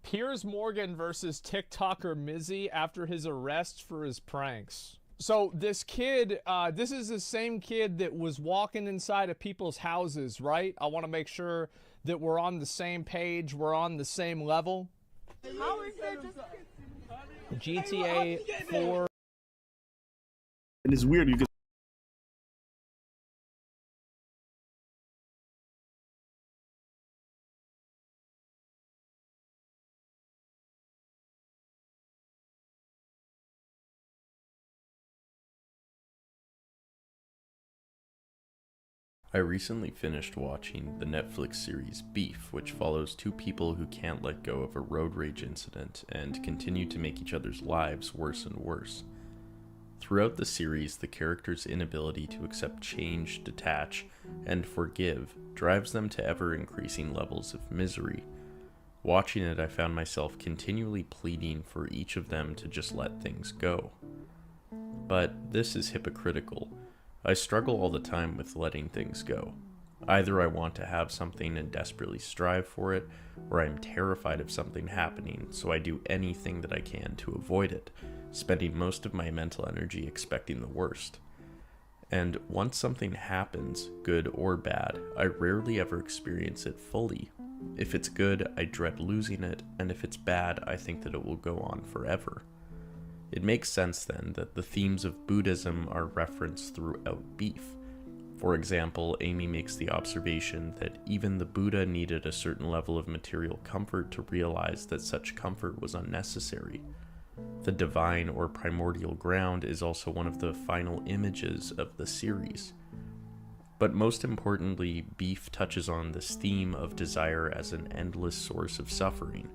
Piers Morgan versus TikToker Mizzy after his arrest for his pranks. So this kid, this is the same kid that was walking inside of people's houses, right? I want to make sure that we're on the same page, we're on the same level. How is that just... GTA 4. And it's weird, you can... I recently finished watching the Netflix series Beef, which follows 2 people who can't let go of a road rage incident and continue to make each other's lives worse and worse. Throughout the series, the characters' inability to accept change, detach, and forgive drives them to ever-increasing levels of misery. Watching it, I found myself continually pleading for each of them to just let things go. But this is hypocritical. I struggle all the time with letting things go. Either I want to have something and desperately strive for it, or I'm terrified of something happening, so I do anything that I can to avoid it, spending most of my mental energy expecting the worst. And once something happens, good or bad, I rarely ever experience it fully. If it's good, I dread losing it, and if it's bad, I think that it will go on forever. It makes sense then that the themes of Buddhism are referenced throughout Beef. For example, Amy makes the observation that even the Buddha needed a certain level of material comfort to realize that such comfort was unnecessary. The divine or primordial ground is also one of the final images of the series. But most importantly, Beef touches on this theme of desire as an endless source of suffering.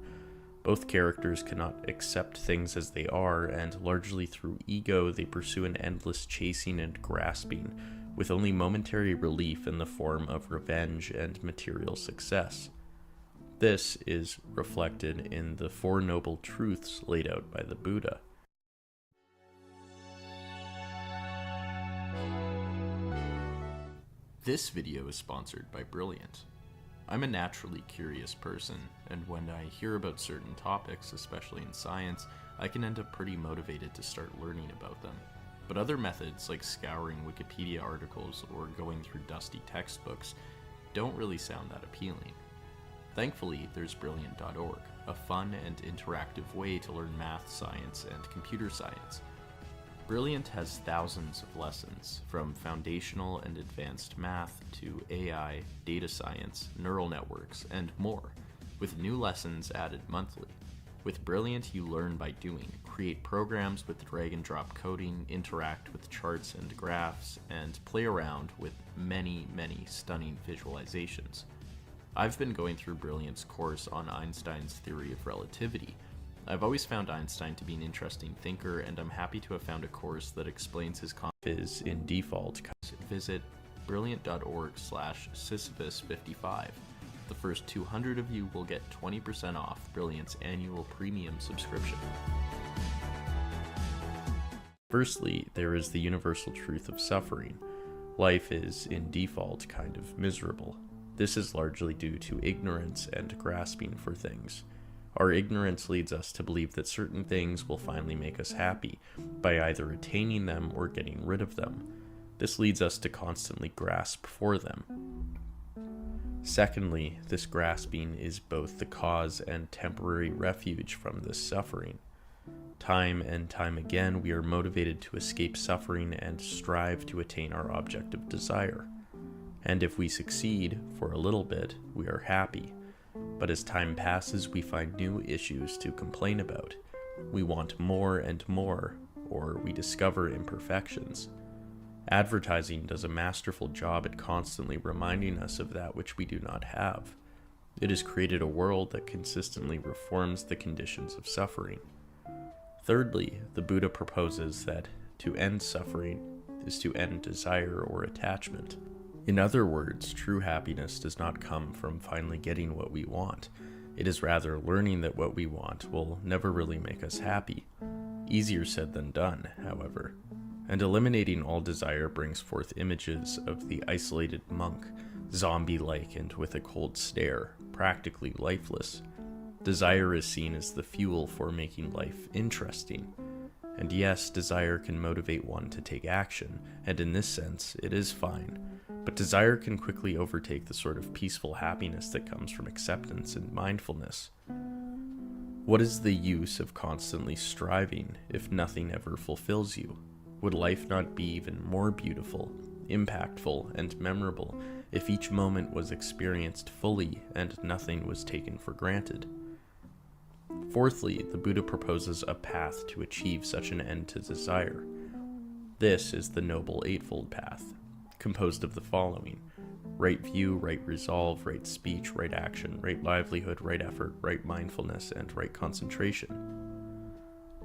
Both characters cannot accept things as they are, and largely through ego they pursue an endless chasing and grasping, with only momentary relief in the form of revenge and material success. This is reflected in the 4 noble truths laid out by the Buddha. This video is sponsored by Brilliant. I'm a naturally curious person, and when I hear about certain topics, especially in science, I can end up pretty motivated to start learning about them. But other methods, like scouring Wikipedia articles or going through dusty textbooks, don't really sound that appealing. Thankfully, there's Brilliant.org, a fun and interactive way to learn math, science, and computer science. Brilliant has thousands of lessons, from foundational and advanced math to AI, data science, neural networks, and more, with new lessons added monthly. With Brilliant, you learn by doing, create programs with drag and drop coding, interact with charts and graphs, and play around with many, many stunning visualizations. I've been going through Brilliant's course on Einstein's theory of relativity. I've always found Einstein to be an interesting thinker, and I'm happy to have found a course that explains his concepts in default. Visit brilliant.org/Sisyphus55. The first 200 of you will get 20% off Brilliant's annual premium subscription. Firstly, there is the universal truth of suffering. Life is, in default, kind of miserable. This is largely due to ignorance and grasping for things. Our ignorance leads us to believe that certain things will finally make us happy by either attaining them or getting rid of them. This leads us to constantly grasp for them. Secondly, this grasping is both the cause and temporary refuge from this suffering. Time and time again, we are motivated to escape suffering and strive to attain our object of desire. And if we succeed for a little bit, we are happy. But as time passes, we find new issues to complain about. We want more and more, or we discover imperfections. Advertising does a masterful job at constantly reminding us of that which we do not have. It has created a world that consistently reforms the conditions of suffering. Thirdly, the Buddha proposes that to end suffering is to end desire or attachment. In other words, true happiness does not come from finally getting what we want. It is rather learning that what we want will never really make us happy. Easier said than done, however. And eliminating all desire brings forth images of the isolated monk, zombie-like and with a cold stare, practically lifeless. Desire is seen as the fuel for making life interesting. And yes, desire can motivate one to take action, and in this sense, it is fine. But desire can quickly overtake the sort of peaceful happiness that comes from acceptance and mindfulness. What is the use of constantly striving if nothing ever fulfills you? Would life not be even more beautiful, impactful, and memorable if each moment was experienced fully and nothing was taken for granted? Fourthly, the Buddha proposes a path to achieve such an end to desire. This is the Noble Eightfold Path, composed of the following: right view, right resolve, right speech, right action, right livelihood, right effort, right mindfulness, and right concentration.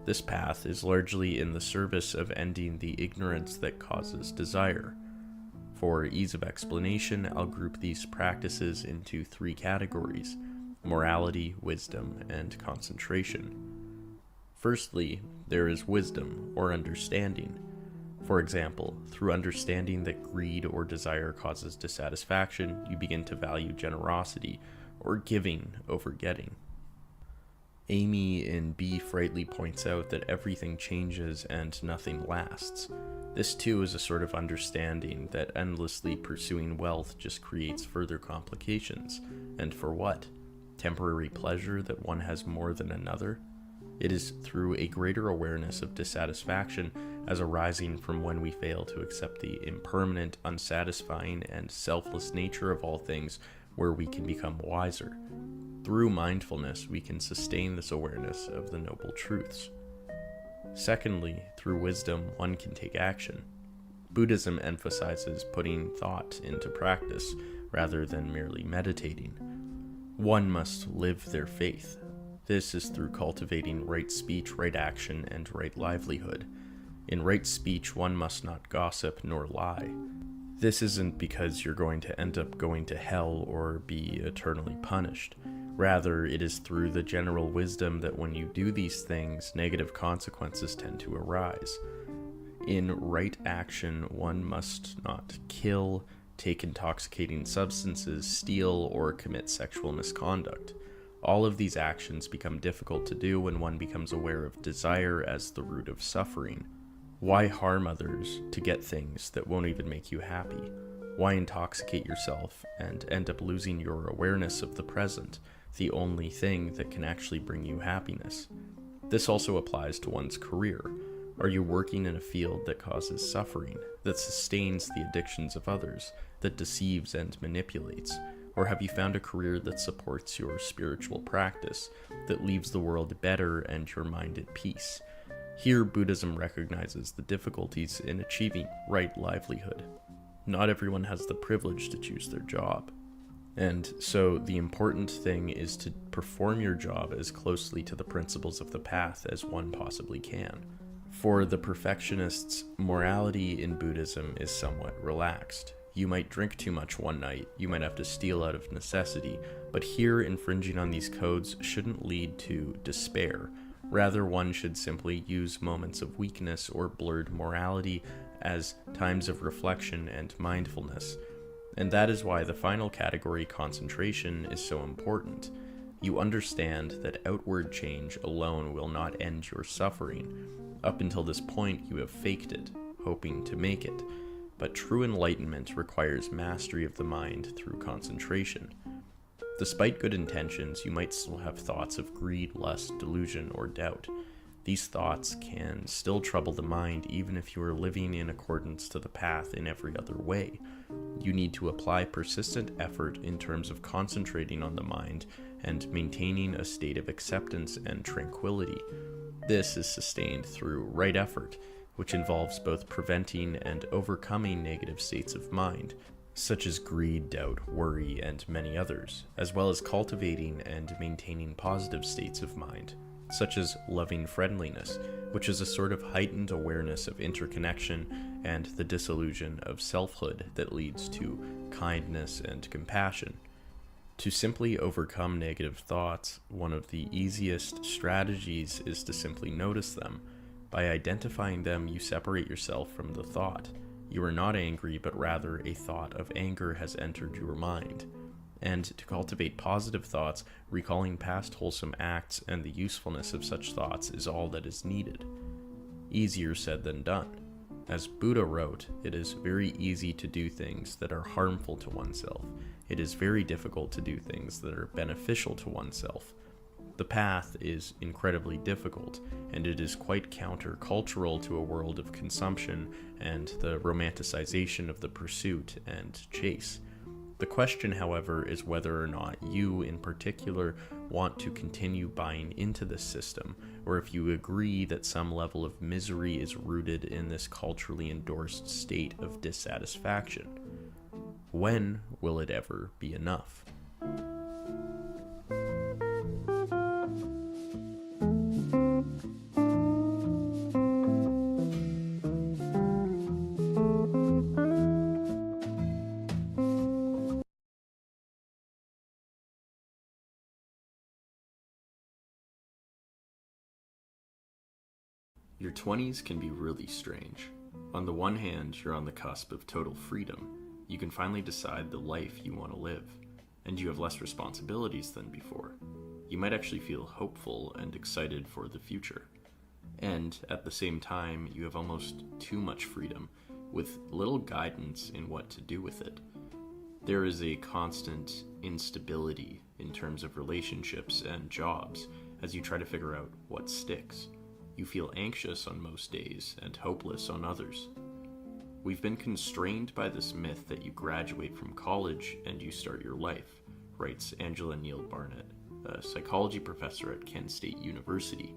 This path is largely in the service of ending the ignorance that causes desire. For ease of explanation, I'll group these practices into 3 categories: morality, wisdom, and concentration. Firstly, there is wisdom, or understanding. For example, through understanding that greed or desire causes dissatisfaction, you begin to value generosity, or giving over getting. Amy in Beef rightly points out that everything changes and nothing lasts. This too is a sort of understanding that endlessly pursuing wealth just creates further complications. And for what? Temporary pleasure that one has more than another? It is through a greater awareness of dissatisfaction as arising from when we fail to accept the impermanent, unsatisfying, and selfless nature of all things where we can become wiser. Through mindfulness, we can sustain this awareness of the noble truths. Secondly, through wisdom, one can take action. Buddhism emphasizes putting thought into practice rather than merely meditating. One must live their faith. This is through cultivating right speech, right action, and right livelihood. In right speech, one must not gossip nor lie. This isn't because you're going to end up going to hell or be eternally punished. Rather, it is through the general wisdom that when you do these things, negative consequences tend to arise. In right action, one must not kill, take intoxicating substances, steal, or commit sexual misconduct. All of these actions become difficult to do when one becomes aware of desire as the root of suffering. Why harm others to get things that won't even make you happy? Why intoxicate yourself and end up losing your awareness of the present, the only thing that can actually bring you happiness? This also applies to one's career. Are you working in a field that causes suffering, that sustains the addictions of others, that deceives and manipulates? Or have you found a career that supports your spiritual practice, that leaves the world better and your mind at peace? Here, Buddhism recognizes the difficulties in achieving right livelihood. Not everyone has the privilege to choose their job. And so the important thing is to perform your job as closely to the principles of the path as one possibly can. For the perfectionists, morality in Buddhism is somewhat relaxed. You might drink too much one night, you might have to steal out of necessity, but here infringing on these codes shouldn't lead to despair. Rather, one should simply use moments of weakness or blurred morality as times of reflection and mindfulness. And that is why the final category, concentration, is so important. You understand that outward change alone will not end your suffering. Up until this point, you have faked it, hoping to make it. But true enlightenment requires mastery of the mind through concentration. Despite good intentions, you might still have thoughts of greed, lust, delusion, or doubt. These thoughts can still trouble the mind even if you are living in accordance to the path in every other way. You need to apply persistent effort in terms of concentrating on the mind and maintaining a state of acceptance and tranquility. This is sustained through right effort, which involves both preventing and overcoming negative states of mind, such as greed, doubt, worry, and many others, as well as cultivating and maintaining positive states of mind, such as loving friendliness, which is a sort of heightened awareness of interconnection and the disillusion of selfhood that leads to kindness and compassion. To simply overcome negative thoughts, one of the easiest strategies is to simply notice them. By identifying them, you separate yourself from the thought. You are not angry, but rather a thought of anger has entered your mind. And to cultivate positive thoughts, recalling past wholesome acts and the usefulness of such thoughts is all that is needed. Easier said than done. As Buddha wrote, it is very easy to do things that are harmful to oneself. It is very difficult to do things that are beneficial to oneself. The path is incredibly difficult, and it is quite counter-cultural to a world of consumption and the romanticization of the pursuit and chase. The question, however, is whether or not you, in particular, want to continue buying into this system, or if you agree that some level of misery is rooted in this culturally endorsed state of dissatisfaction. When will it ever be enough? Your 20s can be really strange. On the one hand, you're on the cusp of total freedom. You can finally decide the life you want to live, and you have less responsibilities than before. You might actually feel hopeful and excited for the future. And at the same time, you have almost too much freedom, with little guidance in what to do with it. There is a constant instability in terms of relationships and jobs as you try to figure out what sticks. You feel anxious on most days and hopeless on others. We've been constrained by this myth that you graduate from college and you start your life, writes Angela Neal Barnett, a psychology professor at Kent State University.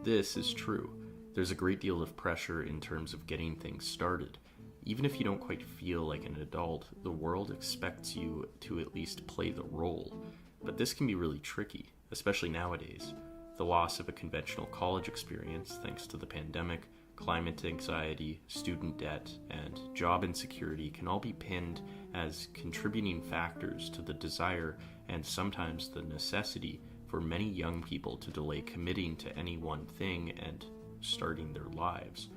This is true. There's a great deal of pressure in terms of getting things started. Even if you don't quite feel like an adult, the world expects you to at least play the role. But this can be really tricky, especially nowadays. The loss of a conventional college experience, thanks to the pandemic, climate anxiety, student debt, and job insecurity can all be pinned as contributing factors to the desire and sometimes the necessity for many young people to delay committing to any one thing and starting their lives.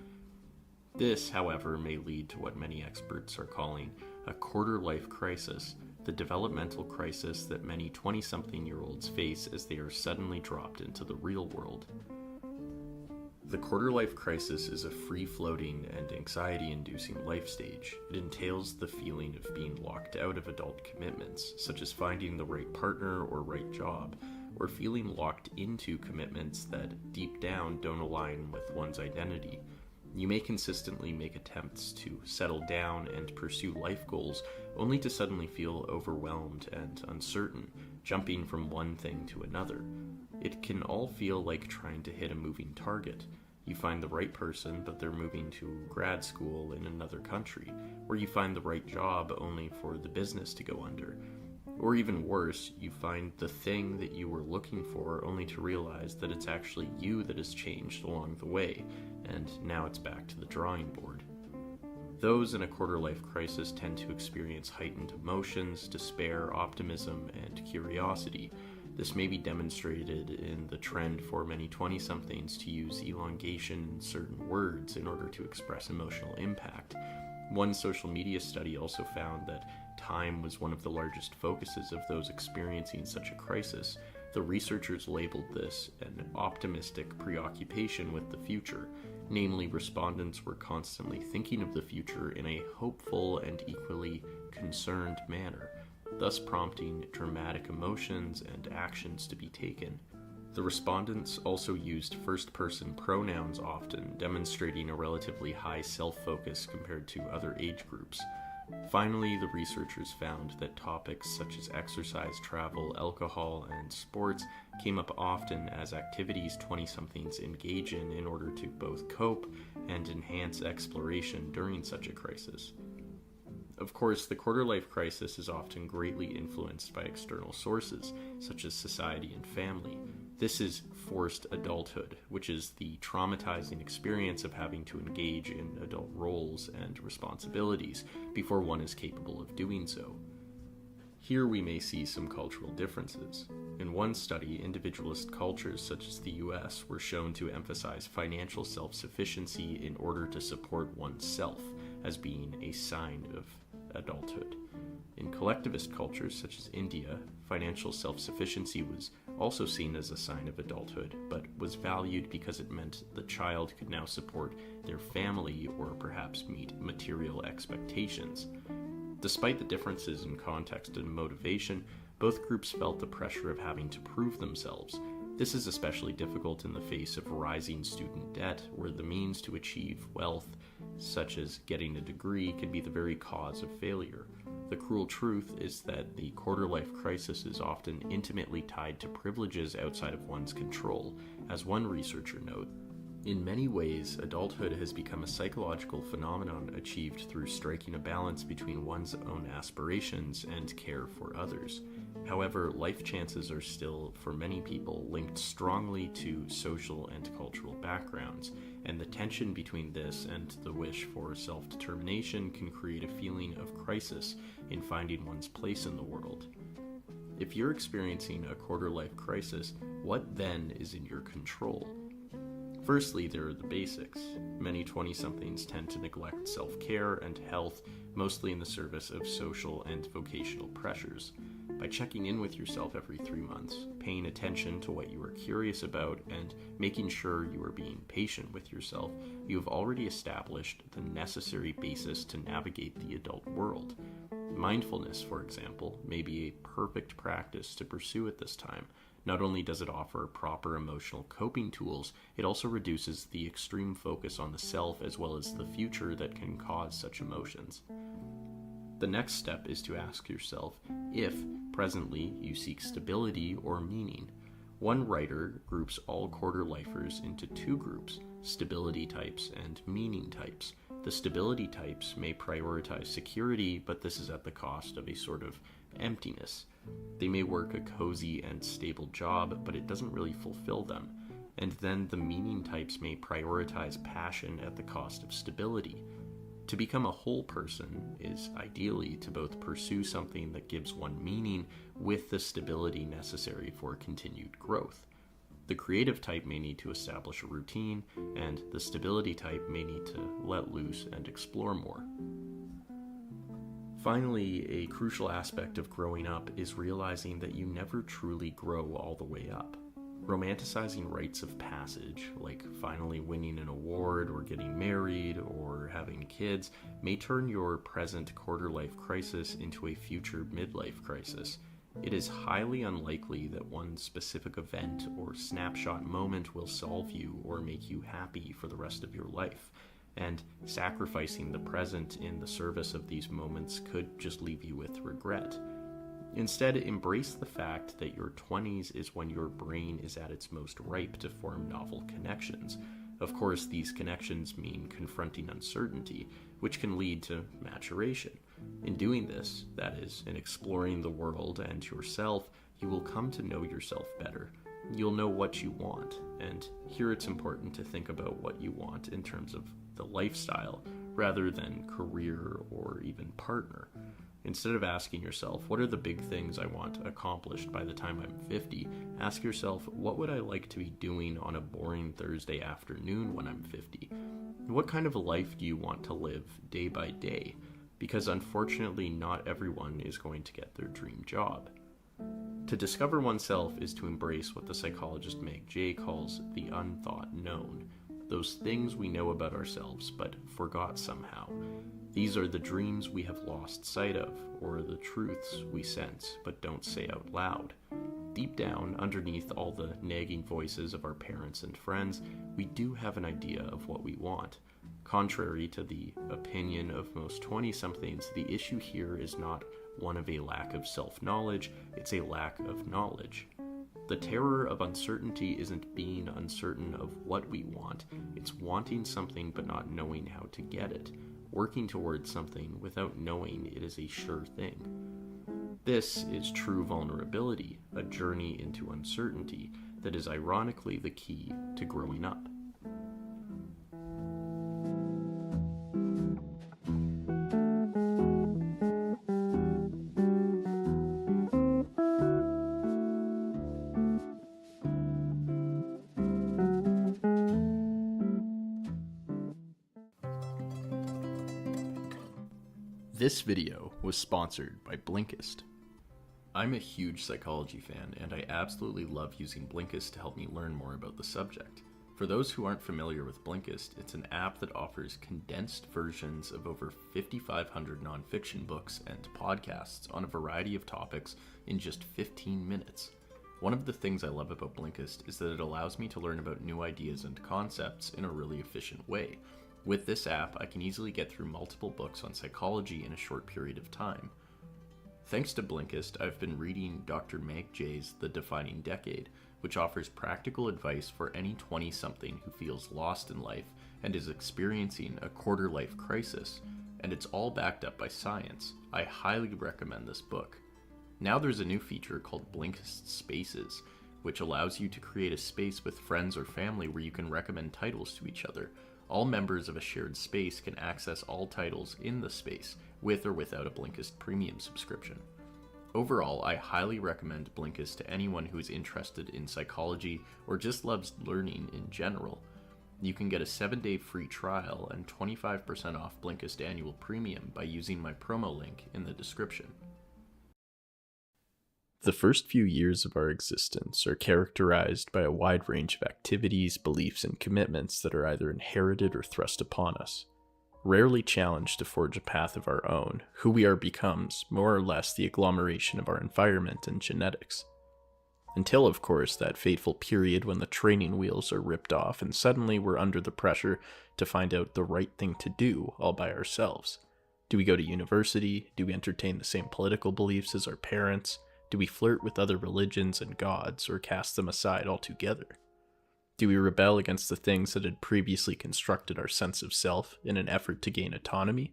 This, however, may lead to what many experts are calling a quarter-life crisis, the developmental crisis that many 20-something-year-olds face as they are suddenly dropped into the real world. The quarter-life crisis is a free-floating and anxiety-inducing life stage. It entails the feeling of being locked out of adult commitments, such as finding the right partner or right job, or feeling locked into commitments that deep down don't align with one's identity. You may consistently make attempts to settle down and pursue life goals, only to suddenly feel overwhelmed and uncertain, jumping from one thing to another. It can all feel like trying to hit a moving target. You find the right person, but they're moving to grad school in another country, or you find the right job only for the business to go under. Or even worse, you find the thing that you were looking for only to realize that it's actually you that has changed along the way, and now it's back to the drawing board. Those in a quarter-life crisis tend to experience heightened emotions, despair, optimism, and curiosity. This may be demonstrated in the trend for many 20-somethings to use elongation in certain words in order to express emotional impact. One social media study also found that time was one of the largest focuses of those experiencing such a crisis. The researchers labeled this an optimistic preoccupation with the future. Namely, respondents were constantly thinking of the future in a hopeful and equally concerned manner, thus prompting dramatic emotions and actions to be taken. The respondents also used first-person pronouns often, demonstrating a relatively high self-focus compared to other age groups. Finally, the researchers found that topics such as exercise, travel, alcohol, and sports came up often as activities 20-somethings engage in order to both cope and enhance exploration during such a crisis. Of course, the quarter-life crisis is often greatly influenced by external sources, such as society and family. This is forced adulthood, which is the traumatizing experience of having to engage in adult roles and responsibilities before one is capable of doing so. Here we may see some cultural differences. In one study, individualist cultures such as the US were shown to emphasize financial self-sufficiency in order to support oneself as being a sign of adulthood. In collectivist cultures such as India, financial self-sufficiency was also seen as a sign of adulthood, but was valued because it meant the child could now support their family or perhaps meet material expectations. Despite the differences in context and motivation, both groups felt the pressure of having to prove themselves. This is especially difficult in the face of rising student debt, where the means to achieve wealth, such as getting a degree, can be the very cause of failure. The cruel truth is that the quarter-life crisis is often intimately tied to privileges outside of one's control. As one researcher notes, in many ways, adulthood has become a psychological phenomenon achieved through striking a balance between one's own aspirations and care for others. However, life chances are still, for many people, linked strongly to social and cultural backgrounds, and the tension between this and the wish for self-determination can create a feeling of crisis in finding one's place in the world. If you're experiencing a quarter-life crisis, what then is in your control? Firstly, there are the basics. Many 20-somethings tend to neglect self-care and health, mostly in the service of social and vocational pressures. By checking in with yourself every 3 months, paying attention to what you are curious about, and making sure you are being patient with yourself, you have already established the necessary basis to navigate the adult world. Mindfulness, for example, may be a perfect practice to pursue at this time. Not only does it offer proper emotional coping tools, it also reduces the extreme focus on the self as well as the future that can cause such emotions. The next step is to ask yourself if, presently, you seek stability or meaning. One writer groups all quarter-lifers into 2 groups, stability types and meaning types. The stability types may prioritize security, but this is at the cost of a sort of emptiness. They may work a cozy and stable job, but it doesn't really fulfill them. And then the meaning types may prioritize passion at the cost of stability. To become a whole person is ideally to both pursue something that gives one meaning with the stability necessary for continued growth. The creative type may need to establish a routine, and the stability type may need to let loose and explore more. Finally, a crucial aspect of growing up is realizing that you never truly grow all the way up. Romanticizing rites of passage, like finally winning an award or getting married or having kids, may turn your present quarter-life crisis into a future midlife crisis. It is highly unlikely that one specific event or snapshot moment will solve you or make you happy for the rest of your life, and sacrificing the present in the service of these moments could just leave you with regret. Instead, embrace the fact that your 20s is when your brain is at its most ripe to form novel connections. Of course, these connections mean confronting uncertainty, which can lead to maturation. In doing this, that is, in exploring the world and yourself, you will come to know yourself better. You'll know what you want, and here it's important to think about what you want in terms of the lifestyle, rather than career or even partner. Instead of asking yourself, what are the big things I want accomplished by the time I'm 50, ask yourself, what would I like to be doing on a boring Thursday afternoon when I'm 50? What kind of a life do you want to live day by day? Because unfortunately, not everyone is going to get their dream job. To discover oneself is to embrace what the psychologist Meg Jay calls the unthought known, those things we know about ourselves but forgot somehow. These are the dreams we have lost sight of, or the truths we sense but don't say out loud. Deep down, underneath all the nagging voices of our parents and friends, we do have an idea of what we want. Contrary to the opinion of most 20-somethings, the issue here is not one of a lack of self-knowledge, it's a lack of knowledge. The terror of uncertainty isn't being uncertain of what we want, it's wanting something but not knowing how to get it, working towards something without knowing it is a sure thing. This is true vulnerability, a journey into uncertainty that is ironically the key to growing up. This video was sponsored by Blinkist. I'm a huge psychology fan, and I absolutely love using Blinkist to help me learn more about the subject. For those who aren't familiar with Blinkist, it's an app that offers condensed versions of over 5,500 nonfiction books and podcasts on a variety of topics in just 15 minutes. One of the things I love about Blinkist is that it allows me to learn about new ideas and concepts in a really efficient way. With this app, I can easily get through multiple books on psychology in a short period of time. Thanks to Blinkist, I've been reading Dr. Meg Jay's The Defining Decade, which offers practical advice for any 20-something who feels lost in life and is experiencing a quarter-life crisis, and it's all backed up by science. I highly recommend this book. Now there's a new feature called Blinkist Spaces, which allows you to create a space with friends or family where you can recommend titles to each other. All members of a shared space can access all titles in the space, with or without a Blinkist premium subscription. Overall, I highly recommend Blinkist to anyone who is interested in psychology or just loves learning in general. You can get a 7-day free trial and 25% off Blinkist annual premium by using my promo link in the description. The first few years of our existence are characterized by a wide range of activities, beliefs, and commitments that are either inherited or thrust upon us. Rarely challenged to forge a path of our own, who we are becomes more or less the agglomeration of our environment and genetics. Until, of course, that fateful period when the training wheels are ripped off and suddenly we're under the pressure to find out the right thing to do all by ourselves. Do we go to university? Do we entertain the same political beliefs as our parents? Do we flirt with other religions and gods, or cast them aside altogether? Do we rebel against the things that had previously constructed our sense of self in an effort to gain autonomy?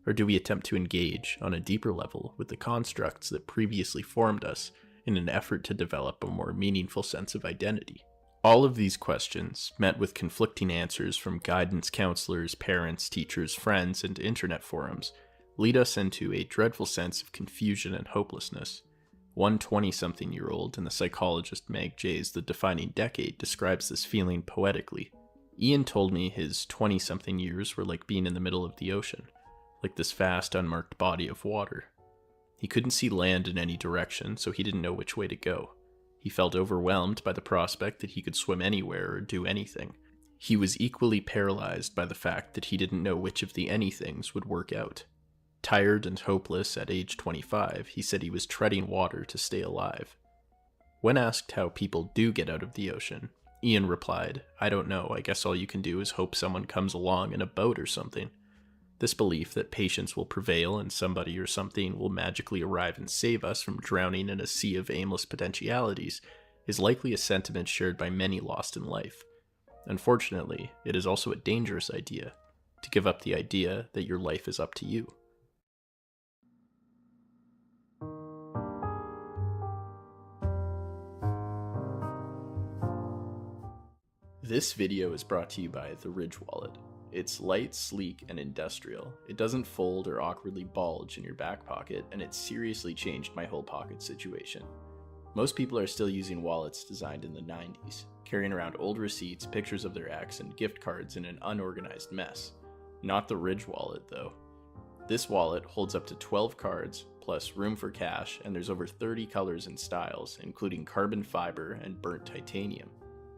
Or do we attempt to engage, on a deeper level, with the constructs that previously formed us in an effort to develop a more meaningful sense of identity? All of these questions, met with conflicting answers from guidance counselors, parents, teachers, friends, and internet forums, lead us into a dreadful sense of confusion and hopelessness. One 20-something-year-old in the psychologist Meg Jay's The Defining Decade describes this feeling poetically. Ian told me his 20-something years were like being in the middle of the ocean, like this vast, unmarked body of water. He couldn't see land in any direction, so he didn't know which way to go. He felt overwhelmed by the prospect that he could swim anywhere or do anything. He was equally paralyzed by the fact that he didn't know which of the anythings would work out. Tired and hopeless at age 25, he said he was treading water to stay alive. When asked how people do get out of the ocean, Ian replied, "I don't know, I guess all you can do is hope someone comes along in a boat or something." This belief that patience will prevail and somebody or something will magically arrive and save us from drowning in a sea of aimless potentialities is likely a sentiment shared by many lost in life. Unfortunately, it is also a dangerous idea, to give up the idea that your life is up to you. This video is brought to you by The Ridge Wallet. It's light, sleek, and industrial. It doesn't fold or awkwardly bulge in your back pocket, and it seriously changed my whole pocket situation. Most people are still using wallets designed in the 90s, carrying around old receipts, pictures of their ex, and gift cards in an unorganized mess. Not the Ridge wallet, though. This wallet holds up to 12 cards, plus room for cash, and there's over 30 colors and styles, including carbon fiber and burnt titanium.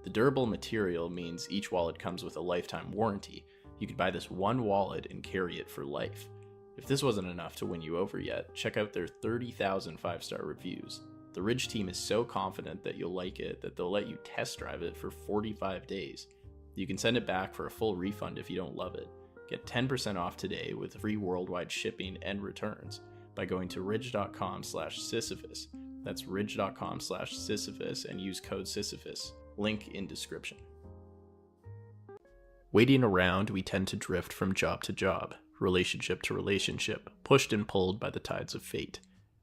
The durable material means each wallet comes with a lifetime warranty. You could buy this one wallet and carry it for life. If this wasn't enough to win you over yet, check out their 30,000 5-star reviews. The Ridge team is so confident that you'll like it that they'll let you test drive it for 45 days. You can send it back for a full refund if you don't love it. Get 10% off today with free worldwide shipping and returns by going to ridge.com/Sisyphus. That's ridge.com/Sisyphus and use code Sisyphus. Link in description. Waiting around, we tend to drift from job to job, relationship to relationship, pushed and pulled by the tides of fate.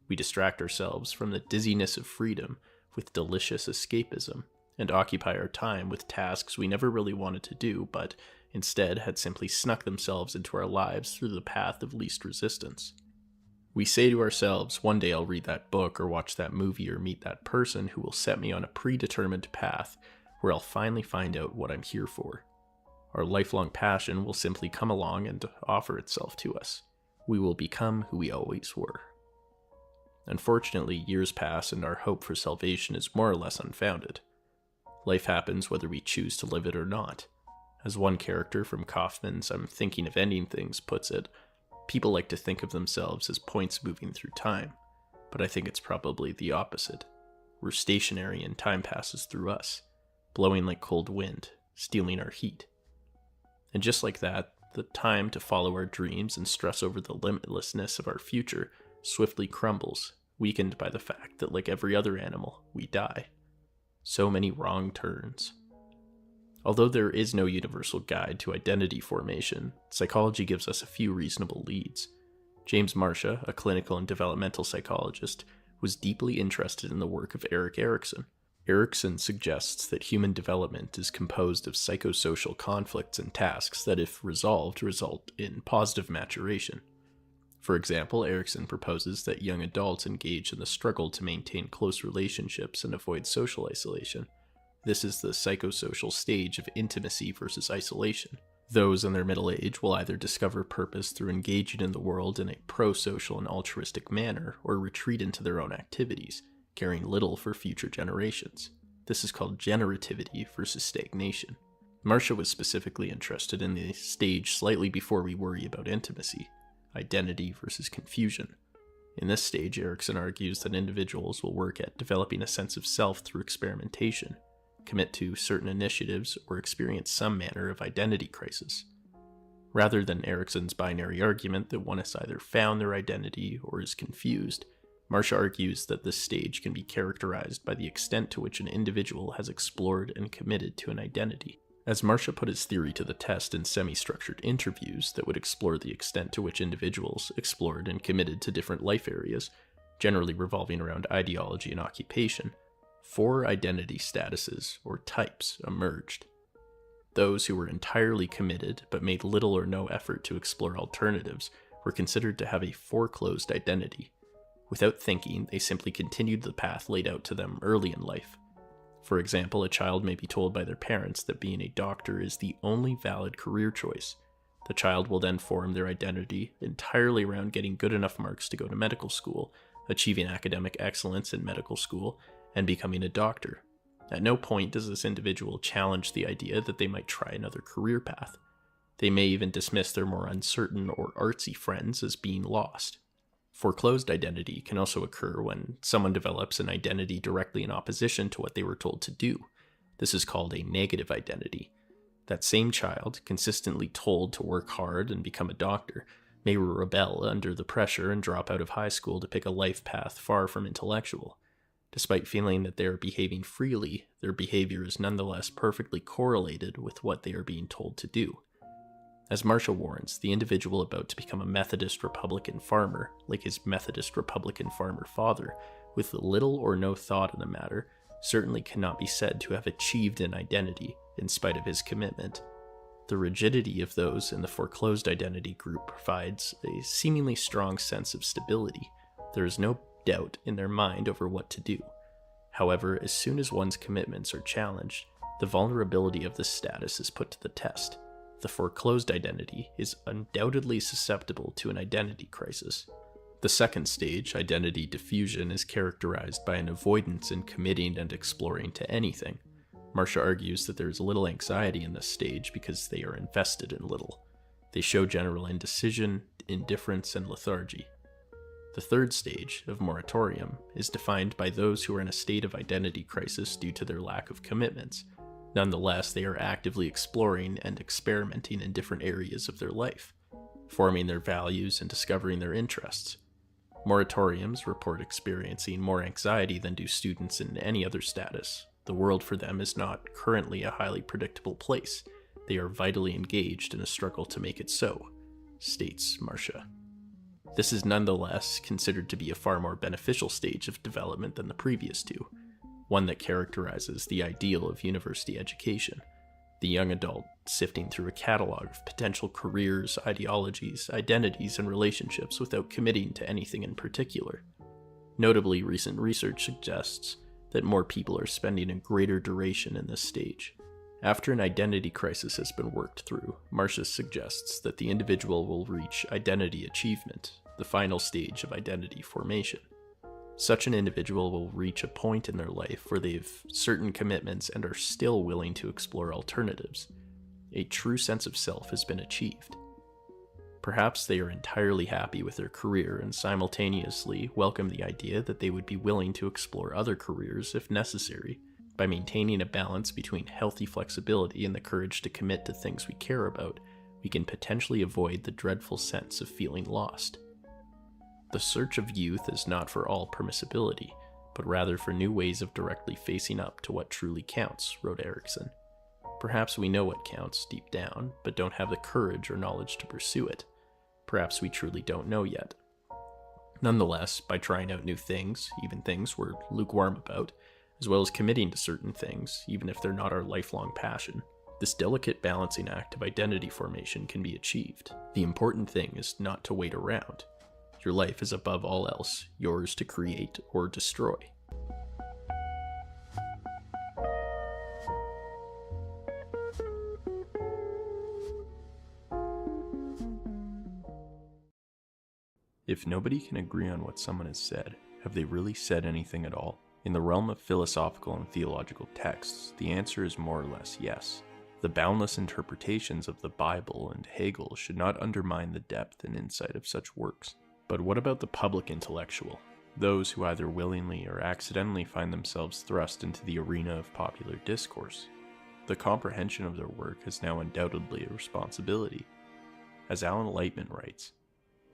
We distract ourselves from the dizziness of freedom with delicious escapism, and occupy our time with tasks we never really wanted to do, but instead had simply snuck themselves into our lives through the path of least resistance. We say to ourselves, one day I'll read that book or watch that movie or meet that person who will set me on a predetermined path where I'll finally find out what I'm here for. Our lifelong passion will simply come along and offer itself to us. We will become who we always were. Unfortunately, years pass and our hope for salvation is more or less unfounded. Life happens whether we choose to live it or not. As one character from Kaufman's I'm Thinking of Ending Things puts it, people like to think of themselves as points moving through time, but I think it's probably the opposite. We're stationary and time passes through us, blowing like cold wind, stealing our heat. And just like that, the time to follow our dreams and stress over the limitlessness of our future swiftly crumbles, weakened by the fact that, like every other animal, we die. So many wrong turns. Although there is no universal guide to identity formation, psychology gives us a few reasonable leads. James Marcia, a clinical and developmental psychologist, was deeply interested in the work of Erik Erikson. Erikson suggests that human development is composed of psychosocial conflicts and tasks that, if resolved, result in positive maturation. For example, Erikson proposes that young adults engage in the struggle to maintain close relationships and avoid social isolation. This is the psychosocial stage of intimacy versus isolation. Those in their middle age will either discover purpose through engaging in the world in a pro-social and altruistic manner, or retreat into their own activities, caring little for future generations. This is called generativity versus stagnation. Marcia was specifically interested in the stage slightly before we worry about intimacy, identity versus confusion. In this stage, Erikson argues that individuals will work at developing a sense of self through experimentation, commit to certain initiatives, or experience some manner of identity crisis. Rather than Erikson's binary argument that one has either found their identity or is confused, Marcia argues that this stage can be characterized by the extent to which an individual has explored and committed to an identity. As Marcia put his theory to the test in semi-structured interviews that would explore the extent to which individuals explored and committed to different life areas, generally revolving around ideology and occupation, 4 identity statuses, or types, emerged. Those who were entirely committed but made little or no effort to explore alternatives were considered to have a foreclosed identity. Without thinking, they simply continued the path laid out to them early in life. For example, a child may be told by their parents that being a doctor is the only valid career choice. The child will then form their identity entirely around getting good enough marks to go to medical school, achieving academic excellence in medical school, and becoming a doctor. At no point does this individual challenge the idea that they might try another career path. They may even dismiss their more uncertain or artsy friends as being lost. Foreclosed identity can also occur when someone develops an identity directly in opposition to what they were told to do. This is called a negative identity. That same child, consistently told to work hard and become a doctor, may rebel under the pressure and drop out of high school to pick a life path far from intellectual. Despite feeling that they are behaving freely, their behavior is nonetheless perfectly correlated with what they are being told to do. As Marcia warns, the individual about to become a Methodist Republican farmer, like his Methodist Republican farmer father, with little or no thought in the matter, certainly cannot be said to have achieved an identity in spite of his commitment. The rigidity of those in the foreclosed identity group provides a seemingly strong sense of stability. There is no doubt in their mind over what to do. However, as soon as one's commitments are challenged, the vulnerability of this status is put to the test. The foreclosed identity is undoubtedly susceptible to an identity crisis. The second stage, identity diffusion, is characterized by an avoidance in committing and exploring to anything. Marcia argues that there is little anxiety in this stage because they are invested in little. They show general indecision, indifference, and lethargy. The third stage, of moratorium, is defined by those who are in a state of identity crisis due to their lack of commitments. Nonetheless, they are actively exploring and experimenting in different areas of their life, forming their values and discovering their interests. Moratoriums report experiencing more anxiety than do students in any other status. The world for them is not currently a highly predictable place. They are vitally engaged in a struggle to make it so, states Marcia. This is nonetheless considered to be a far more beneficial stage of development than the previous two, one that characterizes the ideal of university education. The young adult sifting through a catalog of potential careers, ideologies, identities, and relationships without committing to anything in particular. Notably, recent research suggests that more people are spending a greater duration in this stage. After an identity crisis has been worked through, Marcia suggests that the individual will reach identity achievement, the final stage of identity formation. Such an individual will reach a point in their life where they've certain commitments and are still willing to explore alternatives. A true sense of self has been achieved. Perhaps they are entirely happy with their career and simultaneously welcome the idea that they would be willing to explore other careers if necessary. By maintaining a balance between healthy flexibility and the courage to commit to things we care about, we can potentially avoid the dreadful sense of feeling lost. The search of youth is not for all permissibility, but rather for new ways of directly facing up to what truly counts, wrote Erickson. Perhaps we know what counts deep down, but don't have the courage or knowledge to pursue it. Perhaps we truly don't know yet. Nonetheless, by trying out new things, even things we're lukewarm about, as well as committing to certain things, even if they're not our lifelong passion, this delicate balancing act of identity formation can be achieved. The important thing is not to wait around. Your life is above all else, yours to create or destroy. If nobody can agree on what someone has said, have they really said anything at all? In the realm of philosophical and theological texts, the answer is more or less yes. The boundless interpretations of the Bible and Hegel should not undermine the depth and insight of such works. But what about the public intellectual? Those who either willingly or accidentally find themselves thrust into the arena of popular discourse. The comprehension of their work is now undoubtedly a responsibility. As Alan Lightman writes,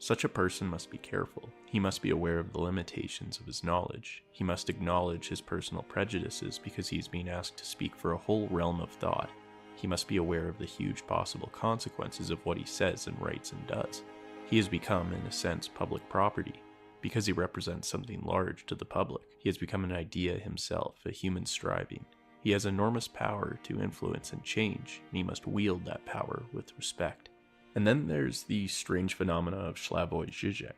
such a person must be careful. He must be aware of the limitations of his knowledge. He must acknowledge his personal prejudices because he is being asked to speak for a whole realm of thought. He must be aware of the huge possible consequences of what he says and writes and does. He has become, in a sense, public property. Because he represents something large to the public, he has become an idea himself, a human striving. He has enormous power to influence and change, and he must wield that power with respect. And then there's the strange phenomena of Slavoj Žižek.